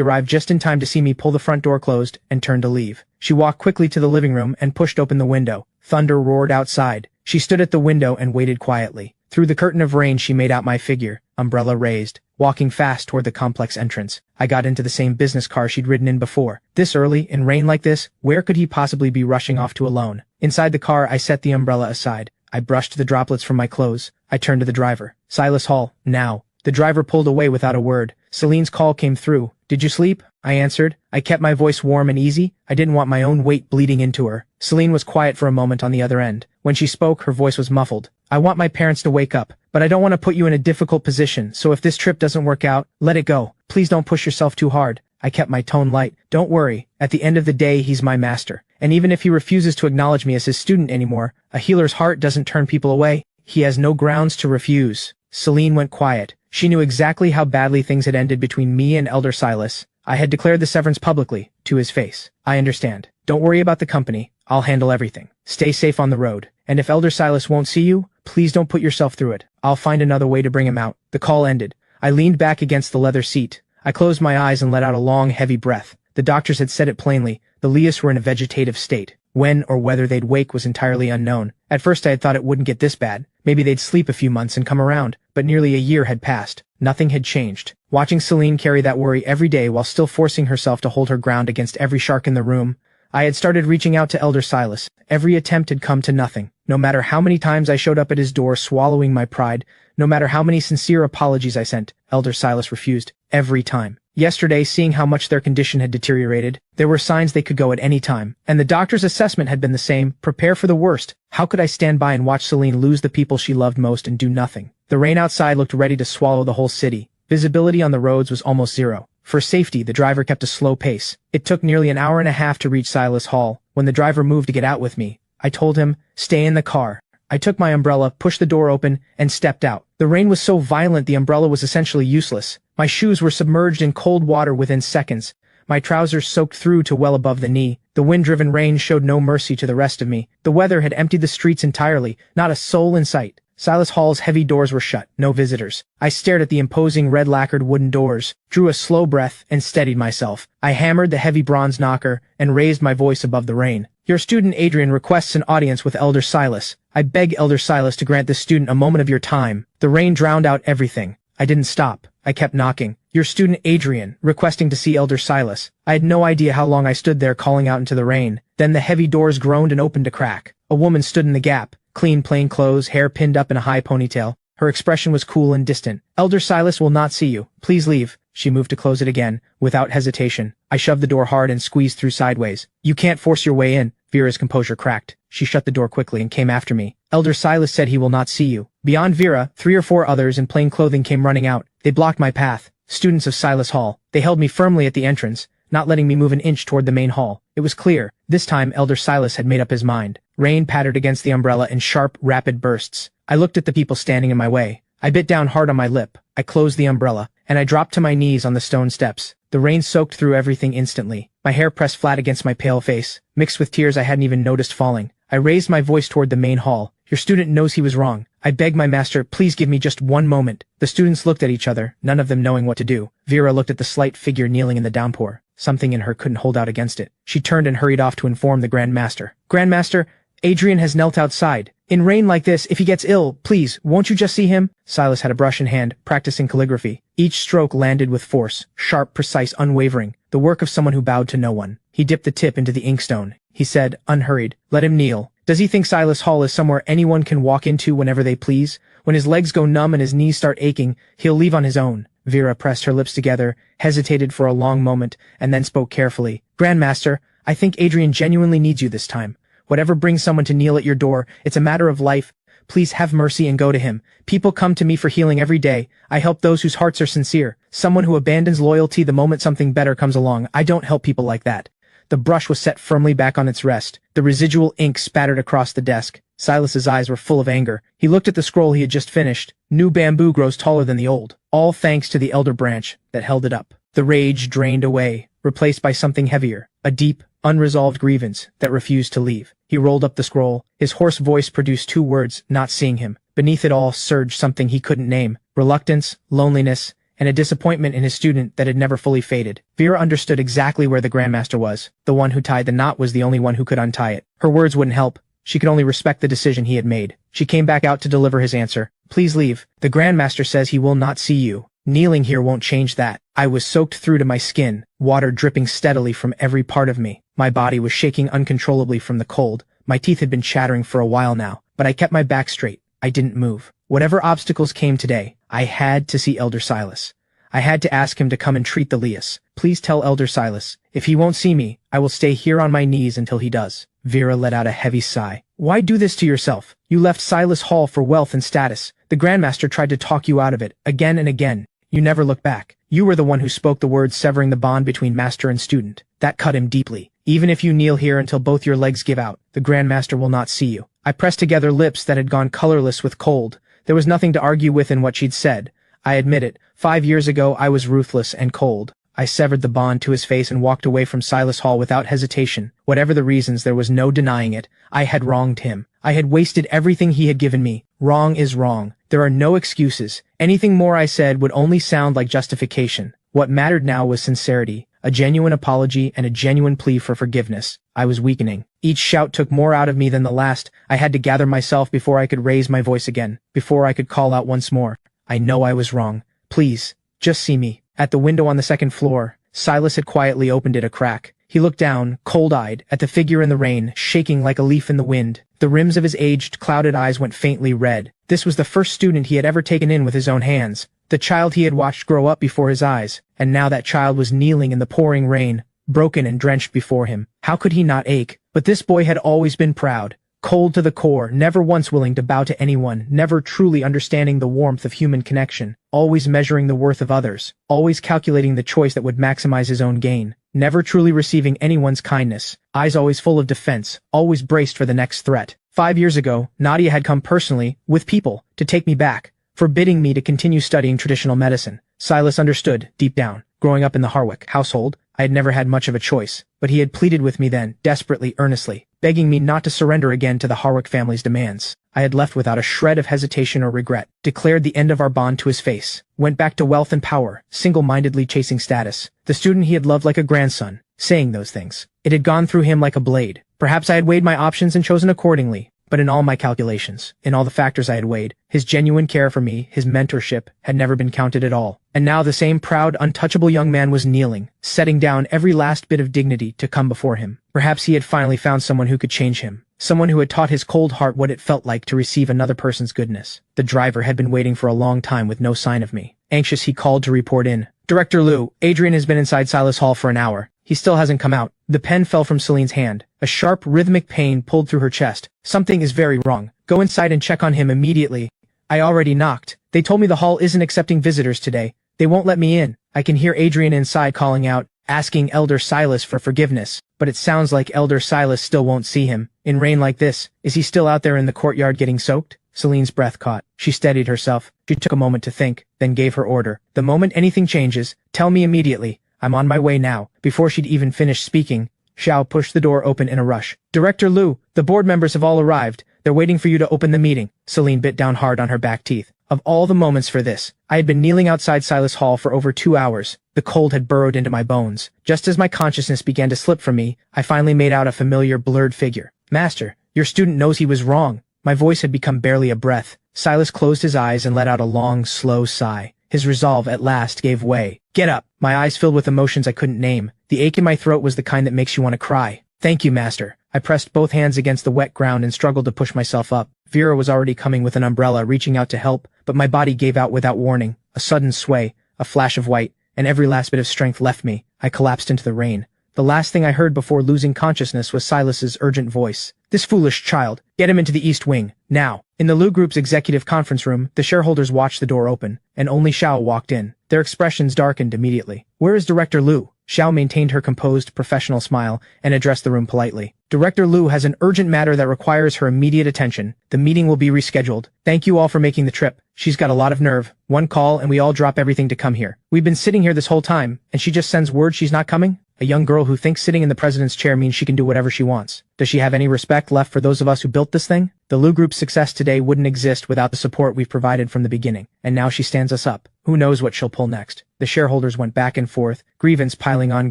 arrived just in time to see me pull the front door closed and turn to leave. She walked quickly to the living room and pushed open the window. Thunder roared outside. She stood at the window and waited quietly. Through the curtain of rain she made out my figure, umbrella raised, walking fast toward the complex entrance. I got into the same business car she'd ridden in before. This early, in rain like this, where could he possibly be rushing off to alone? Inside the car I set the umbrella aside. I brushed the droplets from my clothes. I turned to the driver. "Silas Hall, now." The driver pulled away without a word. Celine's call came through. "Did you sleep?" I answered. I kept my voice warm and easy. I didn't want my own weight bleeding into her. Celine was quiet for a moment on the other end. When she spoke, her voice was muffled. "I want my parents to wake up, but I don't want to put you in a difficult position, so if this trip doesn't work out, let it go. Please don't push yourself too hard." I kept my tone light. "Don't worry. At the end of the day, he's my master. And even if he refuses to acknowledge me as his student anymore, a healer's heart doesn't turn people away. He has no grounds to refuse." Celine went quiet. She knew exactly how badly things had ended between me and Elder Silas. I had declared the severance publicly, to his face. "I understand. Don't worry about the company. I'll handle everything. Stay safe on the road. And if Elder Silas won't see you, please don't put yourself through it. I'll find another way to bring him out." The call ended. I leaned back against the leather seat. I closed my eyes and let out a long, heavy breath. The doctors had said it plainly. The Leas were in a vegetative state. When or whether they'd wake was entirely unknown. At first I had thought it wouldn't get this bad. Maybe they'd sleep a few months and come around. But nearly a year had passed. Nothing had changed. Watching Celine carry that worry every day while still forcing herself to hold her ground against every shark in the room, I had started reaching out to Elder Silas. Every attempt had come to nothing. No matter how many times I showed up at his door swallowing my pride, no matter how many sincere apologies I sent, Elder Silas refused. Every time. Yesterday, seeing how much their condition had deteriorated, there were signs they could go at any time. And the doctor's assessment had been the same: prepare for the worst. How could I stand by and watch Celine lose the people she loved most and do nothing? The rain outside looked ready to swallow the whole city. Visibility on the roads was almost zero. For safety, the driver kept a slow pace. It took nearly an hour and a half to reach Silas Hall. When the driver moved to get out with me, I told him, "Stay in the car." I took my umbrella, pushed the door open, and stepped out. The rain was so violent the umbrella was essentially useless. My shoes were submerged in cold water within seconds. My trousers soaked through to well above the knee. The wind-driven rain showed no mercy to the rest of me. The weather had emptied the streets entirely, not a soul in sight. Silas Hall's heavy doors were shut, no visitors. I stared at the imposing red-lacquered wooden doors, drew a slow breath, and steadied myself. I hammered the heavy bronze knocker and raised my voice above the rain. "Your student Adrian requests an audience with Elder Silas. I beg Elder Silas to grant this student a moment of your time." The rain drowned out everything. I didn't stop. I kept knocking. "Your student Adrian, requesting to see Elder Silas." I had no idea how long I stood there calling out into the rain. Then the heavy doors groaned and opened a crack. A woman stood in the gap. Clean plain clothes, hair pinned up in a high ponytail. Her expression was cool and distant. "Elder Silas will not see you. Please leave." She moved to close it again, without hesitation. I shoved the door hard and squeezed through sideways. "You can't force your way in." Vera's composure cracked. She shut the door quickly and came after me. "Elder Silas said he will not see you." Beyond Vera, 3 or 4 others in plain clothing came running out. They blocked my path. Students of Silas Hall. They held me firmly at the entrance, not letting me move an inch toward the main hall. It was clear. This time Elder Silas had made up his mind. Rain pattered against the umbrella in sharp, rapid bursts. I looked at the people standing in my way. I bit down hard on my lip. I closed the umbrella, and I dropped to my knees on the stone steps. The rain soaked through everything instantly. My hair pressed flat against my pale face, mixed with tears I hadn't even noticed falling. I raised my voice toward the main hall. "Your student knows he was wrong. I beg my master, please give me just one moment." The students looked at each other, none of them knowing what to do. Vera looked at the slight figure kneeling in the downpour. Something in her couldn't hold out against it. She turned and hurried off to inform the Grand Master. "Grand Master, Adrian has knelt outside. In rain like this, if he gets ill, please, won't you just see him?" Silas had a brush in hand, practicing calligraphy. Each stroke landed with force, sharp, precise, unwavering, the work of someone who bowed to no one. He dipped the tip into the inkstone. He said, unhurried, "Let him kneel. Does he think Silas Hall is somewhere anyone can walk into whenever they please? When his legs go numb and his knees start aching, he'll leave on his own." Vera pressed her lips together, hesitated for a long moment, and then spoke carefully. "Grandmaster, I think Adrian genuinely needs you this time. Whatever brings someone to kneel at your door, it's a matter of life. Please have mercy and go to him. People come to me for healing every day. I help those whose hearts are sincere. Someone who abandons loyalty the moment something better comes along. I don't help people like that." The brush was set firmly back on its rest. The residual ink spattered across the desk. Silas's eyes were full of anger. He looked at the scroll he had just finished. "New bamboo grows taller than the old, all thanks to the elder branch that held it up." The rage drained away, replaced by something heavier, a deep, unresolved grievance that refused to leave. He rolled up the scroll. His hoarse voice produced 2 words, "Not seeing him." Beneath it all surged something he couldn't name: reluctance, loneliness, and a disappointment in his student that had never fully faded. Vera understood exactly where the Grandmaster was. The one who tied the knot was the only one who could untie it. Her words wouldn't help. She could only respect the decision he had made. She came back out to deliver his answer. "Please leave. The Grandmaster says he will not see you. Kneeling here won't change that." I was soaked through to my skin, water dripping steadily from every part of me. My body was shaking uncontrollably from the cold. My teeth had been chattering for a while now, but I kept my back straight. I didn't move. Whatever obstacles came today, I had to see Elder Silas. I had to ask him to come and treat the Lias. "Please tell Elder Silas, if he won't see me, I will stay here on my knees until he does." Vera let out a heavy sigh. "Why do this to yourself? You left Silas Hall for wealth and status. The Grandmaster tried to talk you out of it, again and again. You never looked back. You were the one who spoke the words severing the bond between master and student. That cut him deeply. Even if you kneel here until both your legs give out, the Grandmaster will not see you." I pressed together lips that had gone colorless with cold. There was nothing to argue with in what she'd said. I admit it. 5 years ago I was ruthless and cold. I severed the bond to his face and walked away from Silas Hall without hesitation. Whatever the reasons, there was no denying it. I had wronged him. I had wasted everything he had given me. Wrong is wrong. There are no excuses. Anything more I said would only sound like justification. What mattered now was sincerity, a genuine apology, and a genuine plea for forgiveness. I was weakening. Each shout took more out of me than the last. I had to gather myself before I could raise my voice again, before I could call out once more. "I know I was wrong. Please, just see me." At the window on the 2nd floor, Silas had quietly opened it a crack. He looked down, cold-eyed, at the figure in the rain, shaking like a leaf in the wind. The rims of his aged, clouded eyes went faintly red. This was the first student he had ever taken in with his own hands. The child he had watched grow up before his eyes, and now that child was kneeling in the pouring rain, broken and drenched before him. How could he not ache? But this boy had always been proud, Cold to the core, never once willing to bow to anyone, never truly understanding the warmth of human connection, always measuring the worth of others, always calculating the choice that would maximize his own gain, never truly receiving anyone's kindness, eyes always full of defense, always braced for the next threat. 5 years ago, Nadia had come personally, with people, to take me back, forbidding me to continue studying traditional medicine. Silas understood, deep down. Growing up in the Harwick household, I had never had much of a choice, but he had pleaded with me then, desperately, earnestly, begging me not to surrender again to the Harwick family's demands. I had left without a shred of hesitation or regret, declared the end of our bond to his face, went back to wealth and power, single-mindedly chasing status, the student he had loved like a grandson, saying those things. It had gone through him like a blade. Perhaps I had weighed my options and chosen accordingly, but in all my calculations, in all the factors I had weighed, his genuine care for me, his mentorship, had never been counted at all. And now the same proud, untouchable young man was kneeling, setting down every last bit of dignity to come before him. Perhaps he had finally found someone who could change him, someone who had taught his cold heart what it felt like to receive another person's goodness. The driver had been waiting for a long time with no sign of me. Anxious, he called to report in. Director Liu, Adrian has been inside Silas Hall for an hour. He still hasn't come out. The pen fell from Celine's hand. A sharp, rhythmic pain pulled through her chest. Something is very wrong. Go inside and check on him immediately. I already knocked. They told me the hall isn't accepting visitors today. They won't let me in. I can hear Adrian inside calling out, asking Elder Silas for forgiveness. But it sounds like Elder Silas still won't see him. In rain like this, is he still out there in the courtyard getting soaked? Celine's breath caught. She steadied herself. She took a moment to think, then gave her order. The moment anything changes, tell me immediately. I'm on my way now. Before she'd even finished speaking, Xiao pushed the door open in a rush. Director Liu, the board members have all arrived. They're waiting for you to open the meeting. Celine bit down hard on her back teeth. Of all the moments for this, I had been kneeling outside Silas Hall for over 2 hours. The cold had burrowed into my bones. Just as my consciousness began to slip from me, I finally made out a familiar, blurred figure. Master, your student knows he was wrong. My voice had become barely a breath. Silas closed his eyes and let out a long, slow sigh. His resolve at last gave way. Get up! My eyes filled with emotions I couldn't name. The ache in my throat was the kind that makes you want to cry. Thank you, Master. I pressed both hands against the wet ground and struggled to push myself up. Vera was already coming with an umbrella, reaching out to help, but my body gave out without warning. A sudden sway, a flash of white, and every last bit of strength left me. I collapsed into the rain. The last thing I heard before losing consciousness was Silas's urgent voice. This foolish child. Get him into the East Wing. Now. In the Liu Group's executive conference room, the shareholders watched the door open, and only Xiao walked in. Their expressions darkened immediately. Where is Director Liu? Xiao maintained her composed, professional smile and addressed the room politely. Director Liu has an urgent matter that requires her immediate attention. The meeting will be rescheduled. Thank you all for making the trip. She's got a lot of nerve. One call and we all drop everything to come here. We've been sitting here this whole time, and she just sends word she's not coming? A young girl who thinks sitting in the president's chair means she can do whatever she wants. Does she have any respect left for those of us who built this thing? The Liu Group's success today wouldn't exist without the support we've provided from the beginning, and now she stands us up. Who knows what she'll pull next? The shareholders went back and forth, grievance piling on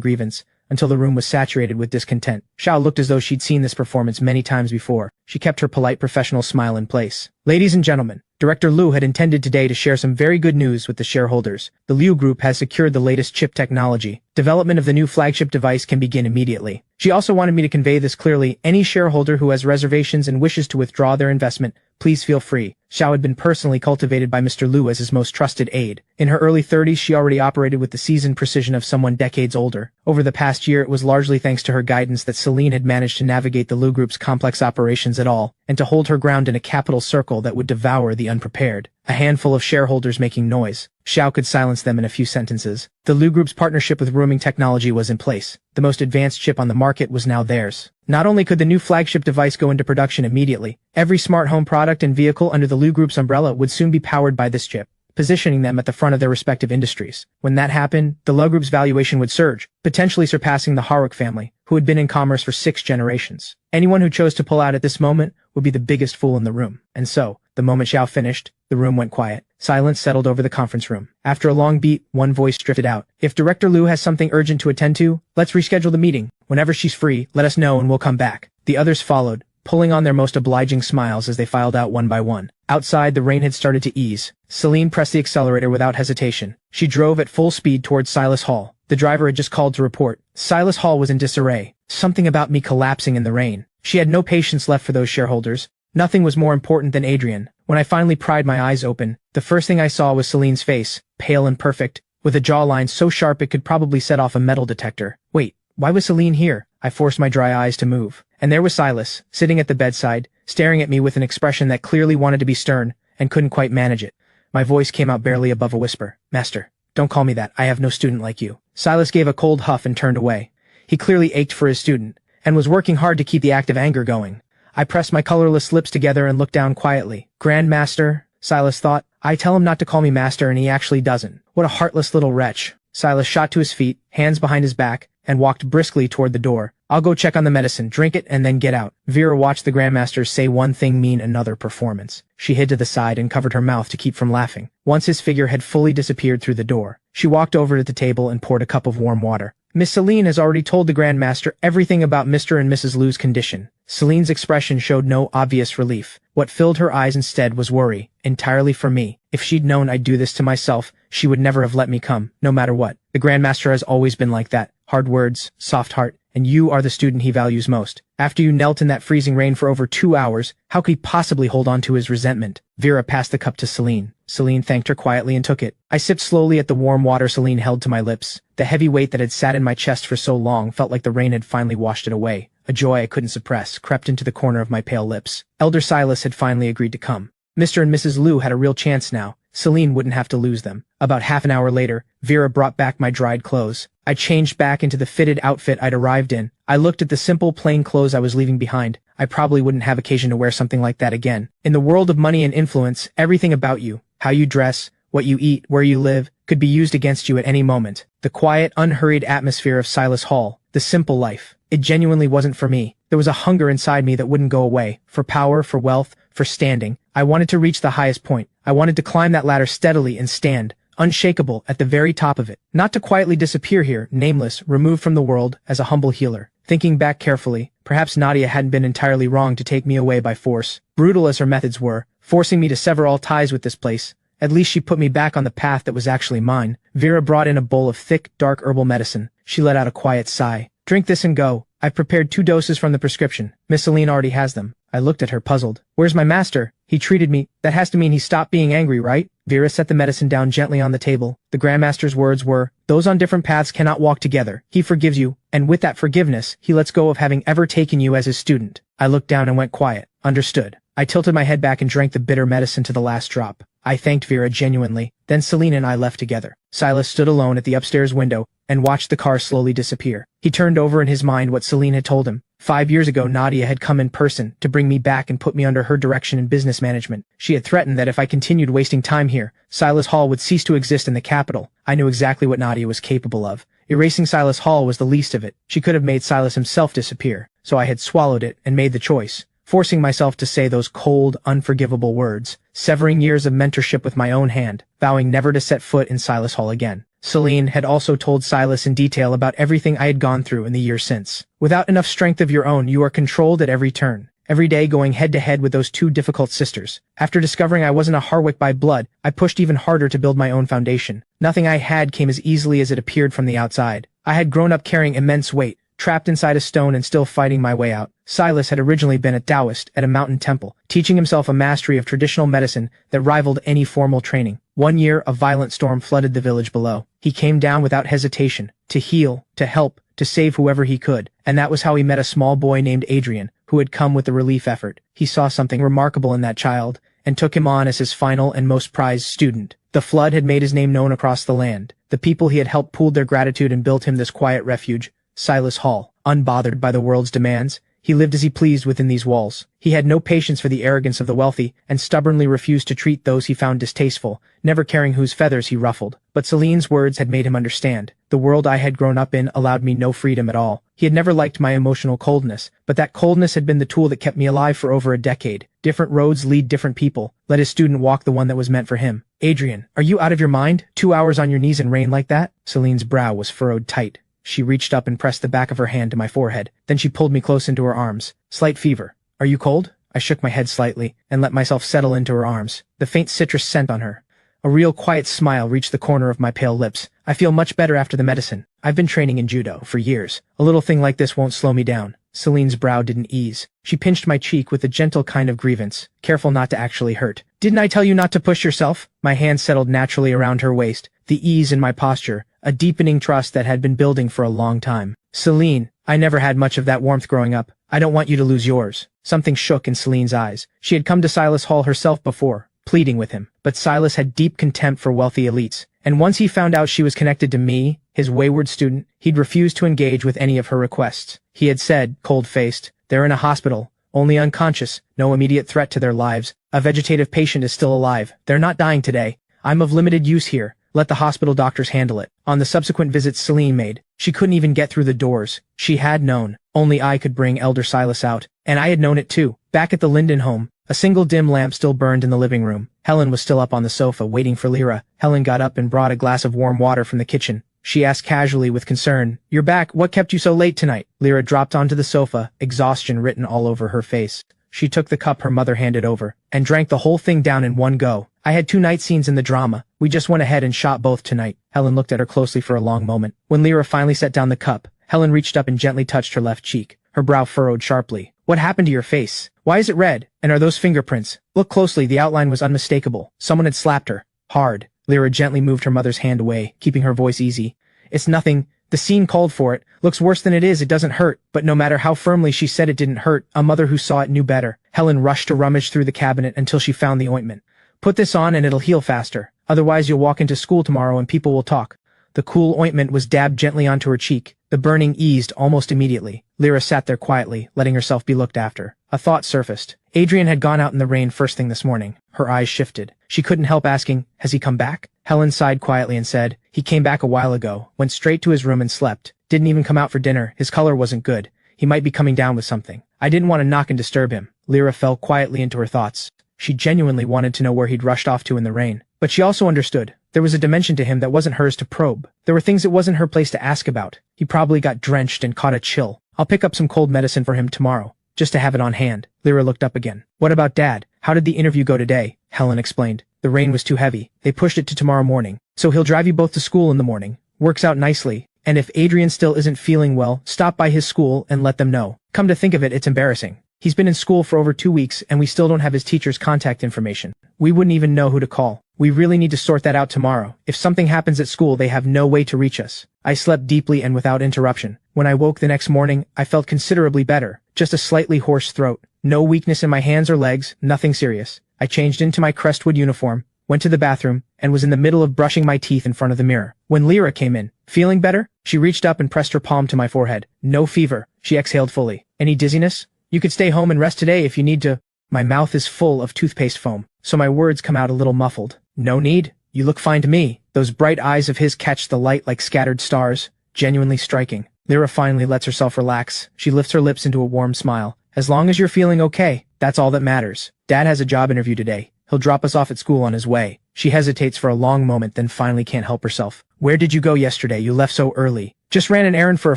grievance, until the room was saturated with discontent. Xiao looked as though she'd seen this performance many times before. She kept her polite professional smile in place. Ladies and gentlemen, Director Liu had intended today to share some very good news with the shareholders. The Liu Group has secured the latest chip technology. Development of the new flagship device can begin immediately. She also wanted me to convey this clearly. Any shareholder who has reservations and wishes to withdraw their investment, please feel free. Xiao had been personally cultivated by Mr. Liu as his most trusted aide. In her early 30s, she already operated with the seasoned precision of someone decades older. Over the past year, it was largely thanks to her guidance that Celine had managed to navigate the Liu Group's complex operations at all, and to hold her ground in a capital circle that would devour the unprepared. A handful of shareholders making noise. Xiao could silence them in a few sentences. The Liu Group's partnership with rooming technology was in place. The most advanced chip on the market was now theirs. Not only could the new flagship device go into production immediately, every smart home product and vehicle under the Liu Group's umbrella would soon be powered by this chip, positioning them at the front of their respective industries. When that happened, the Liu Group's valuation would surge, potentially surpassing the Harwick family, who had been in commerce for 6 generations. Anyone who chose to pull out at this moment would be the biggest fool in the room. And so, the moment Xiao finished, the room went quiet. Silence settled over the conference room. After a long beat, one voice drifted out. If Director Liu has something urgent to attend to, let's reschedule the meeting. Whenever she's free, let us know and we'll come back. The others followed, pulling on their most obliging smiles as they filed out one by one. Outside, the rain had started to ease. Celine pressed the accelerator without hesitation. She drove at full speed towards Silas Hall. The driver had just called to report. Silas Hall was in disarray. Something about me collapsing in the rain. She had no patience left for those shareholders. Nothing was more important than Adrian. When I finally pried my eyes open, the first thing I saw was Celine's face, pale and perfect, with a jawline so sharp it could probably set off a metal detector. Wait, why was Celine here? I forced my dry eyes to move. And there was Silas, sitting at the bedside, staring at me with an expression that clearly wanted to be stern, and couldn't quite manage it. My voice came out barely above a whisper. "Master, don't call me that. I have no student like you." Silas gave a cold huff and turned away. He clearly ached for his student, and was working hard to keep the active anger going. I pressed my colorless lips together and looked down quietly. "Grand Master," Silas thought. "I tell him not to call me master and he actually doesn't. What a heartless little wretch." Silas shot to his feet, hands behind his back, and walked briskly toward the door. "I'll go check on the medicine, drink it, and then get out." Vera watched the Grandmaster say one thing mean another performance. She hid to the side and covered her mouth to keep from laughing. Once his figure had fully disappeared through the door, she walked over to the table and poured a cup of warm water. "Miss Celine has already told the Grandmaster everything about Mr. and Mrs. Liu's condition." Celine's expression showed no obvious relief. What filled her eyes instead was worry, entirely for me. If she'd known I'd do this to myself, she would never have let me come, no matter what. The Grandmaster has always been like that. Hard words, soft heart, and you are the student he values most. After you knelt in that freezing rain for over 2 hours, how could he possibly hold on to his resentment? Vera passed the cup to Celine. Celine thanked her quietly and took it. I sipped slowly at the warm water Celine held to my lips. The heavy weight that had sat in my chest for so long felt like the rain had finally washed it away. A joy I couldn't suppress crept into the corner of my pale lips. Elder Silas had finally agreed to come. Mr. and Mrs. Liu had a real chance now. Celine wouldn't have to lose them. About half an hour later, Vera brought back my dried clothes. I changed back into the fitted outfit I'd arrived in. I looked at the simple, plain clothes I was leaving behind. I probably wouldn't have occasion to wear something like that again. In the world of money and influence, everything about you, how you dress, what you eat, where you live, could be used against you at any moment. The quiet, unhurried atmosphere of Silas Hall, the simple life. It genuinely wasn't for me. There was a hunger inside me that wouldn't go away. For power, for wealth, for standing. I wanted to reach the highest point. I wanted to climb that ladder steadily and stand, unshakable, at the very top of it. Not to quietly disappear here, nameless, removed from the world, as a humble healer. Thinking back carefully, perhaps Nadia hadn't been entirely wrong to take me away by force. Brutal as her methods were, forcing me to sever all ties with this place. At least she put me back on the path that was actually mine. Vera brought in a bowl of thick, dark herbal medicine. She let out a quiet sigh. "Drink this and go. I've prepared 2 doses from the prescription. Miss Celine already has them." I looked at her puzzled. "Where's my master? He treated me. That has to mean he stopped being angry, right?" Vera set the medicine down gently on the table. The Grandmaster's words were, "Those on different paths cannot walk together. He forgives you, and with that forgiveness, he lets go of having ever taken you as his student." I looked down and went quiet. Understood. I tilted my head back and drank the bitter medicine to the last drop. I thanked Vera genuinely. Then Celine and I left together. Silas stood alone at the upstairs window and watched the car slowly disappear. He turned over in his mind what Celine had told him. 5 years ago, Nadia had come in person to bring me back and put me under her direction in business management. She had threatened that if I continued wasting time here, Silas Hall would cease to exist in the capital. I knew exactly what Nadia was capable of. Erasing Silas Hall was the least of it. She could have made Silas himself disappear. So I had swallowed it and made the choice, forcing myself to say those cold, unforgivable words, severing years of mentorship with my own hand, vowing never to set foot in Silas Hall again. Celine had also told Silas in detail about everything I had gone through in the years since. Without enough strength of your own, you are controlled at every turn. Every day going head-to-head with those 2 difficult sisters. After discovering I wasn't a Harwick by blood, I pushed even harder to build my own foundation. Nothing I had came as easily as it appeared from the outside. I had grown up carrying immense weight, trapped inside a stone and still fighting my way out. Silas had originally been a Taoist at a mountain temple, teaching himself a mastery of traditional medicine that rivaled any formal training. One year, a violent storm flooded the village below. He came down without hesitation, to heal, to help, to save whoever he could, and that was how he met a small boy named Adrian, who had come with the relief effort. He saw something remarkable in that child, and took him on as his final and most prized student. The flood had made his name known across the land. The people he had helped pooled their gratitude and built him this quiet refuge, Silas Hall. Unbothered by the world's demands, he lived as he pleased within these walls. He had no patience for the arrogance of the wealthy, and stubbornly refused to treat those he found distasteful, never caring whose feathers he ruffled. But Celine's words had made him understand. The world I had grown up in allowed me no freedom at all. He had never liked my emotional coldness, but that coldness had been the tool that kept me alive for over a decade. Different roads lead different people. Let his student walk the one that was meant for him. "Adrian, are you out of your mind? 2 hours on your knees in rain like that?" Celine's brow was furrowed tight. She reached up and pressed the back of her hand to my forehead. Then she pulled me close into her arms. "Slight fever. Are you cold?" I shook my head slightly and let myself settle into her arms. The faint citrus scent on her. A real quiet smile reached the corner of my pale lips. "I feel much better after the medicine. I've been training in judo for years. A little thing like this won't slow me down." Celine's brow didn't ease. She pinched my cheek with a gentle kind of grievance, careful not to actually hurt. "Didn't I tell you not to push yourself?" My hand settled naturally around her waist, the ease in my posture, a deepening trust that had been building for a long time. "Celine," I never had much of that warmth growing up. I don't want you to lose yours. Something shook in Celine's eyes. She had come to Silas Hall herself before, pleading with him. But Silas had deep contempt for wealthy elites. And once he found out she was connected to me, his wayward student, he'd refused to engage with any of her requests. He had said, cold-faced, "They're in a hospital, only unconscious, no immediate threat to their lives. A vegetative patient is still alive. They're not dying today. I'm of limited use here. Let the hospital doctors handle it." On the subsequent visits Celine made, she couldn't even get through the doors. She had known. Only I could bring Elder Silas out. And I had known it too. Back at the Linden home, a single dim lamp still burned in the living room. Helen was still up on the sofa, waiting for Lyra. Helen got up and brought a glass of warm water from the kitchen. She asked casually with concern, "You're back. What kept you so late tonight?" Lyra dropped onto the sofa, exhaustion written all over her face. She took the cup her mother handed over, and drank the whole thing down in one go. "I had 2 night scenes in the drama. We just went ahead and shot both tonight." Helen looked at her closely for a long moment. When Lyra finally set down the cup, Helen reached up and gently touched her left cheek. Her brow furrowed sharply. "What happened to your face? Why is it red? And are those fingerprints?" Look closely, the outline was unmistakable. Someone had slapped her. Hard. Lyra gently moved her mother's hand away, keeping her voice easy. "It's nothing. The scene called for it. Looks worse than it is. It doesn't hurt." But no matter how firmly she said it didn't hurt, a mother who saw it knew better. Helen rushed to rummage through the cabinet until she found the ointment. "Put this on and it'll heal faster. Otherwise you'll walk into school tomorrow and people will talk." The cool ointment was dabbed gently onto her cheek. The burning eased almost immediately. Lyra sat there quietly, letting herself be looked after. A thought surfaced. Adrian had gone out in the rain first thing this morning. Her eyes shifted. She couldn't help asking, "Has he come back?" Helen sighed quietly and said, "He came back a while ago, went straight to his room and slept. Didn't even come out for dinner. His color wasn't good. He might be coming down with something. I didn't want to knock and disturb him." Lyra fell quietly into her thoughts. She genuinely wanted to know where he'd rushed off to in the rain. But she also understood. There was a dimension to him that wasn't hers to probe. There were things it wasn't her place to ask about. He probably got drenched and caught a chill. "I'll pick up some cold medicine for him tomorrow, just to have it on hand." Lyra looked up again. "What about Dad? How did the interview go today?" Helen explained. "The rain was too heavy. They pushed it to tomorrow morning. So he'll drive you both to school in the morning. Works out nicely. And if Adrian still isn't feeling well, stop by his school and let them know. Come to think of it, it's embarrassing. He's been in school for over 2 weeks and we still don't have his teacher's contact information. We wouldn't even know who to call. We really need to sort that out tomorrow. If something happens at school, they have no way to reach us." I slept deeply and without interruption. When I woke the next morning, I felt considerably better. Just a slightly hoarse throat. No weakness in my hands or legs, nothing serious. I changed into my Crestwood uniform, went to the bathroom, and was in the middle of brushing my teeth in front of the mirror when Lyra came in. "Feeling better?" She reached up and pressed her palm to my forehead. "No fever." She exhaled fully. "Any dizziness? You could stay home and rest today if you need to." My mouth is full of toothpaste foam, so my words come out a little muffled. "No need. You look fine to me." Those bright eyes of his catch the light like scattered stars, genuinely striking. Lyra finally lets herself relax. She lifts her lips into a warm smile. "As long as you're feeling okay, that's all that matters. Dad has a job interview today. He'll drop us off at school on his way." She hesitates for a long moment, then finally can't help herself. "Where did you go yesterday? You left so early." "Just ran an errand for a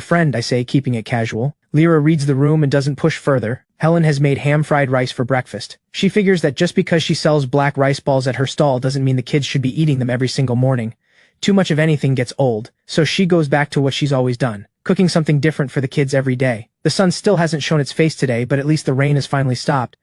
friend," I say, keeping it casual. Lyra reads the room and doesn't push further. Helen has made ham-fried rice for breakfast. She figures that just because she sells black rice balls at her stall doesn't mean the kids should be eating them every single morning. Too much of anything gets old, so she goes back to what she's always done, cooking something different for the kids every day. The sun still hasn't shown its face today, but at least the rain has finally stopped.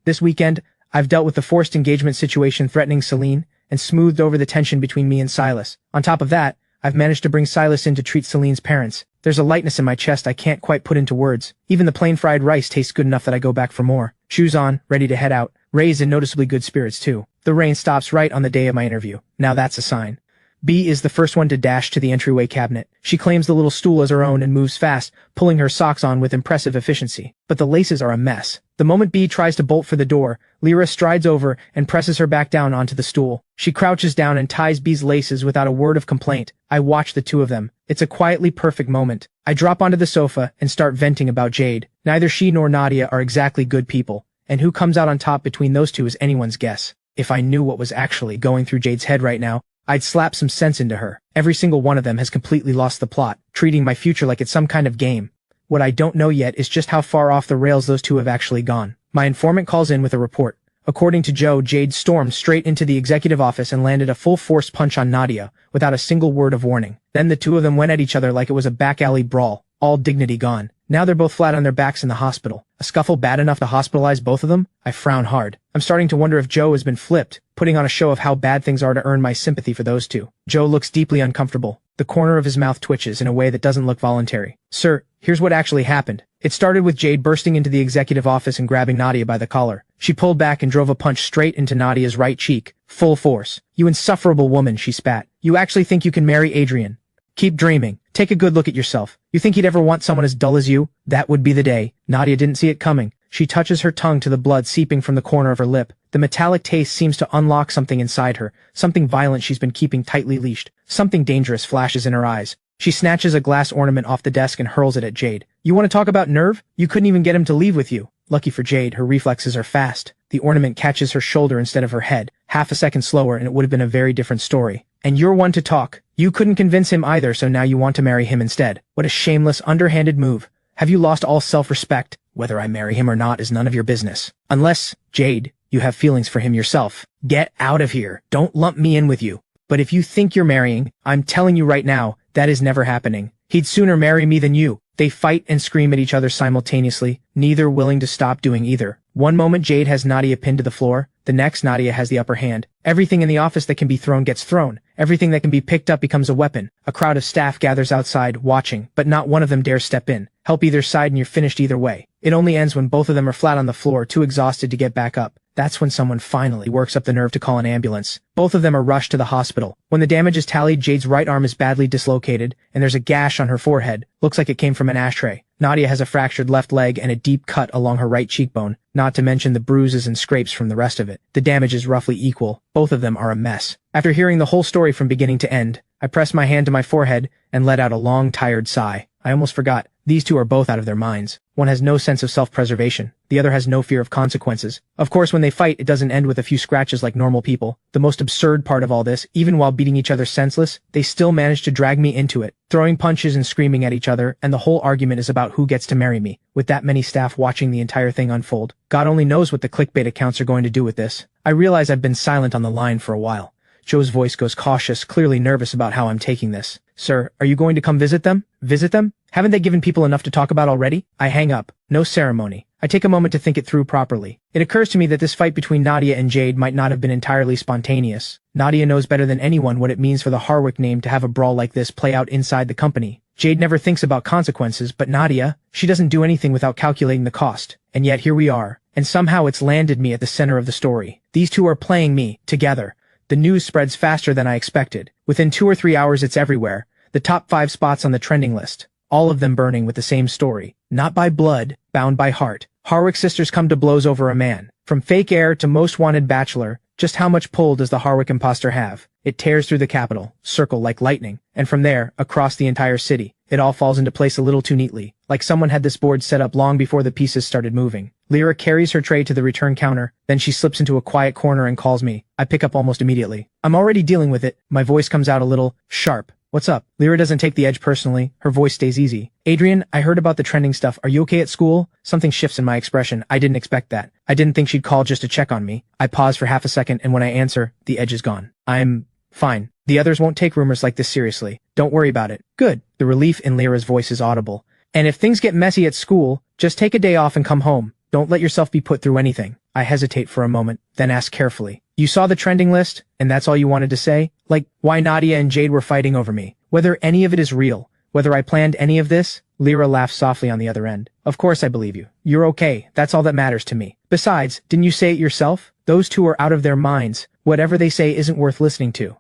This weekend, I've dealt with the forced engagement situation threatening Celine, and smoothed over the tension between me and Silas. On top of that, I've managed to bring Silas in to treat Celine's parents. There's a lightness in my chest I can't quite put into words. Even the plain fried rice tastes good enough that I go back for more. Shoes on, ready to head out. Ray's in noticeably good spirits too. The rain stops right on the day of my interview. Now that's a sign. B is the first one to dash to the entryway cabinet. She claims the little stool as her own and moves fast, pulling her socks on with impressive efficiency. But the laces are a mess. The moment B tries to bolt for the door, Lyra strides over and presses her back down onto the stool. She crouches down and ties B's laces without a word of complaint. I watch the two of them. It's a quietly perfect moment. I drop onto the sofa and start venting about Jade. Neither she nor Nadia are exactly good people, and who comes out on top between those two is anyone's guess. If I knew what was actually going through Jade's head right now, I'd slap some sense into her. Every single one of them has completely lost the plot, treating my future like it's some kind of game. What I don't know yet is just how far off the rails those two have actually gone. My informant calls in with a report. According to Joe, Jade stormed straight into the executive office and landed a full-force punch on Nadia, without a single word of warning. Then the two of them went at each other like it was a back-alley brawl, all dignity gone. Now they're both flat on their backs in the hospital. A scuffle bad enough to hospitalize both of them? I frown hard. I'm starting to wonder if Joe has been flipped, putting on a show of how bad things are to earn my sympathy for those two. Joe looks deeply uncomfortable. The corner of his mouth twitches in a way that doesn't look voluntary. Sir, here's what actually happened. It started with Jade bursting into the executive office and grabbing Nadia by the collar. She pulled back and drove a punch straight into Nadia's right cheek, full force. You insufferable woman, she spat. You actually think you can marry Adrian? Keep dreaming. Take a good look at yourself. You think he'd ever want someone as dull as you? That would be the day. Nadia didn't see it coming. She touches her tongue to the blood seeping from the corner of her lip. The metallic taste seems to unlock something inside her, something violent she's been keeping tightly leashed. Something dangerous flashes in her eyes. She snatches a glass ornament off the desk and hurls it at Jade. You want to talk about nerve? You couldn't even get him to leave with you. Lucky for Jade, her reflexes are fast. The ornament catches her shoulder instead of her head. Half a second slower and it would have been a very different story. And you're one to talk. You couldn't convince him either, so now you want to marry him instead. What a shameless, underhanded move. Have you lost all self-respect? Whether I marry him or not is none of your business. Unless, Jade, you have feelings for him yourself. Get out of here. Don't lump me in with you. But if you think you're marrying, I'm telling you right now, that is never happening. He'd sooner marry me than you. They fight and scream at each other simultaneously, neither willing to stop doing either. One moment Jade has Nadia pinned to the floor, the next Nadia has the upper hand. Everything in the office that can be thrown gets thrown. Everything that can be picked up becomes a weapon. A crowd of staff gathers outside, watching, but not one of them dares step in. Help either side and you're finished either way. It only ends when both of them are flat on the floor, too exhausted to get back up. That's when someone finally works up the nerve to call an ambulance. Both of them are rushed to the hospital. When the damage is tallied, Jade's right arm is badly dislocated, and there's a gash on her forehead. Looks like it came from an ashtray. Nadia has a fractured left leg and a deep cut along her right cheekbone, not to mention the bruises and scrapes from the rest of it. The damage is roughly equal. Both of them are a mess. After hearing the whole story from beginning to end, I pressed my hand to my forehead and let out a long, tired sigh. I almost forgot. These two are both out of their minds. One has no sense of self-preservation. The other has no fear of consequences. Of course, when they fight, it doesn't end with a few scratches like normal people. The most absurd part of all this, even while beating each other senseless, they still manage to drag me into it, throwing punches and screaming at each other, and the whole argument is about who gets to marry me, with that many staff watching the entire thing unfold. God only knows what the clickbait accounts are going to do with this. I realize I've been silent on the line for a while. Joe's voice goes cautious, clearly nervous about how I'm taking this. Sir, are you going to come visit them? Visit them? Haven't they given people enough to talk about already? I hang up. No ceremony. I take a moment to think it through properly. It occurs to me that this fight between Nadia and Jade might not have been entirely spontaneous. Nadia knows better than anyone what it means for the Harwick name to have a brawl like this play out inside the company. Jade never thinks about consequences, but Nadia, she doesn't do anything without calculating the cost. And yet here we are. And somehow it's landed me at the center of the story. These two are playing me, together. The news spreads faster than I expected. Within 2 or 3 hours it's everywhere. The top 5 spots on the trending list. All of them burning with the same story. Not by blood, bound by heart. Harwick sisters come to blows over a man. From fake heir to most wanted bachelor, just how much pull does the Harwick imposter have? It tears through the capital, circle like lightning, and from there, across the entire city. It all falls into place a little too neatly, like someone had this board set up long before the pieces started moving. Lyra carries her tray to the return counter, then she slips into a quiet corner and calls me. I pick up almost immediately. I'm already dealing with it. My voice comes out a little sharp. What's up? Lyra doesn't take the edge personally. Her voice stays easy. Adrian, I heard about the trending stuff. Are you okay at school? Something shifts in my expression. I didn't expect that. I didn't think she'd call just to check on me. I pause for half a second, and when I answer, the edge is gone. I'm fine. The others won't take rumors like this seriously. Don't worry about it. Good. The relief in Lyra's voice is audible. And if things get messy at school, just take a day off and come home. Don't let yourself be put through anything. I hesitate for a moment, then ask carefully. You saw the trending list, and that's all you wanted to say? Like, why Nadia and Jade were fighting over me? Whether any of it is real? Whether I planned any of this? Lyra laughs softly on the other end. Of course I believe you. You're okay. That's all that matters to me. Besides, didn't you say it yourself? Those two are out of their minds. Whatever they say isn't worth listening to.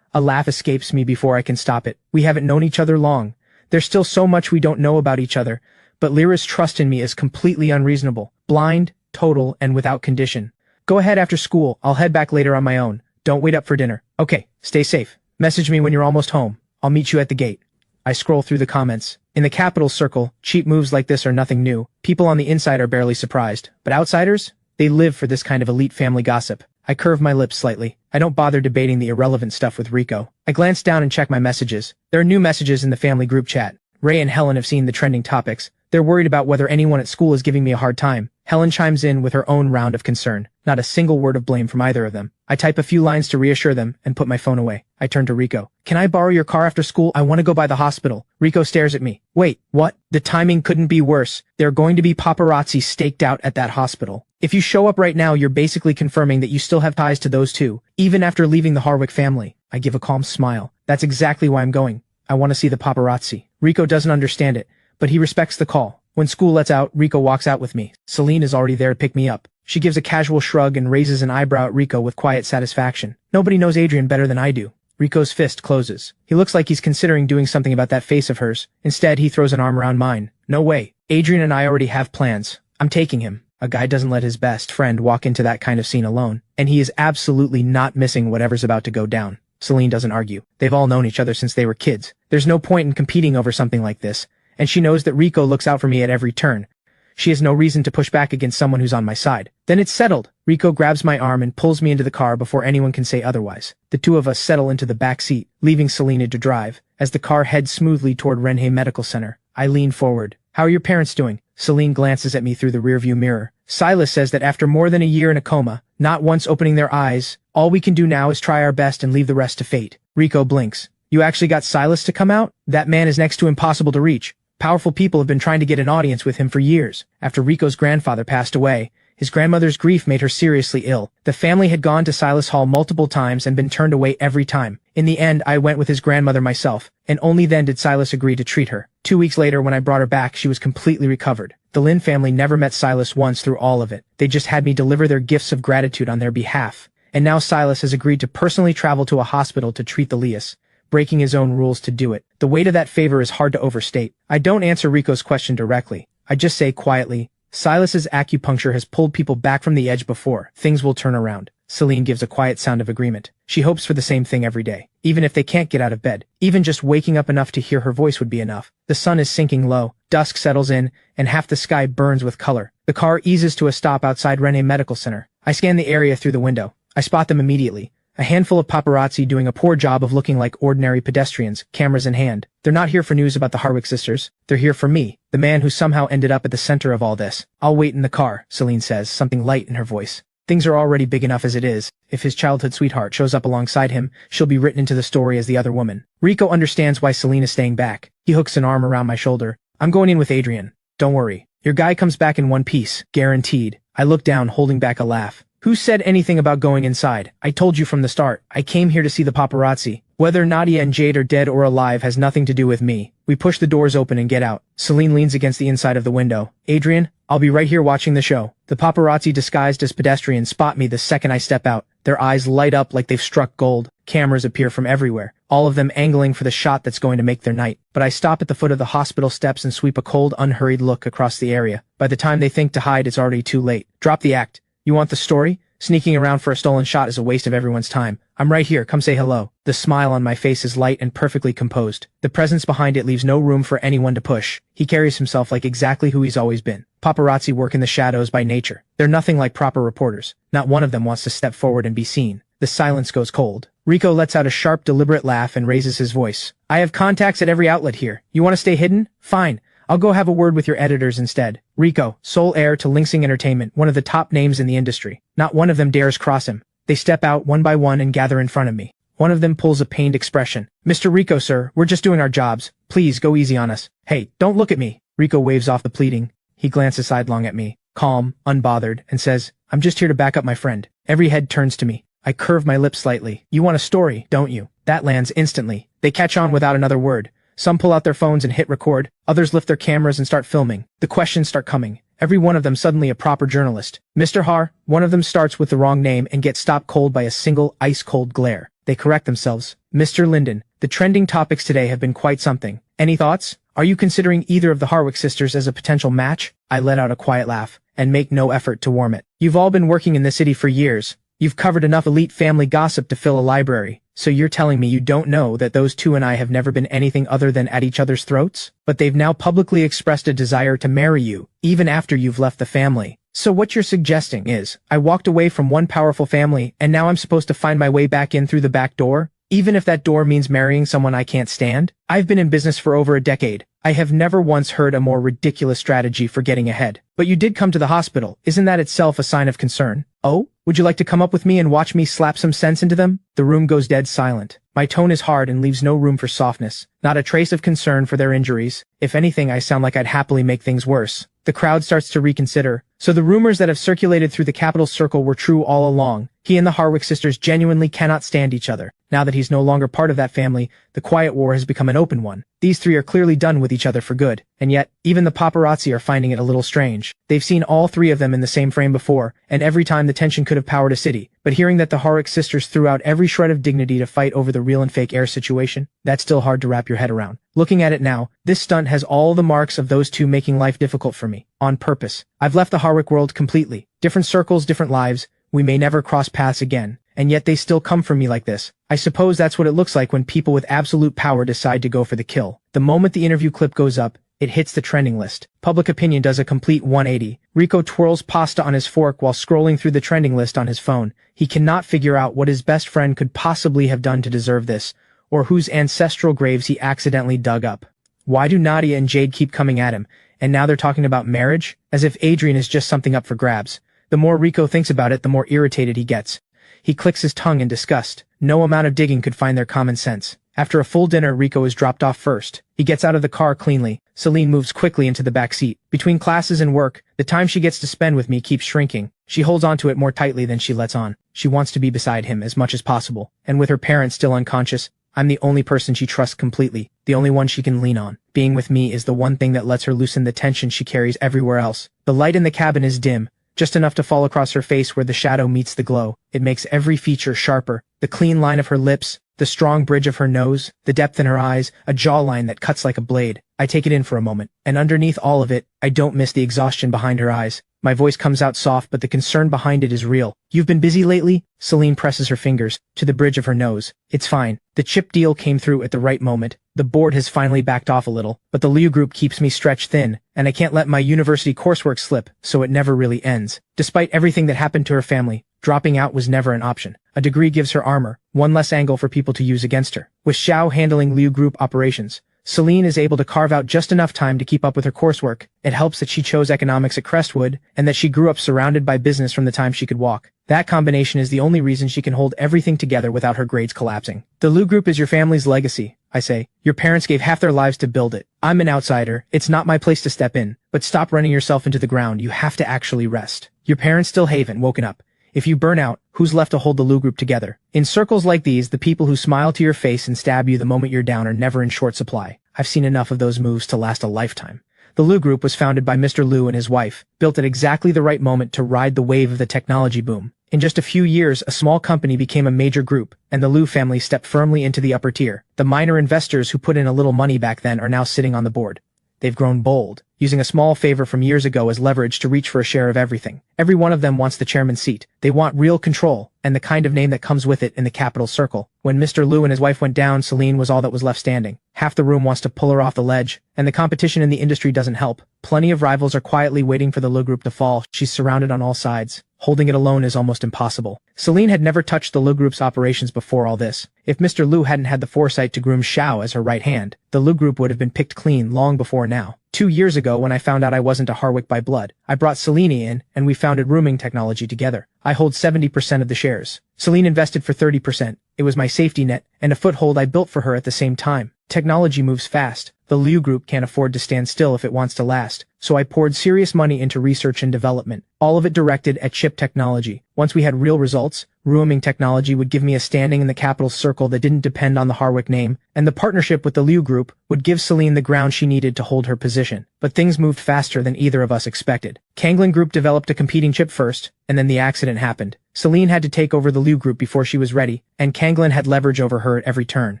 A laugh escapes me before I can stop it. We haven't known each other long. There's still so much we don't know about each other, but Lyra's trust in me is completely unreasonable. Blind, total, and without condition. Go ahead after school. I'll head back later on my own. Don't wait up for dinner. Okay, stay safe. Message me when you're almost home. I'll meet you at the gate. I scroll through the comments. In the capital circle, cheap moves like this are nothing new. People on the inside are barely surprised. But outsiders? They live for this kind of elite family gossip. I curve my lips slightly. I don't bother debating the irrelevant stuff with Rico. I glance down and check my messages. There are new messages in the family group chat. Ray and Helen have seen the trending topics. They're worried about whether anyone at school is giving me a hard time. Helen chimes in with her own round of concern. Not a single word of blame from either of them. I type a few lines to reassure them and put my phone away. I turn to Rico. Can I borrow your car after school? I want to go by the hospital. Rico stares at me. Wait, what? The timing couldn't be worse. There are going to be paparazzi staked out at that hospital. If you show up right now, you're basically confirming that you still have ties to those two, even after leaving the Harwick family. I give a calm smile. That's exactly why I'm going. I want to see the paparazzi. Rico doesn't understand it, but he respects the call. When school lets out, Rico walks out with me. Celine is already there to pick me up. She gives a casual shrug and raises an eyebrow at Rico with quiet satisfaction. Nobody knows Adrian better than I do. Rico's fist closes. He looks like he's considering doing something about that face of hers. Instead, he throws an arm around mine. No way. Adrian and I already have plans. I'm taking him. A guy doesn't let his best friend walk into that kind of scene alone, and he is absolutely not missing whatever's about to go down. Celine doesn't argue. They've all known each other since they were kids. There's no point in competing over something like this, and she knows that Rico looks out for me at every turn. She has no reason to push back against someone who's on my side. Then it's settled. Rico grabs my arm and pulls me into the car before anyone can say otherwise. The two of us settle into the back seat, leaving Selena to drive. As the car heads smoothly toward Renhe Medical Center, I lean forward. How are your parents doing? Celine glances at me through the rearview mirror. Silas says that after more than a year in a coma, not once opening their eyes, all we can do now is try our best and leave the rest to fate. Rico blinks. You actually got Silas to come out? That man is next to impossible to reach. Powerful people have been trying to get an audience with him for years. After Rico's grandfather passed away, his grandmother's grief made her seriously ill. The family had gone to Silas Hall multiple times and been turned away every time. In the end, I went with his grandmother myself, and only then did Silas agree to treat her. 2 weeks later, when I brought her back, she was completely recovered. The Lin family never met Silas once through all of it. They just had me deliver their gifts of gratitude on their behalf. And now Silas has agreed to personally travel to a hospital to treat the Lias, breaking his own rules to do it. The weight of that favor is hard to overstate. I don't answer Rico's question directly. I just say quietly, Silas's acupuncture has pulled people back from the edge before. Things will turn around. Celine gives a quiet sound of agreement. She hopes for the same thing every day. Even if they can't get out of bed. Even just waking up enough to hear her voice would be enough. The sun is sinking low. Dusk settles in, and half the sky burns with color. The car eases to a stop outside Renhe Medical Center. I scan the area through the window. I spot them immediately. A handful of paparazzi doing a poor job of looking like ordinary pedestrians, cameras in hand. They're not here for news about the Harwick sisters. They're here for me, the man who somehow ended up at the center of all this. I'll wait in the car, Celine says, something light in her voice. Things are already big enough as it is. If his childhood sweetheart shows up alongside him, she'll be written into the story as the other woman. Rico understands why Celine is staying back. He hooks an arm around my shoulder. I'm going in with Adrian. Don't worry. Your guy comes back in one piece, guaranteed. I look down, holding back a laugh. Who said anything about going inside? I told you from the start. I came here to see the paparazzi. Whether Nadia and Jade are dead or alive has nothing to do with me. We push the doors open and get out. Celine leans against the inside of the window. Adrian, I'll be right here watching the show. The paparazzi disguised as pedestrians spot me the second I step out. Their eyes light up like they've struck gold. Cameras appear from everywhere, all of them angling for the shot that's going to make their night. But I stop at the foot of the hospital steps and sweep a cold, unhurried look across the area. By the time they think to hide, it's already too late. Drop the act. You want the story? Sneaking around for a stolen shot is a waste of everyone's time. I'm right here, come say hello. The smile on my face is light and perfectly composed. The presence behind it leaves no room for anyone to push. He carries himself like exactly who he's always been. Paparazzi work in the shadows by nature. They're nothing like proper reporters. Not one of them wants to step forward and be seen. The silence goes cold. Rico lets out a sharp, deliberate laugh and raises his voice. I have contacts at every outlet here. You want to stay hidden? Fine. I'll go have a word with your editors instead. Rico, sole heir to Lingsing Entertainment, one of the top names in the industry. Not one of them dares cross him. They step out one by one and gather in front of me. One of them pulls a pained expression. Mr. Rico, sir, we're just doing our jobs. Please, go easy on us. Hey, don't look at me. Rico waves off the pleading. He glances sidelong at me, calm, unbothered, and says, I'm just here to back up my friend. Every head turns to me. I curve my lips slightly. You want a story, don't you? That lands instantly. They catch on without another word. Some pull out their phones and hit record. Others lift their cameras and start filming. The questions start coming. Every one of them suddenly a proper journalist. Mr. Heir, one of them starts with the wrong name and gets stopped cold by a single ice-cold glare. They correct themselves. Mr. Linden, the trending topics today have been quite something. Any thoughts? Are you considering either of the Harwick sisters as a potential match? I let out a quiet laugh and make no effort to warm it. You've all been working in the city for years. You've covered enough elite family gossip to fill a library. So you're telling me you don't know that those two and I have never been anything other than at each other's throats? But they've now publicly expressed a desire to marry you, even after you've left the family. So what you're suggesting is, I walked away from one powerful family, and now I'm supposed to find my way back in through the back door? Even if that door means marrying someone I can't stand? I've been in business for over a decade. I have never once heard a more ridiculous strategy for getting ahead. But you did come to the hospital. Isn't that itself a sign of concern? Oh? Would you like to come up with me and watch me slap some sense into them? The room goes dead silent. My tone is hard and leaves no room for softness. Not a trace of concern for their injuries. If anything, I sound like I'd happily make things worse. The crowd starts to reconsider. So the rumors that have circulated through the capital circle were true all along. He and the Harwick sisters genuinely cannot stand each other. Now that he's no longer part of that family, the quiet war has become an open one. These three are clearly done with each other for good. And yet, even the paparazzi are finding it a little strange. They've seen all three of them in the same frame before, and every time the tension could have powered a city. But hearing that the Harwick sisters threw out every shred of dignity to fight over the real and fake heir situation, that's still hard to wrap your head around. Looking at it now, this stunt has all the marks of those two making life difficult for me. On purpose. I've left the Harwick world completely. Different circles, different lives. We may never cross paths again. And yet they still come for me like this. I suppose that's what it looks like when people with absolute power decide to go for the kill. The moment the interview clip goes up, it hits the trending list. Public opinion does a complete 180. Rico twirls pasta on his fork while scrolling through the trending list on his phone. He cannot figure out what his best friend could possibly have done to deserve this, or whose ancestral graves he accidentally dug up. Why do Nadia and Jade keep coming at him? And now they're talking about marriage? As if Adrian is just something up for grabs. The more Rico thinks about it, the more irritated he gets. He clicks his tongue in disgust. No amount of digging could find their common sense. After a full dinner, Rico is dropped off first. He gets out of the car cleanly. Celine moves quickly into the back seat. Between classes and work, the time she gets to spend with me keeps shrinking. She holds onto it more tightly than she lets on. She wants to be beside him as much as possible. And with her parents still unconscious, I'm the only person she trusts completely, the only one she can lean on. Being with me is the one thing that lets her loosen the tension she carries everywhere else. The light in the cabin is dim, just enough to fall across her face where the shadow meets the glow. It makes every feature sharper. The clean line of her lips, the strong bridge of her nose, the depth in her eyes, a jawline that cuts like a blade. I take it in for a moment, and underneath all of it, I don't miss the exhaustion behind her eyes. My voice comes out soft, but the concern behind it is real. You've been busy lately? Celine presses her fingers to the bridge of her nose. It's fine. The chip deal came through at the right moment. The board has finally backed off a little, but the Liu group keeps me stretched thin, and I can't let my university coursework slip, so it never really ends. Despite everything that happened to her family, dropping out was never an option. A degree gives her armor, one less angle for people to use against her. With Xiao handling Liu group operations, Celine is able to carve out just enough time to keep up with her coursework. It helps that she chose economics at Crestwood, and that she grew up surrounded by business from the time she could walk. That combination is the only reason she can hold everything together without her grades collapsing. The Liu group is your family's legacy, I say. Your parents gave half their lives to build it. I'm an outsider. It's not my place to step in. But stop running yourself into the ground. You have to actually rest. Your parents still haven't woken up. If you burn out, who's left to hold the Liu group together? In circles like these, the people who smile to your face and stab you the moment you're down are never in short supply. I've seen enough of those moves to last a lifetime. The Liu group was founded by Mr. Liu and his wife, built at exactly the right moment to ride the wave of the technology boom. In just a few years, a small company became a major group, and the Liu family stepped firmly into the upper tier. The minor investors who put in a little money back then are now sitting on the board. They've grown bold, using a small favor from years ago as leverage to reach for a share of everything. Every one of them wants the chairman's seat. They want real control, and the kind of name that comes with it in the capital circle. When Mr. Liu and his wife went down, Celine was all that was left standing. Half the room wants to pull her off the ledge, and the competition in the industry doesn't help. Plenty of rivals are quietly waiting for the Liu group to fall. She's surrounded on all sides. Holding it alone is almost impossible. Celine had never touched the Liu group's operations before all this. If Mr. Liu hadn't had the foresight to groom Xiao as her right hand, the Liu group would have been picked clean long before now. 2 years ago, when I found out I wasn't a Harwick by blood, I brought Celine in, and we founded rooming technology together. I hold 70% of the shares. Celine invested for 30%. It was my safety net, and a foothold I built for her at the same time. Technology moves fast. The Liu group can't afford to stand still if it wants to last, so I poured serious money into research and development, all of it directed at chip technology. Once we had real results, rooming technology would give me a standing in the capital circle that didn't depend on the Harwick name, and the partnership with the Liu group would give Celine the ground she needed to hold her position. But things moved faster than either of us expected. Kanglin Group developed a competing chip first, and then the accident happened. Celine had to take over the Liu group before she was ready, and Kanglin had leverage over her at every turn.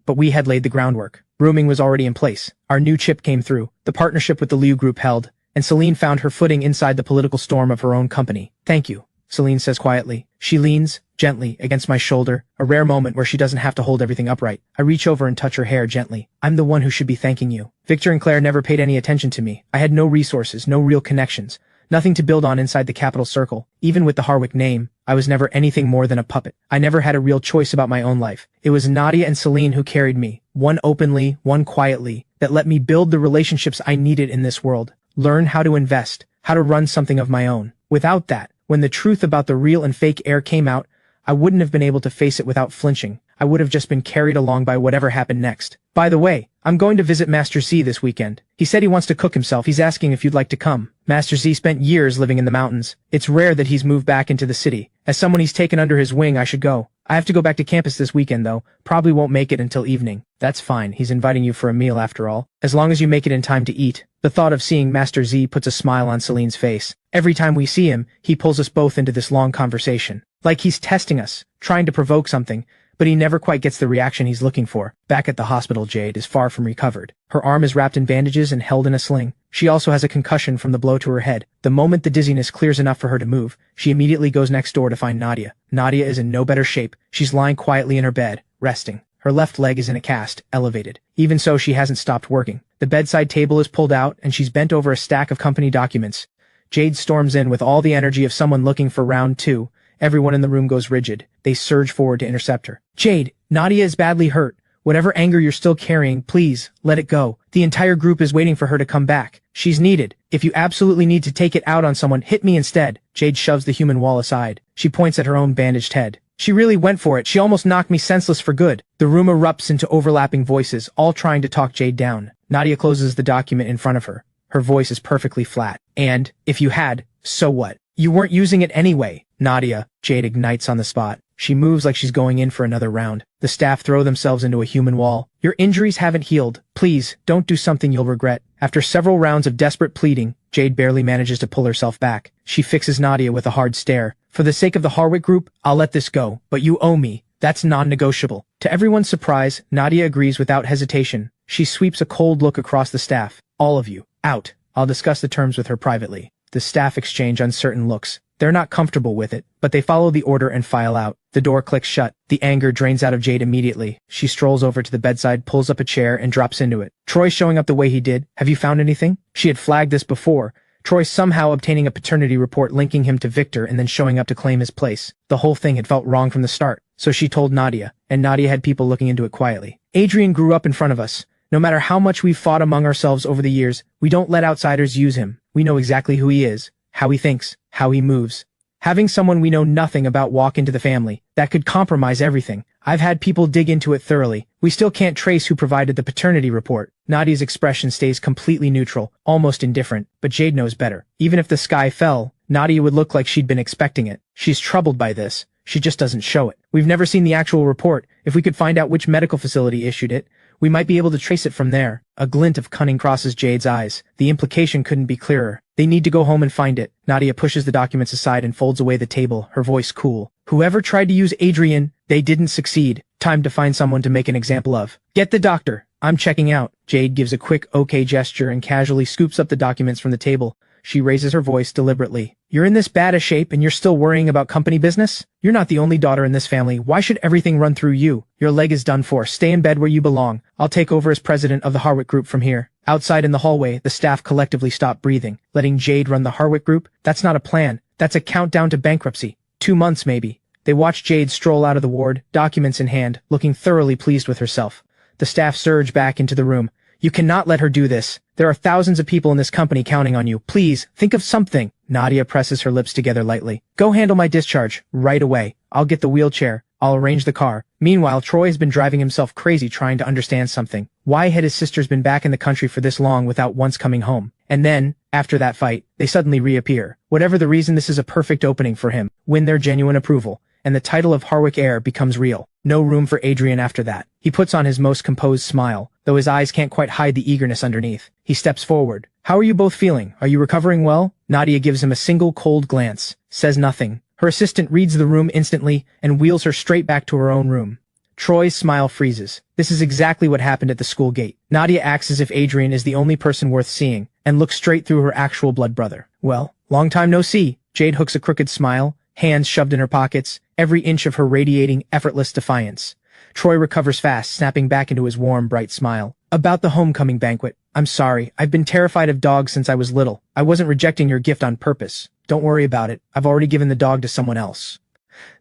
But we had laid the groundwork. Rooming was already in place. Our new chip came through. The partnership with the Liu group held, and Celine found her footing inside the political storm of her own company. Thank you, Celine says quietly. She leans, gently, against my shoulder, a rare moment where she doesn't have to hold everything upright. I reach over and touch her hair gently. I'm the one who should be thanking you. Victor and Claire never paid any attention to me. I had no resources, no real connections. Nothing to build on inside the capital circle. Even with the Harwick name, I was never anything more than a puppet. I never had a real choice about my own life. It was Nadia and Celine who carried me, one openly, one quietly, that let me build the relationships I needed in this world. Learn how to invest, how to run something of my own. Without that, when the truth about the real and fake heir came out, I wouldn't have been able to face it without flinching. I would have just been carried along by whatever happened next. By the way, I'm going to visit Master Z this weekend. He said he wants to cook himself. He's asking if you'd like to come. Master Z spent years living in the mountains. It's rare that he's moved back into the city. As someone he's taken under his wing, I should go. I have to go back to campus this weekend, though. Probably won't make it until evening. That's fine. He's inviting you for a meal after all. As long as you make it in time to eat. The thought of seeing Master Z puts a smile on Celine's face. Every time we see him, he pulls us both into this long conversation. Like he's testing us, trying to provoke something, but he never quite gets the reaction he's looking for. Back at the hospital, Jade is far from recovered. Her arm is wrapped in bandages and held in a sling. She also has a concussion from the blow to her head. The moment the dizziness clears enough for her to move, she immediately goes next door to find Nadia. Nadia is in no better shape. She's lying quietly in her bed, resting. Her left leg is in a cast, elevated. Even so, she hasn't stopped working. The bedside table is pulled out, and she's bent over a stack of company documents. Jade storms in with all the energy of someone looking for round two. Everyone in the room goes rigid. They surge forward to intercept her. Jade, Nadia is badly hurt. Whatever anger you're still carrying, please, let it go. The entire group is waiting for her to come back. She's needed. If you absolutely need to take it out on someone, hit me instead. Jade shoves the human wall aside. She points at her own bandaged head. She really went for it. She almost knocked me senseless for good. The room erupts into overlapping voices, all trying to talk Jade down. Nadia closes the document in front of her. Her voice is perfectly flat. And, if you had, so what? You weren't using it anyway. Nadia, Jade ignites on the spot. She moves like she's going in for another round. The staff throw themselves into a human wall. Your injuries haven't healed. Please, don't do something you'll regret. After several rounds of desperate pleading, Jade barely manages to pull herself back. She fixes Nadia with a hard stare. For the sake of the Harwick group, I'll let this go, but you owe me. That's non-negotiable. To everyone's surprise, Nadia agrees without hesitation. She sweeps a cold look across the staff. All of you, out. I'll discuss the terms with her privately. The staff exchange uncertain looks. They're not comfortable with it, but they follow the order and file out. The door clicks shut. The anger drains out of Jade immediately. She strolls over to the bedside, pulls up a chair, and drops into it. Troy showing up the way he did. Have you found anything? She had flagged this before. Troy somehow obtaining a paternity report linking him to Victor and then showing up to claim his place. The whole thing had felt wrong from the start. So she told Nadia, and Nadia had people looking into it quietly. Adrian grew up in front of us. No matter how much we've fought among ourselves over the years, we don't let outsiders use him. We know exactly who he is, how he thinks, how he moves. Having someone we know nothing about walk into the family, that could compromise everything. I've had people dig into it thoroughly. We still can't trace who provided the paternity report. Nadia's expression stays completely neutral, almost indifferent, but Jade knows better. Even if the sky fell, Nadia would look like she'd been expecting it. She's troubled by this. She just doesn't show it. We've never seen the actual report. If we could find out which medical facility issued it, we might be able to trace it from there. A glint of cunning crosses Jade's eyes. The implication couldn't be clearer. They need to go home and find it. Nadia pushes the documents aside and folds away the table, her voice cool. Whoever tried to use Adrian, they didn't succeed. Time to find someone to make an example of. Get the doctor. I'm checking out. Jade gives a quick okay gesture and casually scoops up the documents from the table. She raises her voice deliberately. You're in this bad a shape and you're still worrying about company business? You're not the only daughter in this family. Why should everything run through you? Your leg is done for. Stay in bed where you belong. I'll take over as president of the Harwick group from here. Outside in the hallway, the staff collectively stop breathing. Letting Jade run the Harwick group? That's not a plan. That's a countdown to bankruptcy. 2 months maybe. They watch Jade stroll out of the ward, documents in hand, looking thoroughly pleased with herself. The staff surge back into the room. You cannot let her do this. There are thousands of people in this company counting on you. Please, think of something. Nadia presses her lips together lightly. Go handle my discharge, right away. I'll get the wheelchair. I'll arrange the car. Meanwhile, Troy has been driving himself crazy trying to understand something. Why had his sisters been back in the country for this long without once coming home? And then, after that fight, they suddenly reappear. Whatever the reason, this is a perfect opening for him. Win their genuine approval. And the title of Harwick heir becomes real. No room for Adrian after that. He puts on his most composed smile, though his eyes can't quite hide the eagerness underneath. He steps forward. How are you both feeling? Are you recovering well? Nadia gives him a single cold glance, says nothing. Her assistant reads the room instantly and wheels her straight back to her own room. Troy's smile freezes. This is exactly what happened at the school gate. Nadia acts as if Adrian is the only person worth seeing, and looks straight through her actual blood brother. Well, long time no see. Jade hooks a crooked smile, hands shoved in her pockets, every inch of her radiating effortless defiance. Troy recovers fast, snapping back into his warm, bright smile. About the homecoming banquet. I'm sorry. I've been terrified of dogs since I was little. I wasn't rejecting your gift on purpose. Don't worry about it. I've already given the dog to someone else.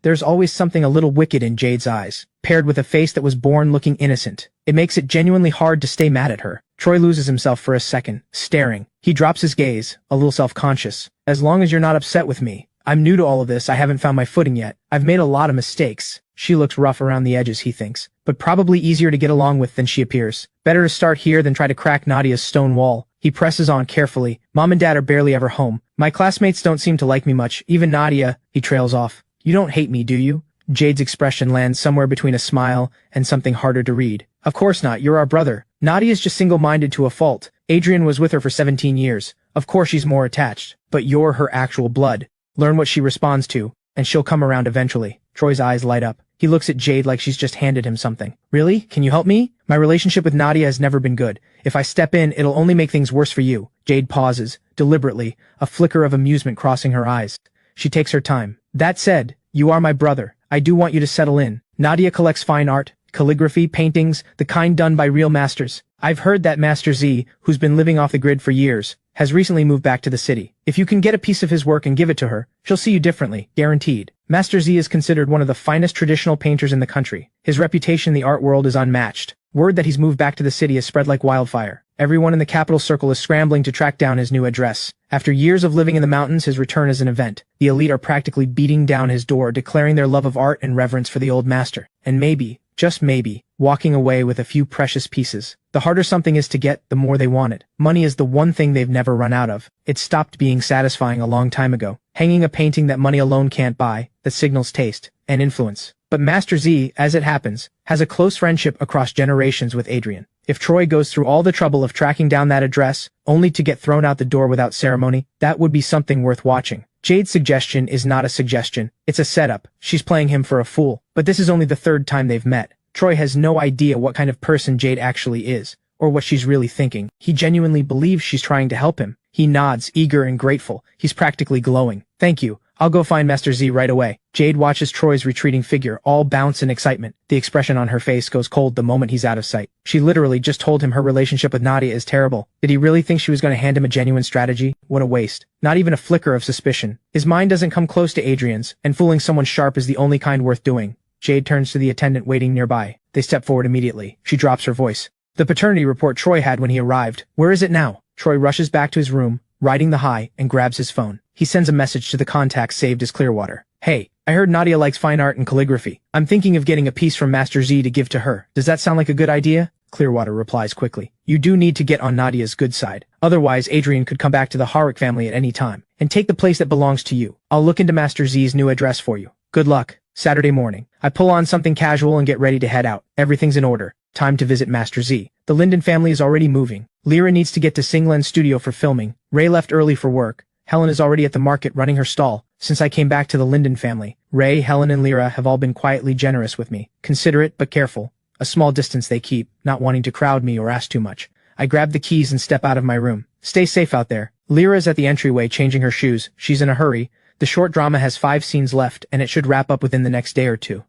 There's always something a little wicked in Jade's eyes, paired with a face that was born looking innocent. It makes it genuinely hard to stay mad at her. Troy loses himself for a second, staring. He drops his gaze, a little self-conscious. As long as you're not upset with me. I'm new to all of this. I haven't found my footing yet. I've made a lot of mistakes. She looks rough around the edges, he thinks, but probably easier to get along with than she appears. Better to start here than try to crack Nadia's stone wall. He presses on carefully. Mom and Dad are barely ever home. My classmates don't seem to like me much, even Nadia. He trails off. You don't hate me, do you? Jade's expression lands somewhere between a smile and something harder to read. Of course not, you're our brother. Nadia's just single-minded to a fault. Adrian was with her for 17 years. Of course she's more attached. But you're her actual blood. Learn what she responds to, and she'll come around eventually. Troy's eyes light up. He looks at Jade like she's just handed him something. Really? Can you help me? My relationship with Nadia has never been good. If I step in, it'll only make things worse for you. Jade pauses, deliberately, a flicker of amusement crossing her eyes. She takes her time. That said, you are my brother. I do want you to settle in. Nadia collects fine art, calligraphy, paintings, the kind done by real masters. I've heard that Master Z, who's been living off the grid for years, has recently moved back to the city. If you can get a piece of his work and give it to her, she'll see you differently, guaranteed. Master Z is considered one of the finest traditional painters in the country. His reputation in the art world is unmatched. Word that he's moved back to the city has spread like wildfire. Everyone in the capital circle is scrambling to track down his new address. After years of living in the mountains, his return is an event. The elite are practically beating down his door, declaring their love of art and reverence for the old master. And maybe, just maybe, walking away with a few precious pieces. The harder something is to get, the more they want it. Money is the one thing they've never run out of. It stopped being satisfying a long time ago. Hanging a painting that money alone can't buy, that signals taste and influence. But Master Z, as it happens, has a close friendship across generations with Adrian. If Troy goes through all the trouble of tracking down that address, only to get thrown out the door without ceremony, that would be something worth watching. Jade's suggestion is not a suggestion, it's a setup. She's playing him for a fool. But this is only the third time they've met. Troy has no idea what kind of person Jade actually is, or what she's really thinking. He genuinely believes she's trying to help him. He nods, eager and grateful. He's practically glowing. Thank you. I'll go find Master Z right away. Jade watches Troy's retreating figure, all bounce and excitement. The expression on her face goes cold the moment he's out of sight. She literally just told him her relationship with Nadia is terrible. Did he really think she was going to hand him a genuine strategy? What a waste. Not even a flicker of suspicion. His mind doesn't come close to Adrian's, and fooling someone sharp is the only kind worth doing. Jade turns to the attendant waiting nearby. They step forward immediately. She drops her voice. The paternity report Troy had when he arrived. Where is it now? Troy rushes back to his room, riding the high, and grabs his phone. He sends a message to the contact saved as Clearwater. Hey, I heard Nadia likes fine art and calligraphy. I'm thinking of getting a piece from Master Z to give to her. Does that sound like a good idea? Clearwater replies quickly. You do need to get on Nadia's good side. Otherwise, Adrian could come back to the Harwick family at any time and take the place that belongs to you. I'll look into Master Z's new address for you. Good luck. Saturday morning. I pull on something casual and get ready to head out. Everything's in order. Time to visit Master Z. The Linden family is already moving. Lyra needs to get to Singlen's studio for filming. Ray left early for work. Helen is already at the market running her stall. Since I came back to the Linden family, Ray, Helen, and Lyra have all been quietly generous with me. Considerate but careful. A small distance they keep, not wanting to crowd me or ask too much. I grab the keys and step out of my room. Stay safe out there. Lyra's at the entryway changing her shoes. She's in a hurry. The short drama has 5 scenes left, and it should wrap up within the next day or two.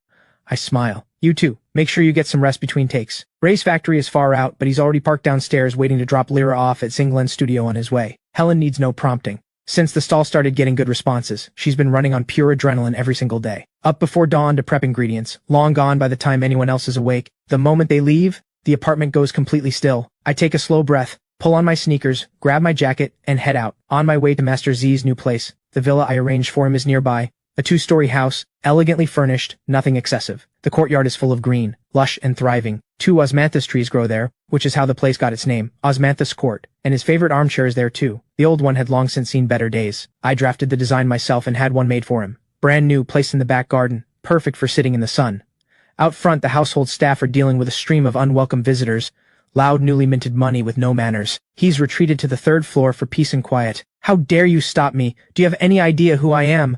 I smile. You too. Make sure you get some rest between takes. Ray's factory is far out, but he's already parked downstairs waiting to drop Lyra off at Singlen's studio on his way. Helen needs no prompting. Since the stall started getting good responses, she's been running on pure adrenaline every single day. Up before dawn to prep ingredients, long gone by the time anyone else is awake. The moment they leave, the apartment goes completely still. I take a slow breath, pull on my sneakers, grab my jacket, and head out. On my way to Master Z's new place. The villa I arranged for him is nearby. A 2-story house, elegantly furnished, nothing excessive. The courtyard is full of green, lush and thriving. 2 osmanthus trees grow there, which is how the place got its name, Osmanthus Court, and his favorite armchair is there too. The old one had long since seen better days. I drafted the design myself and had one made for him. Brand new, placed in the back garden, perfect for sitting in the sun. Out front, the household staff are dealing with a stream of unwelcome visitors, loud newly minted money with no manners. He's retreated to the 3rd floor for peace and quiet. How dare you stop me? Do you have any idea who I am?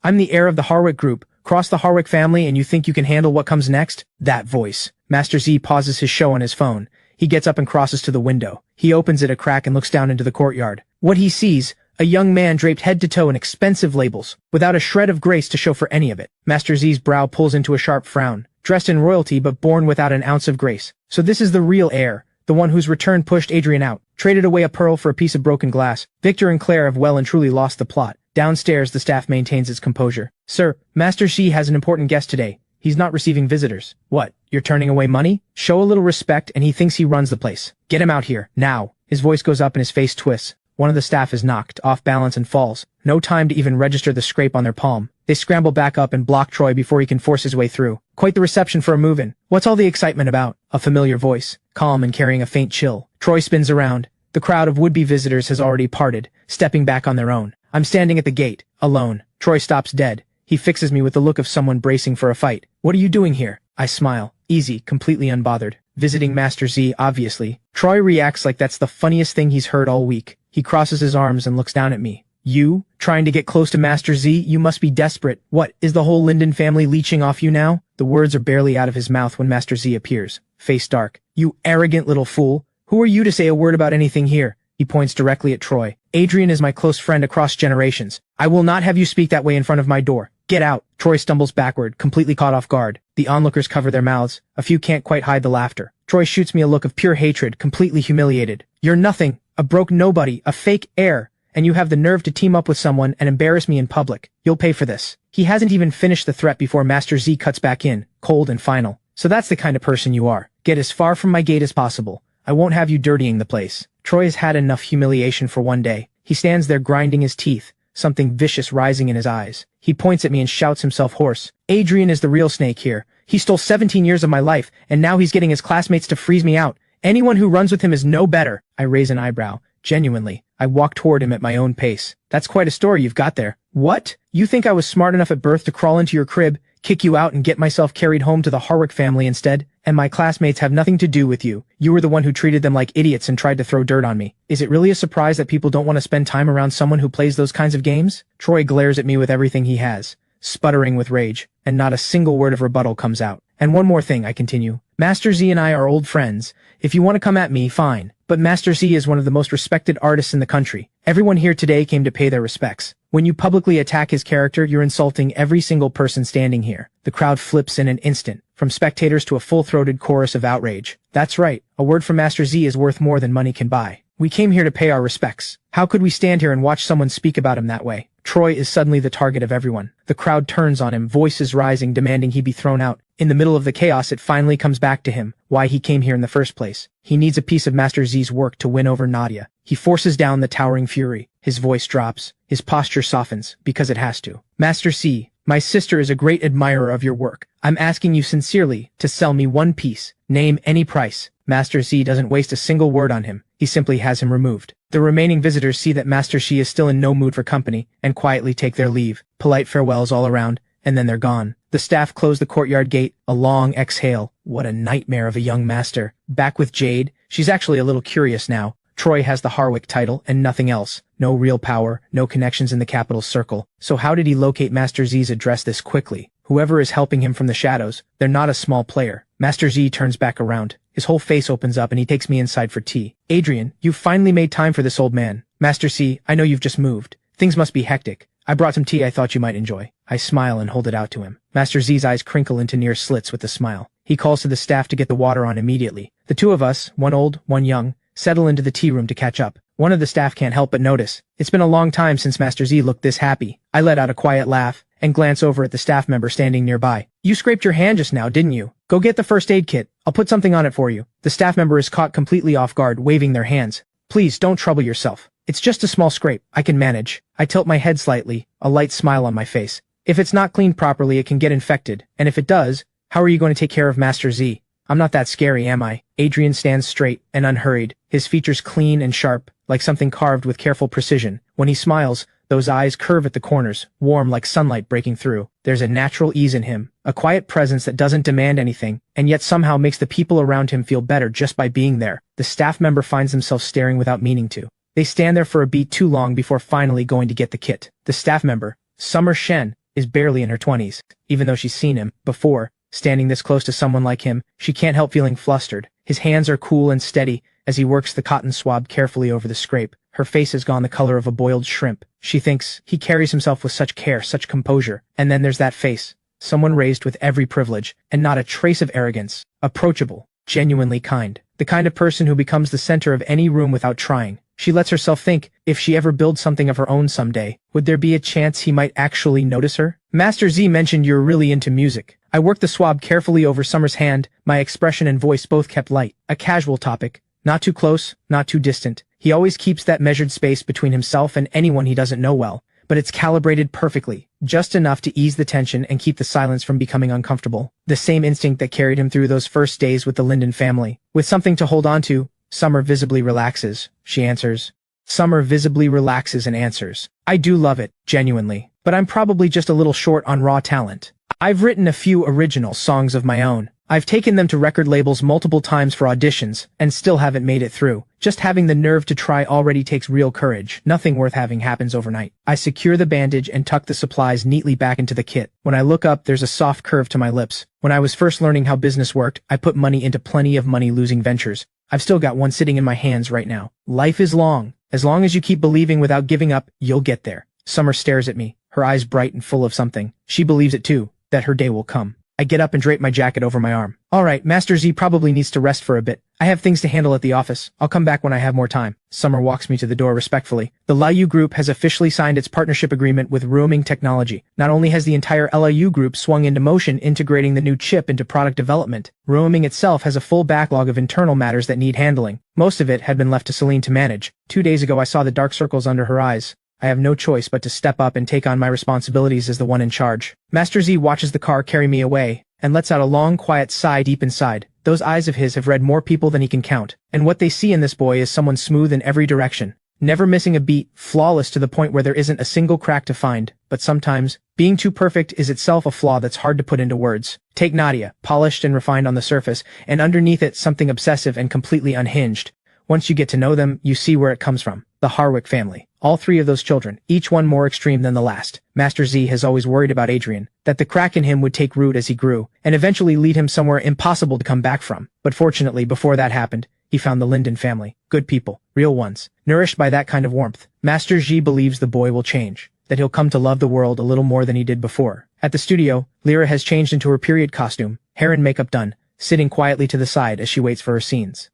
I'm the heir of the Harwick group. Cross the Harwick family and you think you can handle what comes next? That voice. Master Z pauses his show on his phone. He gets up and crosses to the window. He opens it a crack and looks down into the courtyard. What he sees, a young man draped head to toe in expensive labels, without a shred of grace to show for any of it. Master Z's brow pulls into a sharp frown. Dressed in royalty but born without an ounce of grace. So this is the real heir, the one whose return pushed Adrian out, traded away a pearl for a piece of broken glass. Victor and Claire have well and truly lost the plot. Downstairs, the staff maintains its composure. Sir, Master Z has an important guest today. He's not receiving visitors. What, you're turning away money? Show a little respect and he thinks he runs the place. Get him out here, now. His voice goes up and his face twists. One of the staff is knocked, off balance and falls. No time to even register the scrape on their palm. They scramble back up and block Troy before he can force his way through. Quite the reception for a move-in. What's all the excitement about? A familiar voice, calm and carrying a faint chill. Troy spins around. The crowd of would-be visitors has already parted, stepping back on their own. I'm standing at the gate, alone. Troy stops dead. He fixes me with the look of someone bracing for a fight. What are you doing here? I smile. Easy, completely unbothered. Visiting Master Z, obviously. Troy reacts like that's the funniest thing he's heard all week. He crosses his arms and looks down at me. You? Trying to get close to Master Z? You must be desperate. What, is the whole Linden family leeching off you now? The words are barely out of his mouth when Master Z appears, face dark. You arrogant little fool. Who are you to say a word about anything here? He points directly at Troy. Adrian is my close friend across generations. I will not have you speak that way in front of my door. Get out. Troy stumbles backward, completely caught off guard. The onlookers cover their mouths. A few can't quite hide the laughter. Troy shoots me a look of pure hatred, completely humiliated. You're nothing. A broke nobody. A fake heir. And you have the nerve to team up with someone and embarrass me in public. You'll pay for this. He hasn't even finished the threat before Master Z cuts back in, cold and final. So that's the kind of person you are. Get as far from my gate as possible. I won't have you dirtying the place. Troy has had enough humiliation for one day. He stands there grinding his teeth, something vicious rising in his eyes. He points at me and shouts himself hoarse. Adrian is the real snake here. He stole 17 years of my life, and now he's getting his classmates to freeze me out. Anyone who runs with him is no better. I raise an eyebrow. Genuinely. I walk toward him at my own pace. That's quite a story you've got there. What? You think I was smart enough at birth to crawl into your crib, kick you out and get myself carried home to the Harwick family instead? And my classmates have nothing to do with you. You were the one who treated them like idiots and tried to throw dirt on me. Is it really a surprise that people don't want to spend time around someone who plays those kinds of games? Troy glares at me with everything he has, sputtering with rage, and not a single word of rebuttal comes out. And one more thing, I continue. Master Z and I are old friends. If you want to come at me, fine. But Master Z is one of the most respected artists in the country. Everyone here today came to pay their respects. When you publicly attack his character, you're insulting every single person standing here. The crowd flips in an instant, from spectators to a full-throated chorus of outrage. That's right, a word from Master Z is worth more than money can buy. We came here to pay our respects. How could we stand here and watch someone speak about him that way? Troy is suddenly the target of everyone. The crowd turns on him, voices rising, demanding he be thrown out. In the middle of the chaos, it finally comes back to him, why he came here in the first place. He needs a piece of Master Z's work to win over Nadia. He forces down the towering fury. His voice drops. His posture softens, because it has to. Master Z, my sister is a great admirer of your work. I'm asking you sincerely to sell me one piece. Name any price. Master Z doesn't waste a single word on him. He simply has him removed. The remaining visitors see that Master Z is still in no mood for company, and quietly take their leave. Polite farewells all around, and then they're gone. The staff close the courtyard gate, a long exhale. What a nightmare of a young master. Back with Jade, she's actually a little curious now. Troy has the Harwick title and nothing else. No real power, no connections in the capital circle. So how did he locate Master Z's address this quickly? Whoever is helping him from the shadows, they're not a small player. Master Z turns back around. His whole face opens up and he takes me inside for tea. Adrian, you've finally made time for this old man. Master Z, I know you've just moved. Things must be hectic. I brought some tea I thought you might enjoy. I smile and hold it out to him. Master Z's eyes crinkle into near slits with a smile. He calls to the staff to get the water on immediately. The two of us, one old, one young, settle into the tea room to catch up. One of the staff can't help but notice. It's been a long time since Master Z looked this happy. I let out a quiet laugh and glance over at the staff member standing nearby. You scraped your hand just now, didn't you? Go get the first aid kit. I'll put something on it for you. The staff member is caught completely off guard, waving their hands. Please don't trouble yourself. It's just a small scrape. I can manage. I tilt my head slightly, a light smile on my face. If it's not cleaned properly, it can get infected. And if it does, how are you going to take care of Master Z? I'm not that scary, am I? Adrian stands straight and unhurried, his features clean and sharp, like something carved with careful precision. When he smiles, those eyes curve at the corners, warm like sunlight breaking through. There's a natural ease in him, a quiet presence that doesn't demand anything, and yet somehow makes the people around him feel better just by being there. The staff member finds themselves staring without meaning to. They stand there for a beat too long before finally going to get the kit. The staff member, Summer Shen, is barely in her 20s. Even though she's seen him before, standing this close to someone like him, she can't help feeling flustered. His hands are cool and steady as he works the cotton swab carefully over the scrape. Her face has gone the color of a boiled shrimp. She thinks he carries himself with such care, such composure. And then there's that face. Someone raised with every privilege, and not a trace of arrogance. Approachable, genuinely kind. The kind of person who becomes the center of any room without trying. She lets herself think, if she ever builds something of her own someday, would there be a chance he might actually notice her? Master Z mentioned you're really into music. I worked the swab carefully over Summer's hand, my expression and voice both kept light. A casual topic. Not too close, not too distant. He always keeps that measured space between himself and anyone he doesn't know well, but it's calibrated perfectly, just enough to ease the tension and keep the silence from becoming uncomfortable. The same instinct that carried him through those first days with the Linden family. With something to hold on to, Summer visibly relaxes, she answers. Summer visibly relaxes and answers. I do love it, genuinely, but I'm probably just a little short on raw talent. I've written a few original songs of my own. I've taken them to record labels multiple times for auditions, and still haven't made it through. Just having the nerve to try already takes real courage. Nothing worth having happens overnight. I secure the bandage and tuck the supplies neatly back into the kit. When I look up, there's a soft curve to my lips. When I was first learning how business worked, I put money into plenty of money-losing ventures. I've still got one sitting in my hands right now. Life is long. As long as you keep believing without giving up, you'll get there. Summer stares at me, her eyes bright and full of something. She believes it too, that her day will come. I get up and drape my jacket over my arm. Alright, Master Z probably needs to rest for a bit. I have things to handle at the office. I'll come back when I have more time. Summer walks me to the door respectfully. The LIU Group has officially signed its partnership agreement with Roaming Technology. Not only has the entire LIU Group swung into motion integrating the new chip into product development, Roaming itself has a full backlog of internal matters that need handling. Most of it had been left to Celine to manage. 2 days ago I saw the dark circles under her eyes. I have no choice but to step up and take on my responsibilities as the one in charge. Master Z watches the car carry me away, and lets out a long, quiet sigh deep inside. Those eyes of his have read more people than he can count, and what they see in this boy is someone smooth in every direction, never missing a beat, flawless to the point where there isn't a single crack to find. But sometimes, being too perfect is itself a flaw that's hard to put into words. Take Nadia, polished and refined on the surface, and underneath it something obsessive and completely unhinged. Once you get to know them, you see where it comes from. The Harwick family. All three of those children, each one more extreme than the last. Master Z has always worried about Adrian, that the crack in him would take root as he grew, and eventually lead him somewhere impossible to come back from. But fortunately, before that happened, he found the Linden family. Good people. Real ones. Nourished by that kind of warmth. Master Z believes the boy will change, that he'll come to love the world a little more than he did before. At the studio, Lyra has changed into her period costume, hair and makeup done, sitting quietly to the side as she waits for her scenes.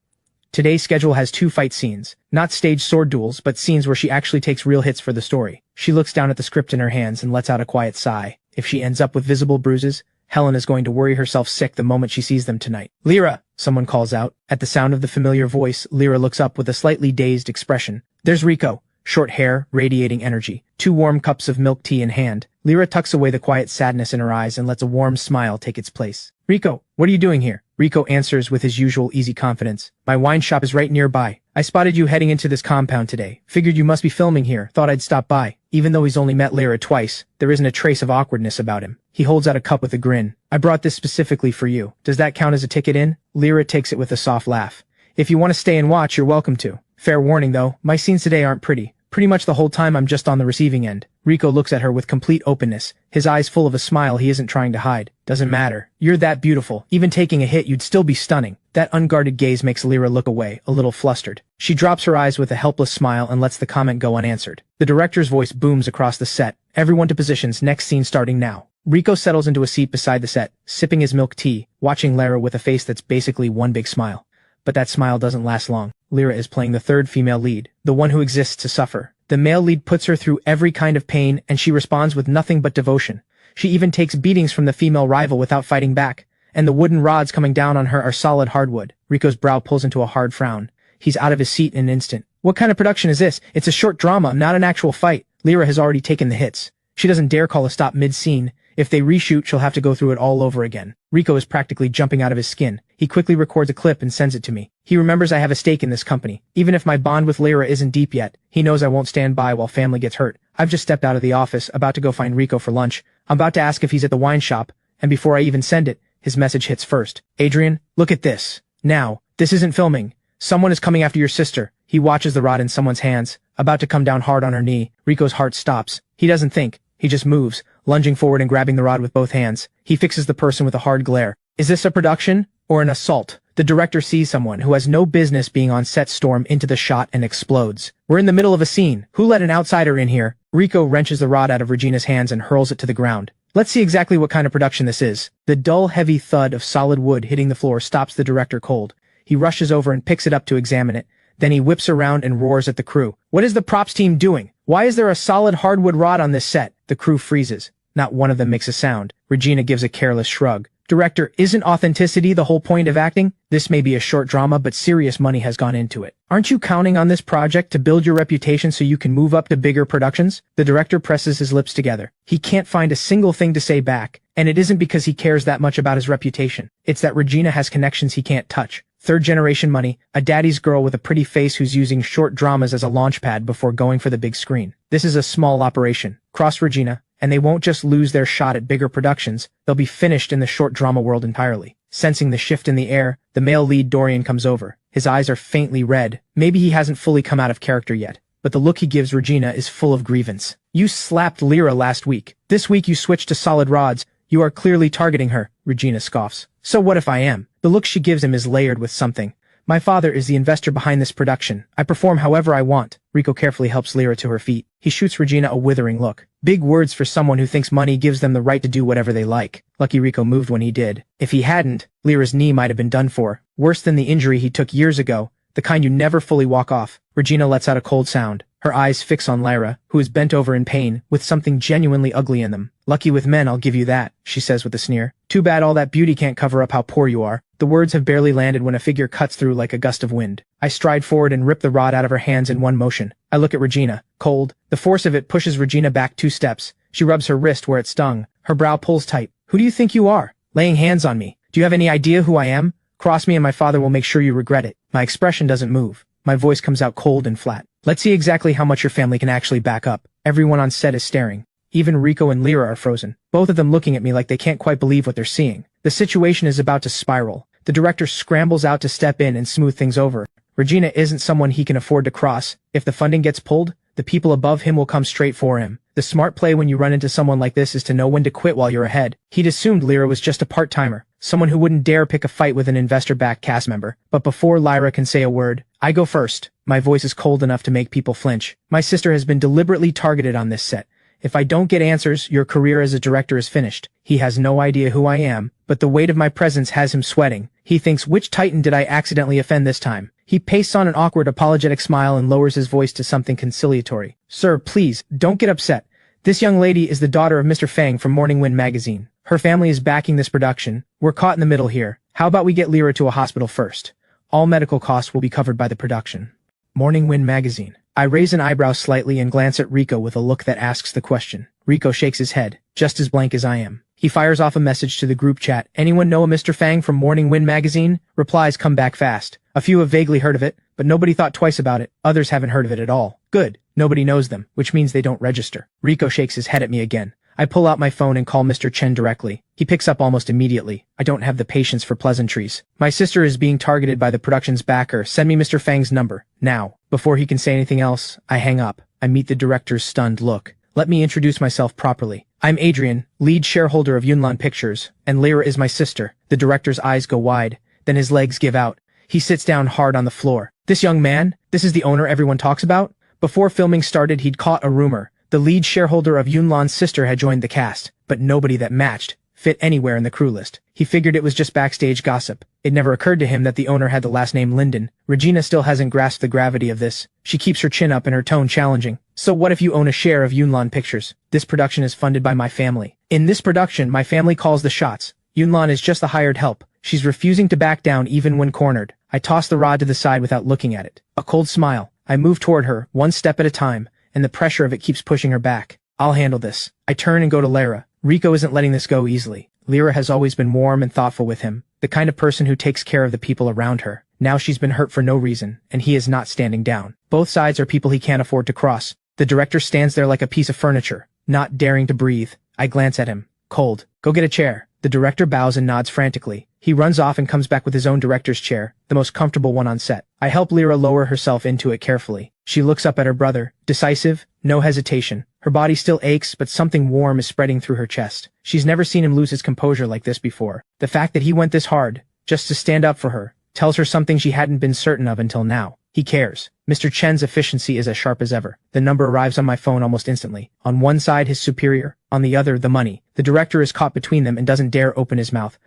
Today's schedule has 2 fight scenes, not staged sword duels, but scenes where she actually takes real hits for the story. She looks down at the script in her hands and lets out a quiet sigh. If she ends up with visible bruises, Helen is going to worry herself sick the moment she sees them tonight. Lyra! Someone calls out. At the sound of the familiar voice, Lyra looks up with a slightly dazed expression. There's Rico. Short hair, radiating energy. 2 warm cups of milk tea in hand. Lyra tucks away the quiet sadness in her eyes and lets a warm smile take its place. Rico, what are you doing here? Rico answers with his usual easy confidence. My wine shop is right nearby. I spotted you heading into this compound today. Figured you must be filming here. Thought I'd stop by. Even though he's only met Lyra twice, there isn't a trace of awkwardness about him. He holds out a cup with a grin. I brought this specifically for you. Does that count as a ticket in? Lyra takes it with a soft laugh. If you want to stay and watch, you're welcome to. Fair warning though, my scenes today aren't pretty. Pretty much the whole time I'm just on the receiving end. Rico looks at her with complete openness, his eyes full of a smile he isn't trying to hide. Doesn't matter. You're that beautiful. Even taking a hit, you'd still be stunning. That unguarded gaze makes Lyra look away, a little flustered. She drops her eyes with a helpless smile and lets the comment go unanswered. The director's voice booms across the set. Everyone to positions, next scene starting now. Rico settles into a seat beside the set, sipping his milk tea, watching Lyra with a face that's basically one big smile. But that smile doesn't last long. Lyra is playing the third female lead, the one who exists to suffer. The male lead puts her through every kind of pain, and she responds with nothing but devotion. She even takes beatings from the female rival without fighting back, and the wooden rods coming down on her are solid hardwood. Rico's brow pulls into a hard frown. He's out of his seat in an instant. What kind of production is this? It's a short drama, not an actual fight. Lyra has already taken the hits. She doesn't dare call a stop mid-scene. If they reshoot, she'll have to go through it all over again. Rico is practically jumping out of his skin. He quickly records a clip and sends it to me. He remembers I have a stake in this company. Even if my bond with Lyra isn't deep yet, he knows I won't stand by while family gets hurt. I've just stepped out of the office, about to go find Rico for lunch. I'm about to ask if he's at the wine shop, and before I even send it, his message hits first. Adrian, look at this. Now, this isn't filming. Someone is coming after your sister. He watches the rod in someone's hands, about to come down hard on her knee. Rico's heart stops. He doesn't think. He just moves, lunging forward and grabbing the rod with both hands. He fixes the person with a hard glare. Is this a production or an assault? The director sees someone who has no business being on set storm into the shot and explodes. We're in the middle of a scene. Who let an outsider in here? Rico wrenches the rod out of Regina's hands and hurls it to the ground. Let's see exactly what kind of production this is. The dull, heavy thud of solid wood hitting the floor stops the director cold. He rushes over and picks it up to examine it. Then he whips around and roars at the crew. What is the props team doing? Why is there a solid hardwood rod on this set? The crew freezes. Not one of them makes a sound. Regina gives a careless shrug. Director, isn't authenticity the whole point of acting? This may be a short drama, but serious money has gone into it. Aren't you counting on this project to build your reputation so you can move up to bigger productions? The director presses his lips together. He can't find a single thing to say back, and it isn't because he cares that much about his reputation. It's that Regina has connections he can't touch. Third-generation money, a daddy's girl with a pretty face who's using short dramas as a launchpad before going for the big screen. This is a small operation. Cross Regina, and they won't just lose their shot at bigger productions, they'll be finished in the short drama world entirely. Sensing the shift in the air, the male lead Dorian comes over. His eyes are faintly red. Maybe he hasn't fully come out of character yet, but the look he gives Regina is full of grievance. You slapped Lyra last week. This week you switched to solid rods. You are clearly targeting her, Regina scoffs. So what if I am? The look she gives him is layered with something. My father is the investor behind this production. I perform however I want. Rico carefully helps Lyra to her feet. He shoots Regina a withering look. Big words for someone who thinks money gives them the right to do whatever they like. Lucky Rico moved when he did. If he hadn't, Lyra's knee might have been done for. Worse than the injury he took years ago, the kind you never fully walk off. Regina lets out a cold sound. Her eyes fix on Lyra, who is bent over in pain, with something genuinely ugly in them. Lucky with men, I'll give you that, she says with a sneer. Too bad all that beauty can't cover up how poor you are. The words have barely landed when a figure cuts through like a gust of wind. I stride forward and rip the rod out of her hands in one motion. I look at Regina, cold. The force of it pushes Regina back 2 steps. She rubs her wrist where it stung. Her brow pulls tight. Who do you think you are? Laying hands on me. Do you have any idea who I am? Cross me and my father will make sure you regret it. My expression doesn't move. My voice comes out cold and flat. Let's see exactly how much your family can actually back up. Everyone on set is staring. Even Rico and Lyra are frozen, both of them looking at me like they can't quite believe what they're seeing. The situation is about to spiral. The director scrambles out to step in and smooth things over. Regina isn't someone he can afford to cross. If the funding gets pulled, the people above him will come straight for him. The smart play when you run into someone like this is to know when to quit while you're ahead. He'd assumed Lyra was just a part-timer, someone who wouldn't dare pick a fight with an investor-backed cast member. But before Lyra can say a word, I go first. My voice is cold enough to make people flinch. My sister has been deliberately targeted on this set. If I don't get answers, your career as a director is finished. He has no idea who I am, but the weight of my presence has him sweating. He thinks, which Titan did I accidentally offend this time? He pastes on an awkward apologetic smile and lowers his voice to something conciliatory. Sir, please, don't get upset. This young lady is the daughter of Mr. Fang from Morning Wind magazine. Her family is backing this production. We're caught in the middle here. How about we get Lyra to a hospital first? All medical costs will be covered by the production. Morning Wind magazine. I raise an eyebrow slightly and glance at Rico with a look that asks the question. Rico shakes his head, just as blank as I am. He fires off a message to the group chat. Anyone know a Mr. Fang from Morning Wind magazine? Replies come back fast. A few have vaguely heard of it, but nobody thought twice about it. Others haven't heard of it at all. Good. Nobody knows them, which means they don't register. Rico shakes his head at me again. I pull out my phone and call Mr. Chen directly. He picks up almost immediately. I don't have the patience for pleasantries. My sister is being targeted by the production's backer. Send me Mr. Fang's number. Now. Before he can say anything else, I hang up. I meet the director's stunned look. Let me introduce myself properly. I'm Adrian, lead shareholder of Yunlan Pictures, and Lyra is my sister. The director's eyes go wide, then his legs give out. He sits down hard on the floor. This young man? This is the owner everyone talks about? Before filming started, he'd caught a rumor. The lead shareholder of Yunlan's sister had joined the cast, but nobody that matched fit anywhere in the crew list. He figured it was just backstage gossip. It never occurred to him that the owner had the last name Linden. Regina still hasn't grasped the gravity of this. She keeps her chin up and her tone challenging. So what if you own a share of Yunlan Pictures? This production is funded by my family. In this production, my family calls the shots. Yunlan is just the hired help. She's refusing to back down even when cornered. I toss the rod to the side without looking at it. A cold smile. I move toward her, one step at a time, and the pressure of it keeps pushing her back. I'll handle this. I turn and go to Lyra. Rico isn't letting this go easily. Lyra has always been warm and thoughtful with him, the kind of person who takes care of the people around her. Now she's been hurt for no reason, and he is not standing down. Both sides are people he can't afford to cross. The director stands there like a piece of furniture, not daring to breathe. I glance at him. Cold. Go get a chair. The director bows and nods frantically. He runs off and comes back with his own director's chair, the most comfortable one on set. I help Lyra lower herself into it carefully. She looks up at her brother, decisive, no hesitation. Her body still aches, but something warm is spreading through her chest. She's never seen him lose his composure like this before. The fact that he went this hard, just to stand up for her, tells her something she hadn't been certain of until now. He cares. Mr. Chen's efficiency is as sharp as ever. The number arrives on my phone almost instantly. On one side, his superior. On the other, the money. The director is caught between them and doesn't dare open his mouth,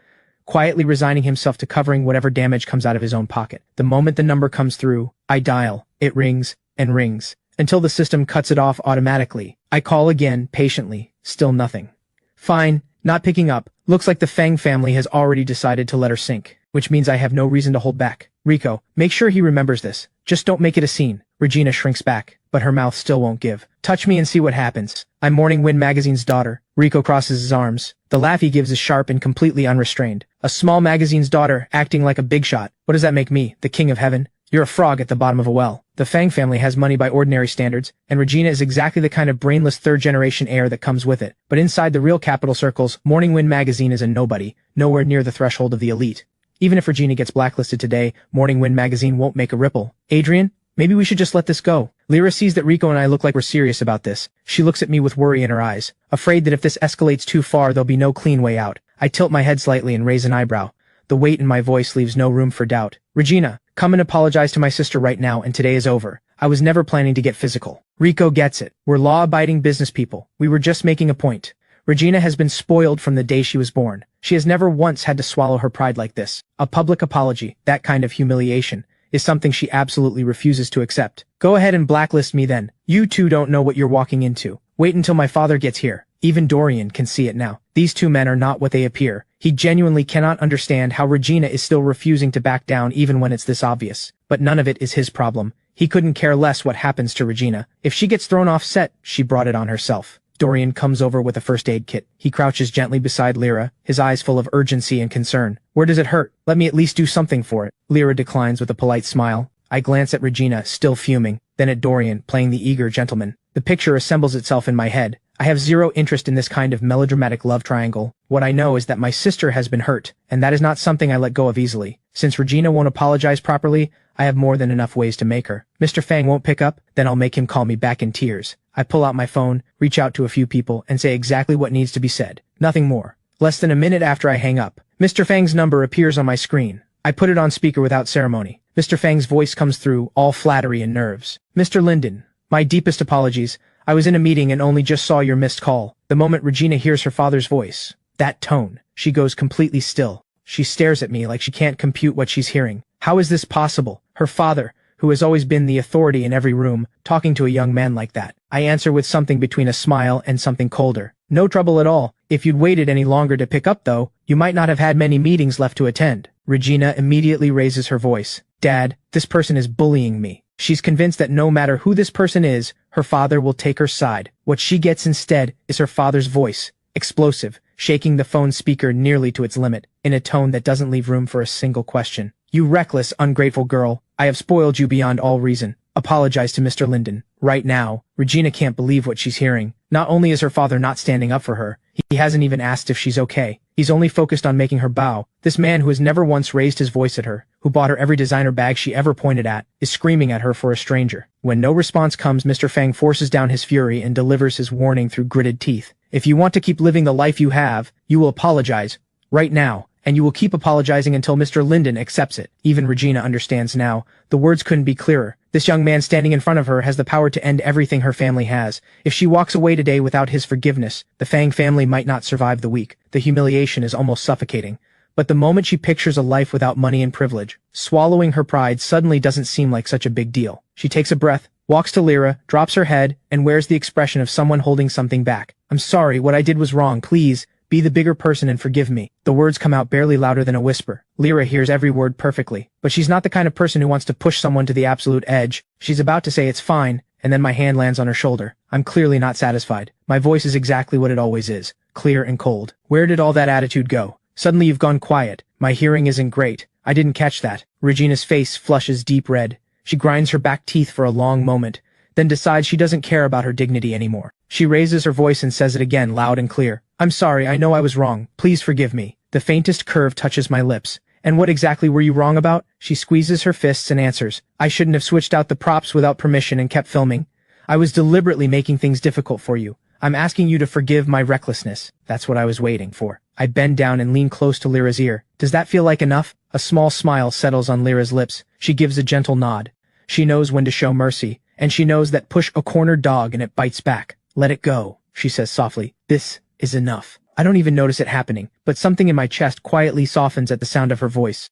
quietly resigning himself to covering whatever damage comes out of his own pocket. The moment the number comes through, I dial. It rings and rings, until the system cuts it off automatically. I call again, patiently. Still nothing. Fine. Not picking up. Looks like the Fang family has already decided to let her sink, which means I have no reason to hold back. Rico, make sure he remembers this. Just don't make it a scene. Regina shrinks back. but her mouth still won't give. Touch me and see what happens. I'm Morning Wind Magazine's daughter. Rico crosses his arms. The laugh he gives is sharp and completely unrestrained. A small magazine's daughter, acting like a big shot. What does that make me, the king of heaven? You're a frog at the bottom of a well. The Fang family has money by ordinary standards, and Regina is exactly the kind of brainless third-generation heir that comes with it. But inside the real capital circles, Morning Wind Magazine is a nobody, nowhere near the threshold of the elite. Even if Regina gets blacklisted today, Morning Wind Magazine won't make a ripple. Adrian, maybe we should just let this go. Lyra sees that Rico and I look like we're serious about this. She looks at me with worry in her eyes, afraid that if this escalates too far, there'll be no clean way out. I tilt my head slightly and raise an eyebrow. The weight in my voice leaves no room for doubt. Regina, come and apologize to my sister right now, and today is over. I was never planning to get physical. Rico gets it. We're law-abiding business people. We were just making a point. Regina has been spoiled from the day she was born. She has never once had to swallow her pride like this. A public apology, that kind of humiliation, is something she absolutely refuses to accept. Go ahead and blacklist me then. You two don't know what you're walking into. Wait until my father gets here. Even Dorian can see it now. These two men are not what they appear. He genuinely cannot understand how Regina is still refusing to back down even when it's this obvious. But none of it is his problem. He couldn't care less what happens to Regina. If she gets thrown off set, she brought it on herself. Dorian comes over with a first aid kit. He crouches gently beside Lyra, his eyes full of urgency and concern. Where does it hurt? Let me at least do something for it. Lyra declines with a polite smile. I glance at Regina, still fuming, then at Dorian, playing the eager gentleman. The picture assembles itself in my head. I have zero interest in this kind of melodramatic love triangle. What I know is that my sister has been hurt, and that is not something I let go of easily. Since Regina won't apologize properly, I have more than enough ways to make her. Mr. Fang won't pick up, then I'll make him call me back in tears. I pull out my phone, reach out to a few people, and say exactly what needs to be said. Nothing more. Less than a minute after I hang up, Mr. Fang's number appears on my screen. I put it on speaker without ceremony. Mr. Fang's voice comes through, all flattery and nerves. Mr. Linden, my deepest apologies. I was in a meeting and only just saw your missed call. The moment Regina hears her father's voice, that tone, she goes completely still. She stares at me like she can't compute what she's hearing. How is this possible? Her father, who has always been the authority in every room, talking to a young man like that. I answer with something between a smile and something colder. No trouble at all. If you'd waited any longer to pick up though, you might not have had many meetings left to attend. Regina immediately raises her voice. Dad, this person is bullying me. She's convinced that no matter who this person is, her father will take her side. What she gets instead is her father's voice, explosive, shaking the phone speaker nearly to its limit, in a tone that doesn't leave room for a single question. You reckless, ungrateful girl, I have spoiled you beyond all reason. Apologize to Mr. Linden. Right now, Regina can't believe what she's hearing. Not only is her father not standing up for her, he hasn't even asked if she's okay. He's only focused on making her bow. This man who has never once raised his voice at her, who bought her every designer bag she ever pointed at, is screaming at her for a stranger. When no response comes, Mr. Fang forces down his fury and delivers his warning through gritted teeth. If you want to keep living the life you have, you will apologize. Right now. And you will keep apologizing until Mr. Linden accepts it. Even Regina understands now. The words couldn't be clearer. This young man standing in front of her has the power to end everything her family has. If she walks away today without his forgiveness, the Fang family might not survive the week. The humiliation is almost suffocating. But the moment she pictures a life without money and privilege, swallowing her pride suddenly doesn't seem like such a big deal. She takes a breath, walks to Lyra, drops her head, and wears the expression of someone holding something back. I'm sorry, what I did was wrong, please. Be the bigger person and forgive me. The words come out barely louder than a whisper. Lyra hears every word perfectly, but she's not the kind of person who wants to push someone to the absolute edge. She's about to say it's fine, and then my hand lands on her shoulder. I'm clearly not satisfied. My voice is exactly what it always is, clear and cold. Where did all that attitude go? Suddenly you've gone quiet. My hearing isn't great. I didn't catch that. Regina's face flushes deep red. She grinds her back teeth for a long moment, then decides she doesn't care about her dignity anymore. She raises her voice and says it again, loud and clear. I'm sorry, I know I was wrong. Please forgive me. The faintest curve touches my lips. And what exactly were you wrong about? She squeezes her fists and answers. I shouldn't have switched out the props without permission and kept filming. I was deliberately making things difficult for you. I'm asking you to forgive my recklessness. That's what I was waiting for. I bend down and lean close to Lyra's ear. Does that feel like enough? A small smile settles on Lyra's lips. She gives a gentle nod. She knows when to show mercy, and she knows that push a cornered dog and it bites back. Let it go, she says softly. This is enough. I don't even notice it happening, but something in my chest quietly softens at the sound of her voice.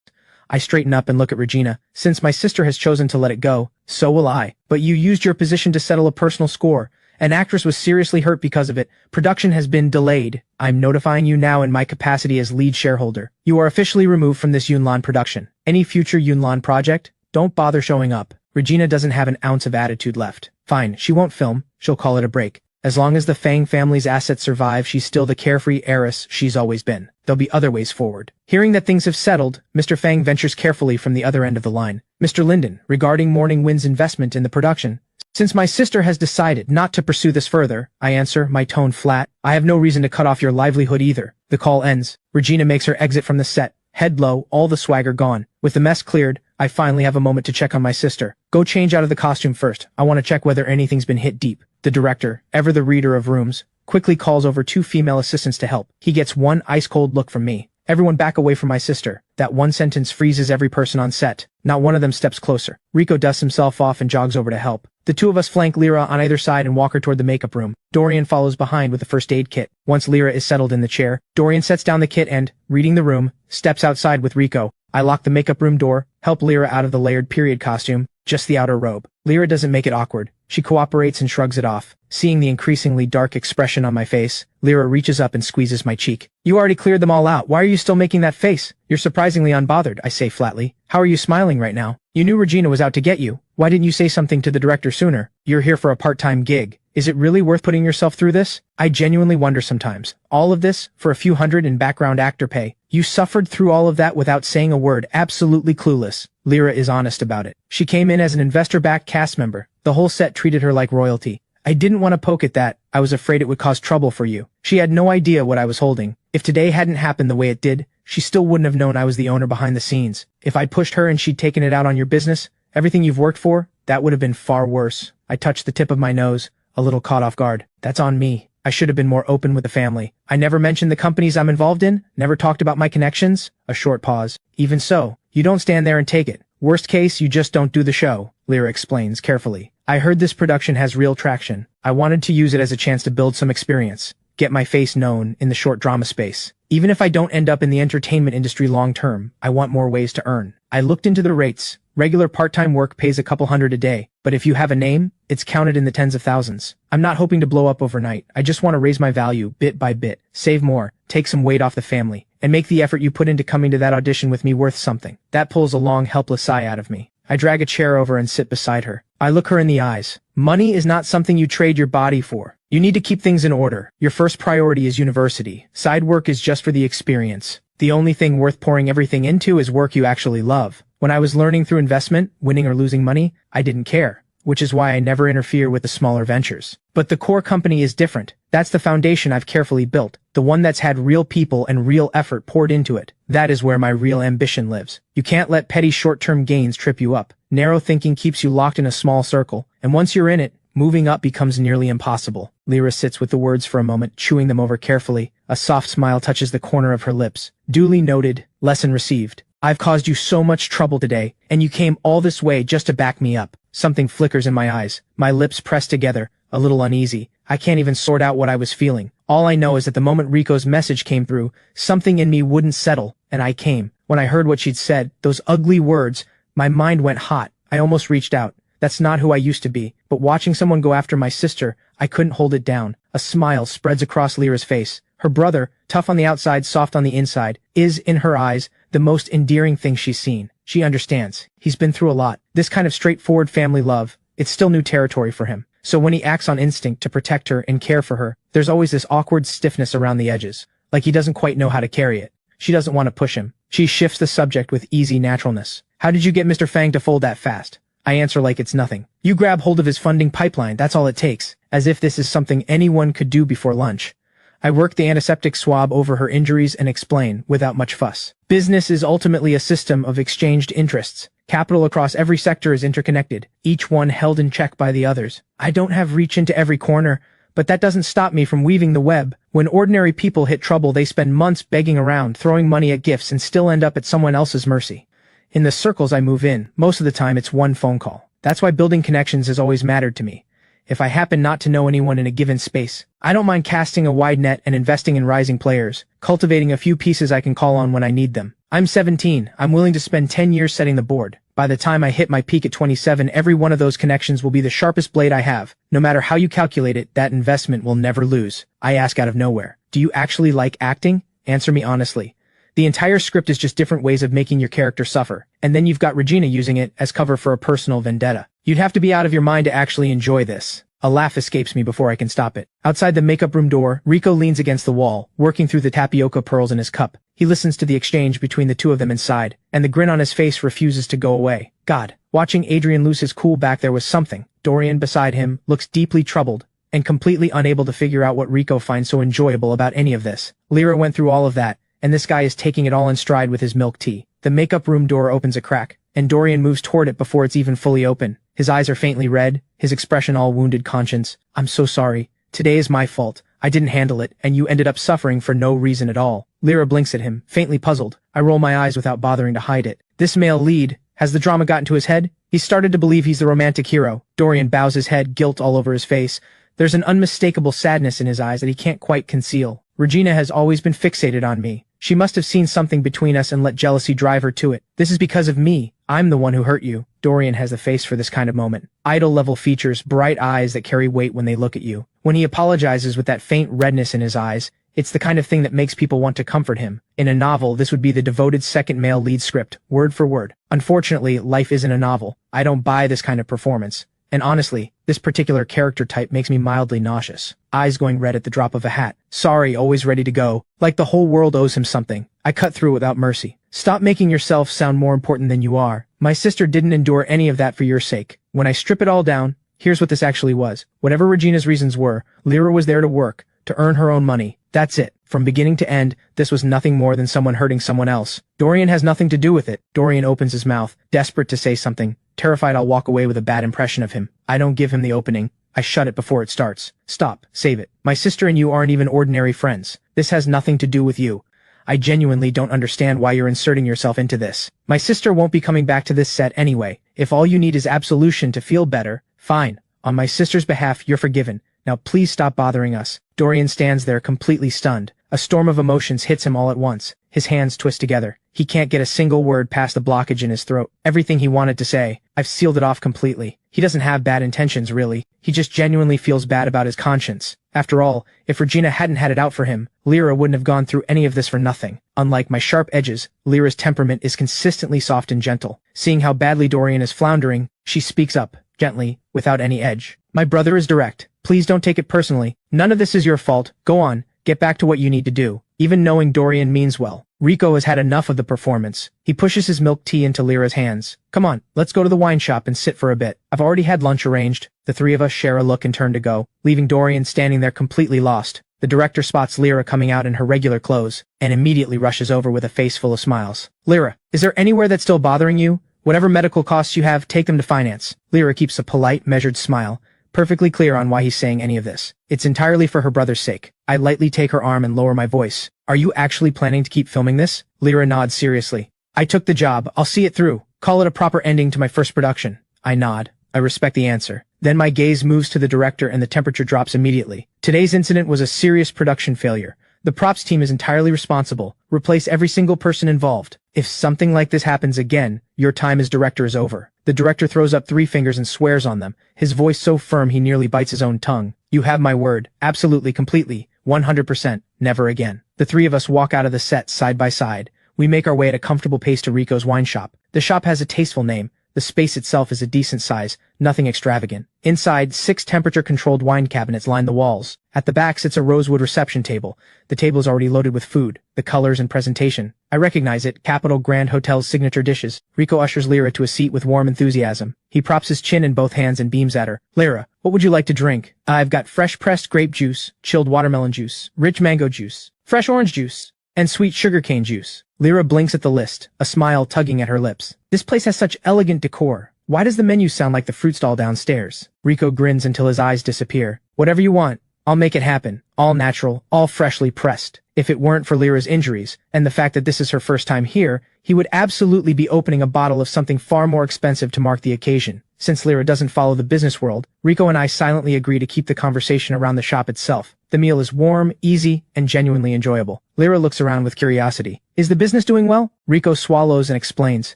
I straighten up and look at Regina. Since my sister has chosen to let it go, so will I. But you used your position to settle a personal score. An actress was seriously hurt because of it. Production has been delayed. I'm notifying you now in my capacity as lead shareholder. You are officially removed from this Yunlan production. Any future Yunlan project? Don't bother showing up. Regina doesn't have an ounce of attitude left. Fine, she won't film, she'll call it a break. As long as the Fang family's assets survive, she's still the carefree heiress she's always been. There'll be other ways forward. Hearing that things have settled, Mr. Fang ventures carefully from the other end of the line. Mr. Linden, regarding Morning Wind's investment in the production. Since my sister has decided not to pursue this further, I answer, my tone flat. I have no reason to cut off your livelihood either. The call ends. Regina makes her exit from the set. Head low, all the swagger gone. With the mess cleared, I finally have a moment to check on my sister. Go change out of the costume first. I want to check whether anything's been hit deep. The director, ever the reader of rooms, quickly calls over 2 female assistants to help. He gets one ice-cold look from me. Everyone back away from my sister. That one sentence freezes every person on set. Not one of them steps closer. Rico dusts himself off and jogs over to help. The 2 of us flank Lyra on either side and walk her toward the makeup room. Dorian follows behind with the first aid kit. Once Lyra is settled in the chair, Dorian sets down the kit and, reading the room, steps outside with Rico. I lock the makeup room door, help Lyra out of the layered period costume, just the outer robe. Lyra doesn't make it awkward. She cooperates and shrugs it off. Seeing the increasingly dark expression on my face, Lyra reaches up and squeezes my cheek. You already cleared them all out. Why are you still making that face? You're surprisingly unbothered, I say flatly. How are you smiling right now? You knew Regina was out to get you. Why didn't you say something to the director sooner? You're here for a part-time gig. Is it really worth putting yourself through this? I genuinely wonder sometimes. All of this, for a few hundred in background actor pay. You suffered through all of that without saying a word, absolutely clueless. Lyra is honest about it. She came in as an investor-backed cast member. The whole set treated her like royalty. I didn't want to poke at that. I was afraid it would cause trouble for you. She had no idea what I was holding. If today hadn't happened the way it did, she still wouldn't have known I was the owner behind the scenes. If I'd pushed her and she'd taken it out on your business, everything you've worked for, that would have been far worse. I touched the tip of my nose, a little caught off guard. That's on me. I should have been more open with the family. I never mentioned the companies I'm involved in, never talked about my connections. A short pause. Even so, you don't stand there and take it. Worst case, you just don't do the show, Lyra explains carefully. I heard this production has real traction. I wanted to use it as a chance to build some experience, get my face known in the short drama space. Even if I don't end up in the entertainment industry long term, I want more ways to earn. I looked into the rates. Regular part-time work pays a couple $100 a day, but if you have a name, it's counted in the tens of thousands. I'm not hoping to blow up overnight. I just want to raise my value bit by bit, save more, take some weight off the family, and make the effort you put into coming to that audition with me worth something. That pulls a long, helpless sigh out of me. I drag a chair over and sit beside her. I look her in the eyes. Money is not something you trade your body for. You need to keep things in order. Your first priority is university. Side work is just for the experience. The only thing worth pouring everything into is work you actually love. When I was learning through investment, winning or losing money, I didn't care, which is why I never interfere with the smaller ventures. But the core company is different. That's the foundation I've carefully built, the one that's had real people and real effort poured into it. That is where my real ambition lives. You can't let petty short-term gains trip you up. Narrow thinking keeps you locked in a small circle, and once you're in it, moving up becomes nearly impossible. Lyra sits with the words for a moment, chewing them over carefully. A soft smile touches the corner of her lips. Duly noted, lesson received. I've caused you so much trouble today, and you came all this way just to back me up. Something flickers in my eyes. My lips press together, a little uneasy. I can't even sort out what I was feeling. All I know is that the moment Rico's message came through, something in me wouldn't settle, and I came. When I heard what she'd said, those ugly words, my mind went hot. I almost reached out. That's not who I used to be, but watching someone go after my sister, I couldn't hold it down. A smile spreads across Lyra's face. Her brother, tough on the outside, soft on the inside, is, in her eyes, the most endearing thing she's seen. She understands. He's been through a lot. This kind of straightforward family love, it's still new territory for him. So when he acts on instinct to protect her and care for her, there's always this awkward stiffness around the edges, like he doesn't quite know how to carry it. She doesn't want to push him. She shifts the subject with easy naturalness. How did you get Mr. Fang to fold that fast? I answer like it's nothing. You grab hold of his funding pipeline, that's all it takes. As if this is something anyone could do before lunch. I work the antiseptic swab over her injuries and explain, without much fuss. Business is ultimately a system of exchanged interests. Capital across every sector is interconnected, each one held in check by the others. I don't have reach into every corner, but that doesn't stop me from weaving the web. When ordinary people hit trouble, they spend months begging around, throwing money at gifts, and still end up at someone else's mercy. In the circles I move in, most of the time it's one phone call. That's why building connections has always mattered to me. If I happen not to know anyone in a given space, I don't mind casting a wide net and investing in rising players, cultivating a few pieces I can call on when I need them. I'm 17, I'm willing to spend 10 years setting the board. By the time I hit my peak at 27, every one of those connections will be the sharpest blade I have. No matter how you calculate it, that investment will never lose. I ask out of nowhere, do you actually like acting? Answer me honestly. The entire script is just different ways of making your character suffer, and then you've got Regina using it as cover for a personal vendetta. You'd have to be out of your mind to actually enjoy this. A laugh escapes me before I can stop it. Outside the makeup room door, Rico leans against the wall, working through the tapioca pearls in his cup. He listens to the exchange between the two of them inside, and the grin on his face refuses to go away. God, watching Adrian lose his cool back there was something. Dorian, beside him, looks deeply troubled, and completely unable to figure out what Rico finds so enjoyable about any of this. Lyra went through all of that, and this guy is taking it all in stride with his milk tea. The makeup room door opens a crack, and Dorian moves toward it before it's even fully open. His eyes are faintly red, his expression all wounded conscience. I'm so sorry. Today is my fault. I didn't handle it, and you ended up suffering for no reason at all. Lyra blinks at him, faintly puzzled. I roll my eyes without bothering to hide it. This male lead, has the drama gotten to his head? He's started to believe he's the romantic hero. Dorian bows his head, guilt all over his face. There's an unmistakable sadness in his eyes that he can't quite conceal. Regina has always been fixated on me. She must have seen something between us and let jealousy drive her to it. This is because of me. I'm the one who hurt you. Dorian has the face for this kind of moment. Idol-level features, bright eyes that carry weight when they look at you. When he apologizes with that faint redness in his eyes, it's the kind of thing that makes people want to comfort him. In a novel, this would be the devoted second male lead script, word for word. Unfortunately, life isn't a novel. I don't buy this kind of performance. And honestly, this particular character type makes me mildly nauseous. Eyes going red at the drop of a hat. Sorry, always ready to go. Like the whole world owes him something. I cut through without mercy. Stop making yourself sound more important than you are. My sister didn't endure any of that for your sake. When I strip it all down, here's what this actually was. Whatever Regina's reasons were, Lyra was there to work, to earn her own money. That's it. From beginning to end, this was nothing more than someone hurting someone else. Dorian has nothing to do with it. Dorian opens his mouth, desperate to say something, terrified I'll walk away with a bad impression of him. I don't give him the opening. I shut it before it starts. Stop. Save it. My sister and you aren't even ordinary friends. This has nothing to do with you. I genuinely don't understand why you're inserting yourself into this. My sister won't be coming back to this set anyway. If all you need is absolution to feel better, fine. On my sister's behalf, you're forgiven. Now please stop bothering us. Dorian stands there completely stunned. A storm of emotions hits him all at once. His hands twist together. He can't get a single word past the blockage in his throat. Everything he wanted to say, I've sealed it off completely. He doesn't have bad intentions, really. He just genuinely feels bad about his conscience. After all, if Regina hadn't had it out for him, Lyra wouldn't have gone through any of this for nothing. Unlike my sharp edges, Lyra's temperament is consistently soft and gentle. Seeing how badly Dorian is floundering, she speaks up, gently, without any edge. My brother is direct. Please don't take it personally. None of this is your fault. Go on. Get back to what you need to do. Even knowing Dorian means well. Rico has had enough of the performance. He pushes his milk tea into Lyra's hands. Come on, let's go to the wine shop and sit for a bit. I've already had lunch arranged. The three of us share a look and turn to go, leaving Dorian standing there completely lost. The director spots Lyra coming out in her regular clothes, and immediately rushes over with a face full of smiles. Lyra, is there anywhere that's still bothering you? Whatever medical costs you have, take them to finance. Lyra keeps a polite, measured smile, perfectly clear on why he's saying any of this. It's entirely for her brother's sake. I lightly take her arm and lower my voice. Are you actually planning to keep filming this? Lyra nods seriously. I took the job. I'll see it through. Call it a proper ending to my first production. I nod. I respect the answer. Then my gaze moves to the director and the temperature drops immediately. Today's incident was a serious production failure. The props team is entirely responsible. Replace every single person involved. If something like this happens again, your time as director is over. The director throws up 3 fingers and swears on them, his voice so firm he nearly bites his own tongue. You have my word. Absolutely, completely. 100%. Never again. The 3 of us walk out of the set side by side. We make our way at a comfortable pace to Rico's wine shop. The shop has a tasteful name. The space itself is a decent size, nothing extravagant. Inside, 6 temperature-controlled wine cabinets line the walls. At the back sits a rosewood reception table. The table is already loaded with food, the colors and presentation. I recognize it, Capital Grand Hotel's signature dishes. Rico ushers Lyra to a seat with warm enthusiasm. He props his chin in both hands and beams at her. Lyra, what would you like to drink? I've got fresh pressed grape juice, chilled watermelon juice, rich mango juice, fresh orange juice, and sweet sugarcane juice. Lyra blinks at the list, a smile tugging at her lips. This place has such elegant decor. Why does the menu sound like the fruit stall downstairs? Rico grins until his eyes disappear. Whatever you want, I'll make it happen. All natural, all freshly pressed. If it weren't for Lyra's injuries, and the fact that this is her first time here, he would absolutely be opening a bottle of something far more expensive to mark the occasion. Since Lyra doesn't follow the business world, Rico and I silently agree to keep the conversation around the shop itself. The meal is warm, easy, and genuinely enjoyable. Lyra looks around with curiosity. Is the business doing well? Rico swallows and explains.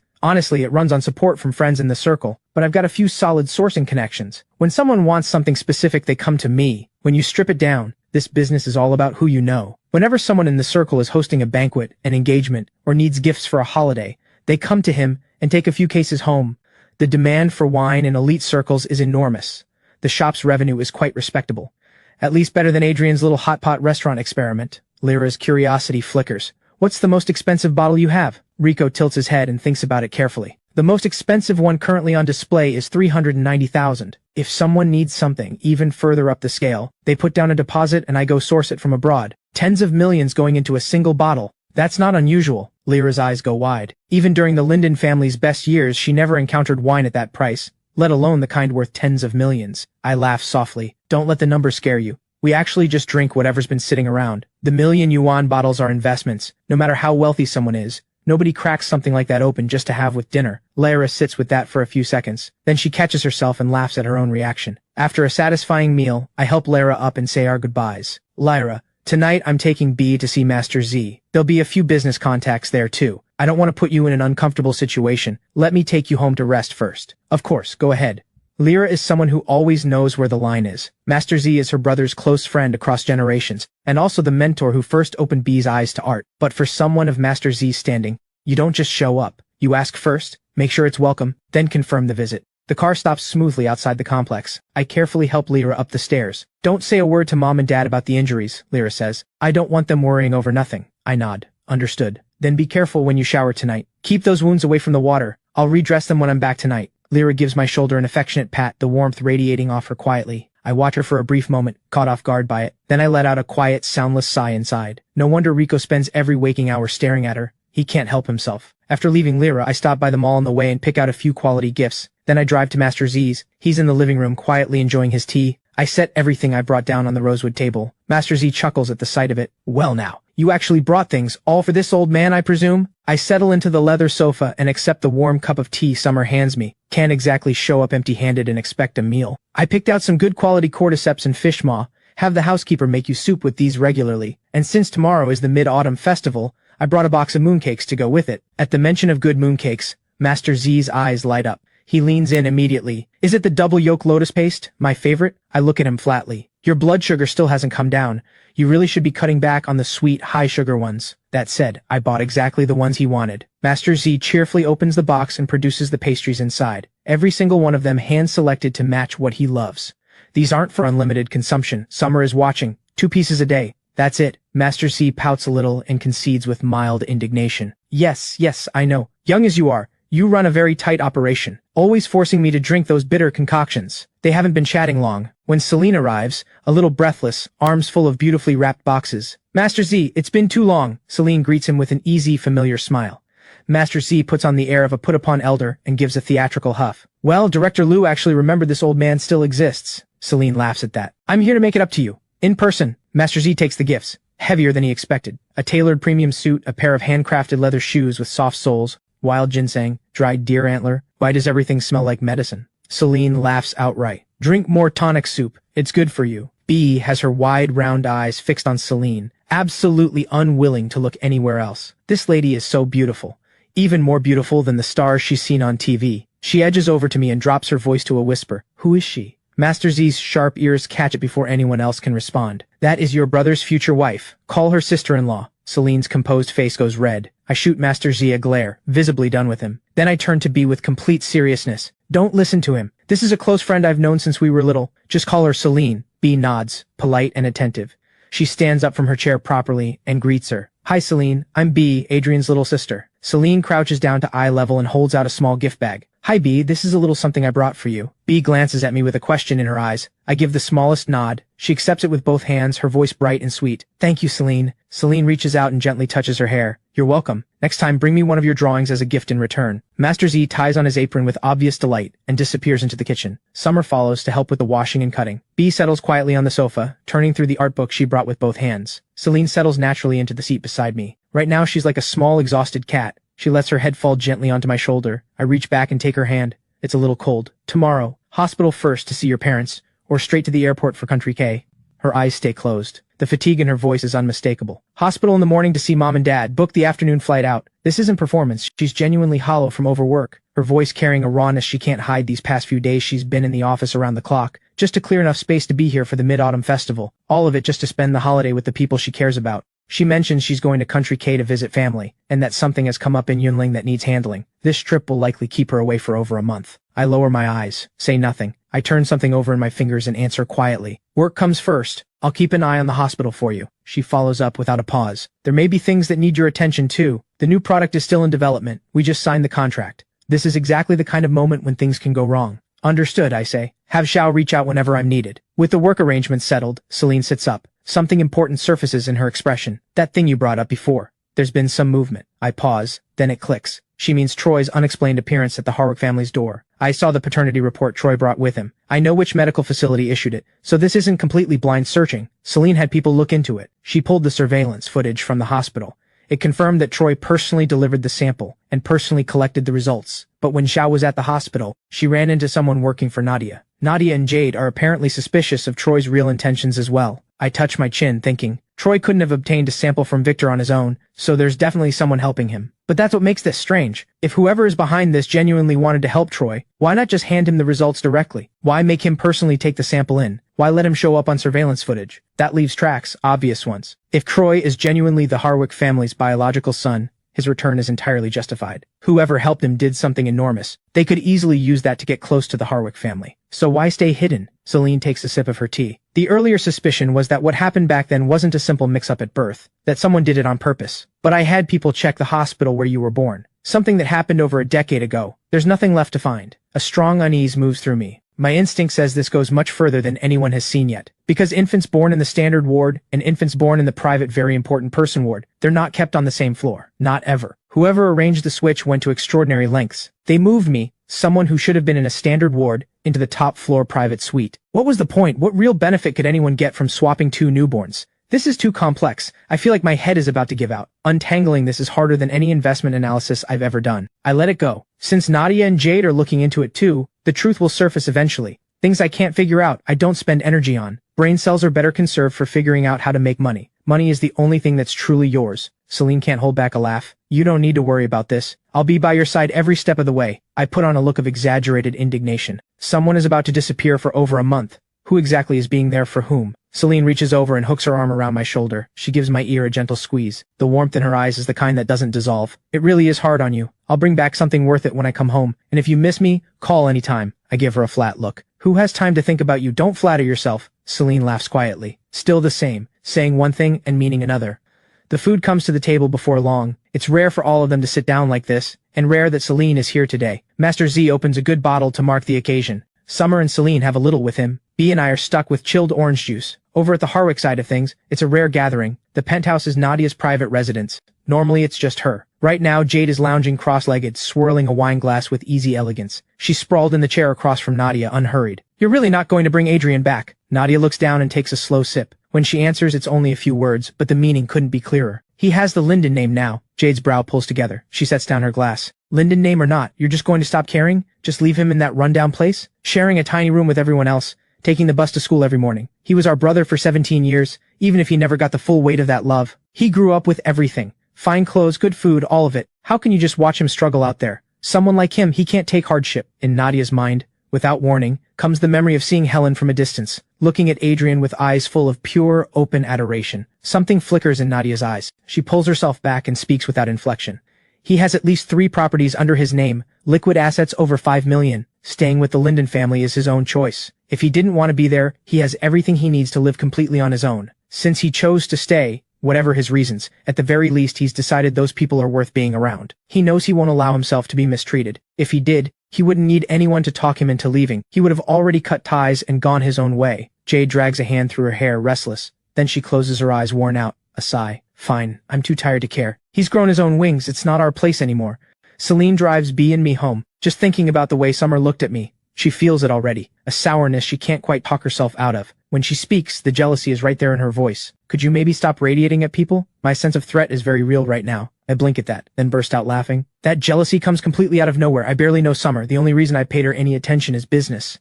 Honestly, it runs on support from friends in the circle, but I've got a few solid sourcing connections. When someone wants something specific, they come to me. When you strip it down, this business is all about who you know. Whenever someone in the circle is hosting a banquet, an engagement, or needs gifts for a holiday, they come to him and take a few cases home. The demand for wine in elite circles is enormous. The shop's revenue is quite respectable. At least better than Adrian's little hot pot restaurant experiment. Lyra's curiosity flickers. What's the most expensive bottle you have? Rico tilts his head and thinks about it carefully. The most expensive one currently on display is $390,000. If someone needs something even further up the scale, they put down a deposit and I go source it from abroad. Tens of millions going into a single bottle. That's not unusual. Lyra's eyes go wide. Even during the Linden family's best years, she never encountered wine at that price, let alone the kind worth tens of millions. I laugh softly. Don't let the number scare you. We actually just drink whatever's been sitting around. The million-yuan bottles are investments. No matter how wealthy someone is, nobody cracks something like that open just to have with dinner. Lyra sits with that for a few seconds. Then she catches herself and laughs at her own reaction. After a satisfying meal, I help Lyra up and say our goodbyes. Lyra, tonight I'm taking B to see Master Z. There'll be a few business contacts there too. I don't want to put you in an uncomfortable situation. Let me take you home to rest first. Of course, go ahead. Lyra is someone who always knows where the line is. Master Z is her brother's close friend across generations, and also the mentor who first opened B's eyes to art. But for someone of Master Z's standing, you don't just show up. You ask first, make sure it's welcome, then confirm the visit. The car stops smoothly outside the complex. I carefully help Lyra up the stairs. Don't say a word to Mom and Dad about the injuries, Lyra says. I don't want them worrying over nothing. I nod. Understood. Then be careful when you shower tonight. Keep those wounds away from the water. I'll redress them when I'm back tonight. Lyra gives my shoulder an affectionate pat, the warmth radiating off her quietly. I watch her for a brief moment, caught off guard by it. Then I let out a quiet, soundless sigh inside. No wonder Rico spends every waking hour staring at her. He can't help himself. After leaving Lyra, I stop by the mall on the way and pick out a few quality gifts. Then I drive to Master Z's. He's in the living room quietly enjoying his tea. I set everything I brought down on the rosewood table. Master Z chuckles at the sight of it. Well now, you actually brought things, all for this old man, I presume? I settle into the leather sofa and accept the warm cup of tea Summer hands me. Can't exactly show up empty-handed and expect a meal. I picked out some good quality cordyceps and fish maw. Have the housekeeper make you soup with these regularly. And since tomorrow is the Mid-Autumn Festival, I brought a box of mooncakes to go with it. At the mention of good mooncakes, Master Z's eyes light up. He leans in immediately. Is it the double yolk lotus paste? My favorite? I look at him flatly. Your blood sugar still hasn't come down. You really should be cutting back on the sweet, high-sugar ones. That said, I bought exactly the ones he wanted. Master Z cheerfully opens the box and produces the pastries inside. Every single one of them hand-selected to match what he loves. These aren't for unlimited consumption. Summer is watching. 2 pieces a day. That's it. Master Z pouts a little and concedes with mild indignation. Yes, I know. Young as you are, you run a very tight operation, always forcing me to drink those bitter concoctions. They haven't been chatting long. When Celine arrives, a little breathless, arms full of beautifully wrapped boxes. Master Z, it's been too long. Celine greets him with an easy, familiar smile. Master Z puts on the air of a put-upon elder and gives a theatrical huff. Well, Director Liu actually remembered this old man still exists. Celine laughs at that. I'm here to make it up to you. In person. Master Z takes the gifts. Heavier than he expected. A tailored premium suit, a pair of handcrafted leather shoes with soft soles, wild ginseng, dried deer antler. Why does everything smell like medicine? Celine laughs outright. Drink more tonic soup. It's good for you. B has her wide, round eyes fixed on Celine, absolutely unwilling to look anywhere else. This lady is so beautiful. Even more beautiful than the stars she's seen on TV. She edges over to me and drops her voice to a whisper. Who is she? Master Z's sharp ears catch it before anyone else can respond. That is your brother's future wife. Call her sister-in-law. Celine's composed face goes red. I shoot Master Z a glare, visibly done with him. Then I turn to B with complete seriousness. Don't listen to him. This is a close friend I've known since we were little. Just call her Celine. B nods, polite and attentive. She stands up from her chair properly and greets her. Hi Celine, I'm B, Adrian's little sister. Celine crouches down to eye level and holds out a small gift bag. Hi B, this is a little something I brought for you. B glances at me with a question in her eyes. I give the smallest nod. She accepts it with both hands, her voice bright and sweet. Thank you, Celine. Celine reaches out and gently touches her hair. You're welcome. Next time, bring me one of your drawings as a gift in return. Master Z ties on his apron with obvious delight and disappears into the kitchen. Summer follows to help with the washing and cutting. B settles quietly on the sofa, turning through the art book she brought with both hands. Celine settles naturally into the seat beside me. Right now, she's like a small, exhausted cat. She lets her head fall gently onto my shoulder. I reach back and take her hand. It's a little cold. Tomorrow, hospital first to see your parents, or straight to the airport for Country K. Her eyes stay closed. The fatigue in her voice is unmistakable. Hospital in the morning to see Mom and Dad. Book the afternoon flight out. This isn't performance. She's genuinely hollow from overwork. Her voice carrying a rawness she can't hide these past few days she's been in the office around the clock, just to clear enough space to be here for the Mid-Autumn Festival. All of it just to spend the holiday with the people she cares about. She mentions she's going to Country K to visit family, and that something has come up in Yunling that needs handling. This trip will likely keep her away for over a month. I lower my eyes, say nothing. I turn something over in my fingers and answer quietly. Work comes first. I'll keep an eye on the hospital for you. She follows up without a pause. There may be things that need your attention too. The new product is still in development. We just signed the contract. This is exactly the kind of moment when things can go wrong. Understood, I say. Have Xiao reach out whenever I'm needed. With the work arrangements settled, Celine sits up. Something important surfaces in her expression. That thing you brought up before. There's been some movement. I pause, then it clicks. She means Troy's unexplained appearance at the Harwick family's door. I saw the paternity report Troy brought with him. I know which medical facility issued it, so this isn't completely blind searching. Celine had people look into it. She pulled the surveillance footage from the hospital. It confirmed that Troy personally delivered the sample and personally collected the results. But when Xiao was at the hospital, she ran into someone working for Nadia. Nadia and Jade are apparently suspicious of Troy's real intentions as well. I touch my chin, thinking, Troy couldn't have obtained a sample from Victor on his own, so there's definitely someone helping him. But that's what makes this strange. If whoever is behind this genuinely wanted to help Troy, why not just hand him the results directly? Why make him personally take the sample in? Why let him show up on surveillance footage? That leaves tracks, obvious ones. If Troy is genuinely the Harwick family's biological son, his return is entirely justified. Whoever helped him did something enormous. They could easily use that to get close to the Harwick family. So why stay hidden? Celine takes a sip of her tea. The earlier suspicion was that what happened back then wasn't a simple mix-up at birth, that someone did it on purpose. But I had people check the hospital where you were born. Something that happened over a decade ago. There's nothing left to find. A strong unease moves through me. My instinct says this goes much further than anyone has seen yet. Because infants born in the standard ward and infants born in the private very important person ward, they're not kept on the same floor. Not ever. Whoever arranged the switch went to extraordinary lengths. They moved me, someone who should have been in a standard ward, into the top floor private suite. What was the point? What real benefit could anyone get from swapping two newborns? This is too complex. I feel like my head is about to give out. Untangling this is harder than any investment analysis I've ever done. I let it go. Since Nadia and Jade are looking into it too, the truth will surface eventually. Things I can't figure out, I don't spend energy on. Brain cells are better conserved for figuring out how to make money. Money is the only thing that's truly yours. Celine can't hold back a laugh. You don't need to worry about this. I'll be by your side every step of the way. I put on a look of exaggerated indignation. Someone is about to disappear for over a month. Who exactly is being there for whom? Celine reaches over and hooks her arm around my shoulder. She gives my ear a gentle squeeze. The warmth in her eyes is the kind that doesn't dissolve. It really is hard on you. I'll bring back something worth it when I come home. And if you miss me, call anytime. I give her a flat look. Who has time to think about you? Don't flatter yourself. Celine laughs quietly. Still the same, saying one thing and meaning another. The food comes to the table before long. It's rare for all of them to sit down like this, and rare that Celine is here today. Master Z opens a good bottle to mark the occasion. Summer and Celine have a little with him. B and I are stuck with chilled orange juice. Over at the Harwick side of things, it's a rare gathering. The penthouse is Nadia's private residence. Normally it's just her. Right now, Jade is lounging cross-legged, swirling a wine glass with easy elegance. She's sprawled in the chair across from Nadia, unhurried. You're really not going to bring Adrian back? Nadia looks down and takes a slow sip. When she answers, it's only a few words, but the meaning couldn't be clearer. He has the Linden name now. Jade's brow pulls together. She sets down her glass. Linden name or not, you're just going to stop caring? Just leave him in that rundown place? Sharing a tiny room with everyone else? Taking the bus to school every morning. He was our brother for 17 years, even if he never got the full weight of that love. He grew up with everything. Fine clothes, good food, all of it. How can you just watch him struggle out there? Someone like him, he can't take hardship. In Nadia's mind, without warning, comes the memory of seeing Helen from a distance, looking at Adrian with eyes full of pure, open adoration. Something flickers in Nadia's eyes. She pulls herself back and speaks without inflection. He has at least 3 properties under his name, liquid assets over 5 million. Staying with the Linden family is his own choice. If he didn't want to be there, he has everything he needs to live completely on his own. Since he chose to stay, whatever his reasons, at the very least he's decided those people are worth being around. He knows he won't allow himself to be mistreated. If he did, he wouldn't need anyone to talk him into leaving. He would have already cut ties and gone his own way. Jade drags a hand through her hair, restless. Then she closes her eyes, worn out. A sigh. Fine, I'm too tired to care. He's grown his own wings, it's not our place anymore. Celine drives B and me home. Just thinking about the way Summer looked at me. She feels it already. A sourness she can't quite talk herself out of. When she speaks, the jealousy is right there in her voice. Could you maybe stop radiating at people? My sense of threat is very real right now. I blink at that, then burst out laughing. That jealousy comes completely out of nowhere. I barely know Summer. The only reason I paid her any attention is business.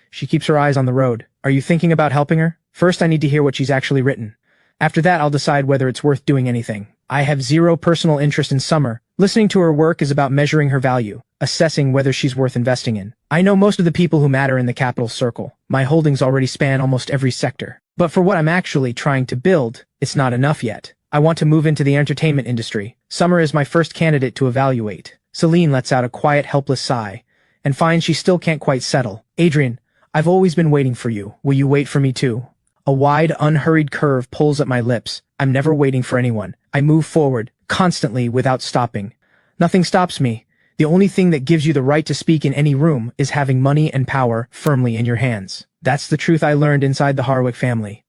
She keeps her eyes on the road. Are you thinking about helping her? First, I need to hear what she's actually written. After that, I'll decide whether it's worth doing anything. I have zero personal interest in Summer. Listening to her work is about measuring her value, assessing whether she's worth investing in. I know most of the people who matter in the capital circle. My holdings already span almost every sector. But for what I'm actually trying to build, it's not enough yet. I want to move into the entertainment industry. Summer is my first candidate to evaluate. Celine lets out a quiet, helpless sigh, and finds she still can't quite settle. Adrian, I've always been waiting for you. Will you wait for me too? A wide, unhurried curve pulls at my lips. I'm never waiting for anyone. I move forward, constantly, without stopping. Nothing stops me. The only thing that gives you the right to speak in any room is having money and power firmly in your hands. That's the truth I learned inside the Harwick family.